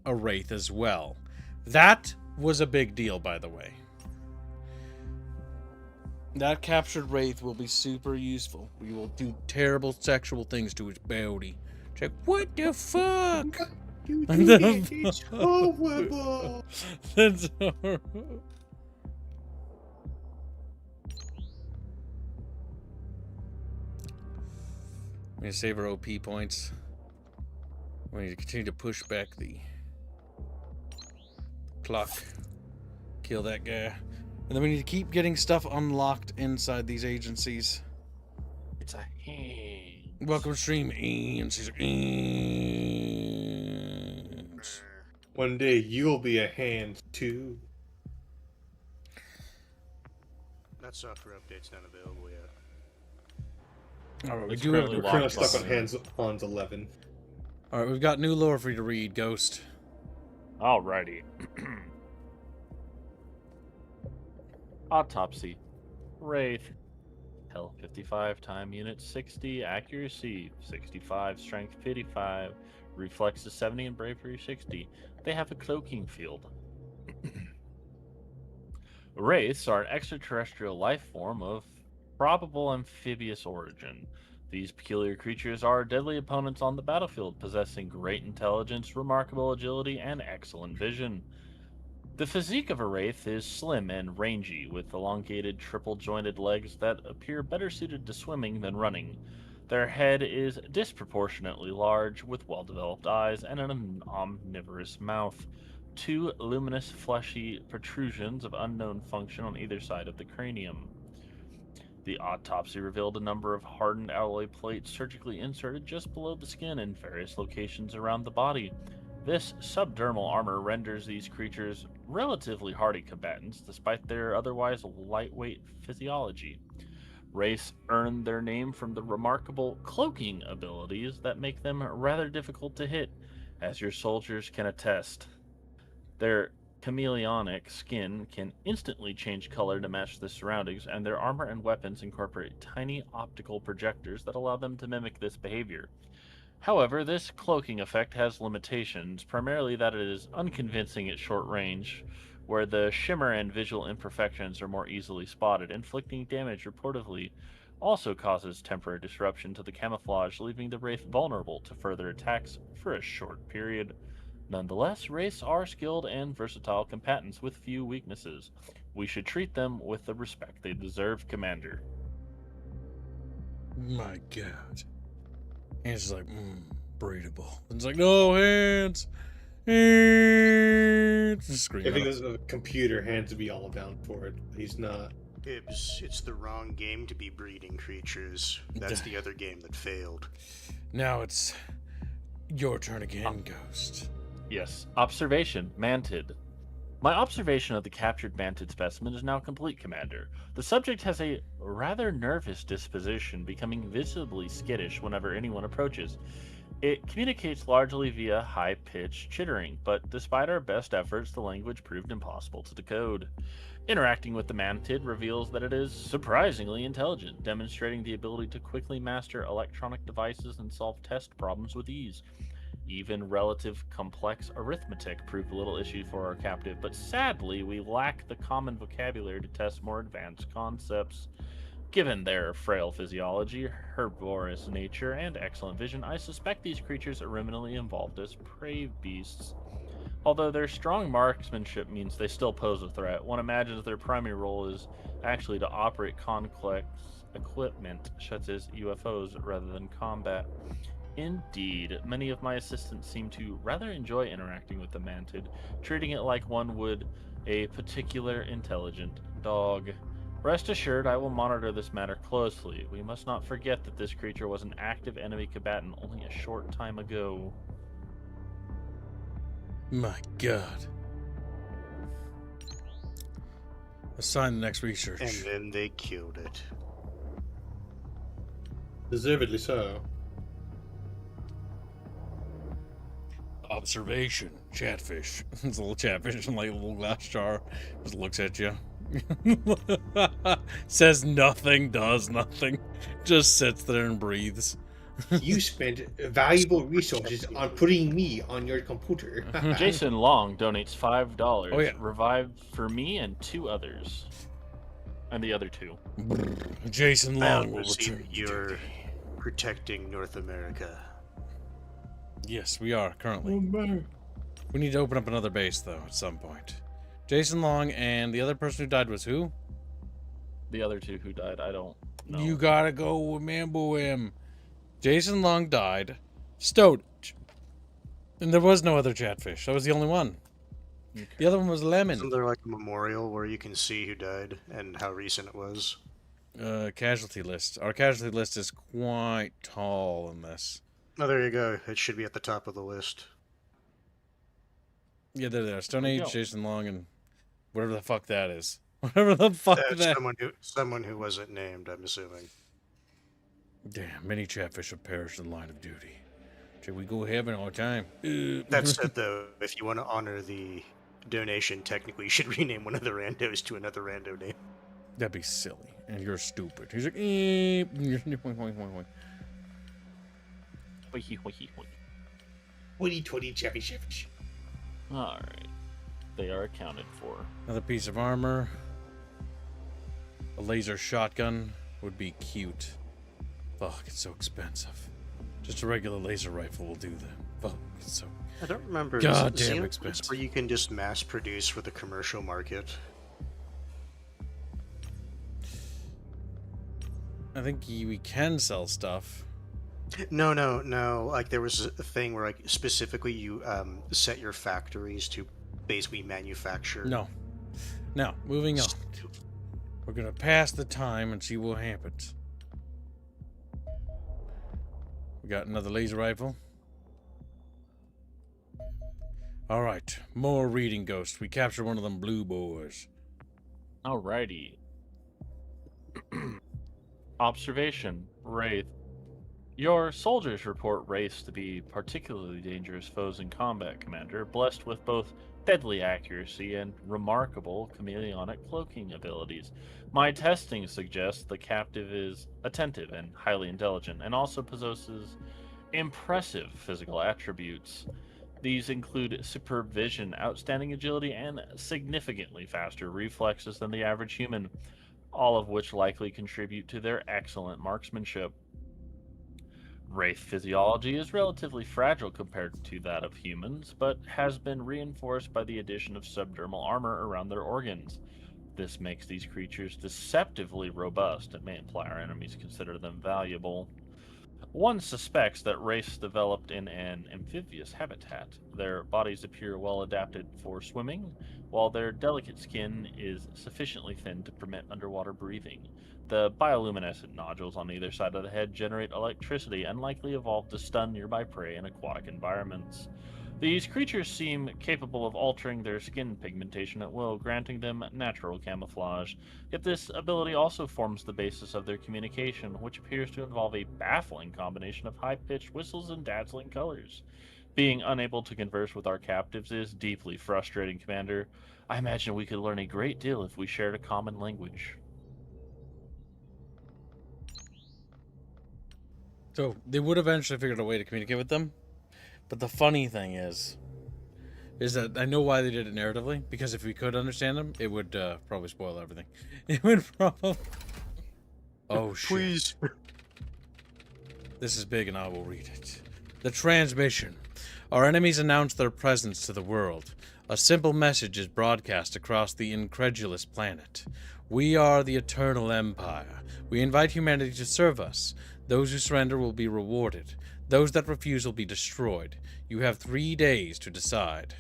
a Wraith as well. That was a big deal, by the way. That captured Wraith will be super useful. We will do terrible sexual things to his body. Check, what the fuck? It's horrible. That's horrible. I'm gonna save our OP points. We need to continue to push back the clock. Kill that guy. And then we need to keep getting stuff unlocked inside these agencies. It's a hand. Welcome to stream, agencies. One day you'll be a hand too. That software update's not available yet. Alright, we It's do have currently We're kind of locked stuck by- on 11. Alright, we've got new lore for you to read, Ghost. Alrighty. Autopsy. Wraith. Health 55, time unit 60, accuracy 65, strength 55, reflexes 70, and bravery 60. They have a cloaking field. Wraiths are an extraterrestrial life form of probable amphibious origin. These peculiar creatures are deadly opponents on the battlefield, possessing great intelligence, remarkable agility, and excellent vision. The physique of a wraith is slim and rangy, with elongated, triple-jointed legs that appear better suited to swimming than running. Their head is disproportionately large, with well-developed eyes and an omnivorous mouth. Two luminous, fleshy protrusions of unknown function on either side of the cranium. The autopsy revealed a number of hardened alloy plates surgically inserted just below the skin in various locations around the body. This subdermal armor renders these creatures relatively hardy combatants, despite their otherwise lightweight physiology. Wraiths earned their name from the remarkable cloaking abilities that make them rather difficult to hit, as your soldiers can attest. Their chameleonic skin can instantly change color to match the surroundings, and their armor and weapons incorporate tiny optical projectors that allow them to mimic this behavior. However, this cloaking effect has limitations, primarily that it is unconvincing at short range, where the shimmer and visual imperfections are more easily spotted. Inflicting damage reportedly also causes temporary disruption to the camouflage, leaving the Wraith vulnerable to further attacks for a short period. Nonetheless, Wraiths are skilled and versatile combatants with few weaknesses. We should treat them with the respect they deserve, Commander. My God. Hands is like, breedable. And it's like, no hands. Hands. Just screaming. I think there's a computer hands would be all down for it. He's not. It's the wrong game to be breeding creatures. That's the other game that failed. Now it's your turn again, Ghost. Yes. Observation. Mantid. My observation of the captured mantid specimen is now complete, Commander. The subject has a rather nervous disposition, becoming visibly skittish whenever anyone approaches. It communicates largely via high-pitched chittering, but despite our best efforts, the language proved impossible to decode. Interacting with the mantid reveals that it is surprisingly intelligent, demonstrating the ability to quickly master electronic devices and solve test problems with ease. Even relative complex arithmetic proved a little issue for our captive, but sadly we lack the common vocabulary to test more advanced concepts. Given their frail physiology, herbivorous nature, and excellent vision, I suspect these creatures are eminently involved as prey beasts. Although their strong marksmanship means they still pose a threat, one imagines their primary role is actually to operate complex equipment, such as UFOs, rather than combat. Indeed, many of my assistants seem to rather enjoy interacting with the mantid, treating it like one would a particular intelligent dog. Rest assured, I will monitor this matter closely. We must not forget that this creature was an active enemy combatant only a short time ago. My God. Assign the next research. And then they killed it. Deservedly so. Observation. Chatfish. It's a little chatfish in like a little glass jar. Just looks at you. Says nothing, does nothing. Just sits there and breathes. You spent valuable resources on putting me on your computer. Jason Long donates $5. Oh, yeah. Revive for me and 2 others. And the other 2. Jason Long will see return. you're protecting North America. Yes, we are currently. Oh, man. We need to open up another base though at some point. Jason Long and the other person who died was who? The other 2 who died, I don't know. You gotta go with Mambo him. Jason Long died. Stowed. And there was no other chatfish. That was the only one. Okay. The other one was Lemon. Isn't there like a memorial where you can see who died and how recent it was? Casualty list. Our casualty list is quite tall in this. Oh, there you go. It should be at the top of the list. Yeah, they're there. Stone There you Age, go. Jason Long, and whatever the fuck that is. Whatever the fuck that. Someone who wasn't named, I'm assuming. Damn, many chatfish have perished in the line of duty. Should we go heaven all the time? That said, though, if you want to honor the donation, technically you should rename one of the randos to another rando name. That'd be silly, and you're stupid. He's like, eh. Woody twitty chappy shift. Alright. They are accounted for. Another piece of armor. A laser shotgun would be cute. Fuck, it's so expensive. Just a regular laser rifle will do that. Fuck, it's so... I don't remember. God is it damn Xenonauts expensive. where you can just mass produce for the commercial market? I think we can sell stuff. No. Like there was a thing where like specifically you set your factories to basically manufacture. No. Now, moving on. We're gonna pass the time and see what happens. We got another laser rifle. Alright, more reading ghosts. We captured one of them blue boys. Alrighty. Observation, Wraith. Your soldiers report Wraiths to be particularly dangerous foes in combat, Commander, blessed with both deadly accuracy and remarkable chameleonic cloaking abilities. My testing suggests the captive is attentive and highly intelligent, and also possesses impressive physical attributes. These include superb vision, outstanding agility, and significantly faster reflexes than the average human, all of which likely contribute to their excellent marksmanship. Wraith physiology is relatively fragile compared to that of humans, but has been reinforced by the addition of subdermal armor around their organs. This makes these creatures deceptively robust and may imply our enemies consider them valuable. One suspects that race developed in an amphibious habitat. Their bodies appear well adapted for swimming, while their delicate skin is sufficiently thin to permit underwater breathing. The bioluminescent nodules on either side of the head generate electricity and likely evolved to stun nearby prey in aquatic environments. These creatures seem capable of altering their skin pigmentation at will, granting them natural camouflage. Yet this ability also forms the basis of their communication, which appears to involve a baffling combination of high-pitched whistles and dazzling colors. Being unable to converse with our captives is deeply frustrating, Commander. I imagine we could learn a great deal if we shared a common language. So they would eventually figure out a way to communicate with them. But the funny thing is that I know why they did it narratively. Because if we could understand them, it would probably spoil everything. It would probably... Oh, shit. Please. This is big and I will read it. The transmission. Our enemies announce their presence to the world. A simple message is broadcast across the incredulous planet. We are the Eternal Empire. We invite humanity to serve us. Those who surrender will be rewarded. Those that refuse will be destroyed. You have 3 days to decide.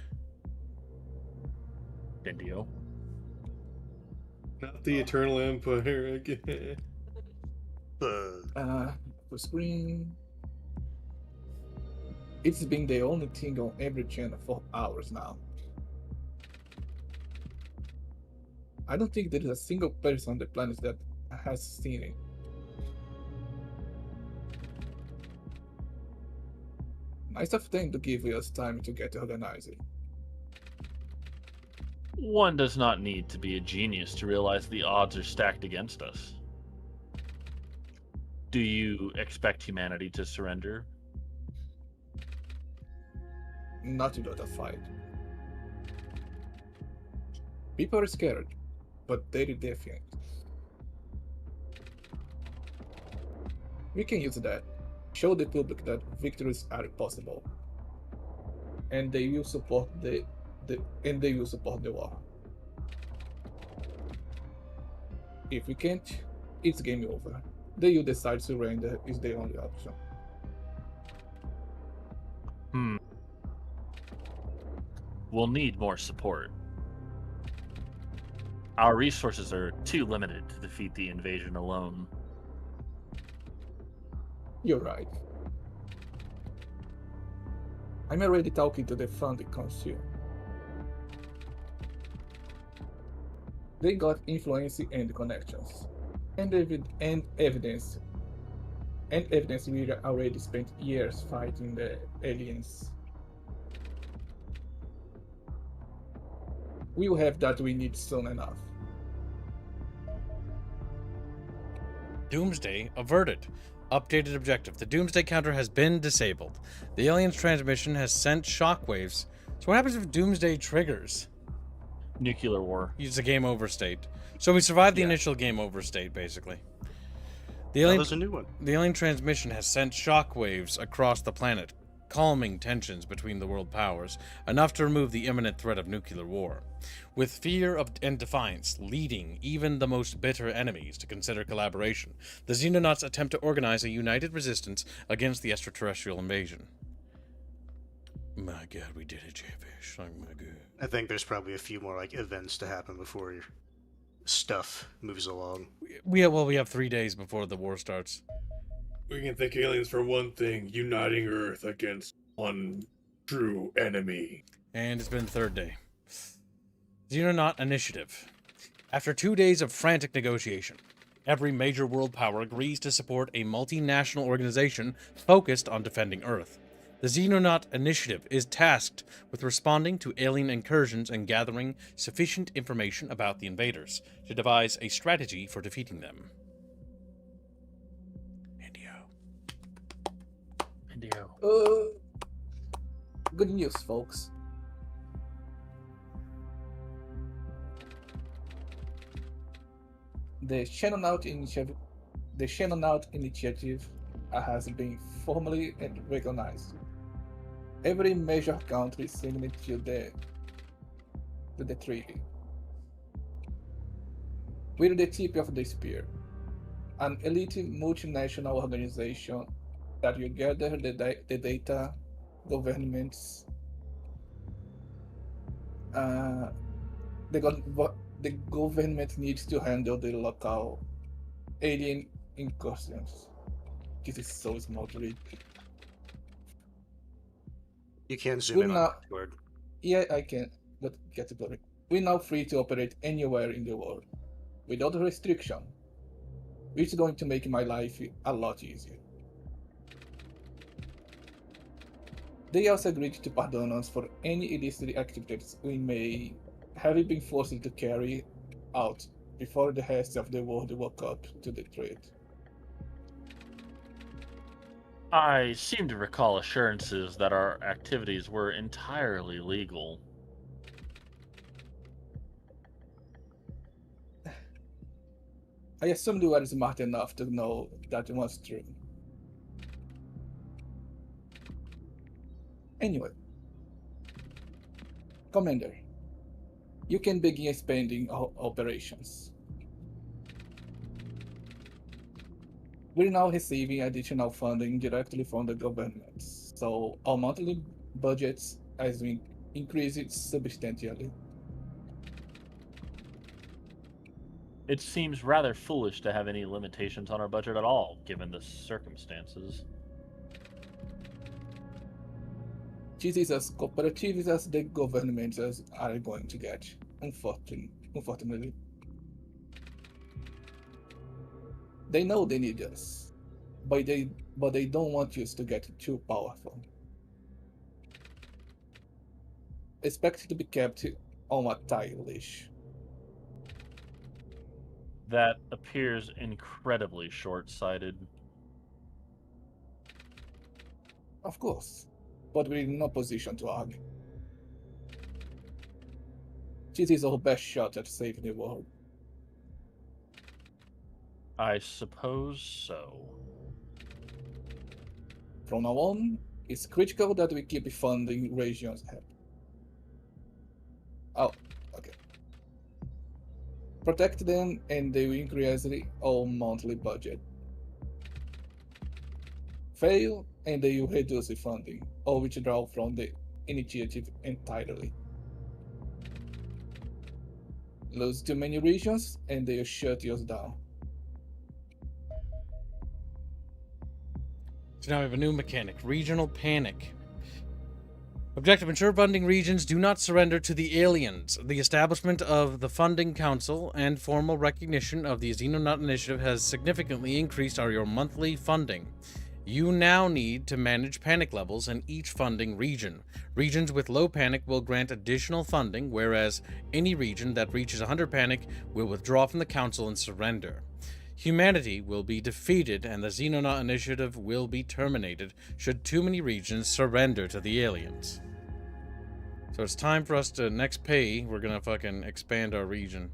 Indio. Not the Eternal Empire again. For screen. It's been the only thing on every channel for hours now. I don't think there is a single person on the planet that has seen it. Nice of them to give us time to get organized. One does not need to be a genius to realize the odds are stacked against us. Do you expect humanity to surrender? Not without a fight. People are scared, but they're defiant. We can use that. Show the public that victories are possible, and they will support the war. If we can't, it's game over. They will decide surrender is the only option. We'll need more support. Our resources are too limited to defeat the invasion alone. You're right. I'm already talking to the funding council. They got influence and connections, and evidence. And evidence we already spent years fighting the aliens. We will have that we need soon enough. Doomsday averted. Updated objective. The Doomsday counter has been disabled. The alien's transmission has sent shockwaves. So what happens if Doomsday triggers? Nuclear war. It's a game over state. So we survived the initial game over state, basically. There's a new one. The alien transmission has sent shockwaves across the planet, calming tensions between the world powers, enough to remove the imminent threat of nuclear war. With fear and defiance leading even the most bitter enemies to consider collaboration, the Xenonauts attempt to organize a united resistance against the extraterrestrial invasion. My god, we did it, Chatfish. Oh my god. I think there's probably a few more events to happen before your stuff moves along. We have 3 days before the war starts. We can thank aliens for one thing, uniting Earth against one true enemy. And it's been the 3rd day. Xenonaut Initiative. After 2 days of frantic negotiation, every major world power agrees to support a multinational organization focused on defending Earth. The Xenonaut Initiative is tasked with responding to alien incursions and gathering sufficient information about the invaders to devise a strategy for defeating them. Indio. Good news, folks. The Xenonaut Initiative has been formally recognized. Every major country signed to the treaty. We're the tip of the spear, an elite multinational organization that will gather the data, governments, the government needs to handle the local alien incursions. This is so small to read. You can zoom We're in on not- that word. Yeah, I can, but get to glory. We're now free to operate anywhere in the world, without restriction, which is going to make my life a lot easier. They also agreed to pardon us for any illicit activities we may have been forced to carry out before the rest of the world woke up to the threat. I seem to recall assurances that our activities were entirely legal. I assumed you were smart enough to know that was true. Anyway, Commander, you can begin expanding our operations. We're now receiving additional funding directly from the government, so our monthly budgets has been increased substantially. It seems rather foolish to have any limitations on our budget at all, given the circumstances. This is as cooperative as the governments are going to get, unfortunately. They know they need us, but they don't want us to get too powerful. Expect to be kept on a tight leash. That appears incredibly short-sighted. Of course, but we're in no position to argue. This is our best shot at saving the world. I suppose so. From now on, it's critical that we keep funding regions ahead. Oh, okay. Protect them and they will increase our monthly budget. Fail and they will reduce the funding or withdraw from the initiative entirely. Lose too many regions and they will shut us down. So now we have a new mechanic, Regional Panic. Objective: ensure funding regions do not surrender to the aliens. The establishment of the Funding Council and formal recognition of the Xenonaut Initiative has significantly increased your monthly funding. You now need to manage panic levels in each funding region. Regions with low panic will grant additional funding, whereas any region that reaches 100 panic will withdraw from the Council and surrender. Humanity will be defeated and the Xenonaut Initiative will be terminated should too many regions surrender to the aliens. So it's time for us to, next pay, we're gonna fucking expand our region.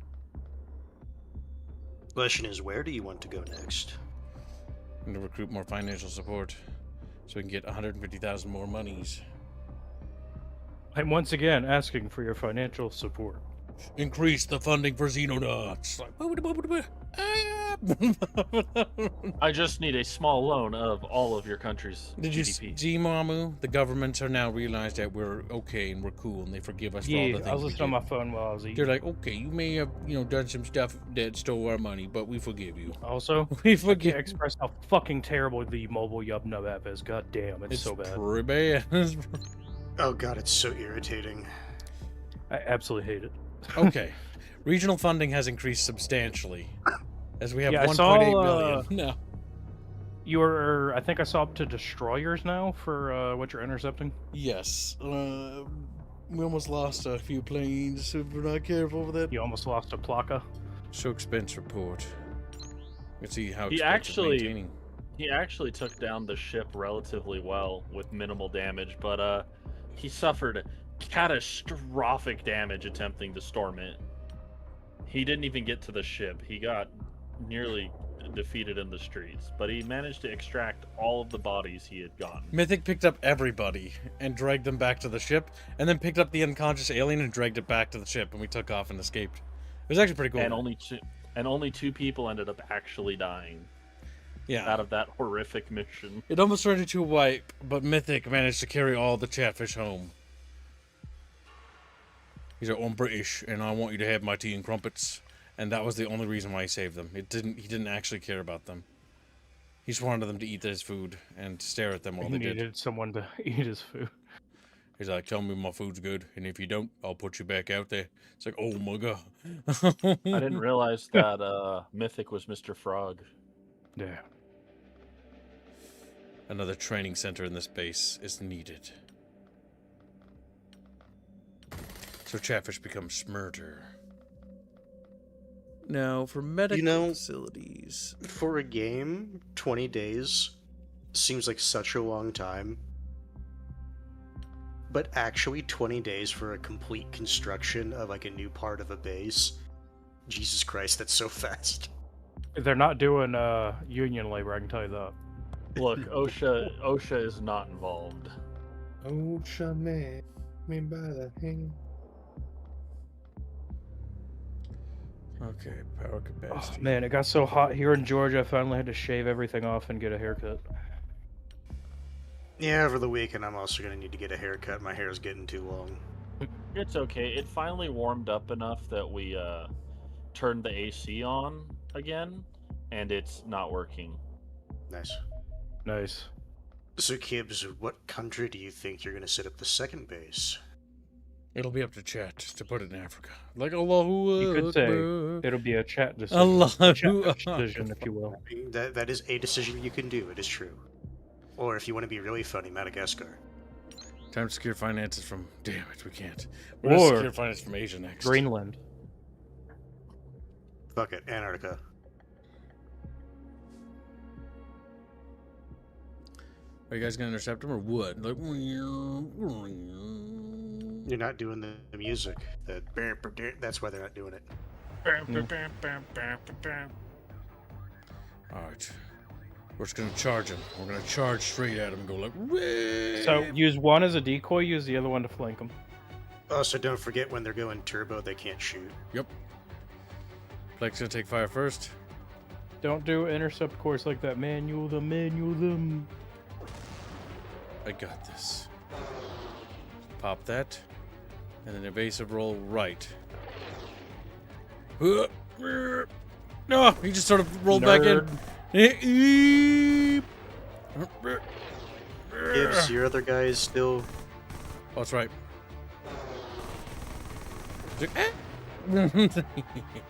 Question is, where do you want to go next? And to recruit more financial support so we can get 150,000 more monies. I'm once again asking for your financial support. Increase the funding for Xenonauts. I just need a small loan of all of your country's Did you GDP. see, Mamu? The governments are now realized that we're okay and we're cool and they forgive us for all the Yeah, things I was we listening did. on my phone while I was They're eating. like, okay, you may have, done some stuff that stole our money, but we forgive you. Also, We I forgive can't express how fucking terrible the mobile Yub Nub app is. God damn, it's so bad. Pretty bad. Oh god, it's so irritating. I absolutely hate it. Okay. Regional funding has increased substantially. As we have Yeah, I 1.8 saw, million. No. I think I saw up to destroyers now for what you're intercepting. Yes. We almost lost a few planes if we're not careful with that. You almost lost a Plaka. Show expense report. Let's see how He expensive actually- maintaining. He actually took down the ship relatively well with minimal damage, but he suffered catastrophic damage attempting to storm it. He didn't even get to the ship. He got nearly defeated in the streets, but he managed to extract all of the bodies he had gotten. Mythic picked up everybody and dragged them back to the ship, and then picked up the unconscious alien and dragged it back to the ship, and we took off and escaped. It was actually pretty cool. And And only 2 people ended up actually dying Yeah. out of that horrific mission. It almost turned into a wipe, but Mythic managed to carry all the Chatfish home. He's like, I'm British, and I want you to have my tea and crumpets. And that was the only reason why he saved them. He didn't actually care about them. He just wanted them to eat his food and stare at them while He they did. needed someone to eat his food. He's like, tell me my food's good, and if you don't, I'll put you back out there. It's like, oh my god. I didn't realize that Mythic was Mr. Frog. Yeah. Another training center in this base is needed. So Chatfish becomes Smurder. Now, for medical facilities... For a game, 20 days seems like such a long time. But actually, 20 days for a complete construction of like a new part of a base. Jesus Christ, that's so fast. They're not doing union labor, I can tell you that. Look, OSHA is not involved. OSHA man, me by the hand. Okay, power Oh, capacity. man, it got so hot here in Georgia, I finally had to shave everything off and get a haircut. Yeah, over the weekend I'm also going to need to get a haircut. My hair is getting too long. It's okay. It finally warmed up enough that we turned the AC on again, and it's not working. Nice. Nice. So, Kibbs, what country do you think you're going to set up the second base? It'll be up to Chat to put it in Africa. Like Allahu You could say Akbar. it'll be a chat decision. Allahu A chat Akbar. decision, if you will. That is a decision you can do, it is true. Or if you want to be really funny, Madagascar. Time to secure finances from... Damn it, we can't. We're going to Or secure finances from Asia next. Greenland. Fuck it, Antarctica. Are you guys going to intercept them or what? Like... You're not doing the music. That's why they're not doing it. Alright. We're just going to charge him. We're going to charge straight at him and go like... "Whee!" So use one as a decoy, use the other one to flank them. Also, don't forget when they're going turbo, they can't shoot. Yep. Blake's going to take fire first. Don't do intercept course like that. Manual them. I got this. Pop that. And then evasive roll right. No, he just sort of rolled back in. Gibbs, your other guy is still... Oh, that's right.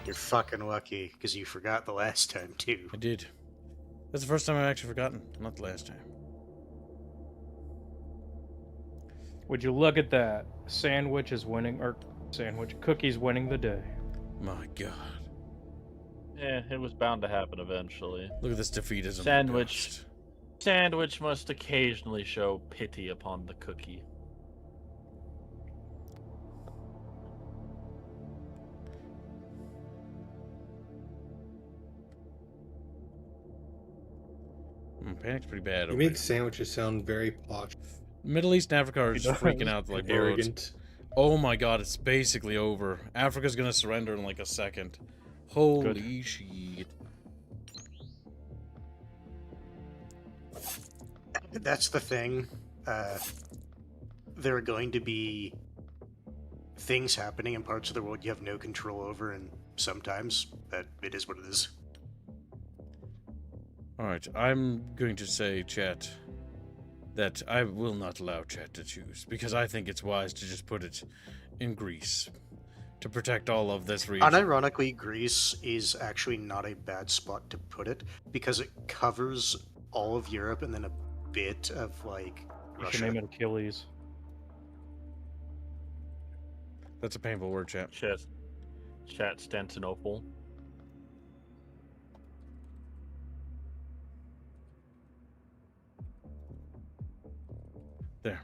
You're fucking lucky, because you forgot the last time, too. I did. That's the first time I've actually forgotten. Not the last time. Would you look at that? Cookie's winning the day. My god. It was bound to happen eventually. Look at this defeatism. Sandwich must occasionally show pity upon the cookie. Panic's pretty bad. You over make here. sandwiches sound very posh. Middle East and Africa are just freaking out like birds. Arrogant. Oh my god, it's basically over. Africa's gonna surrender in like a second. Holy shit. That's the thing. There are going to be things happening in parts of the world you have no control over, and sometimes that it is what it is. Alright, I'm going to say, chat, that I will not allow chat to choose, because I think it's wise to just put it in Greece to protect all of this region. Unironically, Greece is actually not a bad spot to put it, because it covers all of Europe and then a bit of, like, You Russia. should name it Achilles. That's a painful word, chat. Chat Constantinople. There.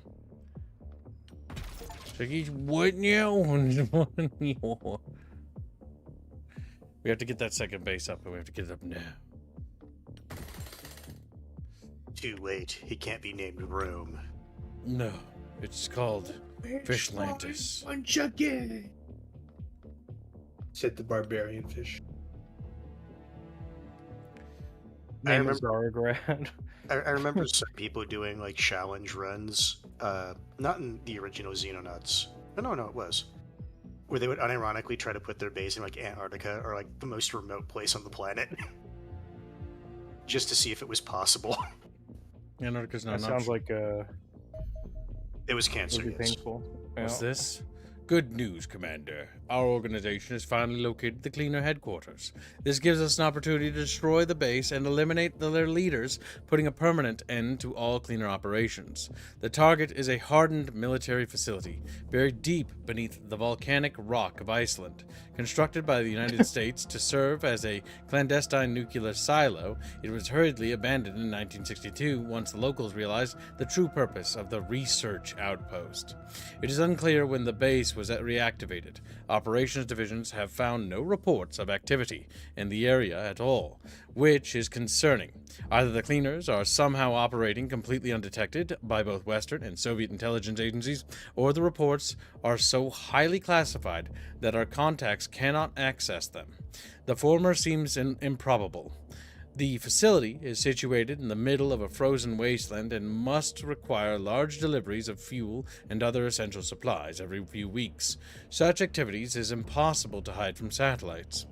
He's what now? We have to get that second base up, and we have to get it up now. Too late. He can't be named Rome. No, it's called Fishlantis. Once again. Said the barbarian fish. I remember Zarograd. I remember some people doing like challenge runs, not in the original Xenonauts. No, it was. Where they would unironically try to put their base in like Antarctica or like the most remote place on the planet. Just to see if it was possible. Antarctica's not That an sounds option. like It was cancer. would be Yes. painful. What's Yeah. this? Good news, Commander. Our organization has finally located the Cleaner headquarters. This gives us an opportunity to destroy the base and eliminate their leaders, putting a permanent end to all Cleaner operations. The target is a hardened military facility, buried deep beneath the volcanic rock of Iceland. Constructed by the United States to serve as a clandestine nuclear silo, it was hurriedly abandoned in 1962 once the locals realized the true purpose of the research outpost. It is unclear when the base was reactivated. Operations divisions have found no reports of activity in the area at all, which is concerning. Either the Cleaners are somehow operating completely undetected by both Western and Soviet intelligence agencies, or the reports are so highly classified that our contacts cannot access them. The former seems improbable. The facility is situated in the middle of a frozen wasteland and must require large deliveries of fuel and other essential supplies every few weeks. Such activities is impossible to hide from satellites.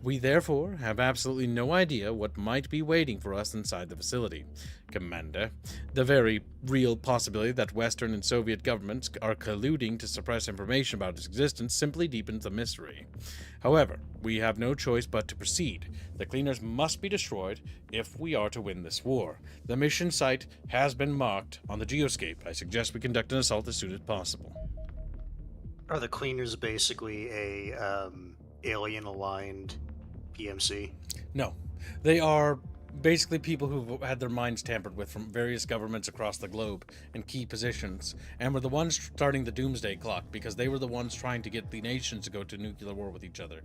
We therefore have absolutely no idea what might be waiting for us inside the facility. Commander, the very real possibility that Western and Soviet governments are colluding to suppress information about its existence simply deepens the mystery. However, we have no choice but to proceed. The Cleaners must be destroyed if we are to win this war. The mission site has been marked on the geoscape. I suggest we conduct an assault as soon as possible. Are the Cleaners basically a alien-aligned PMC? No, they are basically people who've had their minds tampered with from various governments across the globe in key positions, and were the ones starting the doomsday clock because they were the ones trying to get the nations to go to nuclear war with each other.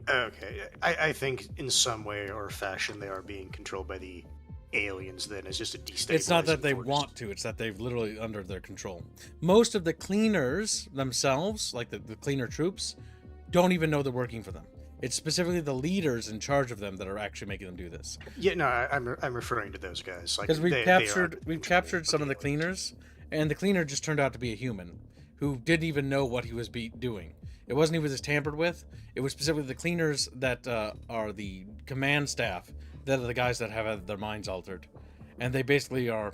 Okay, I think in some way or fashion they are being controlled by the aliens then as just a destabilizing It's not that they force. want to, it's that they've literally under their control. Most of the Cleaners themselves, like the Cleaner troops, don't even know they're working for them. It's specifically the leaders in charge of them that are actually making them do this. Yeah, no, I'm referring to those guys. Like, Because we've they are captured some of the Cleaners, and the Cleaner just turned out to be a human who didn't even know what he was doing. It wasn't he was tampered with. It was specifically the Cleaners that are the command staff that are the guys that have had their minds altered, and they basically are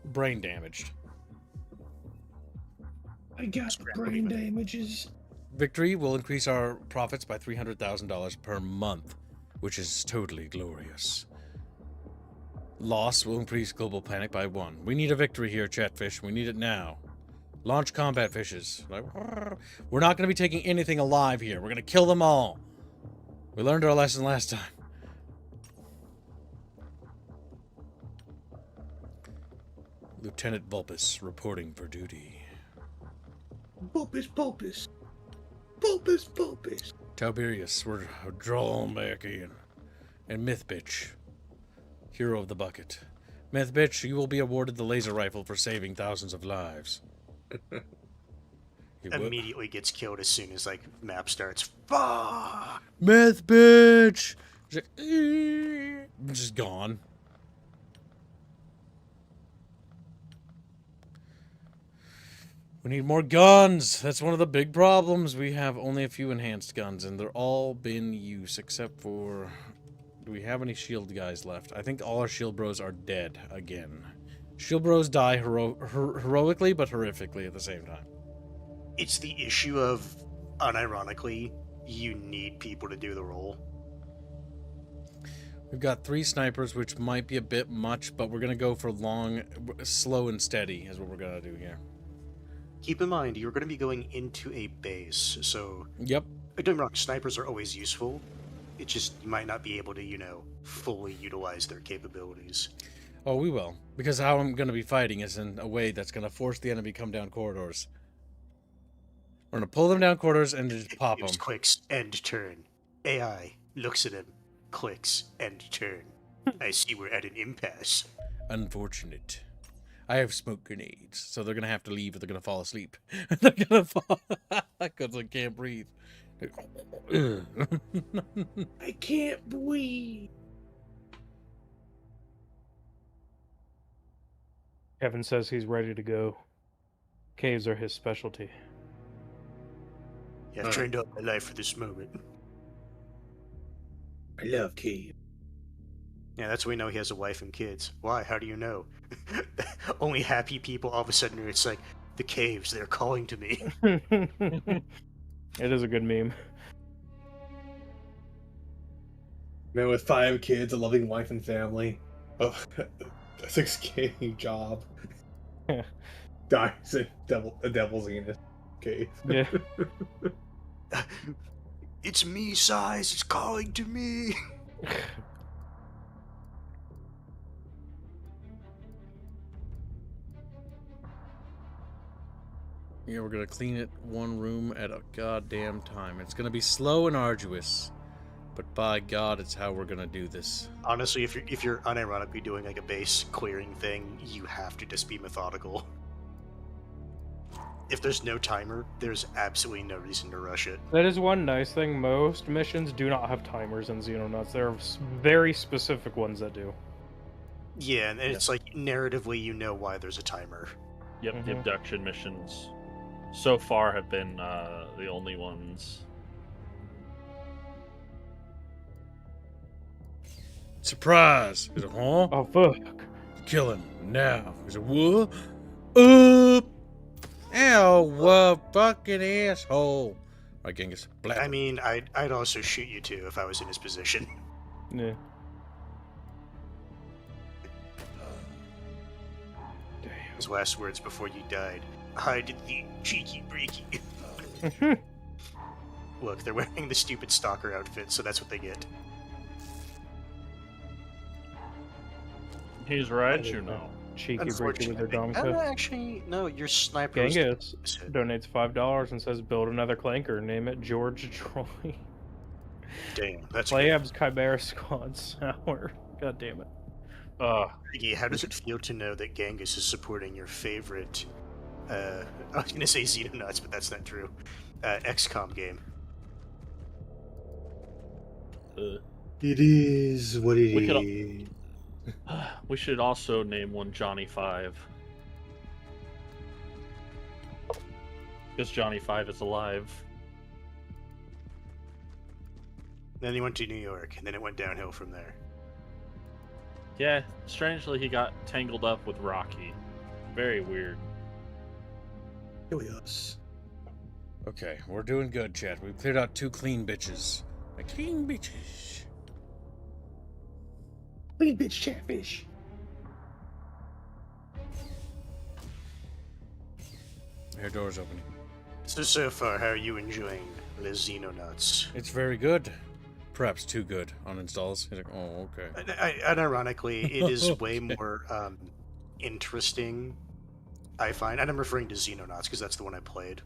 brain damaged. I got brain damages. Victory will increase our profits by $300,000 per month, which is totally glorious. Loss will increase global panic by 1. We need a victory here, Chatfish. We need it now. Launch combat fishes. We're not going to be taking anything alive here. We're going to kill them all. We learned our lesson last time. Lieutenant Vulpus reporting for duty. Vulpus, Vulpus. Vulpus, Vulpus. Tiberius, we're drawn back in. And Myth Bitch, hero of the bucket. Myth Bitch, you will be awarded the laser rifle for saving thousands of lives. immediately gets killed as soon as like map starts. Fuck! Myth Bitch! Just gone. We need more guns. That's one of the big problems. We have only a few enhanced guns, and they're all been used, except for... Do we have any shield guys left? I think all our shield bros are dead again. Shield bros die heroically, but horrifically at the same time. It's the issue of, unironically, you need people to do the role. We've got 3 snipers, which might be a bit much, but we're going to go for long, slow and steady is what we're going to do here. Keep in mind, you're going to be going into a base, so... Yep. Don't get me wrong, snipers are always useful. It's just, you might not be able to, fully utilize their capabilities. Oh, we will. Because how I'm going to be fighting is in a way that's going to force the enemy to come down corridors. We're going to pull them down corridors and just pop them. Just clicks, end turn. AI looks at him, clicks, end turn. I see we're at an impasse. Unfortunate. I have smoke grenades, so they're going to have to leave or they're going to fall asleep. They're going to fall because I can't breathe. I can't breathe. Kevin says he's ready to go. Caves are his specialty. Yeah, I've trained up my life for this moment. I love Key. Yeah, that's when we know he has a wife and kids. Why? How do you know? Only happy people, all of a sudden, it's like, the caves, they're calling to me. It is a good meme. Man with 5 kids, a loving wife and family, a 6K job, dies in a devil's anus cave. Yeah. It's me, size, it's calling to me. Yeah, we're gonna clean it one room at a goddamn time. It's gonna be slow and arduous, but by God, it's how we're gonna do this. Honestly, if you're unironically doing like a base clearing thing, you have to just be methodical. If there's no timer, there's absolutely no reason to rush it. That is one nice thing. Most missions do not have timers in Xenonauts. There are very specific ones that do. Yeah, and it's like narratively, you know why there's a timer. Yep, the abduction missions so far have been the only ones. Surprise! Is it huh? Oh fuck! Kill him now. Is it what? Ow, fucking asshole! Alright, Genghis. Blab. I mean, I'd also shoot you too if I was in his position. Yeah. His last words before you died. I did the cheeky breaky. Look, they're wearing the stupid stalker outfit, so that's what they get. He's right, you know. Cheeky breaky with their Domka. Actually, no, your sniper. Genghis donates $5 and says, "Build another clanker. Name it George Troy." Damn, that's Playab's Chimera Squad Sour. God damn it. Iggy, how does it feel to know that Genghis is supporting your favorite, I was gonna say Xenonauts, but that's not true, Xcom game? It is what it is. We should also name one Johnny 5. Because Johnny 5 is alive. Then he went to New York, and then it went downhill from there. Yeah, strangely he got tangled up with Rocky. Very weird. Okay, we're doing good, chat. We've cleared out 2 clean bitches. My clean bitches. Clean bitch Chatfish. Your door's opening. So far, how are you enjoying the Xenonauts? It's very good. Perhaps too good on installs. He's like, oh, okay. Unironically, it is way more interesting, I find, and I'm referring to Xenonauts because that's the one I played,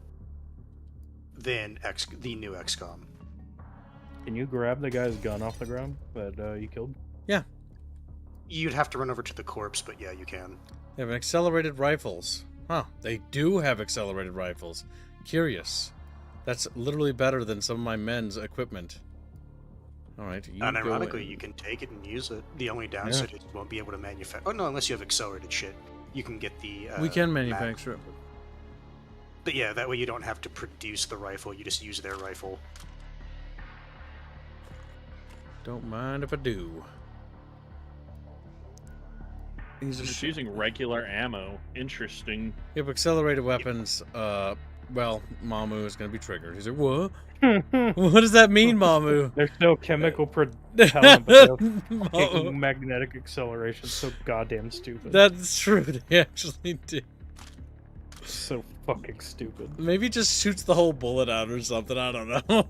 than the new XCOM. Can you grab the guy's gun off the ground that you killed? Yeah. You'd have to run over to the corpse, but yeah, you can. They have accelerated rifles. Huh, they do have accelerated rifles. Curious. That's literally better than some of my men's equipment. Alright, you And go ironically, in. you can take it and use it. The only downside is you won't be able to manufacture. Oh no, unless you have accelerated shit, you can get the. We can manufacture it. But yeah, that way you don't have to produce the rifle. You just use their rifle. Don't mind if I do. These are Just using regular ammo. Interesting. Yep, accelerated weapons. Well, Mamu is going to be triggered. He's like, what? What does that mean, Mamu? They're still chemical propellant, but they're taking magnetic acceleration. So goddamn stupid. That's true. They actually do. So fucking stupid. Maybe it just shoots the whole bullet out or something. I don't know.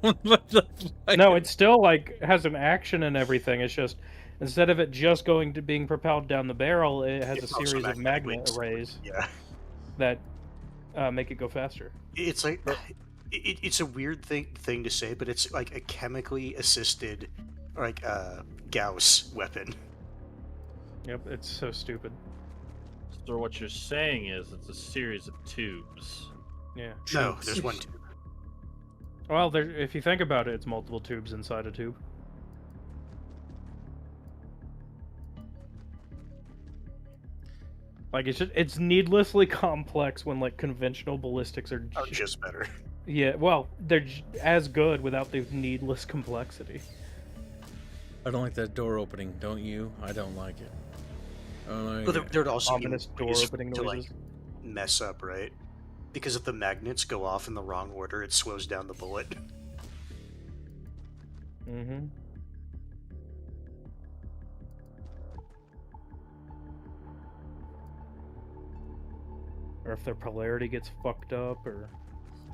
No, it still like has an action and everything. It's just instead of it just going to being propelled down the barrel, it has a series of magnet arrays that make it go faster. It's like it's a weird thing to say, but it's like a chemically assisted, like Gauss weapon. Yep, it's so stupid. So what you're saying is it's a series of tubes. Yeah. No, there's one tube. Well, if you think about it, it's multiple tubes inside a tube. Like it's needlessly complex when like conventional ballistics are just better. Yeah, well, they're as good without the needless complexity. I don't like that door opening, don't you? I don't like it. But there'd also be Ominous door ways opening to noises. like mess up, right? Because if the magnets go off in the wrong order, it slows down the bullet. Mm-hmm. Or if their polarity gets fucked up, or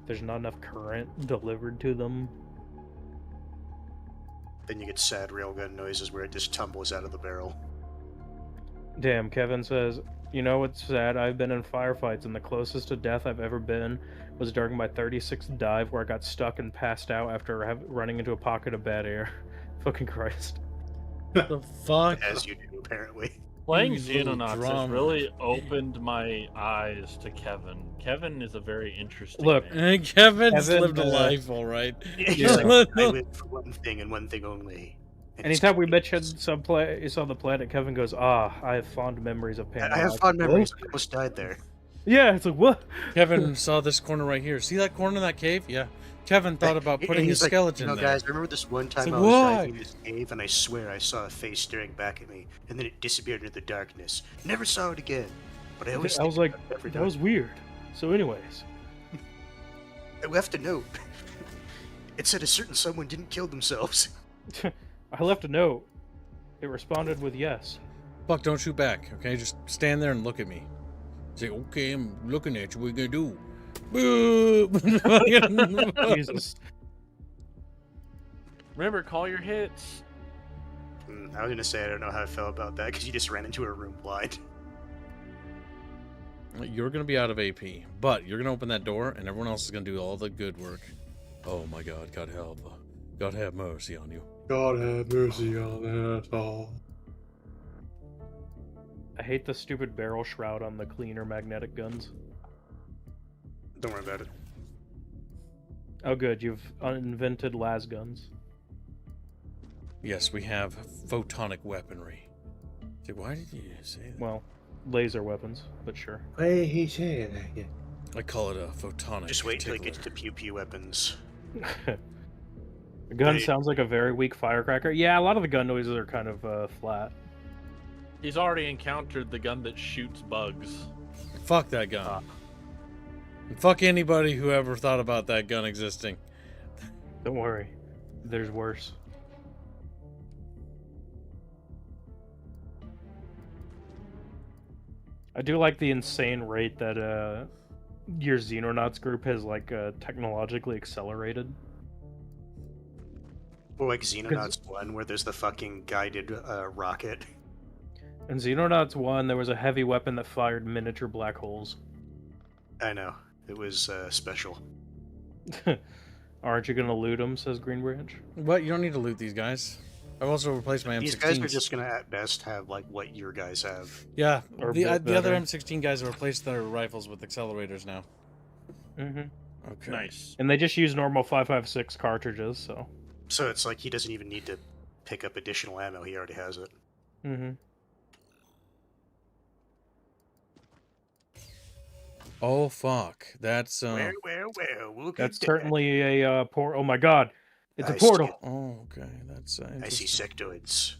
there's not enough current delivered to them. Then you get sad railgun noises where it just tumbles out of the barrel. Damn, Kevin says, you know what's sad? I've been in firefights, and the closest to death I've ever been was during my 36th dive where I got stuck and passed out after running into a pocket of bad air. Fucking Christ. The fuck? As you do, apparently. Playing You little Xenonauts has drama. really opened my eyes to Kevin. Kevin is a very interesting Look, man. Kevin's Kevin, lived a life, all right. He's like, I live for one thing and one thing only. And it's Anytime we communication. mention some place on the planet, Kevin goes, I have fond memories of Panama. I have fond memories. I almost died there. Yeah, it's like, what? Kevin saw this corner right here. See that corner in that cave? Yeah. Kevin thought about And putting he's his like, skeleton you know, there. guys, I remember this one time like, I was why? diving in this cave, and I swear I saw a face staring back at me, and then it disappeared into the darkness. Never saw it again. But I always I was think like, about it every that time. was weird. So anyways. I left a note. It said a certain someone didn't kill themselves. I left a note. It responded with yes. Fuck, don't shoot back, okay? Just stand there and look at me. Say, okay, I'm looking at you. What are you gonna do? Boo! Jesus. Remember, call your hits. I was gonna say I don't know how I felt about that because you just ran into a room blind. You're gonna be out of AP, but you're gonna open that door, and everyone else is gonna do all the good work. Oh my God, God help, God have mercy on you. God have mercy on us all. I hate the stupid barrel shroud on the cleaner magnetic guns. Don't worry about it. Oh good, you've invented las guns. Yes, we have photonic weaponry. See, why did you say that? Well, laser weapons, but sure. Why did he say that again? I call it a photonic. Just wait till it gets tickler. to pew pew weapons. The gun Right. sounds like a very weak firecracker. Yeah, a lot of the gun noises are kind of flat. He's already encountered the gun that shoots bugs. Fuck that gun. And fuck anybody who ever thought about that gun existing. Don't worry, there's worse. I do like the insane rate that your Xenonauts group has like technologically accelerated. Or like Xenonauts 1, where there's the fucking guided rocket. In Xenonauts 1, there was a heavy weapon that fired miniature black holes. I know. It was special. Aren't you gonna loot them, says Green Branch. What? You don't need to loot these guys. I've also replaced my M16s. These guys are just gonna at best have like what your guys have. Yeah, Or the a bit other better. M16 guys have replaced their rifles with accelerators now. Mm-hmm. Okay. Nice. And they just use normal 5.56 cartridges, so. So it's like he doesn't even need to pick up additional ammo, he already has it. Mm-hmm. Oh fuck, that's Where, we'll get That's there. certainly a port. Oh my god, it's a I portal. see Oh, okay, that's I see interesting. sectoids.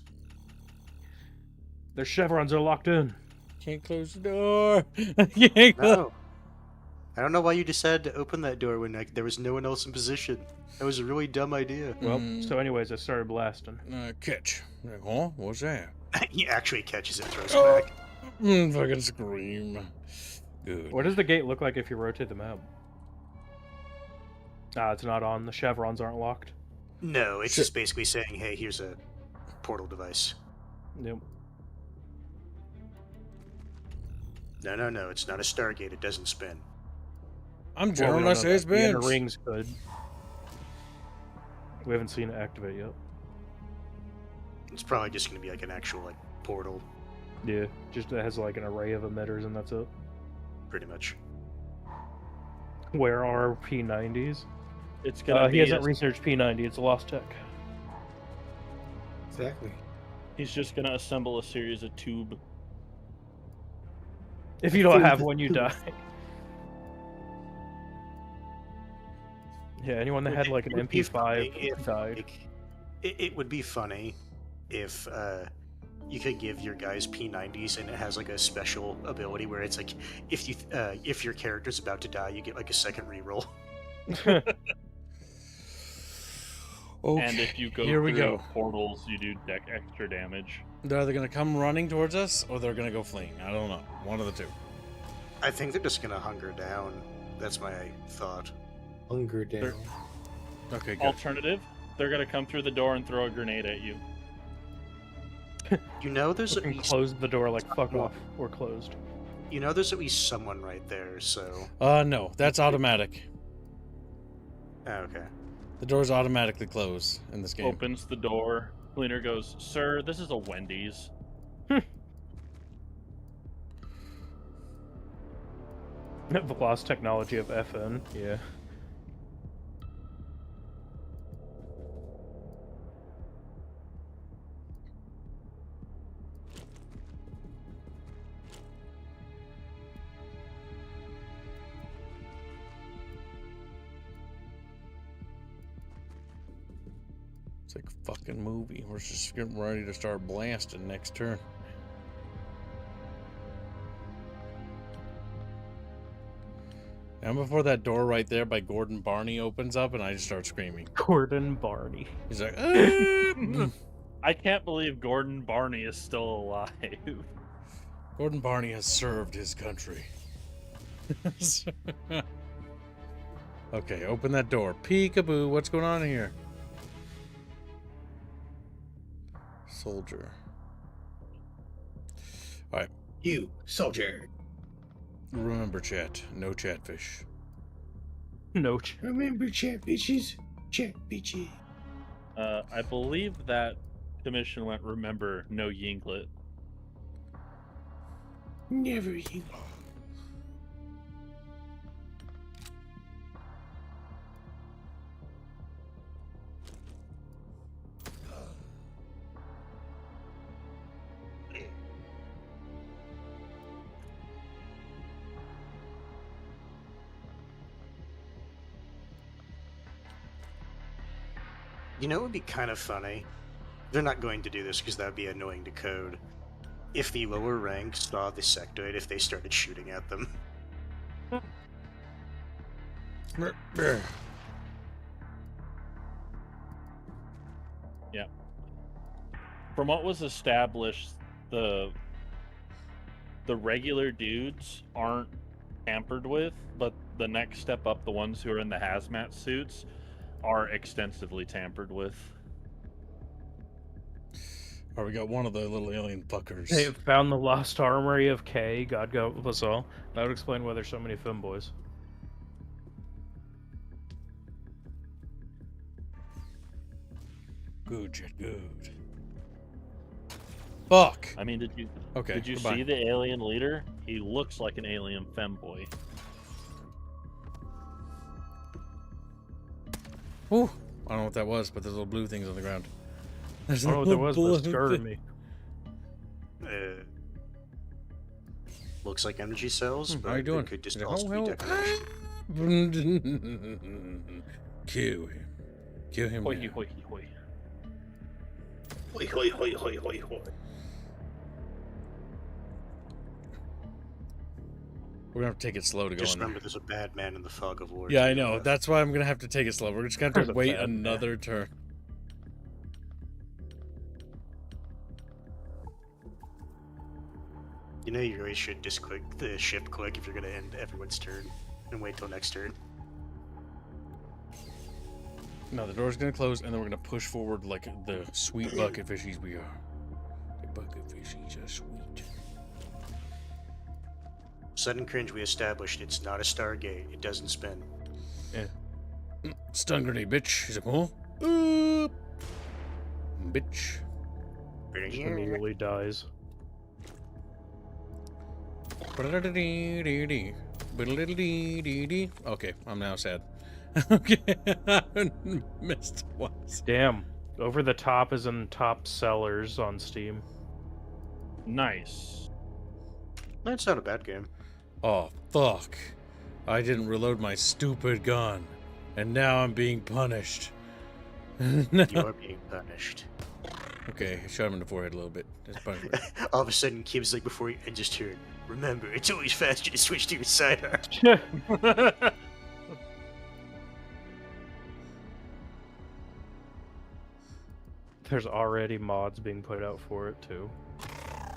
Their chevrons are locked in. Can't close the door. Can't close. No. I don't know why you decided to open that door when like, there was no one else in position. That was a really dumb idea. Well, so anyways, I started blasting. Catch. Huh? What's that? He actually catches it, throws Oh. it back. Fucking scream. Good. What does the gate look like if you rotate the map? Ah, it's not on. The chevrons aren't locked. No, it's Shit. just basically saying, hey, here's a portal device. Yep. No, it's not a Stargate, it doesn't spin. I'm Well, General we don't know S.A.'s that. The inner bench. rings could. We haven't seen it activate yet. It's probably just going to be like an actual like portal, Yeah, just it has like an array of emitters and that's it. pretty much. Where are P90s? It's gonna He be. hasn't researched P90. It's a lost tech. Exactly. He's just gonna assemble a series of tube. If you don't have one, you die. Yeah, anyone that had like an It would be funny MP5 if, died. like, it would be funny if you could give your guys P90s and it has like a special ability where it's like if your character's about to die, you get like a second reroll. Okay, And if you go here we through go. portals, you do extra damage. They're either gonna come running towards us, or they're gonna go fleeing. I don't know. One of the two. I think they're just gonna hunger down. That's my thought. Hunger down. Okay, good. Alternative, they're gonna come through the door and throw a grenade at you. You know, there's at And least close the door like fuck off. We're closed. there's at least someone right there. So No, that's automatic. okay. The doors automatically close in this game. Opens the door. Cleaner goes, "Sir, this is a Wendy's." The lost technology of FN. Yeah. It's like a fucking movie. We're just getting ready to start blasting next turn. And before that door right there by Gordon Barney opens up, and I just start screaming. Gordon Barney. He's like, "Ah!" I can't believe Gordon Barney is still alive. Gordon Barney has served his country. Okay, open that door. Peekaboo, what's going on here? Soldier. Alright, You, soldier. remember chat. No chatfish. No. Remember chat bitches? Chat bitches. I believe that commission went, remember, no Yinglet. Never you. You know, it would be kind of funny. They're not going to do this because that would be annoying to code. If the lower ranks saw the sectoid, if they started shooting at them. Yeah. From what was established, the regular dudes aren't tampered with, but the next step up, the ones who are in the hazmat suits, are extensively tampered with. Alright, we got one of the little alien fuckers. They have found the lost armory of K. God go us all. That would explain why there's so many femboys. Good shit, good. Fuck! I mean, did you Okay, see goodbye. the alien leader? He looks like an alien femboy. Ooh, I don't know what that was, but there's little blue things on the ground. I don't know what that was, but it scared me. Looks like energy cells, but How you doing? it could just He's like, also "Oh, be hell." decoration. Kill him. Kill him. Hoi, now. hoi, hoi. Hoi, hoi, hoi, hoi, hoi, hoi. We're gonna have to take it slow to go Just in there. remember, there's a bad man in the fog of war. Yeah, I to the know. left. That's why I'm gonna have to take it slow. We're just gonna have There's to a wait bad man. another turn. You know, you really should just click the shift click if you're going to end everyone's turn and wait till next turn. No, the door's gonna close, and then we're gonna push forward like the sweet bucket fishies we are. The bucket fishies are sweet. Sudden cringe, we established it's not a Stargate. It doesn't spin. Stun grenade, bitch. He's like, oh, boop. Bitch. Just immediately dies. Okay, I'm now sad. Okay, I missed once. Damn. Over the Top is in top sellers on Steam. Nice. That's not a bad game. Oh, fuck. I didn't reload my stupid gun. And now I'm being punished. You're being punished. Okay, I shot him in the forehead a little bit. That's punishment. All of a sudden, Kib's like, before he and just heard, remember, it's always faster to switch to your sidearm. There's already mods being put out for it too.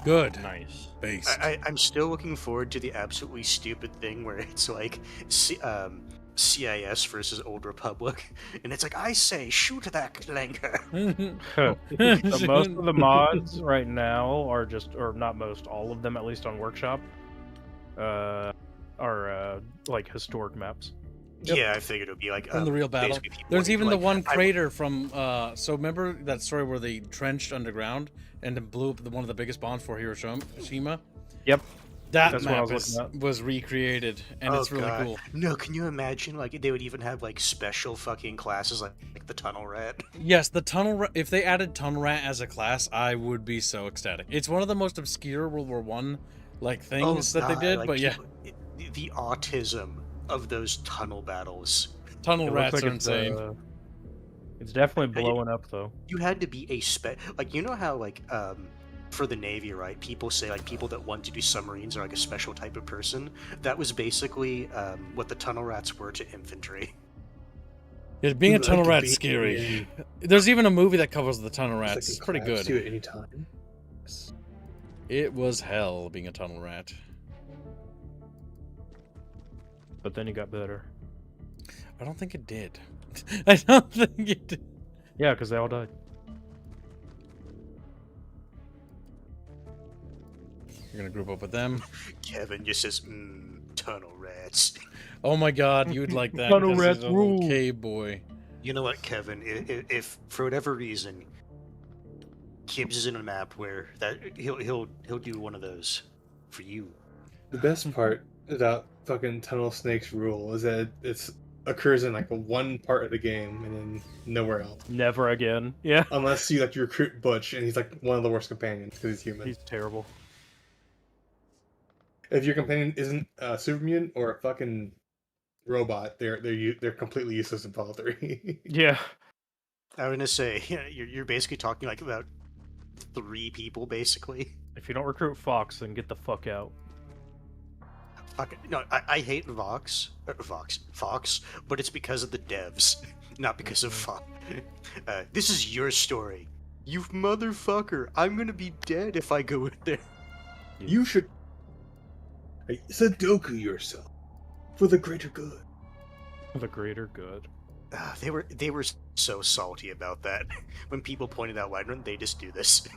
Good. Nice. Based. I'm still looking forward to the absolutely stupid thing where it's like CIS versus Old Republic, and it's like, I say, shoot that clanker. So most of the mods right now are just, or not most, all of them, at least on Workshop, are like historic maps. Yep. Yeah, I figured it would be like From the real battle. basically people There's wanting even to, the like, one crater from, so remember that story where they trenched underground and then blew up one of the biggest bombs for Hiroshima? Yep. That That's what I map was looking was recreated, and it's really God. cool. No, can you imagine, like, they would even have, like, special fucking classes, like the Tunnel Rat? Yes, the Tunnel Rat, if they added Tunnel Rat as a class, I would be so ecstatic. It's one of the most obscure World War I, like, things that they did, like, but yeah. The autism of those tunnel battles. Tunnel It looks Rats like are insane. It's definitely blowing up though. You had to be a like, you know how, like, for the Navy, right, people say, like, people that want to do submarines are, like, a special type of person? That was basically what the Tunnel Rats were to infantry. Yeah, being a Like, Tunnel Rat's scary. There's even a movie that covers the Tunnel Rats. It's pretty good. Do it anytime. It was hell being a Tunnel Rat. But then it got better. I don't think it did. I don't think it did. Yeah, because they all died. You're gonna group up with them. Kevin just says, Tunnel Rats. Oh my god, you'd like that. Tunnel because Rats he's a little rule. cave boy. You know what, Kevin? If for whatever reason, Kibbs is in a map where that he'll do one of those for you. The best part about fucking Tunnel Snake's rule is that it occurs in like one part of the game and then nowhere else. Never again. Yeah. Unless you like recruit Butch and he's like one of the worst companions because he's human. He's terrible. If your companion isn't a super mutant or a fucking robot, they're completely useless in Fallout 3. Yeah. I was gonna say, you're basically talking like about 3 people basically. If you don't recruit Fox, then get the fuck out. Fuck, no, I hate Fox, but it's because of the devs, not because of Fox. This is your story, you motherfucker. I'm gonna be dead if I go in there. You should Sudoku yourself for the greater good. For the greater good. They were so salty about that when people pointed out, why don't they just do this?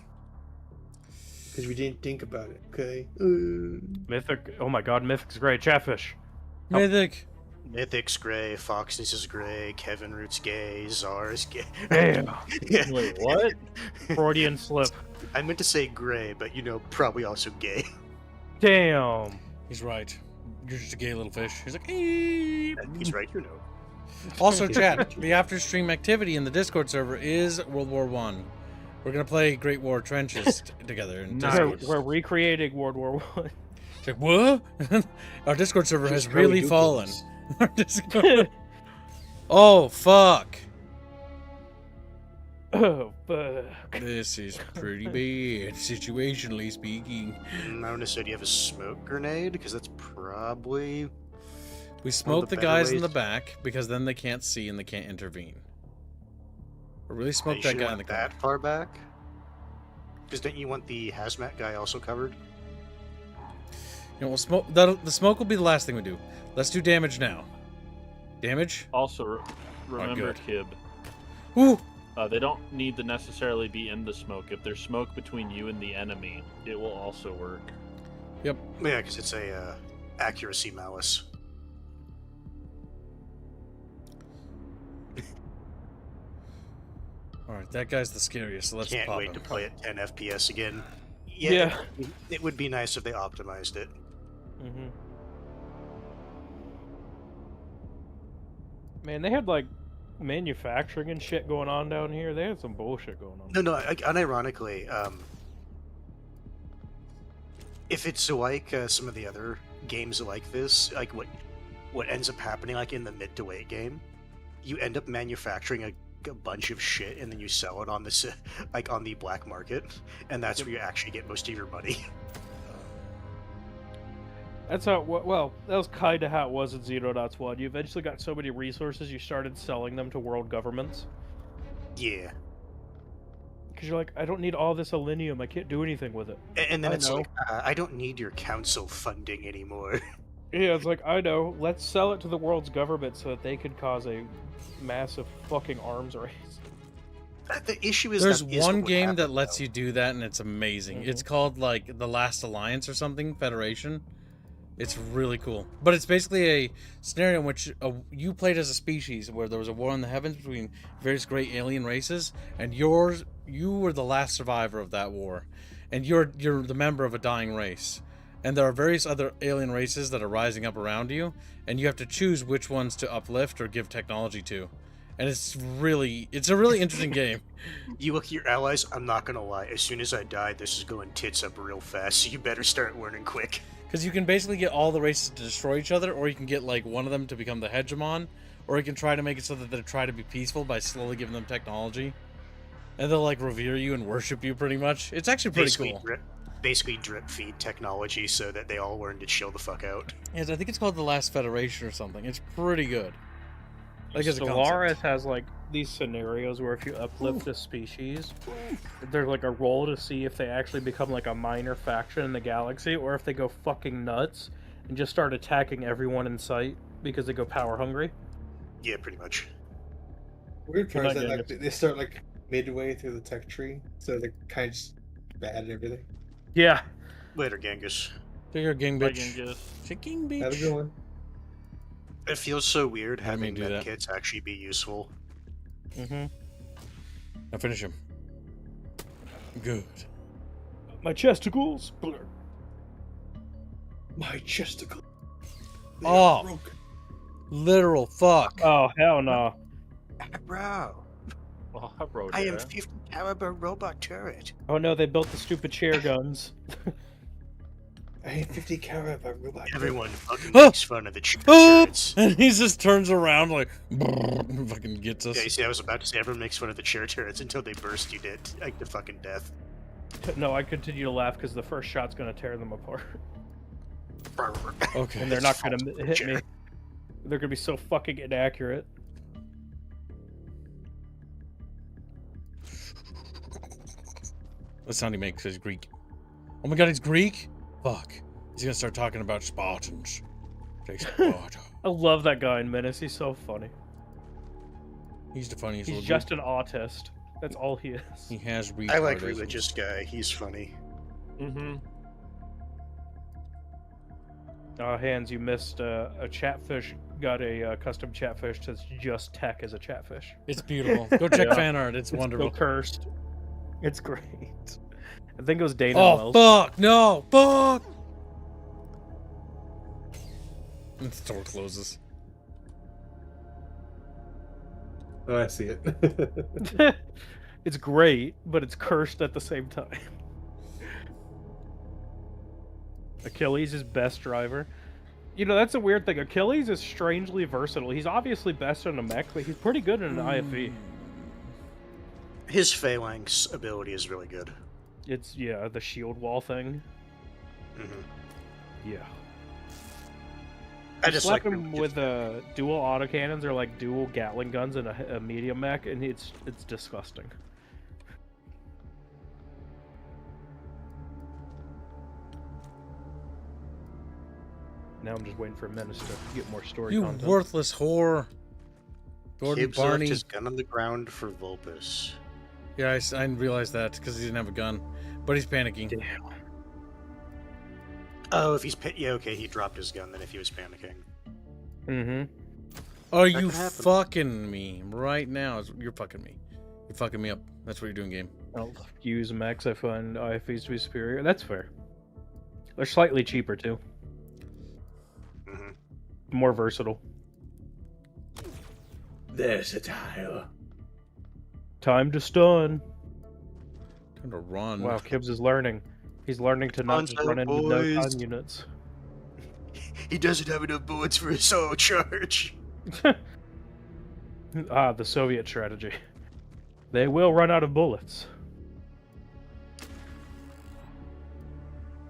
Because we didn't think about it, okay? Mythic. Oh my god, Mythic's great. Chatfish. Mythic. Mythic's gray, Foxness is gray, Kevin Root's gay, Czar's gay. Damn. Yeah. Wait, what? Freudian slip. I meant to say gray, but probably also gay. Damn. He's right. You're just a gay little fish. He's like, eep. He's right, Also, chat, the after stream activity in the Discord server is World War One. We're gonna play Great War Trenches together. In Discord. We're recreating World War One. It's like, what? Our Discord server has really fallen. Our Discord... Oh, fuck. Oh, fuck. This is pretty bad, situationally speaking. I want to say, do you have a smoke grenade? Because that's probably... We smoke the better guys in ways- the back, because then they can't see and they can't intervene. Or really smoke You that shouldn't guy in the want corner. that far back? Because don't you want the hazmat guy also covered? You know, we'll smoke. The smoke will be the last thing we do. Let's do damage now. Damage? Also, remember, good. Kib, Ooh! they don't need to necessarily be in the smoke. If there's smoke between you and the enemy, it will also work. Yep. Yeah, because it's a accuracy malice. Alright, that guy's the scariest, so let's Can't pop wait him. to play at 10 FPS again. Yeah. It would be nice if they optimized it. Mm-hmm. Man, they had like manufacturing and shit going on down here. They had some bullshit going on. No, unironically, if it's like some of the other games like this, like what ends up happening, like in the mid to late game, you end up manufacturing a bunch of shit and then you sell it on this like on the black market, and that's where you actually get most of your money. That's how. Well, that was kind of how it was in Xenonauts 1. You eventually got so many resources, you started selling them to world governments. Yeah. Because you're like, I don't need all this alinium. I can't do anything with it. And then I it's know. like, I don't need your council funding anymore. Yeah, it's like, I know. Let's sell it to the world's government so that they could cause a massive fucking arms race. The issue is There's that is one what game happened, that lets though. you do that, and it's amazing. It's called like The Last Alliance or something, Federation. It's really cool. But it's basically a scenario in which you played as a species where there was a war in the heavens between various great alien races, and you were the last survivor of that war, and you're the member of a dying race. And there are various other alien races that are rising up around you, and you have to choose which ones to uplift or give technology to. And it's a really interesting game. You look at your allies, I'm not gonna lie, as soon as I die, this is going tits up real fast, so you better start learning quick. Because you can basically get all the races to destroy each other, or you can get like one of them to become the hegemon, or you can try to make it so that they try to be peaceful by slowly giving them technology. And they'll like revere you and worship you pretty much. It's actually pretty cool. Basically drip feed technology so that they all learn to chill the fuck out. Yes, I think it's called The Last Federation or something. It's pretty good. Like as a Stellaris concept. has like these scenarios where if you uplift a species, there's like a roll to see if they actually become like a minor faction in the galaxy, or if they go fucking nuts and just start attacking everyone in sight because they go power hungry. Yeah, pretty much. Weird part You're is not that getting like, they start like midway through the tech tree, so they're kind of just bad at everything. Yeah. Later, Genghis. Do your gang Like bitch. in just- Chicken Have a bitch. good one. It feels so weird Let me having do that. medkits actually be useful. Mm-hmm. Now finish him. Good. My chesticles. Blur. My chesticle. Oh. Literal fuck. Oh hell no. Bro, Well, I wrote I it. am 50 caliber robot turret. Oh no, they built the stupid chair guns. I hate 50 caliber robot. Everyone fucking Oh! makes fun of the Oh! turrets. And he just turns around like and fucking gets us. Yeah, you see, I was about to say everyone makes fun of the chair turrets until they burst you to fucking death. No, I continue to laugh because the first shot's gonna tear them apart, Okay. and they're not gonna hit me. They're gonna be so fucking inaccurate. What sound he makes? He's Greek. Oh my god, he's Greek? Fuck. He's gonna start talking about Spartans. Take Sparta. I love that guy in Menace. He's so funny. He's the funniest He's little just dude. an autist. That's all he is. He has I like retardism. religious guy. He's funny. Mm-hmm. Hans, you missed a chatfish. Got a custom chatfish that's just tech as a chatfish. It's beautiful. Go check Yeah. fan art. It's wonderful. So cursed. It's great. I think it was Dana Oh Wells. fuck! No! Fuck! And the door closes. Oh, I see it. It's great, but it's cursed at the same time. Achilles is best driver. You know, that's a weird thing. Achilles is strangely versatile. He's obviously best in a mech, but he's pretty good in an IFE. His phalanx ability is really good. It's, yeah, the shield wall thing. Mm-hmm. Yeah. I just Slap like him with dual autocannons or like dual Gatling guns and a medium mech, and it's disgusting. Now I'm just waiting for Menace to get more story You content. worthless whore. Gordon Gibbs left Barney. his gun on the ground for Vulpus. Yeah, I didn't realize that because he didn't have a gun. But he's panicking. Damn. Oh, if he's yeah, okay, he dropped his gun then if he was panicking. Mm-hmm. Are That you could happen. fucking me right now? You're fucking me. You're fucking me up. That's what you're doing, game. I'll use mechs. I find IFEs to be superior. That's fair. They're slightly cheaper too. Mm-hmm. More versatile. Versatile. Time to stun. Time to run. Wow, Kibbs is learning. He's learning to not just run into no-time units. He doesn't have enough bullets for his solo charge. The Soviet strategy. They will run out of bullets.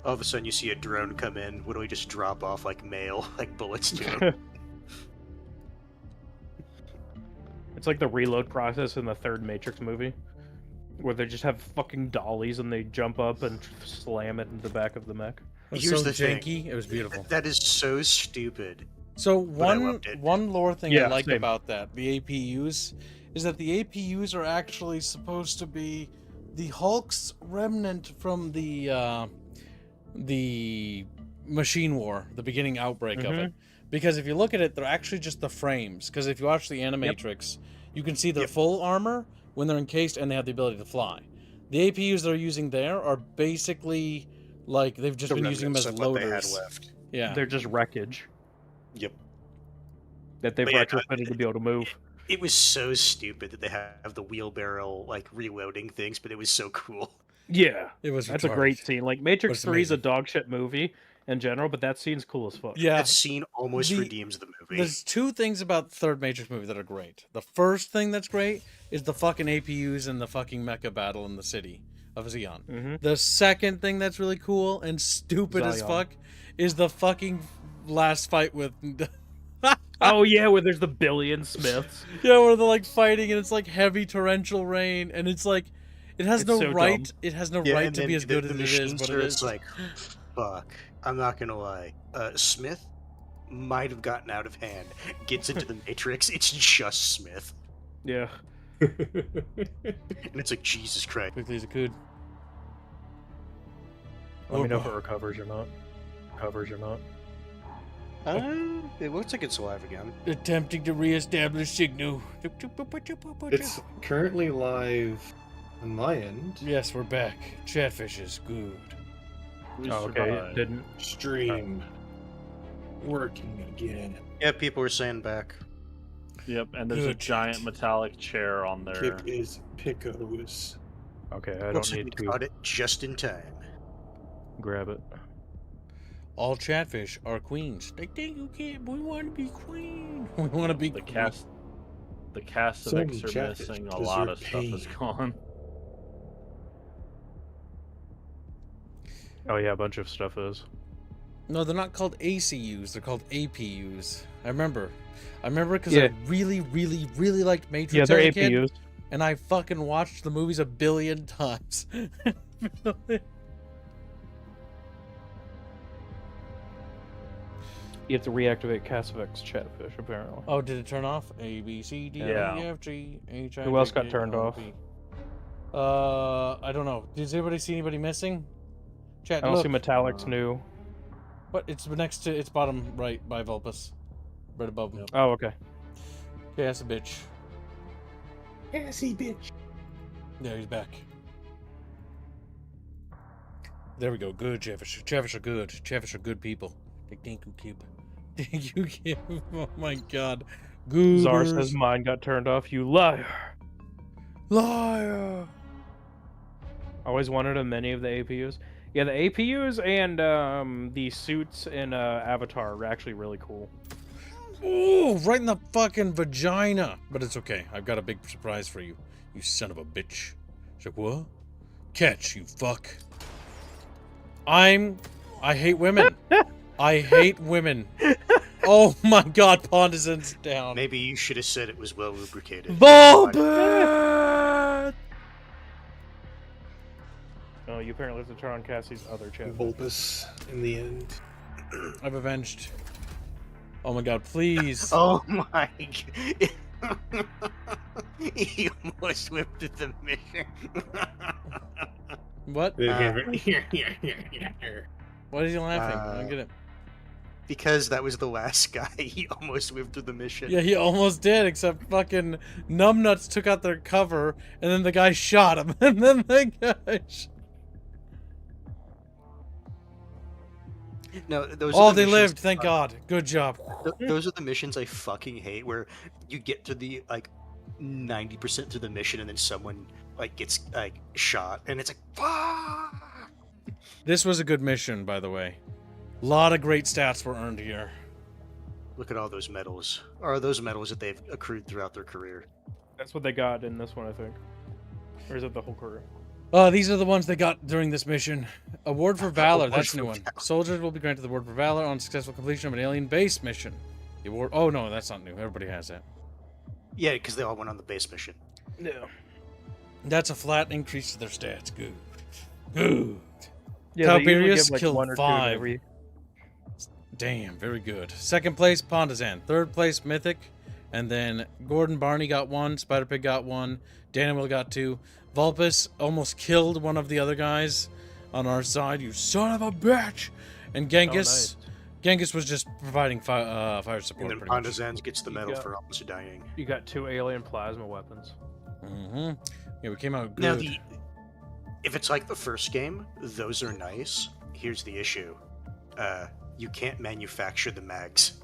All of a sudden, you see a drone come in. Would we just drop off like mail, like bullets to him? It's like the reload process in the third Matrix movie, where they just have fucking dollies and they jump up and slam it into the back of the mech. It was Here's so the thing. janky. It was beautiful. That is so stupid. So I loved it. one lore thing Yeah, I like same. about that, the APUs, is that the APUs are actually supposed to be the Hulk's remnant from the Machine War, the beginning outbreak of it. Because if you look at it, they're actually just the frames. Because if you watch the Animatrix, you can see their full armor when they're encased and they have the ability to fly. The APUs they're using there are basically like they've just been using them as Remnants of what they had loaders. left. Yeah. They're just wreckage Yep. that they've But yeah, retrofitted to be able to move. It was so stupid that they have the wheelbarrow like reloading things, but it was so cool. Yeah, It was that's a retarded. great scene. Like Matrix it's 3 is a amazing. dog shit movie in general, but that scene's cool as fuck. Yeah. That scene almost The- redeems the movie. There's two things about the third Matrix movie that are great. The first thing that's great is the fucking APUs and the fucking mecha battle in the city of Xeon. The second thing that's really cool and stupid as Zion. fuck is the fucking last fight with Oh yeah, where there's the billion Smiths. yeah, where they're like fighting and it's like heavy torrential rain and it's like it has It's no so right. dumb. It has no Yeah, right and to then be as good the as it machine is, but it starts is. like, fuck. I'm not gonna lie. Smith might have gotten out of hand. Gets into the Matrix. It's just Smith, Yeah. and it's like Jesus Christ. Quickly as it could. Let me know Oh, if it recovers or not. Recovers or not. It looks like it's alive again. Attempting to re-establish signal. It's currently live on my end. Yes, we're back. Chatfish is good. We Oh, okay, it survived. didn't. Stream. Working again. Yeah, people were saying back. Yep, and there's a Good giant shit. metallic chair on there. Kip is Picos. Okay, I Looks don't like need we to caught it just in time. grab it. All chatfish are queens. They think you can't. We want to be queen. We want to be The queen. cast of Some X are chatfish missing. A lot of deserve stuff is pain. gone. Oh yeah, a bunch of stuff is. No, they're not called ACUs. They're called APUs. I remember because Yeah. I really, really, really liked Matrix Yeah, they're as a kid, APUs. and I fucking watched the movies a billion times. You have to reactivate Casvex Chatfish, apparently. Oh, did it turn off? A B C D Yeah. E F G H I. Who else J got K turned L, off? M, N, P. I don't know. Does anybody see anybody missing? Chat. I don't look. see Metallic's new. What? It's next to. It's bottom right by Vulpus. Right above him. Oh, okay. Yeah, that's a bitch. Assy bitch. There, he's back. There we go. Good, Chatfish. Chatfish are good. Chatfish are good people. Thank you, Kib. Thank you, Kib. Oh my god. Good. Czar says mine got turned off. You liar. Liar. Always wanted a mini of the APUs. Yeah, the APUs and the suits in Avatar are actually really cool. Oh, right in the fucking vagina. But it's okay. I've got a big surprise for you. You son of a bitch. She's like, what? Catch, you fuck. I hate women. I hate women. Oh my god, Pondason's down. Maybe you should have said it was well lubricated. Vulpus! Oh, you apparently have to turn on Cassie's other chat. Vulpus in the end. I've avenged. Oh my god, please. Oh my god. He almost whipped at the mission. What? Why is he laughing? I don't get it. Because that was the last guy he almost whipped through the mission. Yeah, he almost did, except fucking numbnuts took out their cover, and then the guy shot him, and then the guy No, those Oh, are the they missions- lived, thank god. Good job. Those are the missions I fucking hate, where you get to the, like, 90% through the mission, and then someone, like, gets, like, shot, and it's like, fuck! This was a good mission, by the way. A lot of great stats were earned here. Look at all those medals. Are those medals that they've accrued throughout their career? That's what they got in this one, I think. Or is it the whole career? These are the ones they got during this mission. Award for Valor, Award that's a for new one. Valor. Soldiers will be granted the Award for Valor on successful completion of an alien base mission. The award... Oh, no, that's not new. Everybody has that. Yeah, because they all went on the base mission. Yeah. That's a flat increase to their stats. Good. Good. Yeah, they usually Tiberius give, like, killed 1 or 2 to 5. every... Damn, very good. Second place, Pondazan. Third place, Mythic. And then Gordon Barney got 1. Spider-Pig got 1. Daniel got 2. Vulpus almost killed one of the other guys on our side. You son of a bitch! And Genghis... Oh, nice. Genghis was just providing fire support. And then pretty much. Pondazan gets the medal got- for almost dying. You got 2 alien plasma weapons. Mm-hmm. Yeah, we came out good. Now, if it's like the first game, those are nice. Here's the issue. You can't manufacture the mags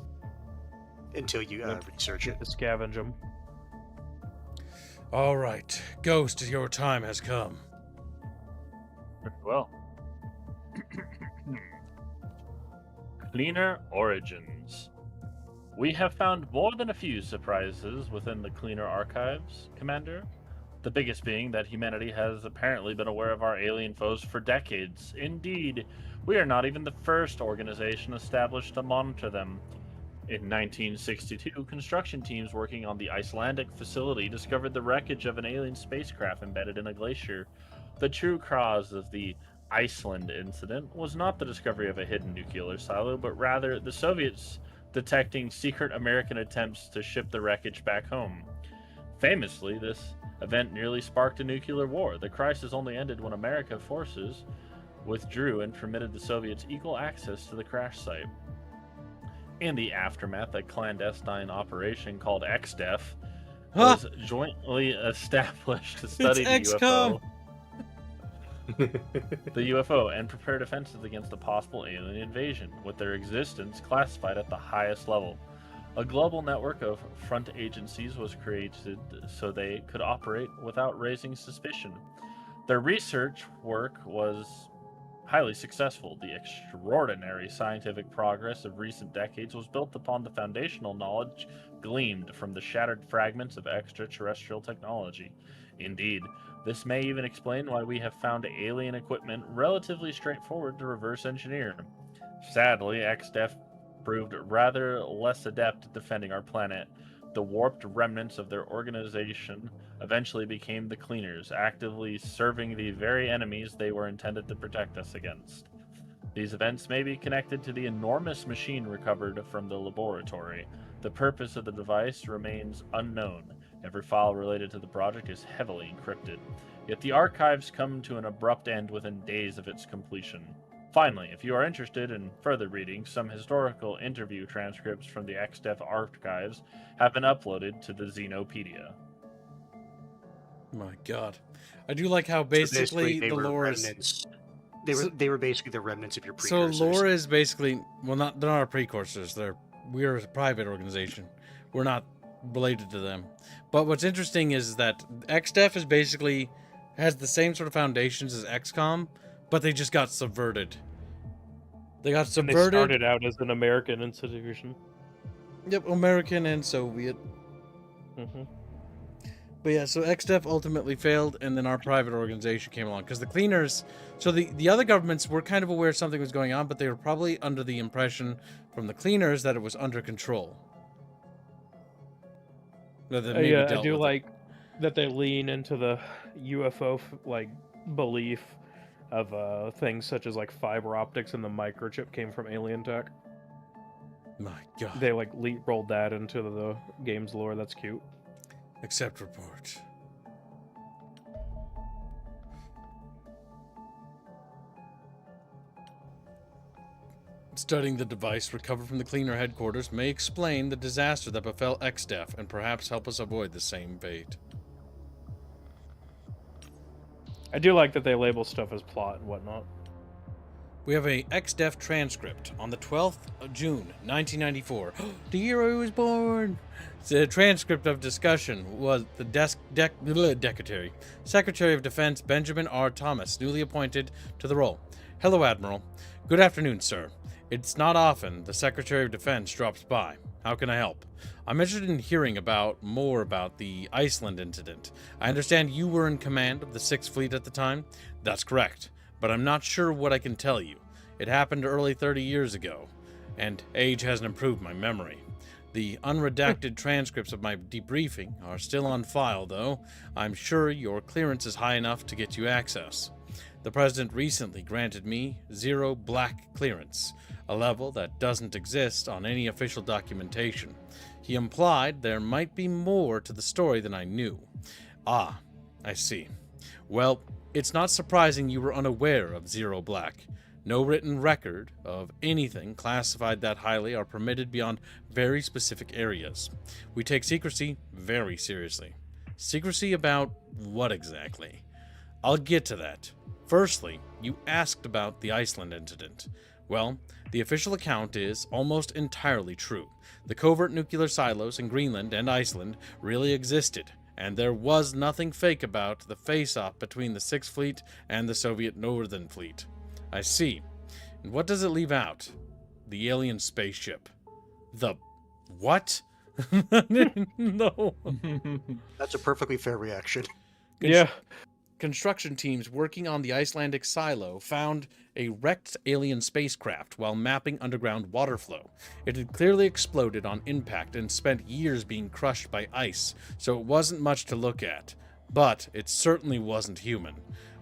until you research it. To scavenge them. All right, Ghost, your time has come. Well. Cleaner Origins. We have found more than a few surprises within the Cleaner archives, Commander. The biggest being that humanity has apparently been aware of our alien foes for decades. Indeed, we are not even the first organization established to monitor them. In 1962, construction teams working on the Icelandic facility discovered the wreckage of an alien spacecraft embedded in a glacier. The true cause of the Iceland incident was not the discovery of a hidden nuclear silo, but rather the Soviets detecting secret American attempts to ship the wreckage back home. Famously, this event nearly sparked a nuclear war. The crisis only ended when American forces withdrew and permitted the Soviets equal access to the crash site. In the aftermath, a clandestine operation called XDEF was jointly established to study the Xcom. UFO and prepare defenses against a possible alien invasion, with their existence classified at the highest level. A global network of front agencies was created so they could operate without raising suspicion. Their research work was highly successful. The extraordinary scientific progress of recent decades was built upon the foundational knowledge gleaned from the shattered fragments of extraterrestrial technology. Indeed, this may even explain why we have found alien equipment relatively straightforward to reverse engineer. Sadly, XDEF proved rather less adept at defending our planet. The warped remnants of their organization eventually became the Cleaners, actively serving the very enemies they were intended to protect us against. These events may be connected to the enormous machine recovered from the laboratory. The purpose of the device remains unknown. Every file related to the project is heavily encrypted. Yet the archives come to an abrupt end within days of its completion. Finally, if you are interested in further reading, some historical interview transcripts from the XDEF archives have been uploaded to the Xenopedia. My God, I do like how basically they the were lore is. remnants. They were basically the remnants of your So precursors. lore is basically they're not our precursors. We're a private organization. We're not related to them. But what's interesting is that XDEF is basically has the same sort of foundations as XCOM, but they just got subverted. They got They subverted. started out as an American institution. Yep, American and Soviet. Mm-hmm. But yeah, so XDEF ultimately failed, and then our private organization came along. Because the Cleaners... So the other governments were kind of aware something was going on, but they were probably under the impression from the Cleaners that it was under control. That they maybe Yeah, I dealt do with it. like that they lean into the UFO belief of things such as fiber optics and the microchip came from alien tech. My God. They rolled that into the game's lore. That's cute. Accept report. Studying the device recovered from the Cleaner headquarters may explain the disaster that befell XDEF and perhaps help us avoid the same fate. I do like that they label stuff as plot and whatnot. We have a XDEF transcript on the 12th of June, 1994. The year I was born! The transcript of discussion was the Secretary of Defense Benjamin R. Thomas, newly appointed to the role. Hello, Admiral. Good afternoon, sir. It's not often the Secretary of Defense drops by. How can I help? I'm interested in hearing more about the Iceland incident. I understand you were in command of the Sixth Fleet at the time? That's correct, but I'm not sure what I can tell you. It happened early 30 years ago, and age hasn't improved my memory. The unredacted transcripts of my debriefing are still on file, though. I'm sure your clearance is high enough to get you access. The President recently granted me Zero Black clearance, a level that doesn't exist on any official documentation. He implied there might be more to the story than I knew. Ah, I see. Well, it's not surprising you were unaware of Zero Black. No written record of anything classified that highly are permitted beyond very specific areas. We take secrecy very seriously. Secrecy about what exactly? I'll get to that. Firstly, you asked about the Iceland incident. Well, the official account is almost entirely true. The covert nuclear silos in Greenland and Iceland really existed, and there was nothing fake about the face-off between the Sixth Fleet and the Soviet Northern Fleet. I see. And what does it leave out? The alien spaceship. The what? No. That's a perfectly fair reaction. Yeah. Construction teams working on the Icelandic silo found a wrecked alien spacecraft while mapping underground water flow. It had clearly exploded on impact and spent years being crushed by ice, so it wasn't much to look at. But it certainly wasn't human.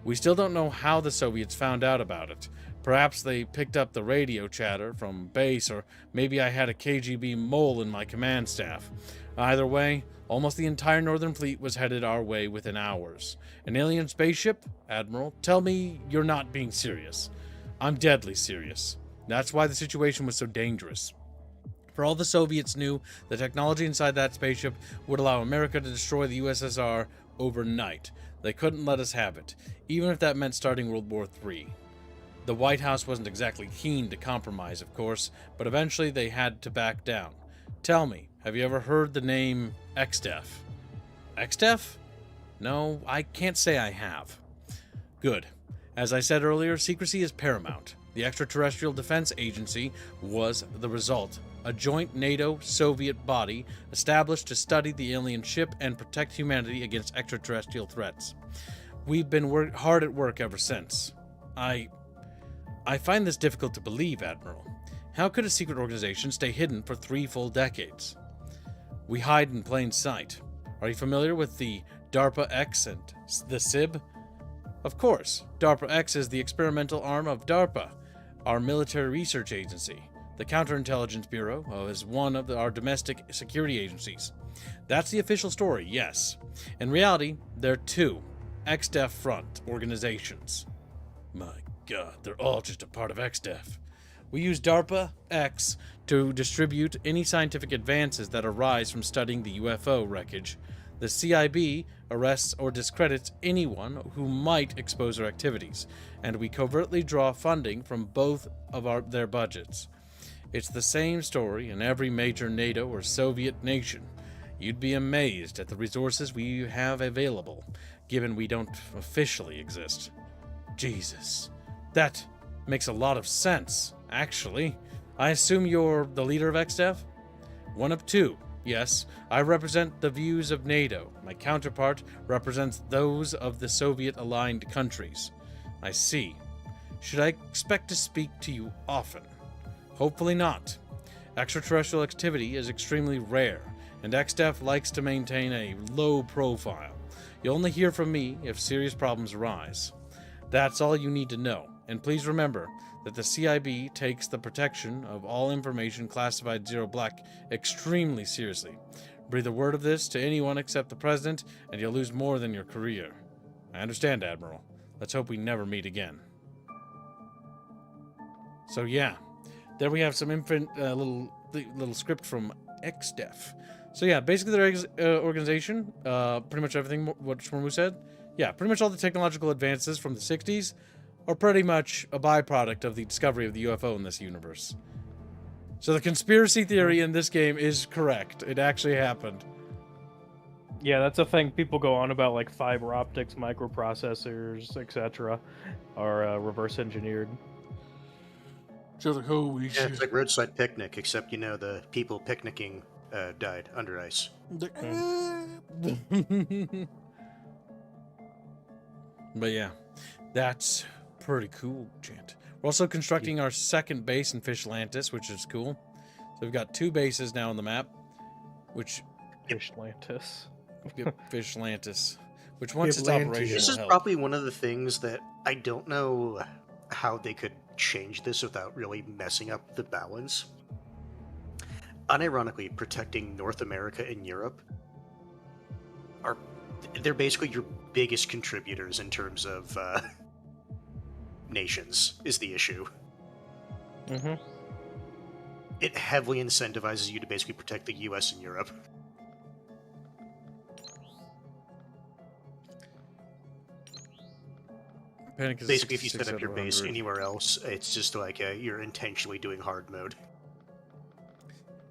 We still don't know how the Soviets found out about it. Perhaps they picked up the radio chatter from base, or maybe I had a KGB mole in my command staff. Either way, almost the entire Northern Fleet was headed our way within hours. An alien spaceship? Admiral, tell me you're not being serious. I'm deadly serious. That's why the situation was so dangerous. For all the Soviets knew, the technology inside that spaceship would allow America to destroy the USSR overnight. They couldn't let us have it, even if that meant starting World War III. The White House wasn't exactly keen to compromise, of course, but eventually they had to back down. Tell me, have you ever heard the name XDEF? XDEF? No, I can't say I have. Good. As I said earlier, secrecy is paramount. The Extraterrestrial Defense Agency was the result, a joint NATO-Soviet body established to study the alien ship and protect humanity against extraterrestrial threats. We've been hard at work ever since. I find this difficult to believe, Admiral. How could a secret organization stay hidden for 3 full decades? We hide in plain sight. Are you familiar with the DARPA-X and the SIB? Of course, DARPA-X is the experimental arm of DARPA, our military research agency. The Counterintelligence Bureau is one of our domestic security agencies. That's the official story, yes. In reality, there are 2 XDEF front organizations. My God, they're all just a part of XDEF. We use DARPA-X to distribute any scientific advances that arise from studying the UFO wreckage. The CIB arrests or discredits anyone who might expose our activities, and we covertly draw funding from both of their budgets. It's the same story in every major NATO or Soviet nation. You'd be amazed at the resources we have available, given we don't officially exist. Jesus, that makes a lot of sense, actually. I assume you're the leader of XDEF? One of 2. Yes, I represent the views of NATO. My counterpart represents those of the Soviet-aligned countries. I see. Should I expect to speak to you often? Hopefully not. Extraterrestrial activity is extremely rare, and XDEF likes to maintain a low profile. You'll only hear from me if serious problems arise. That's all you need to know, and please remember that the CIB takes the protection of all information classified Zero Black extremely seriously. Breathe a word of this to anyone except the President, and you'll lose more than your career. I understand, Admiral. Let's hope we never meet again. So yeah, there we have some little script from XDEF. So yeah, basically their organization, pretty much everything what Shmurmu said. Yeah, pretty much all the technological advances from the 60s are pretty much a byproduct of the discovery of the UFO in this universe. So the conspiracy theory in this game is correct. It actually happened. Yeah, that's a thing people go on about, like fiber optics, microprocessors, etc. are reverse engineered. Just like, holy Yeah, shit. it's like roadside picnic, except the people picnicking died under ice. But yeah, that's pretty cool, gent. We're also constructing our second base in Fishlantis, which is cool. So we've got 2 bases now on the map, which... Fishlantis. Yep, Fishlantis. Which once it's Atlantis. operational, This is help. probably one of the things that I don't know how they could change this without really messing up the balance. Unironically, protecting North America and Europe they're basically your biggest contributors in terms of nations is the issue. Mm-hmm. It heavily incentivizes you to basically protect the US and Europe. Panic is Basically, if you set 66 up your out of base 100. anywhere else, it's just like you're intentionally doing hard mode.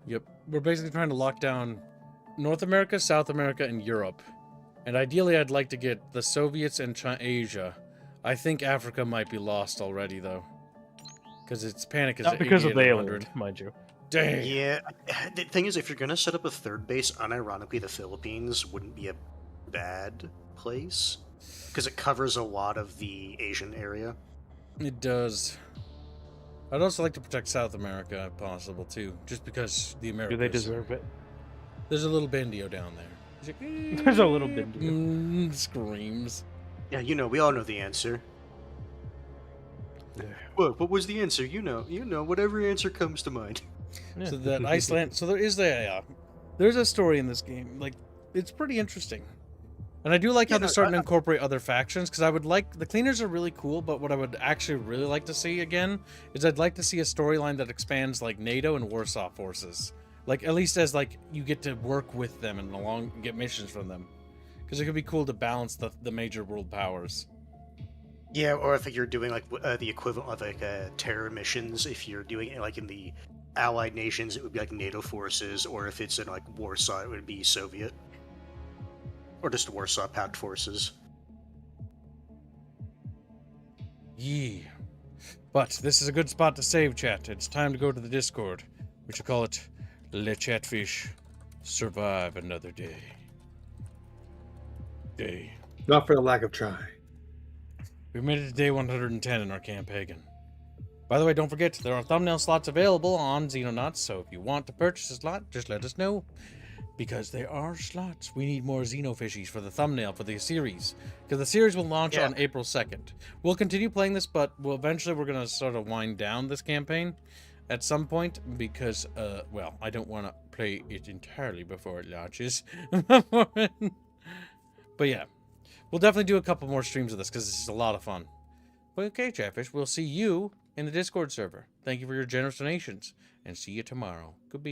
Yep. We're basically trying to lock down North America, South America, and Europe. And ideally, I'd like to get the Soviets and Asia. I think Africa might be lost already, though. Because its panic is Not because of the 88 out alien, 100. mind you. Dang. Yeah, the thing is, if you're gonna set up a third base, unironically, the Philippines wouldn't be a bad place because it covers a lot of the Asian area. It does. I'd also like to protect South America if possible, too. Just because the Americans... Do they deserve it? There's a little Bendio down there. He's like, There's a little Bendio. Screams. Yeah, we all know the answer. Yeah. What was the answer? You know, whatever answer comes to mind. Yeah. So that Iceland... So there is there's a story in this game. Like, it's pretty interesting. And I do like how they're starting to incorporate other factions, because I would like... The Cleaners are really cool, but what I would actually really like to see again is I'd like to see a storyline that expands, like, NATO and Warsaw forces. Like, at least as, like, you get to work with them and get missions from them. Because it could be cool to balance the major world powers. Yeah, or if you're doing, like, the equivalent of, like, terror missions, if you're doing it, like, in the Allied nations, it would be, like, NATO forces, or if it's in, like, Warsaw, it would be Soviet. Or just Warsaw Pact forces. Yee. But this is a good spot to save, chat. It's time to go to the Discord. We should call it Le Chatfish Survive Another Day. Not for the lack of trying. We've made it to day 110 in our campaign. By the way, don't forget, there are thumbnail slots available on Xenonauts, so if you want to purchase a slot, just let us know. Because there are slots. We need more Xenofishies for the thumbnail for the series. Because the series will launch on April 2nd. We'll continue playing this, but eventually we're going to sort of wind down this campaign at some point. Because, well, I don't want to play it entirely before it launches. But yeah, we'll definitely do a couple more streams of this because this is a lot of fun. But okay, Chatfish, we'll see you in the Discord server. Thank you for your generous donations. And see you tomorrow. Goodbye.